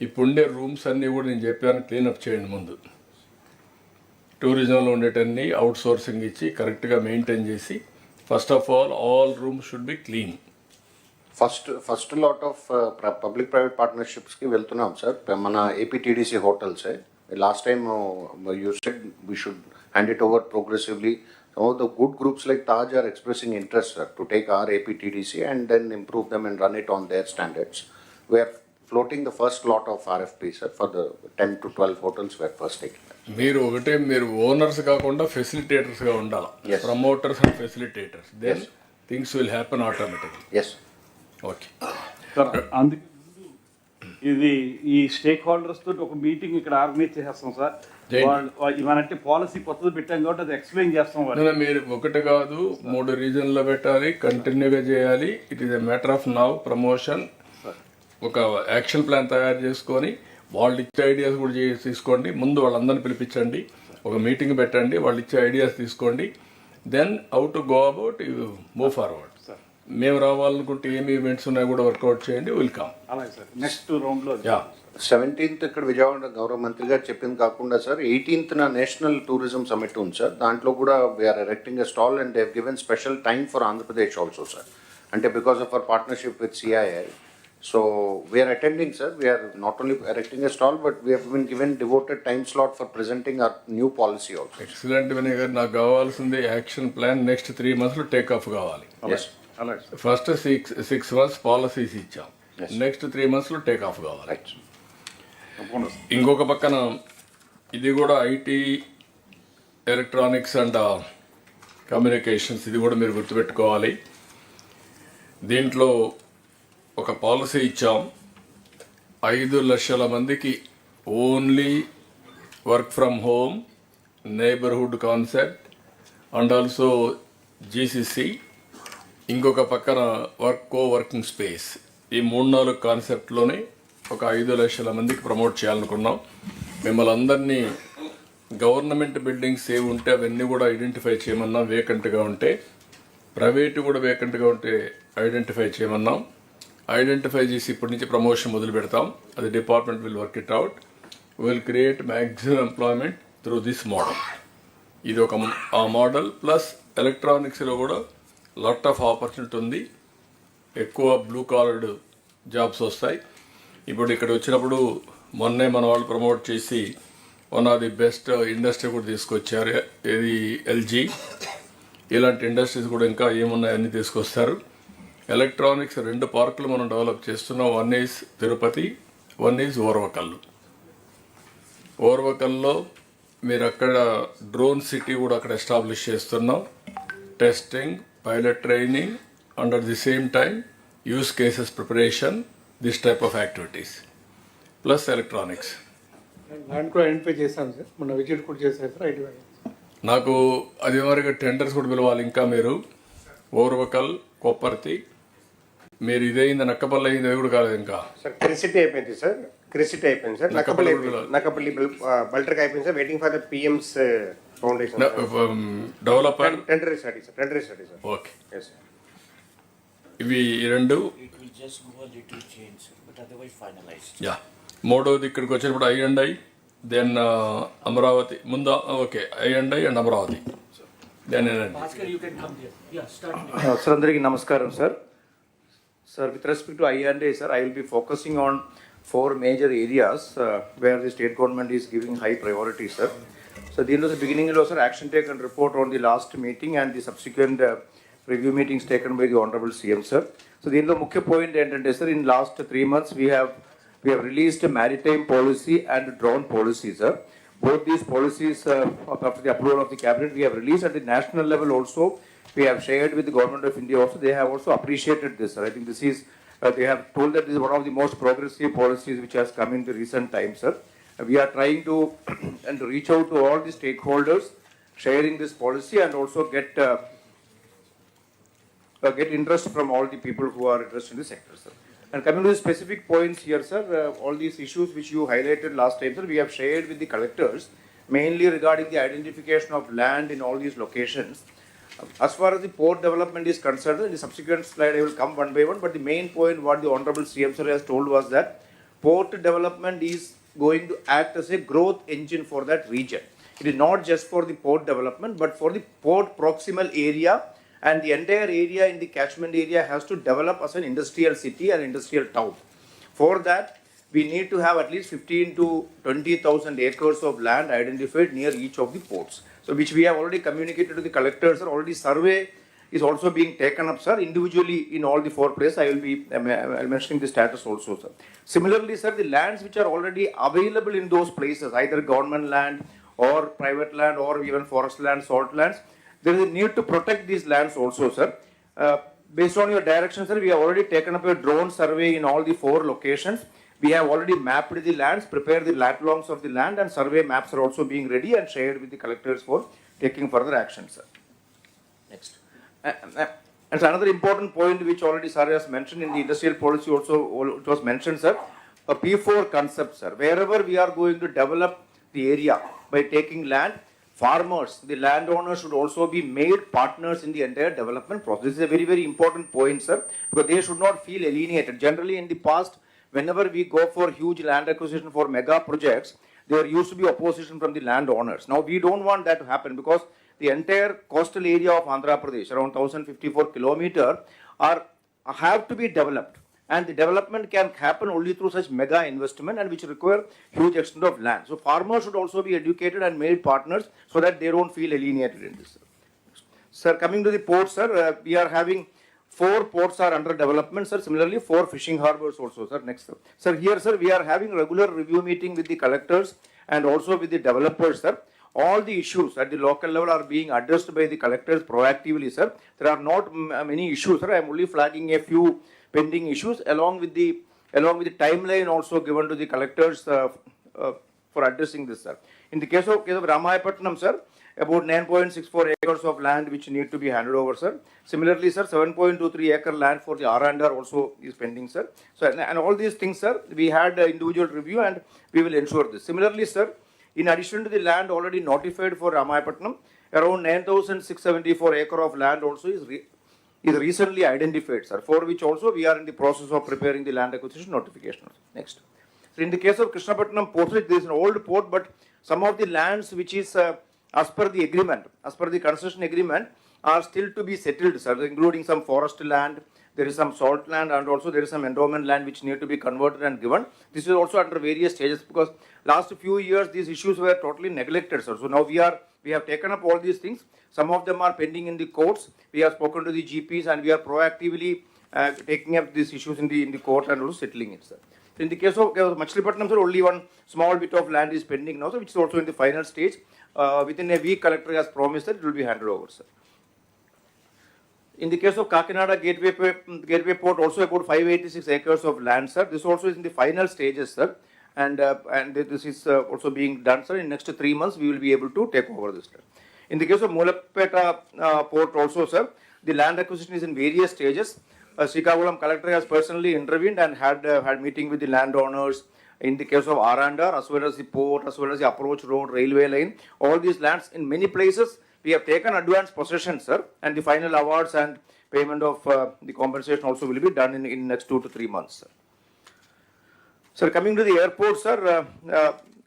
ఇప్పుడుండే రూమ్స్ అన్నీ కూడా నేను చెప్పాను క్లీనప్ చేయండి ముందు. టూరిజంలో ఉండేటన్నీ అవుట్ సోర్సింగ్ ఇచ్చి కరెక్ట్గా మెయింటైన్ చేసి first of all rooms should be clean. First lot of public private పార్ట్నర్షిప్స్కి వెళ్తున్నాం సార్. మన ఏపీటీడీసీ హోటల్సే last time you said we should hand it over progressively. Some of the good groups like Taj are expressing interest, sir, to take our APTDC and then improve them and run it on their standards. We are floating the first lot of RFP, sir, for the 10 to 12 hotels we are first taking. మీరు owners కాకుండా ఫెసిలిటేటర్స్గా ఉండాలి. Promoters and facilitators. Then things will happen automatically. Yes, okay sir. అందుకే ఇది ఈ stake holders తోటి ఒక meeting ఇక్కడ ఆర్గనైజ్ చేసేస్తాం సార్. ఇవనంటే పాలసీ కొత్తది పెట్టాం కాబట్టి అది ఎక్స్ప్లెయిన్ చేస్తాం. మీరు ఒకటి కాదు 3 రీజన్లో పెట్టాలి, కంటిన్యూగా చేయాలి. It is a matter of now promotion. ఒక యాక్షన్ ప్లాన్ తయారు చేసుకొని వాళ్ళు ఇచ్చే ఐడియాస్ కూడా తీసుకోండి. ముందు వాళ్ళందరినీ పిలిపించండి, ఒక మీటింగ్ పెట్టండి, వాళ్ళు ఇచ్చే ఐడియాస్ తీసుకోండి. Then how to go about you move forward. మేము రావాలనుకుంటే ఏమి ఈవెంట్స్ ఉన్నాయి కూడా వర్కౌట్ చేయండి. వెల్కమ్. అలాగే సార్. నెక్స్ట్ రౌండ్లో 17th ఇక్కడ విజయవాడ గౌరవ మంత్రి గారు చెప్పింది కాకుండా sir 18th national tourism summit ఉంది సార్. దాంట్లో కూడా we are erecting a stall and they have given special time for Andhra Pradesh also sir. అంటే because of our partnership with CII. So we are attending, sir. We are not only erecting a stall, but we have been given devoted time slot for presenting our new policy also. Excellent Vinay గారు. నాకు కావాల్సింది action plan. Next 3 monthsలో take off కావాలి. First 6 months policies ఇచ్చాం. Next 3 monthsలో take off కావాలి. ఇంకొక పక్కన ఇది కూడా ఐటీ, ఎలక్ట్రానిక్స్ అండ్ కమ్యూనికేషన్స్, ఇది కూడా మీరు గుర్తుపెట్టుకోవాలి. దీంట్లో ఒక పాలసీ ఇచ్చాం. 5 లక్షల మందికి only work from home, neighbourhood concept and also GCC. ఇంకొక పక్కన వర్కింగ్ స్పేస్. ఈ 3-4 కాన్సెప్ట్లోనే ఒక 5 లక్షల మందికి ప్రమోట్ చేయాలనుకున్నాం. మిమ్మల్ని అందరినీ గవర్నమెంట్ బిల్డింగ్స్ ఏవి ఉంటే అవన్నీ కూడా ఐడెంటిఫై చేయమన్నాం. వేకెంట్గా ఉంటే, ప్రైవేటు కూడా వేకెంట్గా ఉంటే ఐడెంటిఫై చేయమన్నాం. ఐడెంటిఫై చేసి ఇప్పటి నుంచి ప్రమోషన్ మొదలు పెడతాం. అది department will work it out. Will create maximum employment through this model. ఇది ఒక ఆ మోడల్. ప్లస్ ఎలక్ట్రానిక్స్లో కూడా లాట్ ఆఫ్ ఆపర్చునిటీ ఉంది. ఎక్కువ బ్లూ కాలర్డ్ జాబ్స్ వస్తాయి. ఇప్పుడు ఇక్కడ వచ్చినప్పుడు మొన్నే మన వాళ్ళు ప్రమోట్ చేసి one of the best industry కూడా తీసుకొచ్చారు. ఇది ఎల్జీ. ఇలాంటి ఇండస్ట్రీస్ కూడా ఇంకా ఏమున్నాయన్నీ తీసుకొస్తారు. ఎలక్ట్రానిక్స్ 2 పార్కులు మనం డెవలప్ చేస్తున్నాం. One is Tirupati, one is Orvakallu. ఓర్వకల్లో మీరు అక్కడ డ్రోన్ సిటీ కూడా అక్కడ ఎస్టాబ్లిష్ చేస్తున్నాం. Testing, pilot training, under the same time use cases preparation, this type of activities plus electronics. Land కూడా ఐడెంటిఫై చేశాను సార్, మొన్న విజిట్ కూడా చేశారు సార్. ఐటీ నాకు అది వరకు టెండర్స్ కూడా పిలవాలి. ఇంకా మీరు ఓర్వకల్, కొప్పర్తి, మీరు ఇదైంది నక్కపల్లి అయింది, అది కూడా కాలేదు ఇంకా. సార్ క్రిసిటీ అయిపోయింది సార్, క్రిసిటీ అయిపోయింది సార్. నక్కపల్లి బల్టర్కి అయిపోయింది sir. Waiting for the PM's foundation developer టెండరీ స్టడీ సార్. టెండరీ స్టడీ సార్. ఓకే. ఇవి 2. యా, మూడోది ఇక్కడికి వచ్చినప్పుడు ఐ దెన్ అమరావతి ముందు. Okay, I and Amaravati. Then sir అందరికీ నమస్కారం sir. Sir, with respect to I&A, sir, I will be focusing on 4 major areas where the state government is giving high priority, sir. So, the beginning of sir, action taken report on the last meeting and the subsequent review meetings taken by the Honorable CM, sir. So, the mukhya point ended, sir, in last 3 months we have released a maritime policy and drone policy, sir. Both these policies, after the approval of the cabinet, we have released at the national level also. We have shared with the government of India also. They have also appreciated this, sir. I think this is, they have told that this is one of the most progressive policies which has come in the recent times, sir. We are trying to and reach out to all the stakeholders, sharing this policy and also get interest from all the people who are interested in the sector, sir. And coming to the specific points here, sir, all these issues which you highlighted last time, sir, we have shared with the collectors, mainly regarding the identification of land in all these locations. As far as the port development is concerned, in the subsequent slide I will come one by one, but the main point what the Honorable CM sir has told was that port development is going to act as a growth engine for that region. It is not just for the port development, but for the port proximal area, and the entire area in the catchment area has to develop as an industrial city and industrial town. For that, we need to have at least 15 to 20,000 acres of land identified near each of the ports. So which we have already communicated to the collectors, sir. Already survey is also being taken up, sir, individually in all the 4 places. I will be mentioning the status also, sir. Similarly, sir, the lands which are already available in those places, either government land or private land or even forest land, salt lands, there is a need to protect these lands also, sir. Based on your direction, sir, we have already taken up a drone survey in all the 4 locations. We have already mapped the lands, prepared the lat longs of the land, and survey maps are also being ready and shared with the collectors for taking further action, sir. Next. And another important point which already sir has mentioned in the industrial policy also, it was mentioned, sir, a P4 concept, sir. Wherever we are going to develop the area by taking land, farmers, the landowners should also be made partners in the entire development process. This is a very, very important point, sir, because they should not feel alienated. Generally, in the past, whenever we go for huge land acquisition for mega projects, there used to be opposition from the landowners. Now, we don't want that to happen because the entire coastal area of Andhra Pradesh, around 1054 kilometers, have to be developed. And the development can happen only through such mega investment and which require huge extent of land. So, farmers should also be educated and made partners so that they don't feel alienated in this. Sir, coming to the ports, sir, we are having 4 ports are under development, sir. Similarly, 4 fishing harbors also, sir. Next, sir. Sir, here, sir, we are having regular review meeting with the collectors and also with the developers, sir. All the issues at the local level are being addressed by the collectors proactively, sir. There are not many issues, sir. I am only flagging a few pending issues along with the timeline also given to the collectors for addressing this, sir. In the case of Ramahipatnam, sir, about 9.64 acres of land which need to be handed over, sir. Similarly, sir, 7.23 acre land for the R&R also is pending, sir. So, and all these things, sir, we had individual review and we will ensure this. Similarly, sir, in addition to the land already notified for Ramahipatnam, around 9,674 acre of land also is recently identified, sir, for which also we are in the process of preparing the land acquisition notification. Next. So, in the case of Krishnapatnam port, there is an old port, but some of the lands which is as per the agreement, as per the concession agreement, are still to be settled, sir, including some forest land There is some salt land and also there is some endowment land which need to be converted and given. This is also under various stages because last few years these issues were totally neglected, sir. So now we have taken up all these things. Some of them are pending in the courts. We have spoken to the GPs and we are proactively taking up these issues in the court and also settling it, sir. So in the case of Machilipatnam, sir, only one small bit of land is pending now, sir, which is also in the final stage. Within a week, collector has promised that it will be handed over, sir. In the case of Kakinada Gateway Port, also about 586 acres of land, sir. This also is in the final stages, sir. And this is also being done, sir. In next 3 months, we will be able to take over this, sir. In the case of Mulapeta Port also, sir, the land acquisition is in various stages. Srikakulam collector has personally intervened and had meeting with the landowners. In the case of Arandar, as well as the port, as well as the approach road, railway line, all these lands in many places, we have taken advance possession, sir, and the final awards and payment of the compensation also will be done in next 2 to 3 months, sir. Sir, coming to the airport, sir,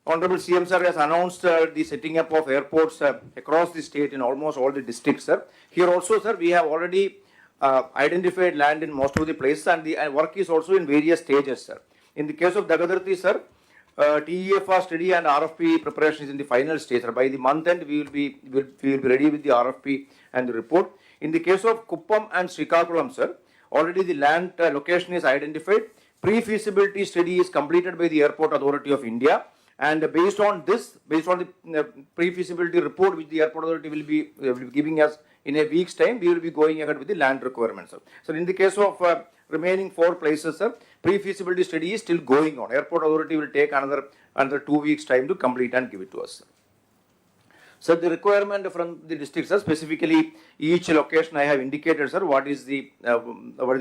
Honorable CM sir has announced the setting up of airports across the state in almost all the districts, sir. Here also, sir, we have already identified land in most of the places and the work is also in various stages, sir. In the case of Dagadarthi, sir, TEFR study and RFP preparation is in the final stage, sir. By the month end, we will be ready with the RFP and the report. In the case of Kuppam and Srikakulam, sir, already the land location is identified. Pre-feasibility study is completed by the Airport Authority of India. And based on the pre-feasibility report which the Airport Authority will be giving us in a week's time, we will be going ahead with the land requirements, sir. So in the case of remaining 4 places, sir, pre-feasibility study is still going on. Airport Authority will take another 2 weeks time to complete and give it to us, sir. So the requirement from the district, sir, specifically each location I have indicated, sir, what is the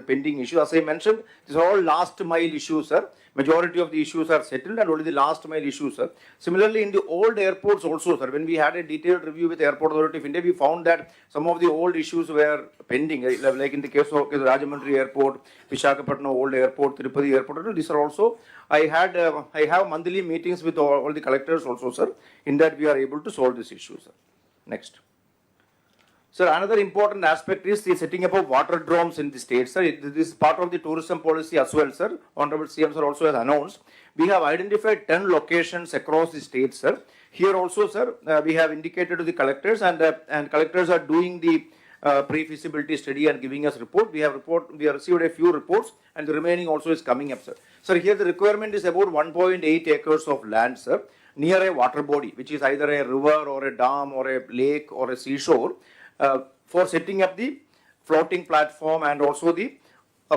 pending issue. As I mentioned, these are all last mile issues, sir. Majority of the issues are settled and only the last mile issues, sir. Similarly, in the old airports also, sir, when we had a detailed review with the Airport Authority of India, we found that some of the old issues were pending, like in the case of Rajahmundry Airport, Visakhapatnam Old Airport, Tirupati Airport. These are also, I have monthly meetings with all the collectors also, sir. In that we are able to solve this issue, sir. Next. Sir, another important aspect is the setting up of water drones in the state, sir. This is part of the tourism policy as well, sir. Honorable CM sir also has announced. We have identified 10 locations across the state, sir. Here also, sir, we have indicated to the collectors and collectors are doing the pre-feasibility study and giving us report. We have received a few reports and the remaining also is coming up, sir. Sir, here the requirement is about 1.8 acres of land, sir, near a water body, which is either a river or a dam or a lake or a seashore, for setting up the floating platform and also the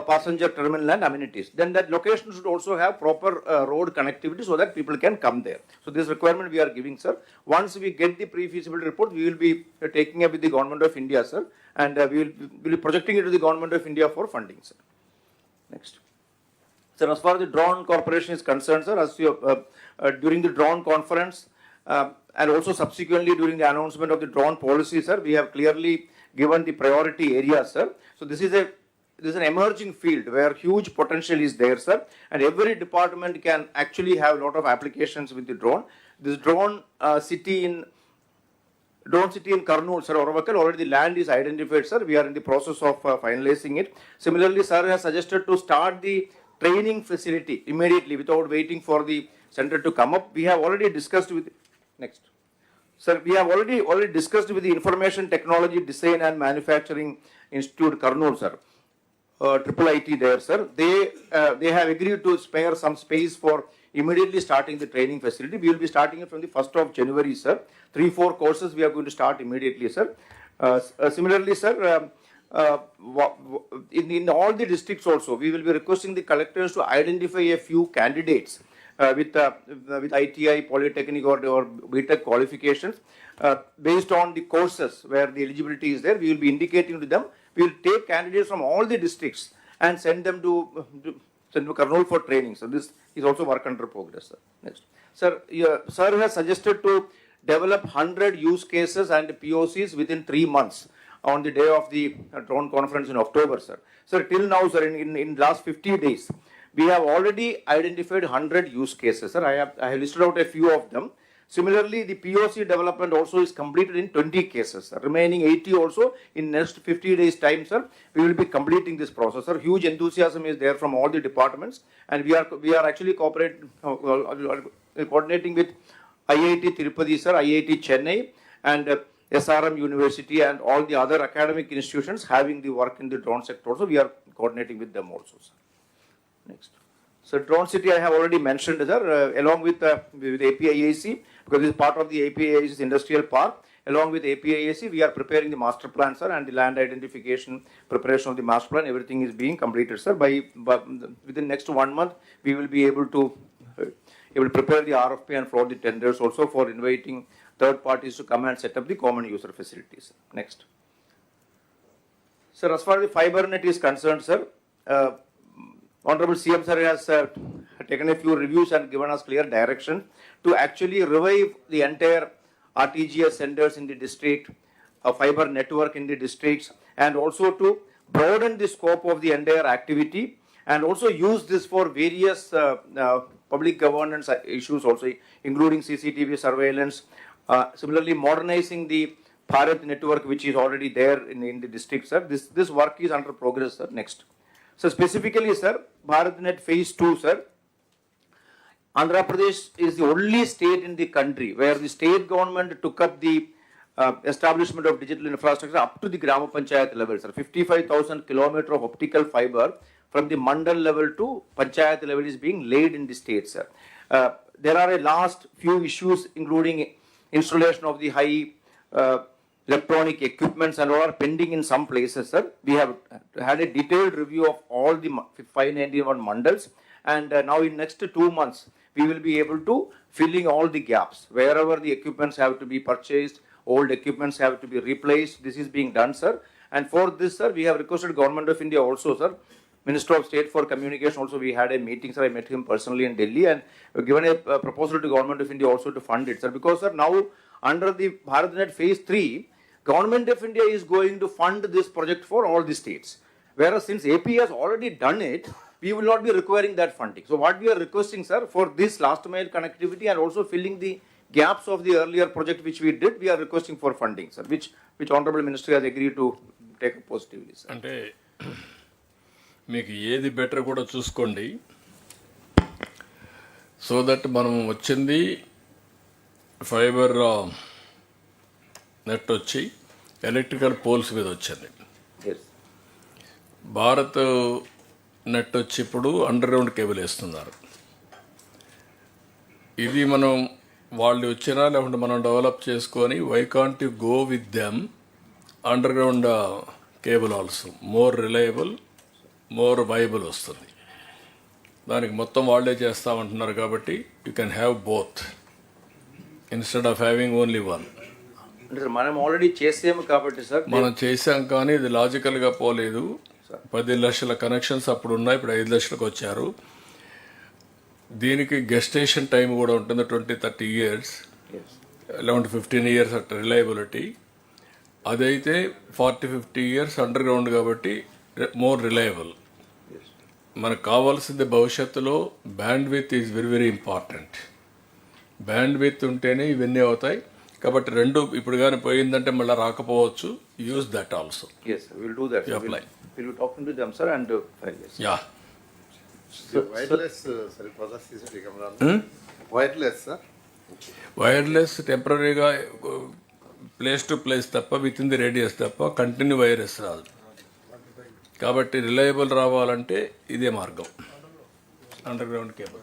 passenger terminal and amenities. Then that location should also have proper road connectivity so that people can come there. So this requirement we are giving, sir. Once we get the pre-feasibility report, we will be taking up with the Government of India, sir, and we will be projecting it to the Government of India for funding, sir. Next. Sir, as far as the drone corporation is concerned, sir, as you, during the drone conference, and also subsequently during the announcement of the drone policy, sir, we have clearly given the priority areas, sir. So this is an emerging field where huge potential is there, sir, and every department can actually have a lot of applications with the drone. This drone city in Kurnool, sir, Oravakal, already the land is identified, sir. We are in the process of finalizing it. Similarly, sir has suggested to start the training facility immediately without waiting for the center to come up. We have already discussed with next. Sir, we have already discussed with the Information Technology Design and Manufacturing Institute, Kurnool, sir. Triple IT there, sir. They have agreed to spare some space for immediately starting the training facility. We will be starting it from the 1st of January, sir. 3-4 courses we are going to start immediately, sir. Similarly, sir, in all the districts also, we will be requesting the collectors to identify a few candidates with ITI, Polytechnic or BTech qualifications based on the courses where the eligibility is there. We will be indicating to them. We will take candidates from all the districts and send them to Kurnool for training. So this is also work under progress, sir. Next. Sir, sir has suggested to develop 100 use cases and POCs within 3 months on the day of the drone conference in October, sir. Sir, till now, sir, in last 50 days, we have already identified 100 use cases, sir. I have listed out a few of them. Similarly, the POC development also is completed in 20 cases, sir. Remaining 80 also in next 50 days time, sir, we will be completing this process, sir. Huge enthusiasm is there from all the departments, and we are actually cooperating, coordinating with IIT Tirupati, sir, IIT Chennai, and SRM University, and all the other academic institutions having the work in the drone sector also. We are coordinating with them also, sir. Next. So Drone City I have already mentioned, sir, along with APIAC, because this is part of the APIAC's industrial park. Along with APIAC, we are preparing the master plan, sir, and the land identification, preparation of the master plan, everything is being completed, sir. Within next 1 month, we will be able to prepare the RFP and float the tenders also for inviting third parties to come and set up the common user facilities. Next. Sir, as far as the fiber net is concerned, sir, Honorable CM sir has taken a few reviews and given us clear direction to actually revive the entire RTGS centers in the district, a fiber network in the districts, and also to broaden the scope of the entire activity, and also use this for various public governance issues also, including CCTV surveillance. Similarly, modernizing the Bharat network, which is already there in the district, sir. This work is under progress, sir. Next. So specifically, sir, BharatNet Phase 2, sir, Andhra Pradesh is the only state in the country where the state government took up the establishment of digital infrastructure up to the Grama Panchayat level, sir. 55,000 kilometers of optical fiber from the mandal level to Panchayat level is being laid in the state, sir. There are a last few issues, including installation of the high electronic equipments and all are pending in some places, sir. We have had a detailed review of all the 591 mandals, and now in next 2 months, we will be able to filling all the gaps. Wherever the equipments have to be purchased, old equipments have to be replaced, this is being done, sir. And for this, sir, we have requested Government of India also, sir. Minister of State for Communication also, we had a meeting, sir. I met him personally in Delhi, and given a proposal to Government of India also to fund it, sir. Because, sir, now under the BharatNet Phase 3, Government of India is going to fund this project for all the states. Whereas since AP has already done it, we will not be requiring that funding. So what we are requesting, sir, for this last mile connectivity and also filling the gaps of the earlier project which we did, we are requesting for funding, sir, which Honorable Minister has agreed to take up positively, sir. అంటే మీకు ఏది better కూడా చూసుకోండి, so that మనం వచ్చింది fibre net వచ్చి electrical poles మీద వచ్చింది. భారత్ నెట్ వచ్చి ఇప్పుడు అండర్ గ్రౌండ్ కేబుల్ వేస్తున్నారు. ఇది మనం వాళ్ళు వచ్చినా లేకుంటే మనం డెవలప్ చేసుకొని why can't you go with them underground cable also more reliable, more viable వస్తుంది. దానికి మొత్తం వాళ్ళే చేస్తామంటున్నారు కాబట్టి you can have both instead of having only one. మనం ఆల్రెడీ చేసాము కాబట్టి సార్, మనం చేసాం కానీ ఇది లాజికల్గా పోలేదు. 10 లక్షల కనెక్షన్స్ అప్పుడు ఉన్నాయి, ఇప్పుడు 5 లక్షలకు వచ్చారు. దీనికి గెస్టేషన్ టైం కూడా ఉంటుంది 20-30 years, 11-15 years అట్ రిలయబిలిటీ. అదైతే 40-50 years అండర్ గ్రౌండ్ కాబట్టి మోర్ రిలయబుల్. మనకు కావాల్సింది భవిష్యత్తులో band with is very very important. Band with ఉంటేనే ఇవన్నీ అవుతాయి. కాబట్టి రెండు ఇప్పుడు కానీ పోయిందంటే మళ్ళీ రాకపోవచ్చు. Use that also. Yes, we'll do that. Apply. We'll be talking to them, sir, and yeah. Wireless, sir, wireless, sir. Wireless టెంపరీగా ప్లేస్ టు ప్లేస్ తప్ప విత్ ఇన్ ది రేడియస్ తప్ప కంటిన్యూ వైరస్ రాదు. కాబట్టి రిలయబుల్ రావాలంటే ఇదే మార్గం, under ground cable.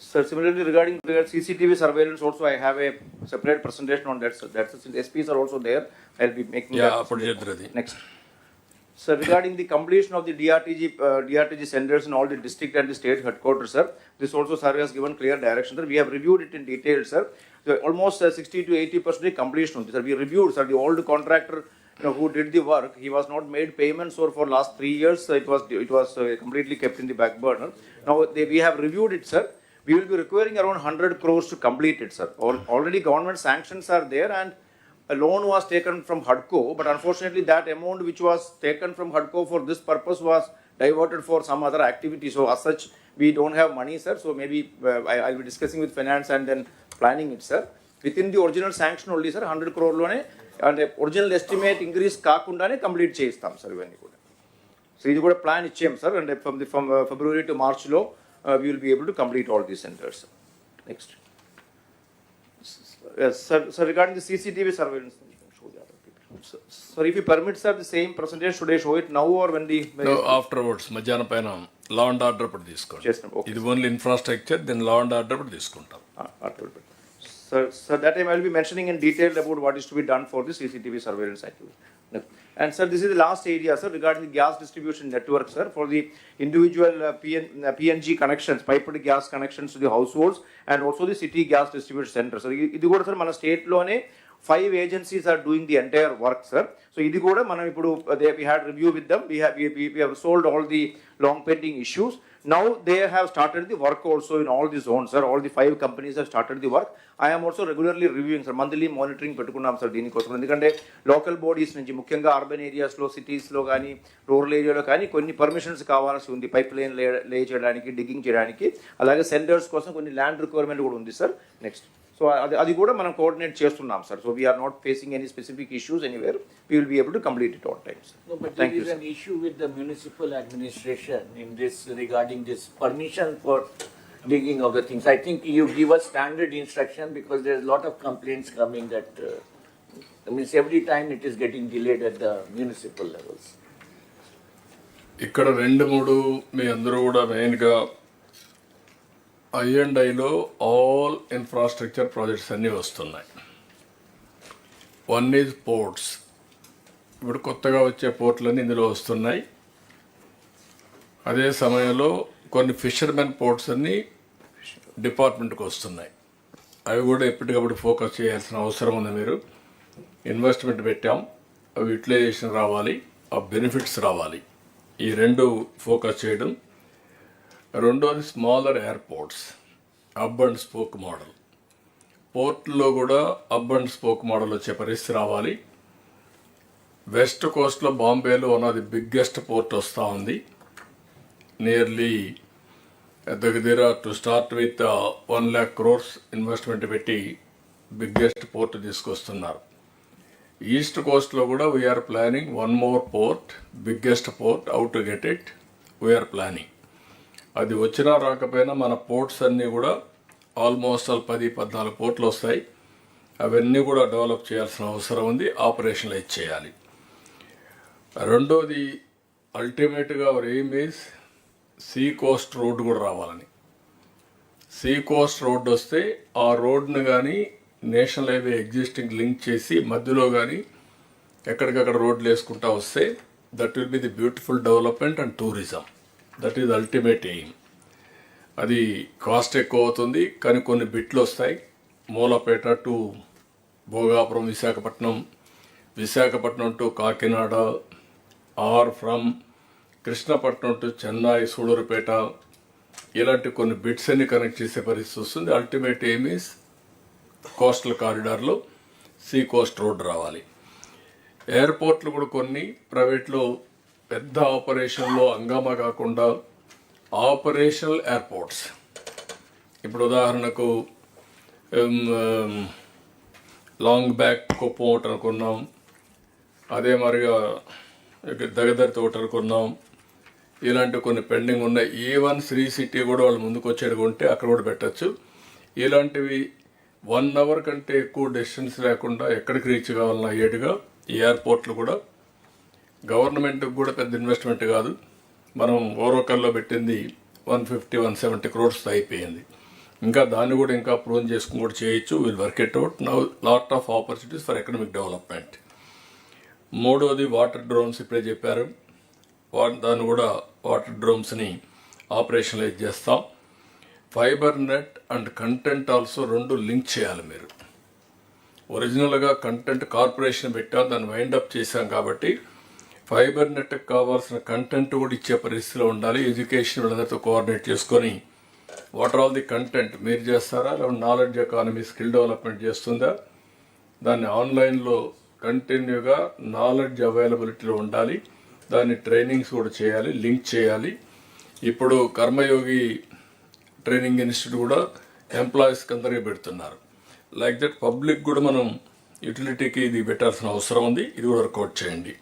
Sir, similarly regarding CCTV surveillance also, I have a separate presentation on that, sir. That's since SPs are also there, I'll be making that. Next. So regarding the completion of the DRTG centers in all the district and the state headquarters, sir, this also sir has given clear direction, sir. We have reviewed it in detail, sir. So almost 60-80% completion of this, sir. We reviewed, sir, the old contractor, who did the work. He was not made payments for last 3 years. It was completely kept in the back burner. Now we have reviewed it, sir. We will be requiring around 100 crores to complete it, sir. Already government sanctions are there, and a loan was taken from HUDCO, but unfortunately that amount which was taken from HUDCO for this purpose was diverted for some other activity. So as such, we don't have money, sir. So maybe I'll be discussing with finance, and then planning it, sir. Within the original sanction only, sir, 100 crore lone and original estimate increase కాకుండానే complete చేయిస్తాం sir ఇవన్నీ కూడా. So ఇది కూడా plan ఇచ్చాం sir, and from February to March లో we will be able to complete all these centers. Next. Yes, sir, regarding the CCTV surveillance. Sir, if you permit, sir, the same presentation, should I show it now or when the... No, afterwards, మధ్యాహ్నం పైన లా and order ఇప్పుడు తీసుకోండి. ఇది only infrastructure, then law and order ఇప్పుడు తీసుకుంటాం. Sir, that time I will be mentioning in detail about what is to be done for the CCTV surveillance activity. And sir, this is the last area, sir, regarding the gas distribution network, sir, for the individual PNG connections, piped gas connections to the households and also the city gas distribution center. So, ఇది కూడా sir మన state లోనే 5 agencies are doing the entire work, sir. So, ఇది కూడా మనం ఇప్పుడు we had review with them. We have solved all the long pending issues. Now they have started the work also in all the zones, sir. All the 5 companies have started the work. I am also regularly reviewing, sir. Monthly monitoring పెట్టుకున్నాం sir దీనికోసం. ఎందుకంటే local bodies నుంచి ముఖ్యంగా urban ఏరియాస్లో, సిటీస్లో కానీ, rural ఏరియాలో కానీ కొన్ని పర్మిషన్స్ కావాల్సి ఉంది. పైప్ లైన్ లే చేయడానికి, డిగ్గింగ్ చేయడానికి, అలాగే సెంటర్స్ కోసం కొన్ని ల్యాండ్ రిక్వైర్మెంట్ కూడా ఉంది సార్. నెక్స్ట్, సో అది కూడా మనం కోఆర్డినేట్ చేస్తున్నాం sir. So we're not facing any specific issues anywhere. We will be able to complete it on time, sir. No, but there is an issue with the municipal administration in this regarding this permission for digging of the things. I think you give us standard instruction because there is a lot of complaints coming that means every time it is getting delayed at the municipal levels. ఇక్కడ 2-3 మీ అందరూ కూడా మెయిన్గా I&Iలో all infrastructure projects అన్నీ వస్తున్నాయి. One is ports. ఇప్పుడు కొత్తగా వచ్చే పోర్ట్లన్నీ ఇందులో వస్తున్నాయి. అదే సమయంలో కొన్ని ఫిషర్మెన్ పోర్ట్స్ అన్నీ డిపార్ట్మెంట్కి వస్తున్నాయి. అవి కూడా ఎప్పటికప్పుడు ఫోకస్ చేయాల్సిన అవసరం ఉంది. మీరు ఇన్వెస్ట్మెంట్ పెట్టాం, అవి యూటిలైజేషన్ రావాలి, ఆ బెనిఫిట్స్ రావాలి. ఈ 2 ఫోకస్ చేయడం. రెండోది స్మాలర్ ఎయిర్పోర్ట్స్, అబ్ అండ్ స్పోక్ మోడల్. పోర్ట్లో కూడా అబ్ అండ్ స్పోక్ మోడల్ వచ్చే పరిస్థితి రావాలి. వెస్ట్ కోస్ట్లో బాంబేలో one of the biggest port వస్తూ ఉంది. నియర్లీ దగ్గర to start with 1 lakh crores investment పెట్టి బిగ్గెస్ట్ పోర్ట్ తీసుకొస్తున్నారు. ఈస్ట్ కోస్ట్లో కూడా we're planning 1 more port, biggest port. How to get it we're planning. అది వచ్చినా రాకపోయినా మన పోర్ట్స్ అన్నీ కూడా ఆల్మోస్ట్ 10-14 పోర్ట్లు వస్తాయి. అవన్నీ కూడా డెవలప్ చేయాల్సిన అవసరం ఉంది, ఆపరేషనలైజ్ చేయాలి. రెండోది అల్టిమేట్గా hour aim is see coast road కూడా రావాలని. సీ కోస్ట్ రోడ్ వస్తే ఆ రోడ్ను కానీ నేషనల్ హైవే ఎగ్జిస్టింగ్ లింక్ చేసి మధ్యలో కానీ ఎక్కడికక్కడ రోడ్లు వేసుకుంటా వస్తే that will be the beautiful development and tourism. That is ultimate aim. అది కాస్ట్ ఎక్కువ అవుతుంది కానీ కొన్ని బిట్లు వస్తాయి. Mulapeta to Bhogapuram, Visakhapatnam to Kakinada, or from Krishnapatnam to Chennai, Sullurpeta, ఇలాంటి కొన్ని బిట్స్ అన్ని కనెక్ట్ చేసే పరిస్థితి వస్తుంది. అల్టిమేట్ ఎయిమ్ ఈజ్ కోస్టల్ కారిడార్లో సీ కోస్ట్ రోడ్ రావాలి. ఎయిర్పోర్ట్లు కూడా కొన్ని ప్రైవేట్లో పెద్ద ఆపరేషన్లో హంగామా కాకుండా ఆపరేషనల్ ఎయిర్పోర్ట్స్. ఇప్పుడు ఉదాహరణకు లాంగ్ బ్యాక్ కుప్పం ఒకటి అనుకున్నాం, అదే మరిగా దగదర్తి ఒకటి అనుకున్నాం. ఇలాంటి కొన్ని పెండింగ్ ఉన్నాయి. ఈవెన్ శ్రీ సిటీ కూడా వాళ్ళు ముందుకు వచ్చేది ఉంటే అక్కడ కూడా పెట్టచ్చు. ఇలాంటివి 1 hour కంటే ఎక్కువ డిస్టెన్స్ లేకుండా ఎక్కడికి రీచ్ కావాలన్నా అయ్యేట్టుగా ఈ ఎయిర్పోర్ట్లు కూడా గవర్నమెంట్కి కూడా పెద్ద ఇన్వెస్ట్మెంట్ కాదు. మనం ఓరోకల్లో పెట్టింది 150-170 crores అయిపోయింది. ఇంకా దాన్ని కూడా ఇంకా ప్రూవ్ చేసుకుని కూడా చేయొచ్చు. Will work it out. Now lot of opportunities for economic development. మూడోది వాటర్ డ్రోన్స్. ఇప్పుడే చెప్పారు, దాన్ని కూడా వాటర్ డ్రోన్స్ని ఆపరేషనలైజ్ చేస్తాం. Fibre net and content also 2 link చేయాలి. మీరు ఒరిజినల్గా కంటెంట్ కార్పొరేషన్ పెట్టాం, దాన్ని వైండప్ చేశాం కాబట్టి ఫైబర్ నెట్కి కావాల్సిన కంటెంట్ కూడా ఇచ్చే పరిస్థితిలో ఉండాలి. ఎడ్యుకేషన్ వాళ్ళందరితో కోఆర్డినేట్ చేసుకొని వాట్ ఆల్ ది కంటెంట్ మీరు చేస్తారా, లేకపోతే నాలెడ్జ్ ఎకానమీ స్కిల్ డెవలప్మెంట్ చేస్తుందా, దాన్ని ఆన్లైన్లో కంటిన్యూగా నాలెడ్జ్ అవైలబిలిటీలో ఉండాలి. దాన్ని ట్రైనింగ్స్ కూడా చేయాలి, లింక్ చేయాలి. ఇప్పుడు కర్మయోగి ట్రైనింగ్ ఇన్స్టిట్యూట్ కూడా ఎంప్లాయీస్కి అందరికీ పెడుతున్నారు. లైక్ దట్ పబ్లిక్ కూడా మనం యూటిలిటీకి ఇది పెట్టాల్సిన అవసరం ఉంది, ఇది కూడా వర్కౌట్ చేయండి.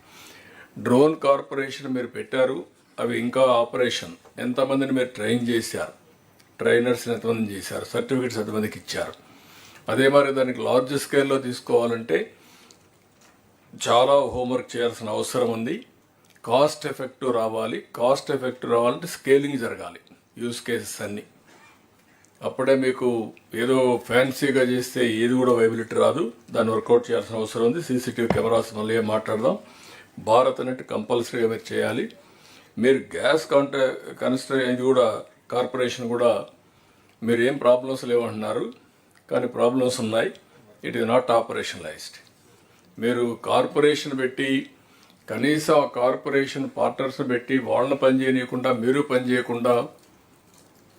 డ్రోన్ కార్పొరేషన్ మీరు పెట్టారు, అవి ఇంకా ఆపరేషన్ ఎంతమందిని మీరు ట్రైన్ చేశారు, ట్రైనర్స్ని ఎంతమందిని చేశారు, సర్టిఫికెట్స్ ఎంతమందికి ఇచ్చారు. అదే మరి దానికి లార్జ్ స్కేల్లో తీసుకోవాలంటే చాలా హోంవర్క్ చేయాల్సిన అవసరం ఉంది. కాస్ట్ ఎఫెక్టివ్ రావాలంటే స్కేలింగ్ జరగాలి, యూస్ కేసెస్ అన్నీ. అప్పుడే మీకు ఏదో ఫ్యాన్సీగా చేస్తే ఏది కూడా వైబిలిటీ రాదు, దాన్ని వర్కౌట్ చేయాల్సిన అవసరం ఉంది. సీసీటీవీ కెమెరాస్ మళ్ళీ ఏం మాట్లాడదాం. భారత్ నెట్ కంపల్సరీగా మీరు చేయాలి. మీరు గ్యాస్ ఇది కూడా కార్పొరేషన్ కూడా మీరు ఏం ప్రాబ్లమ్స్ లేవంటున్నారు, కానీ ప్రాబ్లమ్స్ ఉన్నాయి. It is not ఆపరేషనలైజ్డ్. మీరు కార్పొరేషన్ పెట్టి కనీసం ఆ కార్పొరేషన్ పార్ట్నర్స్ పెట్టి వాళ్ళని పని చేయకుండా మీరు పని చేయకుండా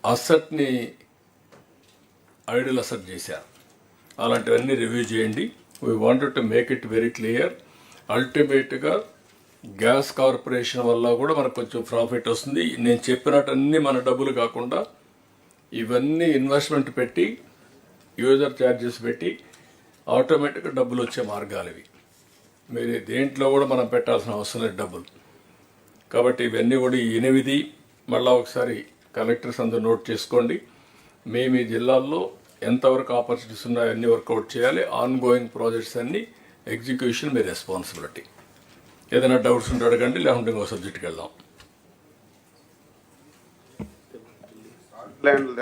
అసెట్ని ఐడల్ అసెట్ చేశారు. అలాంటివన్నీ రివ్యూ చేయండి. We wanted to make it very clear. అల్టిమేట్గా గ్యాస్ కార్పొరేషన్ వల్ల కూడా మనకు కొంచెం ప్రాఫిట్ వస్తుంది. నేను చెప్పినట్టు అన్నీ మన డబ్బులు కాకుండా ఇవన్నీ ఇన్వెస్ట్మెంట్ పెట్టి యూజర్ ఛార్జెస్ పెట్టి ఆటోమేటిక్గా డబ్బులు వచ్చే మార్గాలు ఇవి. మీరు దేంట్లో కూడా మనం పెట్టాల్సిన అవసరం లేదు డబ్బులు. కాబట్టి ఇవన్నీ కూడా 8 మళ్ళీ ఒకసారి కలెక్టర్స్ అందరూ నోట్ చేసుకోండి. మీ జిల్లాల్లో ఎంతవరకు ఆపర్చునిటీస్ ఉన్నాయో అన్నీ వర్కౌట్ చేయాలి. ఆన్ గోయింగ్ ప్రాజెక్ట్స్ అన్నీ ఎగ్జిక్యూషన్ మీ రెస్పాన్సిబిలిటీ. ఏదైనా డౌట్స్ ఉంటే అడగండి, లేకుంటే ఇంకో సబ్జెక్ట్కి వెళ్దాం.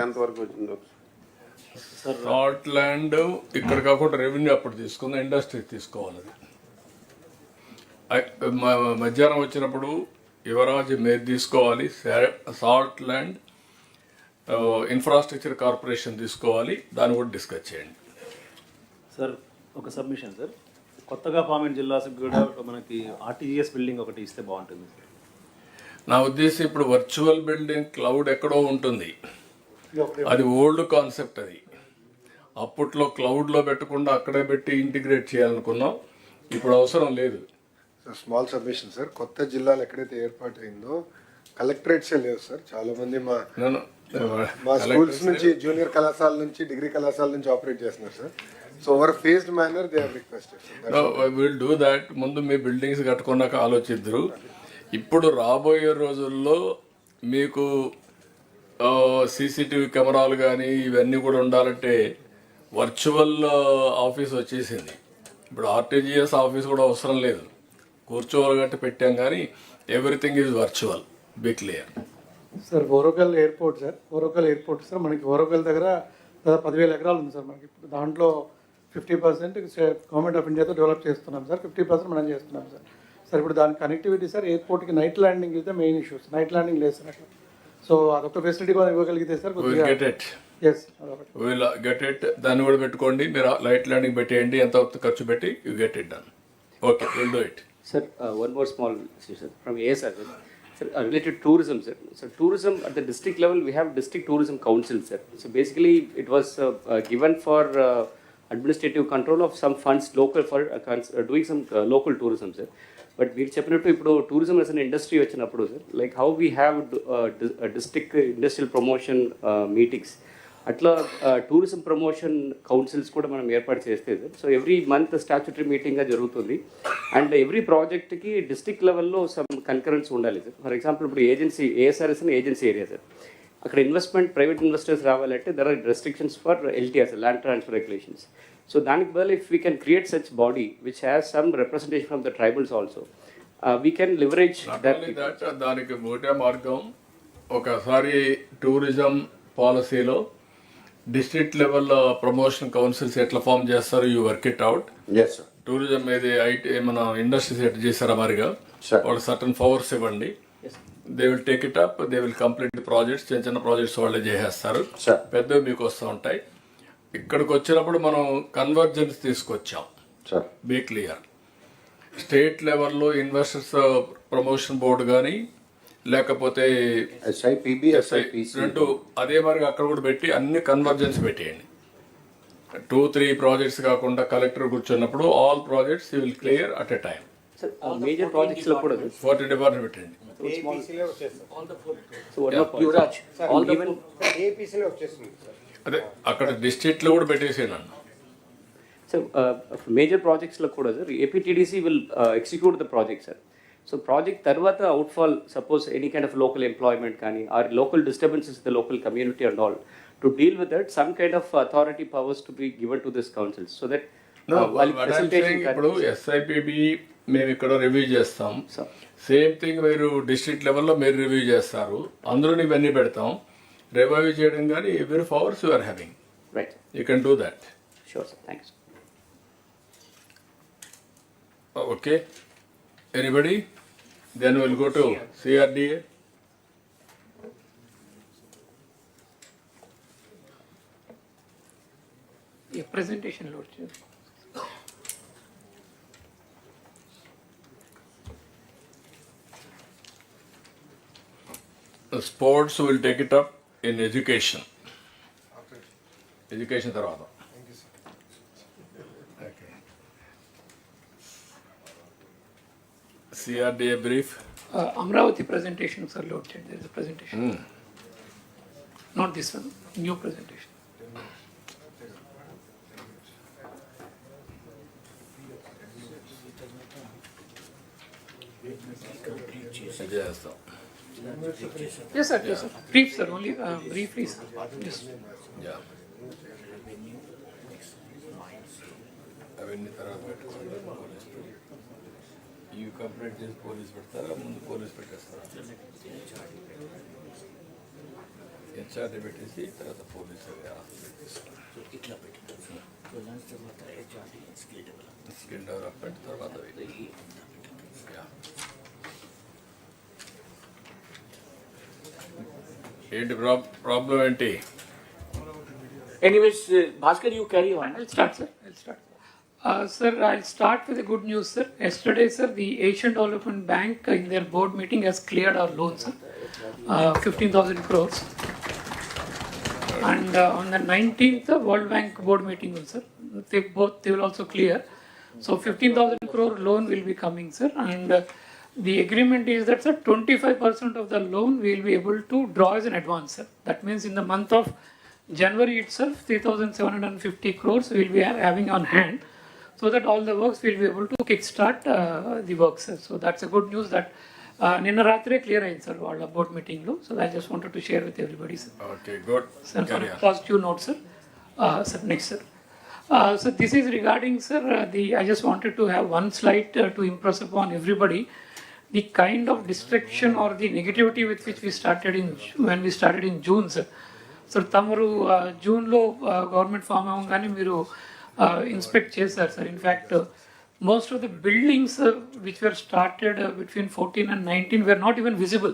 ఎంతవరకు వచ్చిందో సాల్ట్ ల్యాండ్ ఇక్కడ కాకుండా రెవెన్యూ అప్పుడు తీసుకుందాం, ఇండస్ట్రీ తీసుకోవాలి. మధ్యాహ్నం వచ్చినప్పుడు యువరాజ్ మీరు తీసుకోవాలి, సాల్ట్ ల్యాండ్ ఇన్ఫ్రాస్ట్రక్చర్ కార్పొరేషన్ తీసుకోవాలి, దాన్ని కూడా డిస్కస్ చేయండి. సార్ ఒక సబ్మిషన్ సార్, కొత్తగా ఫామ్ అయిన జిల్లాలకు కూడా మనకి ఆర్టీజీఎస్ బిల్డింగ్ ఒకటి ఇస్తే బాగుంటుంది. నా ఉద్దేశం ఇప్పుడు వర్చువల్ బిల్డింగ్ క్లౌడ్ ఎక్కడో ఉంటుంది, అది ఓల్డ్ కాన్సెప్ట్. అది అప్పట్లో క్లౌడ్లో పెట్టకుండా అక్కడే పెట్టి ఇంటిగ్రేట్ చేయాలనుకున్నాం, ఇప్పుడు అవసరం లేదు. స్మాల్ సబ్మిషన్ సార్, కొత్త జిల్లాలు ఎక్కడైతే ఏర్పాటు అయిందో కలెక్టరేట్సే లేవు సార్. చాలా మంది మా స్కూల్స్ నుంచి, జూనియర్ కళాశాల నుంచి, డిగ్రీ కళాశాల నుంచి ఆపరేట్ చేస్తున్నారు sir. So over phased manner they have requested. Will do that. ముందు మీ బిల్డింగ్స్ కట్టుకున్నాక ఆలోచిద్దరు. ఇప్పుడు రాబోయే రోజుల్లో మీకు సీసీటీవీ కెమెరాలు కానీ ఇవన్నీ కూడా ఉండాలంటే వర్చువల్ ఆఫీస్ వచ్చేసింది. ఇప్పుడు ఆర్టీజీఎస్ ఆఫీస్ కూడా అవసరం లేదు, కూర్చోవాలంటే పెట్టాం, కానీ everything is virtual. Be clear. Sir Orvakal airport sir, మనకి ఓరోకల్ దగ్గర 10,000 ఎకరాలు ఉంది సార్. మనకి ఇప్పుడు దాంట్లో 50% గవర్నమెంట్ ఆఫ్ ఇండియాతో డెవలప్ చేస్తున్నాం సార్, 50% మనం చేస్తున్నాం సార్. సార్ ఇప్పుడు దాని కనెక్టివిటీ సార్, ఎయిర్పోర్ట్కి night landing is the main issues. Night landing లేదు సార్ అట్లా. సో అదొక ఫెసిలిటీ కూడా ఇవ్వగలిగితే సార్ కొద్దిగా గెట్ ఇట్. దాన్ని కూడా పెట్టుకోండి. మీరు లైట్ ల్యాండింగ్ పెట్టేయండి, ఎంత ఖర్చు పెట్టి you get it done. Okay, will do it. Sir, one more small issue, sir, from ASR. Sir, related to tourism, sir. So, tourism at the district level, we have district tourism council, sir. So, basically, it was given for administrative control of some funds local for doing some local tourism, sir. But we చెప్పినట్టు ఇప్పుడు tourism as an industry వచ్చినప్పుడు, sir, like how we have district industrial promotion meetings. అట్లా tourism promotion councils కూడా మనం ఏర్పాటు చేస్తే sir. So every month statutory మీటింగ్గా జరుగుతుంది. అండ్ ఎవ్రీ ప్రాజెక్ట్కి డిస్ట్రిక్ట్ లెవెల్లో సమ్ కన్కరెన్స్ ఉండాలి సార్. ఫర్ ఎగ్జాంపుల్ ఇప్పుడు ఏఎస్ఆర్ఎస్ అని ఏజెన్సీ ఏరియా సార్. అక్కడ ఇన్వెస్ట్మెంట్ ప్రైవేట్ ఇన్వెస్టర్స్ రావాలంటే there are restrictions for LTR, land transfer regulations. So దానికి బదులు if we can create such body which has some representation from the tribals also, we can leverage that. దానికి ఒకటే మార్గం, ఒకసారి tourism పాలసీలో district లెవెల్లో promotion councils ఎట్లా form చేస్తారు, you work it out. Tourism ఏది ఐటీ మన ఇండస్ట్రీస్ ఎట్లా చేస్తారా మరిగా వాళ్ళు సర్టన్ పవర్స్ ఇవ్వండి. They will take it up, they will complete the projects. చిన్న ప్రాజెక్ట్స్ వాళ్ళే చేసేస్తారు, పెద్దవి మీకు వస్తూ ఉంటాయి. ఇక్కడికి వచ్చినప్పుడు మనం కన్వర్జెన్స్ తీసుకొచ్చాం. Be clear. స్టేట్ లెవెల్లో ఇన్వెస్టర్స్ ప్రమోషన్ బోర్డు కానీ లేకపోతే రెండు అదే మరి అక్కడ కూడా పెట్టి అన్ని కన్వర్జెన్స్ పెట్టేయండి. 2-3 ప్రాజెక్ట్స్ కాకుండా కలెక్టర్ కూర్చున్నప్పుడు all projects you will clear at a time. Major projects లో కూడా 40 డిపార్ట్మెంట్ పెట్టండి. అదే అక్కడ డిస్ట్రిక్ట్ లో కూడా పెట్టేసేయండి. So major projects lo kuda sir, APTDC will execute the project sir. So project tarvata outfall, suppose any kind of local employment kani or local disturbances in the local community and all, to deal with that, some kind of authority powers to be given to this council, so that what I'm saying, ఇప్పుడు SIPB మేము ఇక్కడ review చేస్తాం, same thing మీరు district లెవెల్లో మీరు review చేస్తారు, అందులో ఇవన్నీ పెడతాం, రివ్యూ చేయడం కానీ ఎవరి powers you are having, right, you can do that. Sure sir, thanks. Okay, anybody? Then we'll go to CRDA. Yeah, presentation load. The sports will take it up in education. Education tarvata. Okay. CRDA brief. Amravati presentation, sir, load check. There is a presentation. Not this one, new presentation. Yes, sir. Yes, sir. Brief, sir. Only briefly, sir. Yes. Yeah. అవన్నీ తర్వాత పెట్టుకోండి. ఈ complaint చేసి police పెడతారా, ముందు police పెట్టేస్తారా? HRD పెట్టేసి తర్వాత police ఇట్లా పెట్టారు తర్వాత హెచ్ఆర్డీ స్కిల్ డెవలప్మెంట్ తర్వాత ఏంటి ప్రాబ్లం ఏంటి? Anyways, Bhaskar, you carry on. I'll start, sir. Sir, I'll start with the good news, sir. Yesterday, sir, the Asian Development Bank in their board meeting has cleared our loan, sir, 15,000 crores. And on the 19th, World Bank board meeting, sir, they will also clear. So 15,000 crore loan will be coming, sir. And the agreement is that, sir, 25% of the loan we will be able to draw as an advance, sir. That means in the month of January itself, 3,750 crores we will be having on hand, so that all the works will be able to kickstart the works, sir. So that's a good news that Ninna Ratre clear ayin, sir, our board meeting lo. So I just wanted to share with everybody, sir. Okay, good. Sir, on a positive note, sir. Sir, next, sir. So this is regarding, sir, I just wanted to have one slide to impress upon everybody the kind of distraction or the negativity with which we started when we started in June, sir. So tamaru June lo government farm avangani meeru inspect chesaru, sir. In fact, most of the buildings which were started between 14 and 19 were not even visible.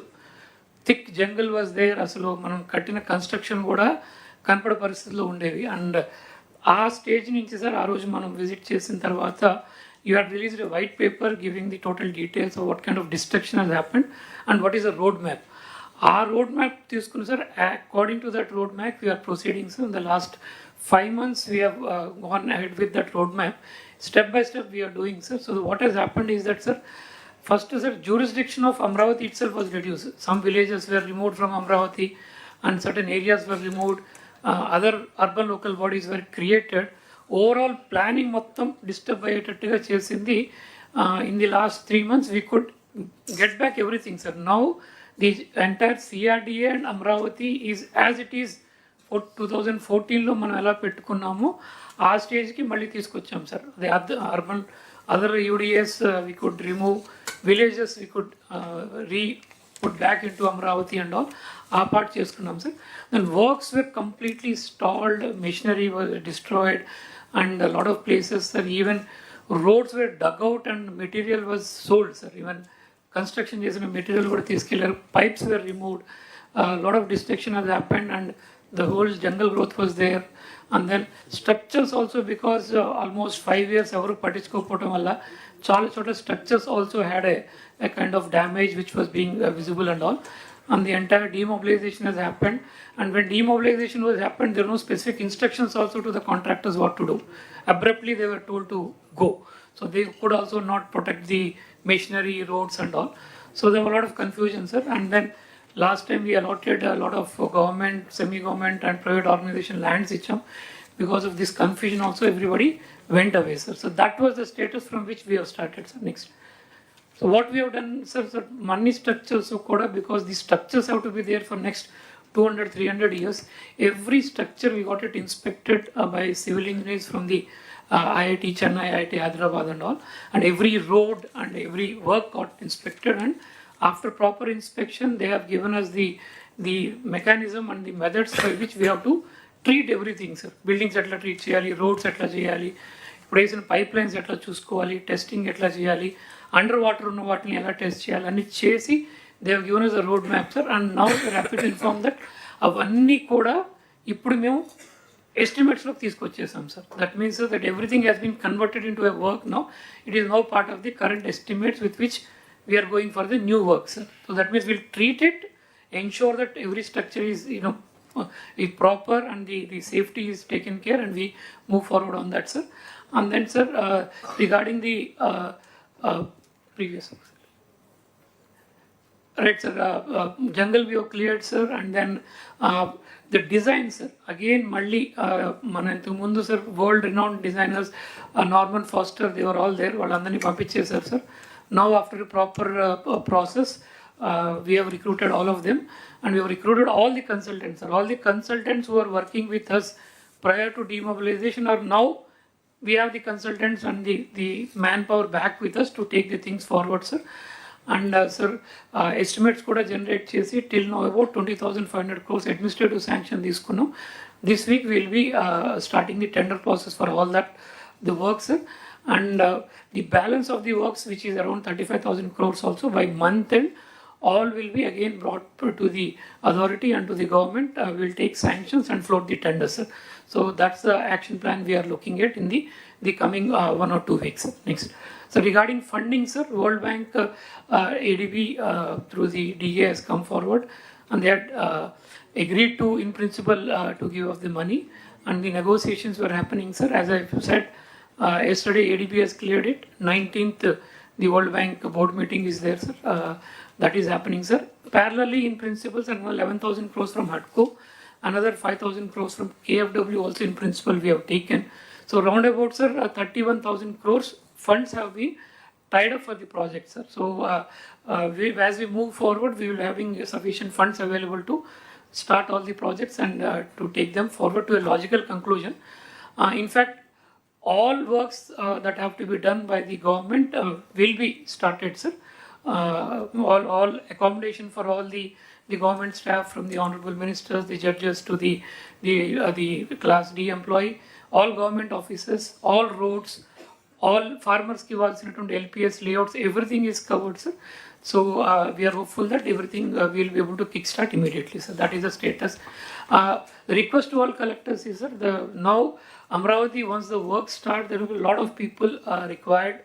Thick jungle was there. Asalu manam kattina construction kuda kanpada paristhitilo undevi. And ఆ stage నుంచి sir ఆ రోజు మనం visit చేసిన తర్వాత you had released a white paper giving the total details of what kind of destruction has happened and what is the road map. Our road map తీసుకుని sir, according to that road map we are proceeding, sir. In the last 5 months we have gone ahead with that road map. Step by step we are doing, sir. So what has happened is that, sir, first, sir, jurisdiction of Amravati itself was reduced. Some villages were removed from Amravati and certain areas were removed. Other urban local bodies were created. Overall planning మొత్తం disturb అయ్యేటట్టుగా చేసింది. In the last 3 months we could get back everything, sir. Now the entire CRDA and Amravati is as it is 2014లో మనం ఎలా పెట్టుకున్నామో ఆ స్టేజ్కి మళ్ళీ తీసుకొచ్చాం, sir. The urban other UDS we could remove, villages we could put back into Amravati and all. ఆ part చేసుకున్నాం, sir. Then works were completely stalled, machinery was destroyed, and a lot of places, sir, even roads were dug out and material was sold, sir. Even construction చేసిన material కూడా తీసుకెళ్లారు. Pipes were removed. A lot of destruction has happened and the whole jungle growth was there. And then structures also, because almost 5 years ఎవరు పట్టించుకోకపోవడం వల్ల చాలా చోట structures also had a kind of damage which was being visible and all. And the entire demobilization has happened. And when demobilization was happened, there were no specific instructions also to the contractors what to do. Abruptly they were told to go. So they could also not protect the machinery, roads and all. So there was a lot of confusion, sir. And then last time we allotted a lot of government, semi-government and private organization lands. because of this confusion also everybody went away, sir. So that was the status from which we have started, sir. Next. So what we have done, sir, money structures, so Koda, because the structures have to be there for next 200, 300 years. Every structure we got it inspected by civil engineers from the IIT Chennai, IIT Hyderabad and all. And every road and every work got inspected. And after proper inspection, they have given us the mechanism and the methods by which we have to treat everything, sir. Buildings etla treat cheyali, roads etla cheyali, ఇప్పుడు pipelines ఎట్లా చూసుకోవాలి, testing ఎట్లా చేయాలి, under water ఉన్న వాటిని ఎలా test చేయాలి అన్ని చేసి they have given us a road map, sir. And now we are happy to inform that అవన్నీ కూడా ఇప్పుడు మేము ఎస్టిమేట్స్లోకి తీసుకొచ్చేసాం, sir. That means that everything has been converted in to a work now. It is now part of the current estimates with which we are going for the new work, sir. So that means we'll treat it, ensure that every structure is, is proper and the safety is taken care, and we move forward on that, sir. And then, sir, regarding the previous, right, sir, jungle we have cleared, sir, and then the design, sir, again, Malli, Manantu Mundu, sir, world renowned designers, Norman Foster, they were all there, Valandani Pampichesar, sir. Now, after a proper process, we have recruited all of them, and we have recruited all the consultants. All the consultants who are working with us prior to demobilization are now, we have the consultants and the manpower back with us to take the things forward, sir. And sir, estimates kuda generate chesi till now about 20,500 crores administrative sanction తీసుకున్నాం. This week we will be starting the tender process for all that, the work, sir. And the balance of the works, which is around 35,000 crores also, by month end, all will be again brought to the authority and to the government. We will take sanctions and float the tenders, sir. So that's the action plan we are looking at in the coming 1 or 2 weeks. Sir. Next. So regarding funding, sir, World Bank, ADB through the DA has come forward, and they had agreed to, in principle, to give us the money, and the negotiations were happening, sir. As I said, yesterday ADB has cleared it. 19th, the World Bank board meeting is there, sir. That is happening, sir. Parallelly, in principle, sir, 11,000 crores from HUDCO, another 5,000 crores from KFW also in principle we have taken. So roundabout, sir, 31,000 crores funds have been tied up for the project, sir. So as we move forward, we will having sufficient funds available to start all the projects and to take them forward to a logical conclusion. In fact, all works that have to be done by the government will be started, sir. All accommodation for all the government staff, from the honorable ministers, the judges, to the class D employee, all government offices, all roads, all farmers ki valsinatundi LPS layouts, everything is covered, sir. So we are hopeful that everything we will be able to kickstart immediately, sir. That is the status. The request to all collectors is, sir, now Amravati, once the work starts, there will be a lot of people required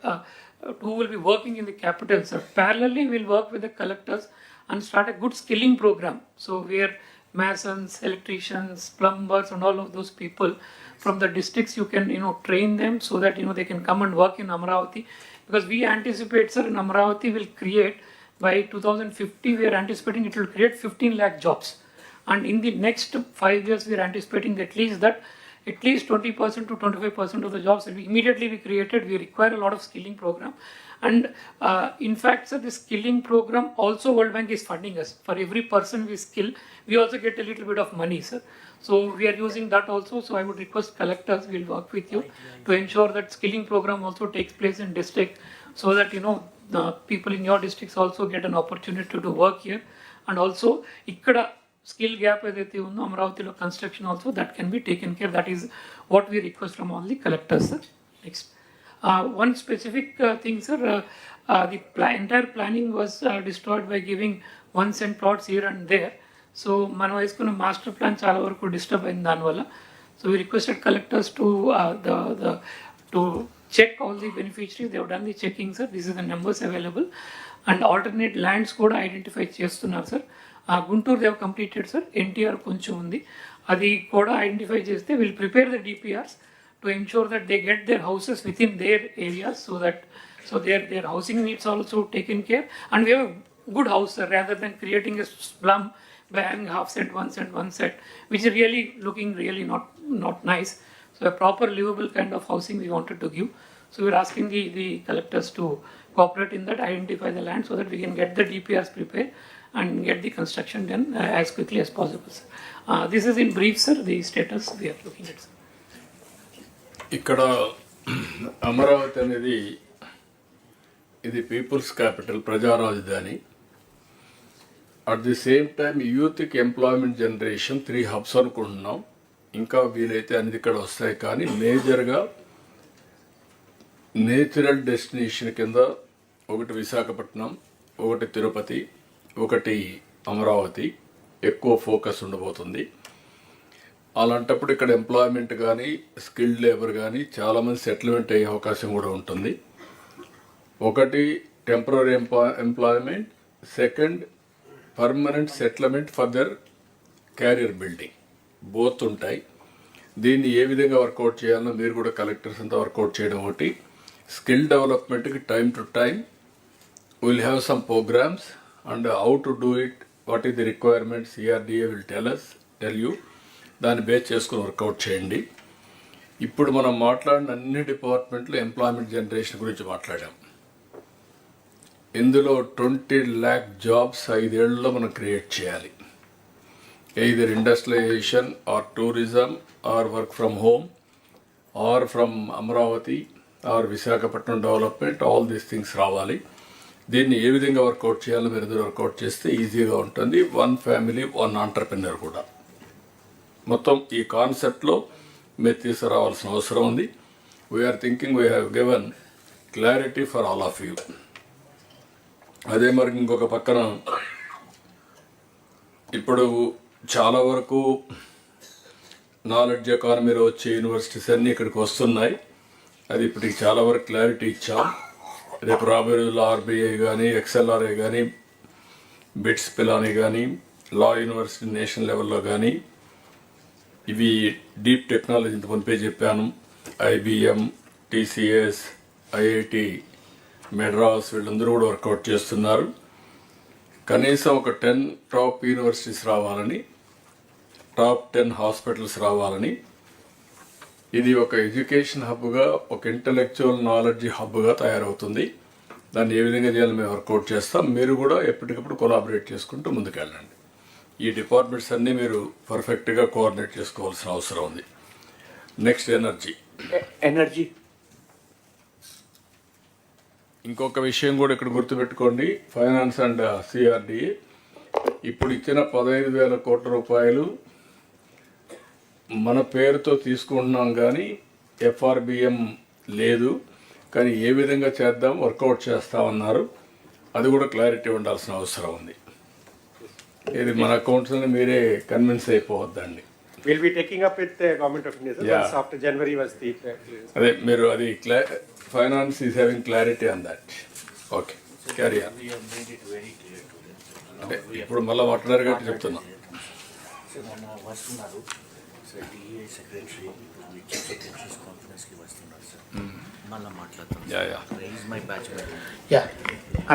who will be working in the capital, sir. Parallelly, we will work with the collectors and start a good skilling program. So where masons, electricians, plumbers, and all of those people from the districts, you can train them so that they can come and work in Amravati. Because we anticipate, sir, in Amravati will create, by 2050, we are anticipating it will create 15 lakh jobs. And in the next 5 years, we are anticipating at least 20% to 25% of the jobs will be immediately be created. We require a lot of skilling program. And in fact, sir, the skilling program also World Bank is funding us. For every person we skill, we also get a little bit of money, sir. So we are using that also. So I would request collectors, we will work with you to ensure that skilling program also takes place in district, so that the people in your districts also get an opportunity to work here. And also ikkada skill gap edaithe undo Amravati construction also, that can be taken care. That is what we request from all the collectors, sir. Next. One specific thing, sir, the entire planning was destroyed by giving 1 cent plots here and there. So మనం వేసుకున్న master plan చాలా వరకు disturb అయింది దానివల్ల. So we requested collectors to to check all the beneficiaries. They have done the checking, sir. This is the numbers available, and alternate lands కూడా identify చేస్తున్నారు, sir. Guntur they have completed, sir. NTR కొంచెం ఉంది, అది కూడా identify చేస్తే will prepare the DPRs to ensure that they get their houses within their areas, so their housing needs also taken care. And we have a good house, sir, rather than creating a slum by having half set, 1 set, 1 set, which is really looking really not nice. So a proper livable kind of housing we wanted to give. So we're asking the collectors to cooperate in that, identify the land so that we can get the DPRs prepared and get the construction done as quickly as possible, sir. This is in brief, sir, the status we are looking at, sir. ఇక్కడ అమరావతి అనేది ఇది peoples capital, ప్రజా రాజధాని. At the same time యూత్కి employment generation 3 hubs అనుకుంటున్నాం. ఇంకా వీలైతే అన్ని ఇక్కడ వస్తాయి, కానీ మేజర్గా నేచురల్ డెస్టినేషన్ కింద ఒకటి విశాఖపట్నం, ఒకటి తిరుపతి, ఒకటి అమరావతి ఎక్కువ ఫోకస్ ఉండబోతుంది. అలాంటప్పుడు ఇక్కడ ఎంప్లాయ్మెంట్ కానీ స్కిల్డ్ లేబర్ కానీ చాలామంది సెటిల్మెంట్ అయ్యే అవకాశం కూడా ఉంటుంది. ఒకటి temporary employment, second permanent settlement for their carrier building, both ఉంటాయి. దీన్ని ఏ విధంగా వర్కౌట్ చేయాలో మీరు కూడా కలెక్టర్స్ అంతా వర్కౌట్ చేయడం ఒకటి. స్కిల్ డెవలప్మెంట్కి time to time will have some programs and how to do it, what is the requirements, CRDA will tell you. దాన్ని బేస్ చేసుకుని వర్కౌట్ చేయండి. ఇప్పుడు మనం మాట్లాడిన అన్ని డిపార్ట్మెంట్లు ఎంప్లాయ్మెంట్ జనరేషన్ గురించి మాట్లాడాం. ఇందులో 20 lakh జాబ్స్ 5 ఏళ్లలో మనం క్రియేట్ చేయాలి. either industrialization or tourism or work from home or from Amravati or Visakhapatnam development, all these things రావాలి. దీన్ని ఏ విధంగా వర్కౌట్ చేయాలో మీరు ఇద్దరు వర్కౌట్ చేస్తే ఈజీగా ఉంటుంది. 1 family 1 entrepreneur కూడా మొత్తం ఈ కాన్సెప్ట్లో మీరు తీసుకురావాల్సిన అవసరం ఉంది. We're thinking we have given clarity for all of you. అదే మరి ఇంకొక పక్కన ఇప్పుడు చాలా వరకు నాలెడ్జ్ ఎకానమీలో వచ్చే యూనివర్సిటీస్ అన్నీ ఇక్కడికి వస్తున్నాయి. అది ఇప్పటికి చాలా వరకు క్లారిటీ ఇచ్చాం. రేపు రాబోయే రోజుల్లో RBI కానీ, XLRA కానీ, బిట్స్ పిలాని కానీ, లా యూనివర్సిటీ నేషనల్ లెవెల్లో కానీ, ఇవి డీప్ టెక్నాలజీ ఇంత మునిపే చెప్పాను. IBM, TCS, IIT మెడ్రాస్ వీళ్ళందరూ కూడా వర్కౌట్ చేస్తున్నారు. కనీసం ఒక 10 టాప్ యూనివర్సిటీస్ రావాలని, టాప్ 10 హాస్పిటల్స్ రావాలని. ఇది ఒక ఎడ్యుకేషన్ హబ్గా, ఒక ఇంటలెక్చువల్ నాలెడ్జ్ హబ్గా తయారవుతుంది. దాన్ని ఏ విధంగా చేయాలో మేము వర్కౌట్ చేస్తాం. మీరు కూడా ఎప్పటికప్పుడు కొలాబరేట్ చేసుకుంటూ ముందుకెళ్ళండి. ఈ డిపార్ట్మెంట్స్ అన్నీ మీరు పర్ఫెక్ట్గా కోఆర్డినేట్ చేసుకోవాల్సిన అవసరం ఉంది. Next energy. ఇంకొక విషయం కూడా ఇక్కడ గుర్తుపెట్టుకోండి. ఫైనాన్స్ అండ్ CRDA ఇప్పుడు ఇచ్చిన 15,000 కోట్ల రూపాయలు మన పేరుతో తీసుకుంటున్నాం, కానీ FRBM లేదు. కానీ ఏ విధంగా చేద్దాం, వర్కౌట్ చేస్తామన్నారు. అది కూడా క్లారిటీ ఉండాల్సిన అవసరం ఉంది. ఇది మన అకౌంట్స్ని మీరే convince అయిపోవద్దండి. We'll be taking up with the Government of India, sir. Yeah. Once after January was the... అదే మీరు అది finance is having clarity on that. Okay, carry on. అంటే ఇప్పుడు మళ్ళీ మాట్లాడారు కాబట్టి చెప్తున్నా. వస్తున్నారు sir, DA secretary chief secretaries కాన్ఫరెన్స్కి వస్తున్నారు సార్. మళ్ళీ మాట్లాడుతున్నాను. యా,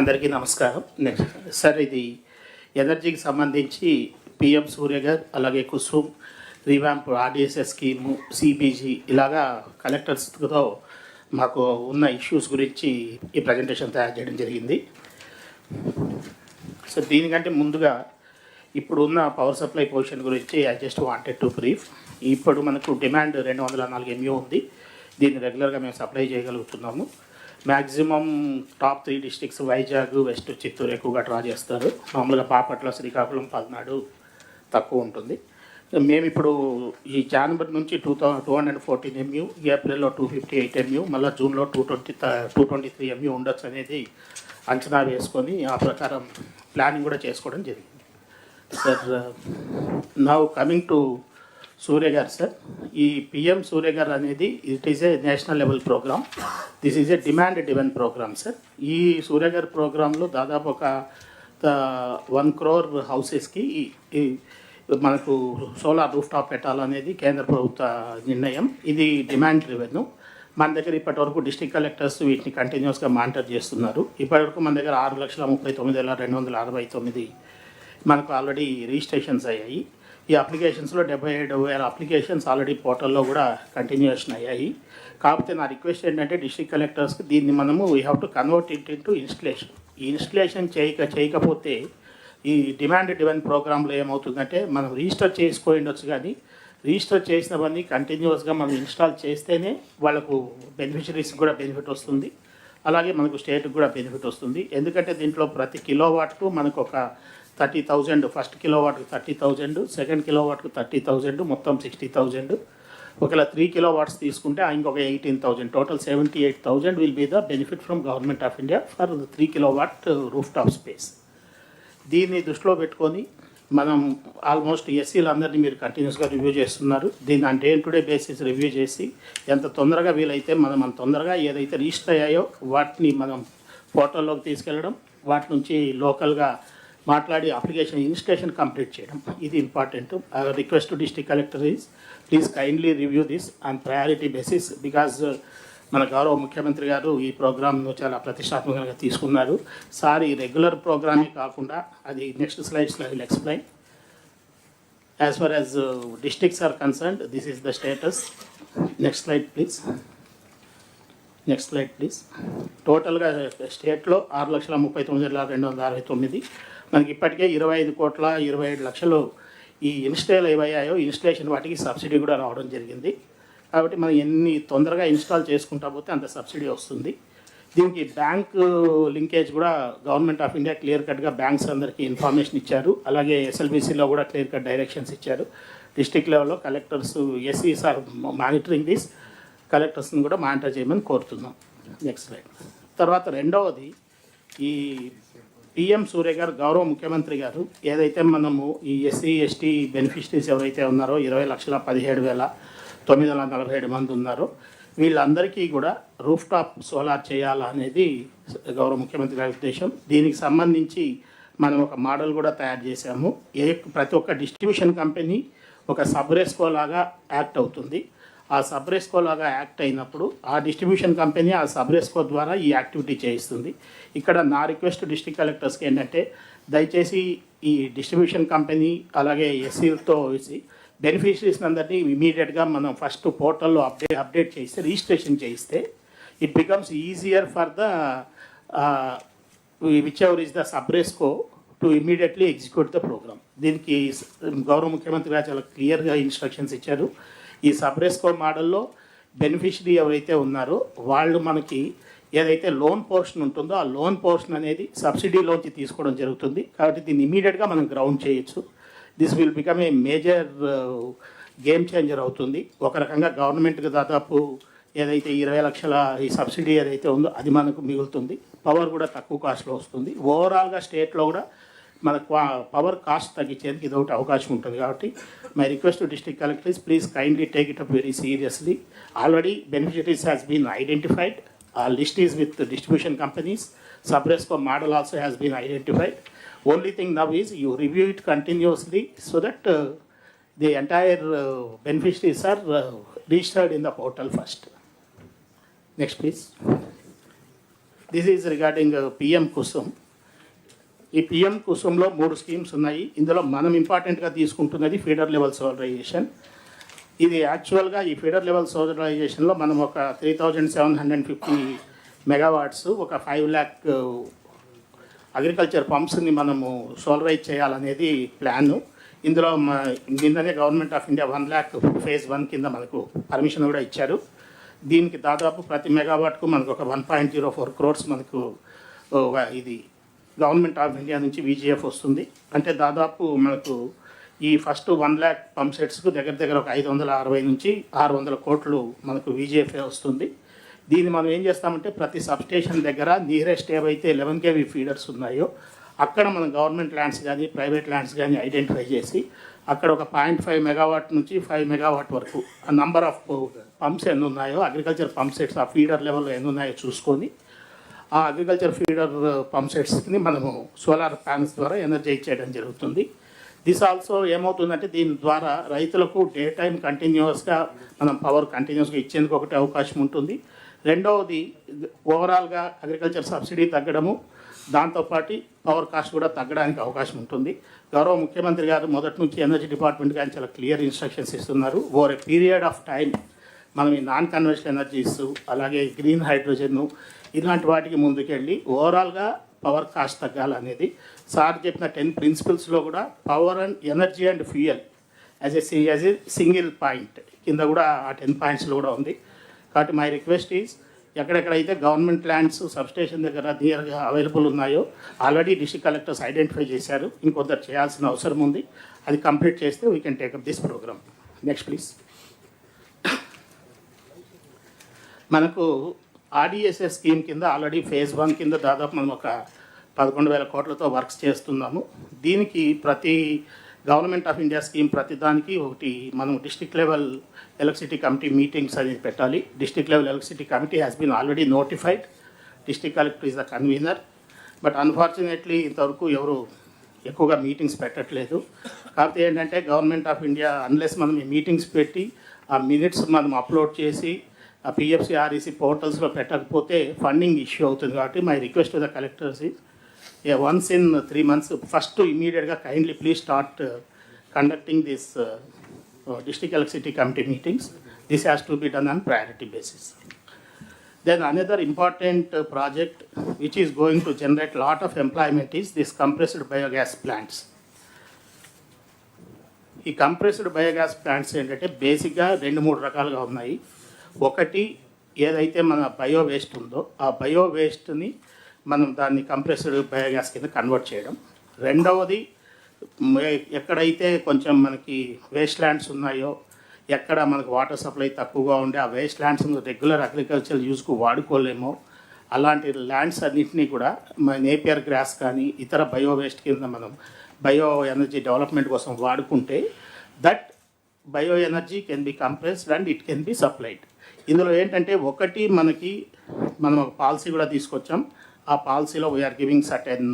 అందరికీ నమస్కారం. నెక్స్ట్ సార్, ఇది ఎనర్జీకి సంబంధించి PM సూర్య గారు, అలాగే Kusum, revamp, RDSS scheme, CBG ఇలాగా కలెక్టర్స్తో మాకు ఉన్న ఇష్యూస్ గురించి ఈ ప్రజెంటేషన్ తయారు చేయడం జరిగింది. సో దీనికంటే ముందుగా ఇప్పుడు ఉన్న పవర్ సప్లై పొజిషన్ గురించి I just wanted to brief. ఇప్పుడు మనకు డిమాండ్ 204 MU ఉంది. దీన్ని రెగ్యులర్గా మేము సప్లై చేయగలుగుతున్నాము. Maximum top 3 districts Vizag, west Chittoor ఎక్కువగా డ్రా చేస్తారు. మామూలుగా బాపట్ల, శ్రీకాకుళం, పల్నాడు తక్కువ ఉంటుంది. మేము ఇప్పుడు ఈ జనవరి నుంచి 214 MU, ఏప్రిల్లో 258 MU, మళ్ళీ జూన్లో 223 MU ఉండొచ్చు అనేది అంచనా వేసుకొని ఆ ప్రకారం ప్లానింగ్ కూడా చేసుకోవడం జరిగింది. Sir, now coming to Surya Ghar sir, ఈ PM సూర్య గారు అనేది it is a national level program. This is a demand driven program sir. ఈ సూర్య గారి ప్రోగ్రాంలో దాదాపు ఒక 1 crore హౌసెస్కి మనకు సోలార్ రూఫ్ టాప్ పెట్టాలనేది కేంద్ర ప్రభుత్వ నిర్ణయం. ఇది డిమాండ్ డ్రివెన్. మన దగ్గర ఇప్పటివరకు డిస్ట్రిక్ట్ కలెక్టర్స్ వీటిని కంటిన్యూస్గా మానిటర్ చేస్తున్నారు. ఇప్పటివరకు మన దగ్గర 6,39,269 మనకు ఆల్రెడీ రిజిస్ట్రేషన్స్ అయ్యాయి. ఈ అప్లికేషన్స్లో 77,000 అప్లికేషన్స్ ఆల్రెడీ పోర్టల్లో కూడా కంటిన్యూషన్ అయ్యాయి. కాకపోతే నా రిక్వెస్ట్ ఏంటంటే డిస్ట్రిక్ట్ కలెక్టర్స్కి దీన్ని మనము we have to convert it into installation. ఈ ఇన్స్టలేషన్ చేయకపోతే ఈ డిమాండ్ డివెన్ ప్రోగ్రాంలో ఏమవుతుందంటే మనం రిజిస్టర్ చేసుకోయి ఉండొచ్చు, కానీ రిజిస్టర్ చేసినవన్నీ కంటిన్యూస్గా మనం ఇన్స్టాల్ చేస్తేనే వాళ్ళకు బెనిఫిషరీస్కి కూడా బెనిఫిట్ వస్తుంది, అలాగే మనకు స్టేట్కి కూడా బెనిఫిట్ వస్తుంది. ఎందుకంటే దీంట్లో ప్రతి కిలోవాట్కు మనకు ఒక 30,000, ఫస్ట్ కిలోవాట్కు 30,000, సెకండ్ కిలోవాట్కు 30,000, మొత్తం 60,000. ఒకవేళ 3 కిలోవాట్స్ తీసుకుంటే ఇంకొక 18,000, total 78,000 will be the benefit from government of India for 3 kilowatt rooftop space. దీన్ని దృష్టిలో పెట్టుకొని మనం ఆల్మోస్ట్ ఎస్సీలు అందరినీ మీరు కంటిన్యూస్గా రివ్యూ చేస్తున్నారు. దీన్ని అంటే day to day basis review చేసి ఎంత తొందరగా వీలైతే మనం అంత తొందరగా ఏదైతే రిజిస్టర్ అయ్యాయో వాటిని మనం పోర్టల్లోకి తీసుకెళ్ళడం, వాటి నుంచి లోకల్గా మాట్లాడి అప్లికేషన్ ఇన్స్టలేషన్ కంప్లీట్ చేయడం, ఇది important. Request to district collector is please kindly review this on priority basis, because మన గౌరవ ముఖ్యమంత్రి గారు ఈ ప్రోగ్రామ్ను చాలా ప్రతిష్టాత్మకంగా తీసుకున్నారు. సార్ ఈ రెగ్యులర్ ప్రోగ్రామే కాకుండా అది నెక్స్ట్ స్లైడ్స్లో I will explain. As far as districts are concerned, this is the status. Next slide please. Next slide please. టోటల్గా స్టేట్లో 6,39,269, మనకి ఇప్పటికే 25,27,00,000 ఈ ఇన్స్టాల్ ఏవయ్యాయో ఇన్స్టలేషన్ వాటికి సబ్సిడీ కూడా రావడం జరిగింది. కాబట్టి మనం ఎన్ని తొందరగా ఇన్స్టాల్ చేసుకుంటా పోతే అంత సబ్సిడీ వస్తుంది. దీనికి బ్యాంక్ లింకేజ్ కూడా గవర్నమెంట్ ఆఫ్ ఇండియా క్లియర్ కట్గా బ్యాంక్స్ అందరికీ ఇన్ఫర్మేషన్ ఇచ్చారు, అలాగే ఎస్ఎల్బిసిలో కూడా క్లియర్ కట్ డైరెక్షన్స్ ఇచ్చారు. డిస్ట్రిక్ట్ లెవెల్లో కలెక్టర్స్ ఎస్సీస్ ఆర్ మానిటరింగ్ దిస్, కలెక్టర్స్ని కూడా మానిటర్ చేయమని కోరుతున్నాం. Next slide. తర్వాత రెండవది, ఈ పిఎం సూర్య గారు గౌరవ ముఖ్యమంత్రి గారు ఏదైతే మనము ఈ ఎస్సీ ఎస్టీ బెనిఫిషరీస్ ఎవరైతే ఉన్నారో 20,17,947 మంది ఉన్నారో వీళ్ళందరికీ కూడా రూఫ్ టాప్ సోలార్ చేయాలనేది గౌరవ ముఖ్యమంత్రి గారి ఉద్దేశం. దీనికి సంబంధించి మనం ఒక మోడల్ కూడా తయారు చేశాము. ప్రతి ఒక్క డిస్ట్రిబ్యూషన్ కంపెనీ ఒక సబ్రెస్కో లాగా యాక్ట్ అవుతుంది. ఆ సబ్రెస్కో లాగా యాక్ట్ అయినప్పుడు ఆ డిస్ట్రిబ్యూషన్ కంపెనీ ఆ సబ్రెస్కో ద్వారా ఈ యాక్టివిటీ చేయిస్తుంది. ఇక్కడ నా రిక్వెస్ట్ డిస్ట్రిక్ట్ కలెక్టర్స్కి ఏంటంటే దయచేసి ఈ డిస్ట్రిబ్యూషన్ కంపెనీ అలాగే ఎస్సీలతో వేసి బెనిఫిషరీస్ అందరినీ ఇమీడియట్గా మనం ఫస్ట్ పోర్టల్లో అప్డేట్ చేస్తే రిజిస్ట్రేషన్ చేయిస్తే it becomes easier for the which ever is the సబ్రెస్కో to immediately execute the programme. దీనికి గౌరవ ముఖ్యమంత్రి గారు చాలా క్లియర్గా ఇన్స్ట్రక్షన్స్ ఇచ్చారు. ఈ సబ్రెస్కో మోడల్లో బెనిఫిషరీ ఎవరైతే ఉన్నారో వాళ్ళు మనకి ఏదైతే లోన్ పోర్షన్ ఉంటుందో ఆ లోన్ పోర్షన్ అనేది సబ్సిడీలోంచి తీసుకోవడం జరుగుతుంది. కాబట్టి దీన్ని ఇమీడియట్గా మనం గ్రౌండ్ చేయొచ్చు. This will become a major game changer అవుతుంది. ఒక రకంగా గవర్నమెంట్కి దాదాపు ఏదైతే 20 లక్షల ఈ సబ్సిడీ ఏదైతే ఉందో అది మనకు మిగులుతుంది. పవర్ కూడా తక్కువ కాస్ట్లో వస్తుంది. ఓవరాల్గా స్టేట్లో కూడా మన పవర్ కాస్ట్ తగ్గించేందుకు ఇది ఒకటి అవకాశం ఉంటుంది. కాబట్టి my request to district collector is please kindly take it up very seriously. Already beneficiaries has been identified. Our list is with the distribution companies. Sub-resco model also has been identified. Only thing now is you review it continuously so that the entire beneficiaries are registered in the portal first. Next please. This is regarding PM Kusum. ఈ PM కుసుమ్లో 3 schemes ఉన్నాయి. ఇందులో మనం ఇంపార్టెంట్గా తీసుకుంటున్నది feeder level solarisation. ఇది యాక్చువల్గా ఈ feeder level సోలరైజేషన్లో మనం ఒక 3,750 మెగావాట్స్ ఒక 5 lakh అగ్రికల్చర్ పంప్స్ని మనము సోలరైజ్ చేయాలనేది ప్లాను. ఇందులో నిన్ననే government of India 1 lakh phase 1 కింద మనకు పర్మిషన్ కూడా ఇచ్చారు. దీనికి దాదాపు ప్రతి మెగావాట్కు మనకు ఒక 1.04 crores మనకు ఇది గవర్నమెంట్ ఆఫ్ ఇండియా నుంచి VGF వస్తుంది. అంటే దాదాపు మనకు ఈ ఫస్ట్ 1 lakh పంప్ సెట్స్కు దగ్గర ఒక 560 నుంచి 600 కోట్లు మనకు VGF వస్తుంది. దీన్ని మనం ఏం చేస్తామంటే ప్రతి సబ్స్టేషన్ దగ్గర నియరెస్ట్ ఏవైతే 11 kV ఫీడర్స్ ఉన్నాయో అక్కడ మనం గవర్నమెంట్ ల్యాండ్స్ కానీ ప్రైవేట్ ల్యాండ్స్ కానీ ఐడెంటిఫై చేసి అక్కడ ఒక 0.5 మెగావాట్ నుంచి 5 మెగావాట్ వరకు ఆ నంబర్ ఆఫ్ పంప్స్ ఎన్ని ఉన్నాయో అగ్రికల్చర్ పంప్ సెట్స్ ఆ ఫీడర్ లెవెల్లో ఎన్ని ఉన్నాయో చూసుకొని ఆ అగ్రికల్చర్ ఫీడర్ పంప్ సెట్స్ని మనము సోలార్ ప్యానల్స్ ద్వారా ఎనర్జైజ్ చేయడం జరుగుతుంది. దిస్ ఆల్సో ఏమవుతుందంటే దీని ద్వారా రైతులకు డే టైం కంటిన్యూస్గా మనం పవర్ కంటిన్యూస్గా ఇచ్చేందుకు ఒకటి అవకాశం ఉంటుంది. రెండవది ఓవరాల్గా అగ్రికల్చర్ సబ్సిడీ తగ్గడము, దాంతోపాటు పవర్ కాస్ట్ కూడా తగ్గడానికి అవకాశం ఉంటుంది. గౌరవ ముఖ్యమంత్రి గారు మొదటి నుంచి ఎనర్జీ డిపార్ట్మెంట్ కానీ చాలా క్లియర్ ఇన్స్ట్రక్షన్స్ ఇస్తున్నారు. Over a period of time మనం ఈ నాన్ కన్వెన్షనల్ ఎనర్జీస్ అలాగే గ్రీన్ హైడ్రోజన్ ఇలాంటి వాటికి ముందుకెళ్ళి ఓవరాల్గా పవర్ కాస్ట్ తగ్గాలనేది సార్ చెప్పిన 10 ప్రిన్సిపల్స్లో కూడా power and energy and fuel as a single point కింద కూడా ఆ 10 పాయింట్స్లో కూడా ఉంది. కాబట్టి మై రిక్వెస్ట్ ఈజ్ ఎక్కడెక్కడైతే గవర్నమెంట్ ల్యాండ్స్ సబ్స్టేషన్ దగ్గర నియర్గా అవైలబుల్ ఉన్నాయో ఆల్రెడీ డిస్ట్రిక్ట్ కలెక్టర్స్ ఐడెంటిఫై చేశారు. ఇంకొందరు చేయాల్సిన అవసరం ఉంది. అది కంప్లీట్ చేస్తే we can take up this program. Next please. మనకు ఆర్డిఎస్ఎస్ స్కీమ్ కింద ఆల్రెడీ ఫేజ్ 1 కింద దాదాపు మనం ఒక 11,000 కోట్లతో వర్క్స్ చేస్తున్నాము. దీనికి ప్రతి గవర్నమెంట్ ఆఫ్ ఇండియా స్కీమ్ ప్రతిదానికి ఒకటి మనం district level electricity committee meetings అనేది పెట్టాలి. District level electricity committee has been already notified. District collector is the convener. But unfortunately ఇంతవరకు ఎవరు ఎక్కువగా మీటింగ్స్ పెట్టట్లేదు. కాకపోతే ఏంటంటే గవర్నమెంట్ ఆఫ్ ఇండియా అన్లెస్ మనం ఈ మీటింగ్స్ పెట్టి ఆ మినిట్స్ మనం అప్లోడ్ చేసి ఆ పిఎఫ్సి ఆర్ఈసీ పోర్టల్స్లో పెట్టకపోతే ఫండింగ్ ఇష్యూ అవుతుంది. కాబట్టి my request to the collectors once in 3 months first ఇమీడియట్గా kindly please start conducting this district electricity committee meetings. This has to be done on priority basis. Then another important project which is going to generate lot of employment is this compressed biogas plants. ఈ compressed biogas plants ఏంటంటే బేసిక్గా 2-3 రకాలుగా ఉన్నాయి. ఒకటి ఏదైతే మన bio waste ఉందో ఆ బయో వేస్ట్ని మనం దాన్ని కంప్రెస్డ్ బయోగ్యాస్ కింద కన్వర్ట్ చేయడం. రెండవది ఎక్కడైతే కొంచెం మనకి వేస్ట్ ల్యాండ్స్ ఉన్నాయో ఎక్కడ మనకు వాటర్ సప్లై తక్కువగా ఉండే ఆ వేస్ట్ ల్యాండ్స్ రెగ్యులర్ అగ్రికల్చర్ యూజ్కు వాడుకోలేమో అలాంటి ల్యాండ్స్ అన్నింటినీ కూడా నేపియర్ గ్రాస్ కానీ ఇతర బయో వేస్ట్ కింద మనం బయో ఎనర్జీ డెవలప్మెంట్ కోసం వాడుకుంటే that bio energy can be compressed and it can be supplied. ఇందులో ఏంటంటే ఒకటి మనం ఒక పాలసీ కూడా తీసుకొచ్చాం. ఆ పాలసీలో we're giving certain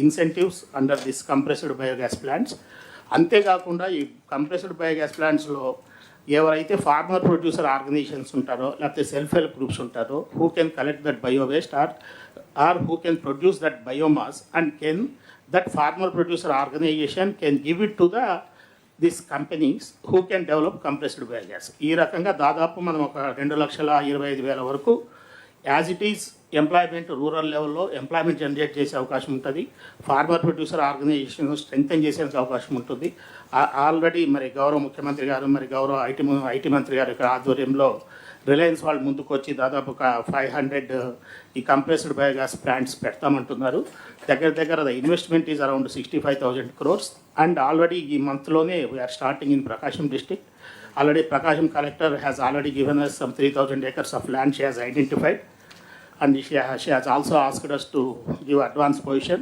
incentives under this compressed biogas plants. అంతేకాకుండా ఈ కంప్రెస్డ్ బయోగ్యాస్ ప్లాంట్స్లో ఎవరైతే ఫార్మర్ ప్రొడ్యూసర్ ఆర్గనైజేషన్స్ ఉంటారో లేకపోతే సెల్ఫ్ హెల్ప్ గ్రూప్స్ ఉంటారో who can collect that bio waste or who can produce that biomass and can that farmer producer organisation can give it to this companies who can develop compressed biogas. ఈ రకంగా దాదాపు మనం ఒక 2,25,000 వరకు as it is employment rural లెవెల్లో employment generate చేసే అవకాశం ఉంటుంది. ఫార్మర్ ప్రొడ్యూసర్ ఆర్గనైజేషన్ స్ట్రెంగ్తన్ చేసేందుకు అవకాశం ఉంటుంది. ఆల్రెడీ మరి గౌరవ ముఖ్యమంత్రి గారు మరి గౌరవ ఐటీ మంత్రి గారు ఇక్కడ ఆధ్వర్యంలో రిలయన్స్ వాళ్ళు ముందుకు వచ్చి దాదాపు ఒక 500 ఈ కంప్రెస్డ్ బయోగ్యాస్ ప్లాంట్స్ పెడతామంటున్నారు. దగ్గర the investment is around 65,000 crores and already ఈ మంత్లోనే we are starting in Prakasam district. Already Prakasam collector has already given us some 3,000 acres of land she has identified. And she has also asked us to give advance position.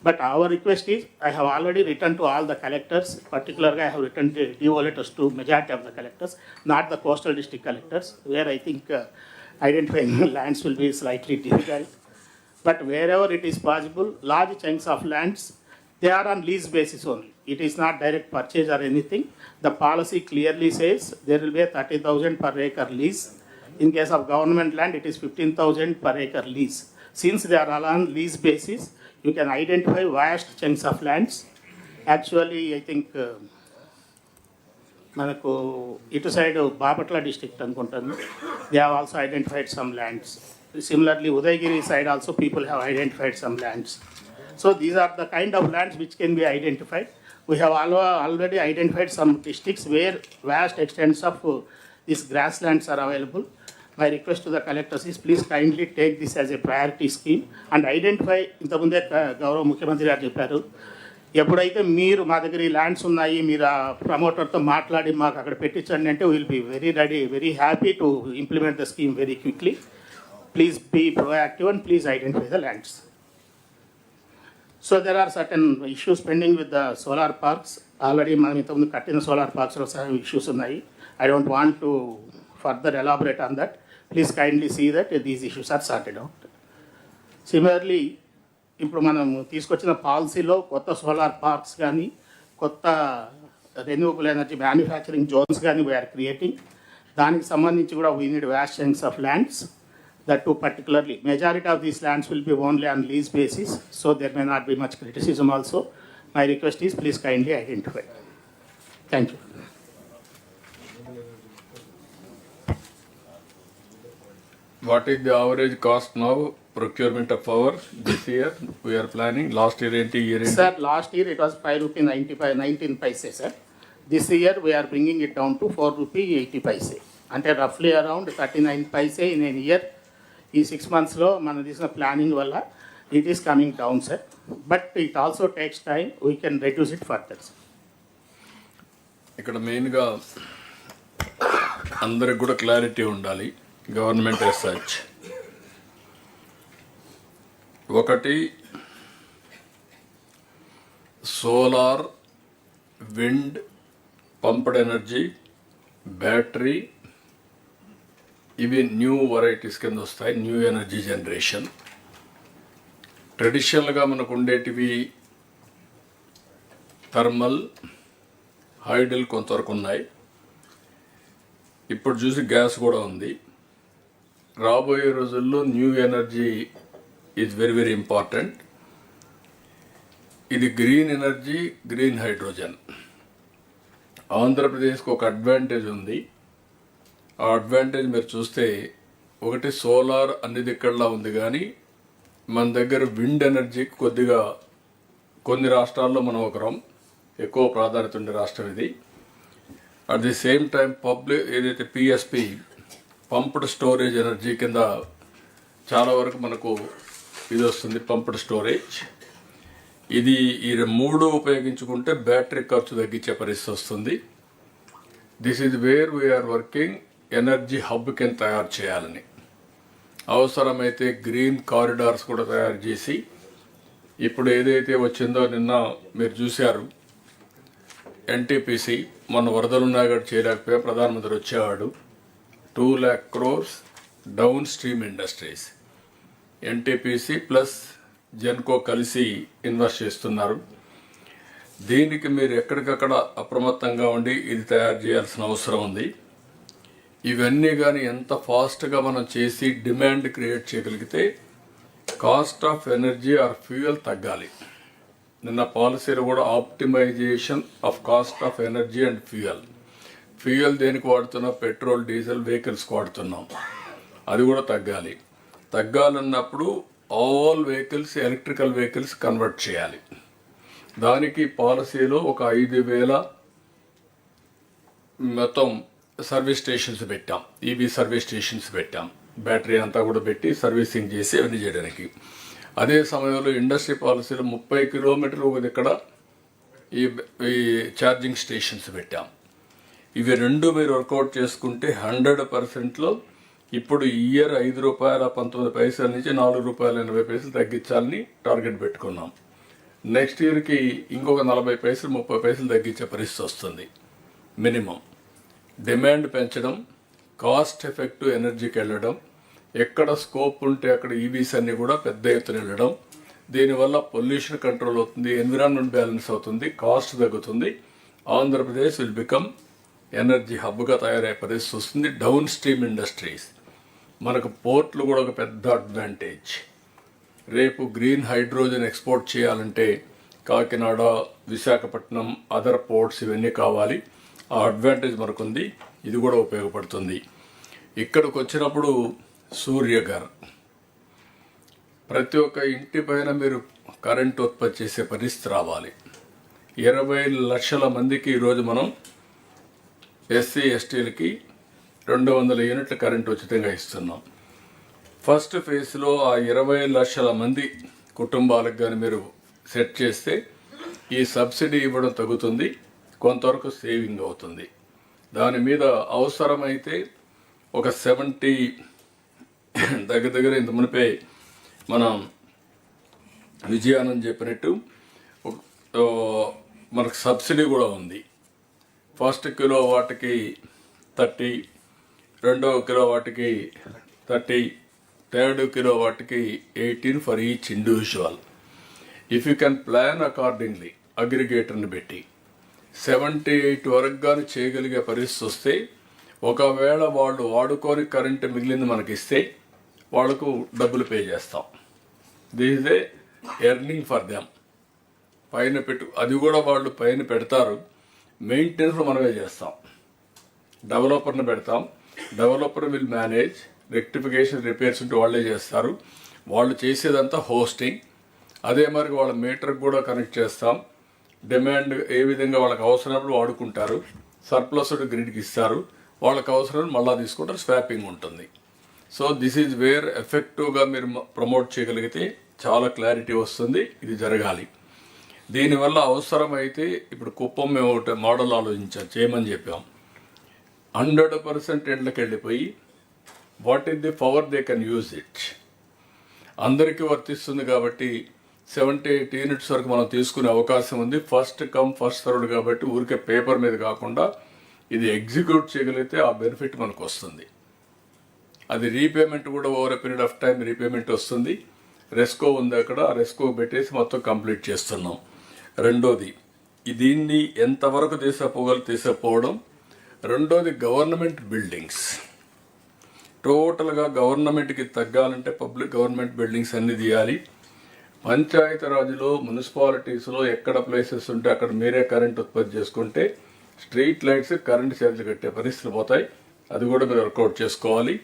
But our request is, I have already written to all the collectors, particularly I have written DO letters to majority of the collectors, not the coastal district collectors, where I think identifying lands will be slightly difficult. But wherever it is possible, large chunks of lands, they are on lease basis only. It is not direct purchase or anything. The policy clearly says there will be a 30,000 per acre lease. In case of government land, it is 15,000 per acre lease. Since they are all on lease basis, you can identify vast chunks of lands. Actually, I think మనకు ఇటు side Bapatla district అనుకుంటాను, they have also identified some lands. Similarly Udayagiri side also people have identified some lands. So these are the kind of lands which can be identified. We have already identified some districts where vast extents of these grasslands are available. My request to the collectors is please kindly take this as a priority scheme and identify. ఇంతకుముందే గౌరవ ముఖ్యమంత్రి గారు చెప్పారు, ఎప్పుడైతే మీరు మా దగ్గర ఈ ల్యాండ్స్ ఉన్నాయి మీరు ఆ ప్రమోటర్తో మాట్లాడి మాకు అక్కడ పెట్టించండి అంటే will be very ready, very happy to implement the scheme very quickly. Please be proactive and please identify the lands. So there are certain issues pending with the solar parks. Already మనం ఇంతకుముందు కట్టిన solar పార్క్స్లో సగం issues ఉన్నాయి. I don't want to further elaborate on that. Please kindly see that these issues are sorted out. Similarly, ఇప్పుడు మనం తీసుకొచ్చిన పాలసీలో కొత్త సోలార్ పార్క్స్ కానీ కొత్త రెన్యూవబుల్ ఎనర్జీ మ్యానుఫ్యాక్చరింగ్ జోన్స్ కానీ వీఆర్ క్రియేటింగ్. దానికి సంబంధించి కూడా we need vast chunks of lands That too particularly, majority of these lands will be only on lease basis, so there may not be much criticism also. My request is please kindly identify. Thank you. What is the average cost now, procurement of power this year? We are planning, last year year Sir, last year it was 5 rupee 19 paise, sir. This year we are bringing it down to 4 rupee 80 paise. అంటే roughly around 39 paise in a year. ఈ 6 monthsలో మనం తీసిన planning వల్ల it is coming down, sir. But it also takes time. We can reduce it further, sir. ఇక్కడ మెయిన్గా అందరికి కూడా clarity ఉండాలి. గవర్నమెంట్ యాజ్ సచ్ ఒకటి solar, wind, pumped energy, battery, ఇవి న్యూ వెరైటీస్ కింద వస్తాయి. New energy generation. ట్రెడిషనల్గా మనకు ఉండేటివి థర్మల్, హైడల్ కొంతవరకు ఉన్నాయి. ఇప్పుడు చూసి గ్యాస్ కూడా ఉంది. రాబోయే రోజుల్లో new energy is very very important. ఇది గ్రీన్ ఎనర్జీ, గ్రీన్ హైడ్రోజన్. ఆంధ్రప్రదేశ్కి ఒక అడ్వాంటేజ్ ఉంది. ఆ అడ్వాంటేజ్ మీరు చూస్తే ఒకటి సోలార్ అన్ని దిక్కడలా ఉంది, కానీ మన దగ్గర విండ్ ఎనర్జీకి కొద్దిగా కొన్ని రాష్ట్రాల్లో మనం ఒకరం ఎక్కువ ప్రాధాన్యత ఉండే రాష్ట్రం ఇది. At the same time public ఏదైతే పిఎస్పి పంప్డ్ స్టోరేజ్ ఎనర్జీ కింద చాలా వరకు మనకు ఇది వస్తుంది, పంప్డ్ స్టోరేజ్. ఇది ఈ మూడు ఉపయోగించుకుంటే బ్యాటరీ ఖర్చు తగ్గించే పరిస్థితి వస్తుంది. This is where we're working. Energy hub కింద తయారు చేయాలని, అవసరమైతే గ్రీన్ కారిడార్స్ కూడా తయారు చేసి, ఇప్పుడు ఏదైతే వచ్చిందో నిన్న మీరు చూశారు ఎన్టీపీసీ మొన్న వరదలున్నా కూడా చేయలేకపోయా, ప్రధానమంత్రి వచ్చేవాడు. 2 lakh crores down stream industries, NTPC plus Genco కలిసి ఇన్వెస్ట్ చేస్తున్నారు. దీనికి మీరు ఎక్కడికక్కడ అప్రమత్తంగా ఉండి ఇది తయారు చేయాల్సిన అవసరం ఉంది. ఇవన్నీ కానీ ఎంత ఫాస్ట్గా మనం చేసి డిమాండ్ క్రియేట్ చేయగలిగితే cost of energy or fuel తగ్గాలి. నిన్న పాలసీలో కూడా optimisation of cost of energy and fuel. Fuel దేనికి వాడుతున్నాం? పెట్రోల్, డీజిల్ వెహికల్స్కి వాడుతున్నాం. అది కూడా తగ్గాలి. తగ్గాలన్నప్పుడు all vehicles electrical vehicles convert చేయాలి. దానికి పాలసీలో ఒక 5,000 మొత్తం సర్వీస్ స్టేషన్స్ పెట్టాం. ఈవీ సర్వీస్ స్టేషన్స్ పెట్టాం. బ్యాటరీ అంతా కూడా పెట్టి సర్వీసింగ్ చేసి అవన్నీ చేయడానికి. అదే సమయంలో ఇండస్ట్రీ పాలసీలో 30 కిలోమీటర్లు ఇక్కడ ఈ ఛార్జింగ్ స్టేషన్స్ పెట్టాం. ఇవి రెండు మీరు వర్కౌట్ చేసుకుంటే 100%లో ఇప్పుడు ఇయర్ ₹5.19 నుంచి ₹4.80 తగ్గించాలని టార్గెట్ పెట్టుకున్నాం. నెక్స్ట్ ఇయర్కి ఇంకొక 40 పైసలు 30 పైసలు తగ్గించే పరిస్థితి వస్తుంది. మినిమం డిమాండ్ పెంచడం, కాస్ట్ ఎఫెక్టివ్ ఎనర్జీకి వెళ్ళడం, ఎక్కడ స్కోప్ ఉంటే అక్కడ ఈవీస్ అన్నీ కూడా పెద్ద ఎత్తున వెళ్ళడం. దీనివల్ల పొల్యూషన్ కంట్రోల్ అవుతుంది, ఎన్విరాన్మెంట్ బ్యాలెన్స్ అవుతుంది, కాస్ట్ తగ్గుతుంది. ఆంధ్రప్రదేశ్ విల్ బికమ్ ఎనర్జీ హబ్గా తయారయ్యే పరిస్థితి వస్తుంది. డౌన్ స్ట్రీమ్ ఇండస్ట్రీస్, మనకు పోర్ట్లు కూడా ఒక పెద్ద అడ్వాంటేజ్. రేపు గ్రీన్ హైడ్రోజన్ ఎక్స్పోర్ట్ చేయాలంటే కాకినాడ, విశాఖపట్నం, అదర్ పోర్ట్స్ ఇవన్నీ కావాలి. ఆ అడ్వాంటేజ్ మనకుంది. ఇది కూడా ఉపయోగపడుతుంది. ఇక్కడికి వచ్చినప్పుడు సూర్యఘర్, ప్రతి ఒక్క ఇంటి పైన మీరు కరెంట్ ఉత్పత్తి చేసే పరిస్థితి రావాలి. 20 లక్షల మందికి ఈరోజు మనం ఎస్సీ ఎస్టీలకి 200 యూనిట్ల కరెంట్ ఉచితంగా ఇస్తున్నాం. ఫస్ట్ ఫేజ్లో ఆ 20 లక్షల మంది కుటుంబాలకు కానీ మీరు సెట్ చేస్తే ఈ సబ్సిడీ ఇవ్వడం తగ్గుతుంది, కొంతవరకు సేవింగ్ అవుతుంది. దాని మీద అవసరమైతే ఒక 70 దగ్గర ఇంత మునిపే మనం విజయానంద్ చెప్పినట్టు మనకు సబ్సిడీ కూడా ఉంది. ఫస్ట్ కిలో వాటికి 30, రెండవ కిలో వాటికి 30, థర్డ్ కిలో వాటికి 18 for each individual. If you can plan accordingly అగ్రిగేటర్ని పెట్టి 78 వరకు కానీ చేయగలిగే పరిస్థితి వస్తే, ఒకవేళ వాళ్ళు వాడుకొని కరెంటు మిగిలింది మనకి ఇస్తే వాళ్ళకు డబ్బులు పే చేస్తాం. This is a earning for them. పైన అది కూడా వాళ్ళు పైన పెడతారు, మెయింటెనెన్స్ మనమే చేస్తాం. డెవలపర్ని పెడతాం, developer will manage, rectification repairs ఉంటే వాళ్ళే చేస్తారు. వాళ్ళు చేసేదంతా హోస్టింగ్. అదే మరి వాళ్ళ మీటర్కి కూడా కనెక్ట్ చేస్తాం. డిమాండ్ ఏ విధంగా వాళ్ళకి అవసరమైనప్పుడు వాడుకుంటారు, సర్ప్లస్ గ్రిడ్కి ఇస్తారు, వాళ్ళకి అవసరం మళ్ళీ తీసుకుంటారు, స్వాపింగ్ ఉంటుంది. సో దిస్ ఈజ్ వేర్ ఎఫెక్టివ్గా మీరు ప్రమోట్ చేయగలిగితే చాలా క్లారిటీ వస్తుంది. ఇది జరగాలి. దీనివల్ల అవసరమైతే ఇప్పుడు కుప్పం మేము ఒకటి మోడల్ ఆలోచించాం, చేయమని చెప్పాం. 100% ఎండ్లకు వెళ్ళిపోయి what is the power they can use it. అందరికీ వర్తిస్తుంది కాబట్టి 70-80 యూనిట్స్ వరకు మనం తీసుకునే అవకాశం ఉంది. ఫస్ట్ కమ్ ఫస్ట్ సర్వ్డ్ కాబట్టి ఊరికే పేపర్ మీద కాకుండా ఇది ఎగ్జిక్యూట్ చేయగలిగితే ఆ బెనిఫిట్ మనకు వస్తుంది. అది రీపేమెంట్ కూడా over a period of time repayment వస్తుంది. రెస్కో ఉంది అక్కడ, ఆ రెస్కో పెట్టేసి మొత్తం కంప్లీట్ చేస్తున్నాం. రెండోది దీన్ని ఎంతవరకు తీసుకుపోవడం. రెండోది గవర్నమెంట్ బిల్డింగ్స్. టోటల్గా గవర్నమెంట్కి తగ్గాలంటే పబ్లిక్ గవర్నమెంట్ బిల్డింగ్స్ అన్ని తీయాలి. పంచాయతీరాజ్లో మున్సిపాలిటీస్లో ఎక్కడ ప్లేసెస్ ఉంటే అక్కడ మీరే కరెంట్ ఉత్పత్తి చేసుకుంటే స్ట్రీట్ లైట్స్ కరెంట్ ఛార్జీలు కట్టే పరిస్థితులు పోతాయి. అది కూడా మీరు వర్కౌట్ చేసుకోవాలి.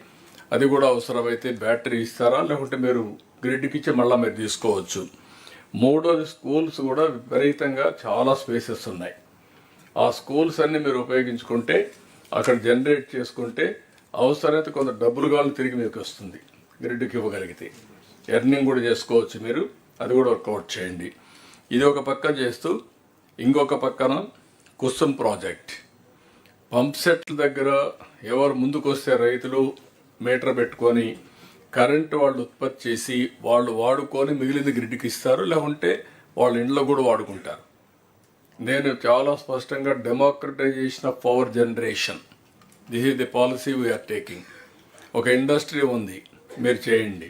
అది కూడా అవసరమైతే బ్యాటరీ ఇస్తారా, లేకుంటే మీరు గ్రిడ్కి ఇచ్చి మళ్ళీ మీరు తీసుకోవచ్చు. మూడోది స్కూల్స్ కూడా విపరీతంగా చాలా స్పేసెస్ ఉన్నాయి. ఆ స్కూల్స్ అన్ని మీరు ఉపయోగించుకుంటే అక్కడ జనరేట్ చేసుకుంటే అవసరమైతే కొంత డబ్బులు కావాలి తిరిగి మీకు వస్తుంది. గ్రిడ్కి ఇవ్వగలిగితే ఎర్నింగ్ కూడా చేసుకోవచ్చు మీరు. అది కూడా వర్కౌట్ చేయండి. ఇది ఒక పక్క చేస్తూ ఇంకొక పక్కన కుసుమ్ ప్రాజెక్ట్, పంప్ సెట్ల దగ్గర ఎవరు ముందుకు వస్తే రైతులు మీటర్ పెట్టుకొని కరెంటు వాళ్ళు ఉత్పత్తి చేసి వాళ్ళు వాడుకొని మిగిలింది గ్రిడ్కి ఇస్తారు, లేకుంటే వాళ్ళ ఇంట్లో కూడా వాడుకుంటారు. నేను చాలా స్పష్టంగా democratisation of power generation, this is the policy we're taking. ఒక ఇండస్ట్రీ ఉంది, మీరు చేయండి.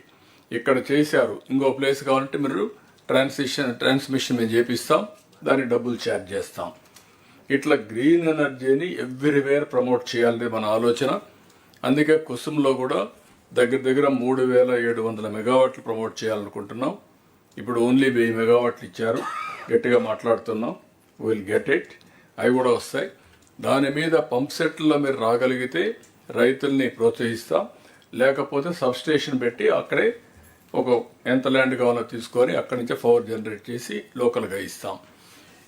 ఇక్కడ చేశారు, ఇంకో ప్లేస్ కావాలంటే మీరు ట్రాన్స్మిషన్ మేము చేపిస్తాం, దానికి డబ్బులు ఛార్జ్ చేస్తాం. ఇట్లా గ్రీన్ ఎనర్జీని ఎవ్రీవేర్ ప్రమోట్ చేయాలని మన ఆలోచన. అందుకే కుసుమ్లో కూడా దగ్గర 3700 మెగావాట్లు ప్రమోట్ చేయాలనుకుంటున్నాం. ఇప్పుడు ఓన్లీ 1000 మెగావాట్లు ఇచ్చారు. గట్టిగా మాట్లాడుతున్నాం, విల్ గెట్ ఇట్. అవి కూడా వస్తాయి. దాని మీద పంప్ సెట్లో మీరు రాగలిగితే రైతుల్ని ప్రోత్సహిస్తాం. లేకపోతే సబ్స్టేషన్ పెట్టి అక్కడే ఒక ఎంత ల్యాండ్ కావాలో తీసుకొని అక్కడి నుంచే పవర్ జనరేట్ చేసి లోకల్గా ఇస్తాం.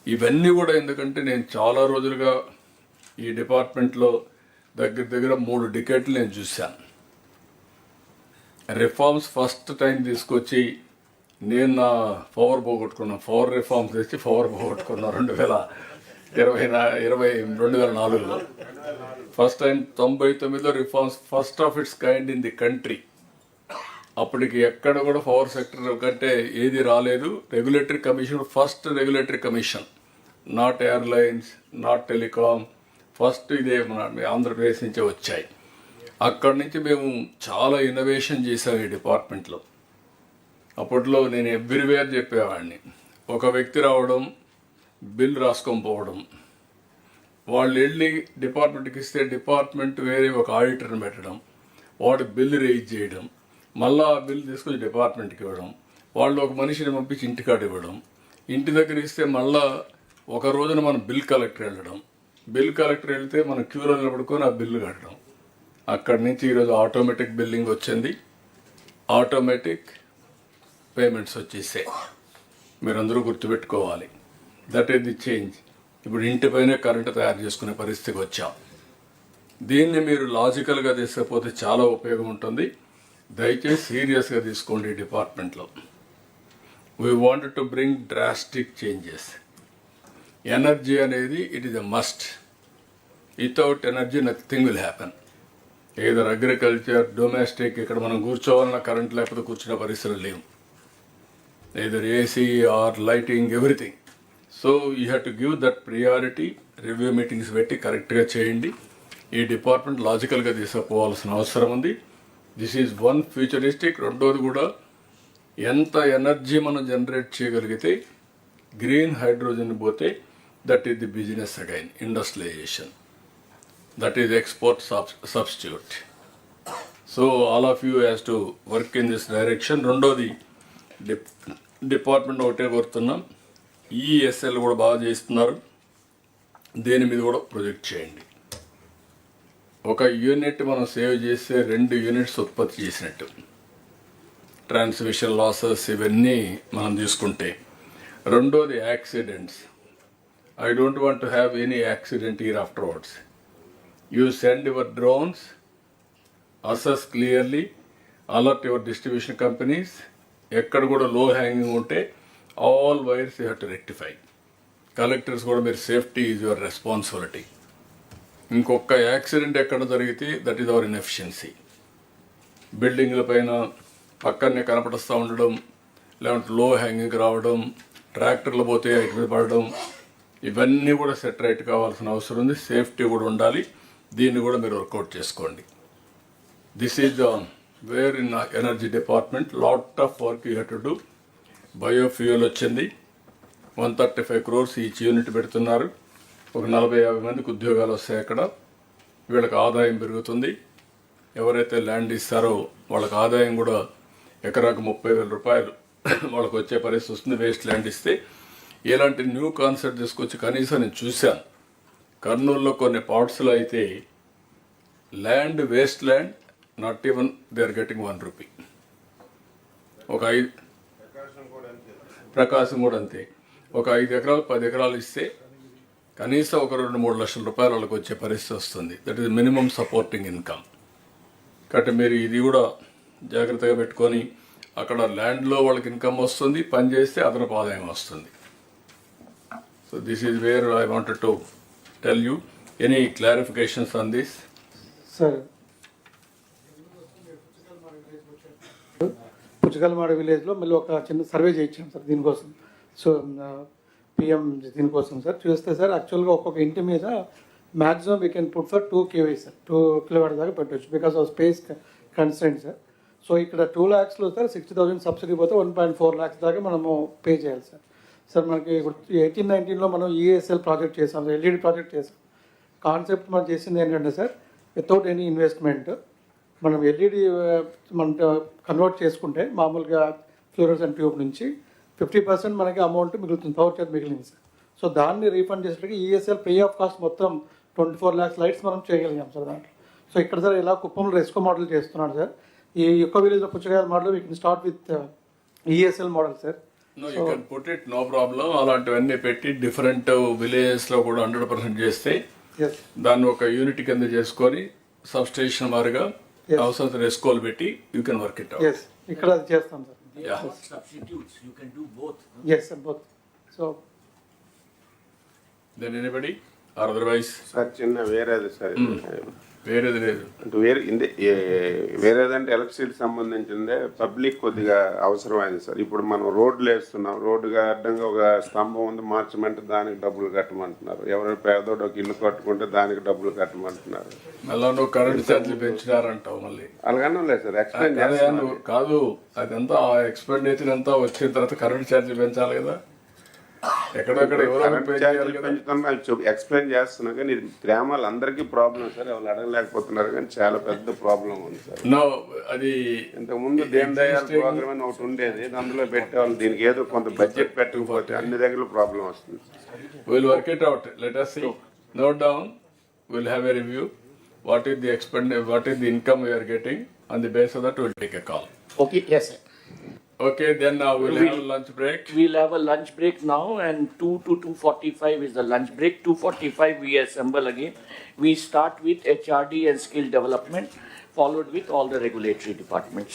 ఇవన్నీ కూడా ఎందుకంటే నేను చాలా రోజులుగా ఈ డిపార్ట్మెంట్లో దగ్గర 3 డికేట్లు నేను చూశాను. రిఫార్మ్స్ ఫస్ట్ టైం తీసుకొచ్చి నేను నా పవర్ పోగొట్టుకున్నాను. పవర్ రిఫార్మ్స్ తెచ్చి పవర్ పోగొట్టుకున్నాను 2004లో. ఫస్ట్ టైం 99లో reforms, first of its kind in the country. అప్పటికి ఎక్కడ కూడా పవర్ సెక్టర్ కంటే ఏది రాలేదు. Regulatory commission, first regulatory commission, not airlines, not telecom, first ఇదే మన ఆంధ్రప్రదేశ్ నుంచే వచ్చాయి. అక్కడి నుంచి మేము చాలా ఇన్నోవేషన్ చేసాం ఈ డిపార్ట్మెంట్లో. అప్పట్లో నేను ఎవ్రీవేర్ చెప్పేవాడిని. ఒక వ్యక్తి రావడం, బిల్ రాసుకొని పోవడం, వాళ్ళు వెళ్ళి డిపార్ట్మెంట్కి ఇస్తే డిపార్ట్మెంట్ వేరే ఒక ఆడిటర్ని పెట్టడం, వాడు బిల్ రేజ్ చేయడం, మళ్ళీ ఆ బిల్ తీసుకొచ్చి డిపార్ట్మెంట్కి ఇవ్వడం, వాళ్ళు ఒక మనిషిని పంపించి ఇంటికాడ ఇవ్వడం, ఇంటి దగ్గర ఇస్తే మళ్ళా ఒక రోజున మనం బిల్ కలెక్టర్ వెళ్ళడం, బిల్ కలెక్టర్ వెళ్తే మనం క్యూలో నిలబడుకొని ఆ బిల్లు కట్టడం. అక్కడి నుంచి ఈరోజు ఆటోమేటిక్ బిల్లింగ్ వచ్చింది, ఆటోమేటిక్ పేమెంట్స్ వచ్చేసాయి. మీరందరూ గుర్తుపెట్టుకోవాలి, దట్ ఈస్ ది చేంజ్. ఇప్పుడు ఇంటిపైనే కరెంటు తయారు చేసుకునే పరిస్థితికి వచ్చాం. దీన్ని మీరు లాజికల్గా తీసుకపోతే చాలా ఉపయోగం ఉంటుంది. దయచేసి సీరియస్గా తీసుకోండి. ఈ డిపార్ట్మెంట్లో we want to bring drastic changes. Energy అనేది it is a must. Without energy nothing will happen. Either agriculture, domestic, ఇక్కడ మనం కూర్చోవాలన్న కరెంట్ లేకపోతే కూర్చునే పరిస్థితులు లేవు. Either AC or lighting, everything. So you have to give that priority. Review meetings పెట్టి కరెక్ట్గా చేయండి. ఈ డిపార్ట్మెంట్ లాజికల్గా తీసుకుపోవాల్సిన అవసరం ఉంది. This is one futuristic. రెండోది కూడా ఎంత ఎనర్జీ మనం జనరేట్ చేయగలిగితే గ్రీన్ హైడ్రోజన్ పోతే that is the business again, industrialisation, that is export substitute. So all of you has to work in this direction. రెండోది డిపార్ట్మెంట్ ఒకటే కోరుతున్నాం, ఈఎస్ఎల్ కూడా బాగా చేస్తున్నారు, దేని మీద కూడా ప్రొజెక్ట్ చేయండి. ఒక యూనిట్ మనం సేవ్ చేస్తే 2 యూనిట్స్ ఉత్పత్తి చేసినట్టు. ట్రాన్స్మిషన్ లాసెస్ ఇవన్నీ మనం తీసుకుంటే. రెండోది accidents. I don't want to have any accident year afterwards. You send your drones, assess clearly, alert your distribution companies. ఎక్కడ కూడా లో హ్యాంగింగ్ ఉంటే all wires you have to rectify. Collectors కూడా మీరు సేఫ్టీ ఈజ్ యువర్ రెస్పాన్సిబిలిటీ. ఇంకొక accident ఎక్కడ జరిగితే that is our inefficiency. బిల్డింగ్ల పైన పక్కనే కనపడుస్తూ ఉండడం, లేదంటే లో హ్యాంగింగ్ రావడం, ట్రాక్టర్లు పోతే ఇటు మీద పడడం, ఇవన్నీ కూడా సెట్ రైట్ కావాల్సిన అవసరం ఉంది. సేఫ్టీ కూడా ఉండాలి. దీన్ని కూడా మీరు వర్కౌట్ చేసుకోండి. This is the wear in energy department lot of work you have to do. Biofuel వచ్చింది, 135 crores ఈచ్ యూనిట్ పెడుతున్నారు. ఒక 40-50 మందికి ఉద్యోగాలు వస్తాయి అక్కడ. వీళ్ళకి ఆదాయం పెరుగుతుంది. ఎవరైతే ల్యాండ్ ఇస్తారో వాళ్ళకి ఆదాయం కూడా ఎకరాకు 30,000 రూపాయలు వాళ్ళకి వచ్చే పరిస్థితి వస్తుంది వేస్ట్ ల్యాండ్ ఇస్తే. ఇలాంటి న్యూ కాన్సెప్ట్ తీసుకొచ్చి కనీసం నేను చూశాను. కర్నూలులో కొన్ని పార్ట్స్లో అయితే land waste land not even they are getting 1 rupee. ఒక 5 ప్రకాశం కూడా అంతే. ఒక 5 ఎకరాలు 10 ఎకరాలు ఇస్తే కనీసం ఒక 2-3 లక్షల రూపాయలు వాళ్ళకి వచ్చే పరిస్థితి వస్తుంది. That is minimum supporting income. కాబట్టి మీరు ఇది కూడా జాగ్రత్తగా పెట్టుకొని, అక్కడ ల్యాండ్లో వాళ్ళకి ఇన్కమ్ వస్తుంది, పని చేస్తే అదనపు ఆదాయం వస్తుంది. So this is where I wanted to tell you. Any clarifications on this? Sir, Puchakalmada విలేజ్లో మళ్ళీ ఒక చిన్న సర్వే చేయించాం సార్ దీనికోసం. సో పిఎం దీనికోసం సార్ చూస్తే సార్ యాక్చువల్గా ఒక్కొక్క ఇంటి మీద maximum we can put for 2 kV sir, 2 kilowatt దాకా పెట్టవచ్చు because of space constant sir. So ఇక్కడ 2 lakhsలో సార్ 60,000 సబ్సిడీ పోతే 1.4 lakhs దాకా మనము పే చేయాలి సార్. సార్ మనకి ఇప్పుడు 18-19లో మనం ఈఎస్ఎల్ ప్రాజెక్ట్ చేసాం సార్, ఎల్ఈడి ప్రాజెక్ట్ చేసాం. కాన్సెప్ట్ మనం చేసింది ఏంటంటే సార్, వితౌట్ ఎనీ ఇన్వెస్ట్మెంట్ మనం ఎల్ఈడి మనం కన్వర్ట్ చేసుకుంటే మామూలుగా ఫ్లోరోసెంట్ ట్యూబ్ నుంచి 50% మనకి అమౌంట్ మిగులుతుంది, పవర్ చార్జ్ మిగిలింది సార్. సో దాన్ని రీఫండ్ చేసేటప్పటికి ఈఎస్ఎల్ పే ఆఫ్ కాస్ట్ మొత్తం 24 lakhs లైట్స్ మనం చేయగలిగాం సార్ దాంట్లో. సో ఇక్కడ సార్ ఇలా కుప్పంలో రెస్కో మోడల్ చేస్తున్నాడు సార్. ఈ యొక్క విలేజ్లో పుచ్చకాయల model we can start with ESL model sir. You can put it, no problem. అలాంటివన్నీ పెట్టి డిఫరెంట్ విలేజెస్లో కూడా 100% చేస్తే దాన్ని ఒక యూనిట్ కింద చేసుకొని సబ్స్టేషన్ వారిగా అవసరం రెస్కోలు పెట్టి you can work it out. ఇక్కడ అది చేస్తాం sir. Substitutes, you can do both. Yes sir, both. So then anybody or otherwise? Sir చిన్న వేరేది సార్, వేరేది లేదు అంటే వేరేదంటే ఎలక్ట్రిసిటీ సంబంధించిందే పబ్లిక్ కొద్దిగా అవసరమైంది సార్. ఇప్పుడు మనం రోడ్లు వేస్తున్నాం, రోడ్డుగా అడ్డంగా ఒక స్తంభం ఉంది మార్చమంటే దానికి డబ్బులు కట్టమంటున్నారు. ఎవరైనా పేదోడు ఒక ఇల్లు కట్టుకుంటే దానికి డబ్బులు కట్టమంటున్నారు. మళ్ళీ నువ్వు కరెంట్ ఛార్జీలు పెంచినారంటావు మళ్ళీ. అలాగనే లేదు సార్, ఎక్స్ప్లెయిన్ చేస్తాను. కాదు, అదంతా ఆ ఎక్స్పెండిచర్ అంతా వచ్చిన తర్వాత కరెంట్ ఛార్జీలు పెంచాలి కదా. ఎక్కడెక్కడ ఎక్స్ప్లెయిన్ చేస్తున్నా కానీ ఇది గ్రామాలు అందరికీ ప్రాబ్లం సార్. ఎవరు అడగలేకపోతున్నారు కానీ చాలా పెద్ద ప్రాబ్లం ఉంది సార్. అది ఇంతకుముందు దీన్ దయాళ్ ప్రోగ్రామ్ అని ఒకటి ఉండేది, అందులో పెట్టేవాళ్ళు. దీనికి ఏదో కొంత బడ్జెట్ పెట్టకపోతే అన్ని దగ్గర ప్రాబ్లం వస్తుంది. Will work it out. Let us see, note down, we'll have a review. What is the income we are getting? On the basis of that we'll take a call. Okay, yes sir. Okay, then now we'll have a lunch break. We'll have a lunch break now, and 2 to 2:45 is the lunch break. 2:45 we assemble again. We start with HRD and skill development, followed with all the regulatory departments.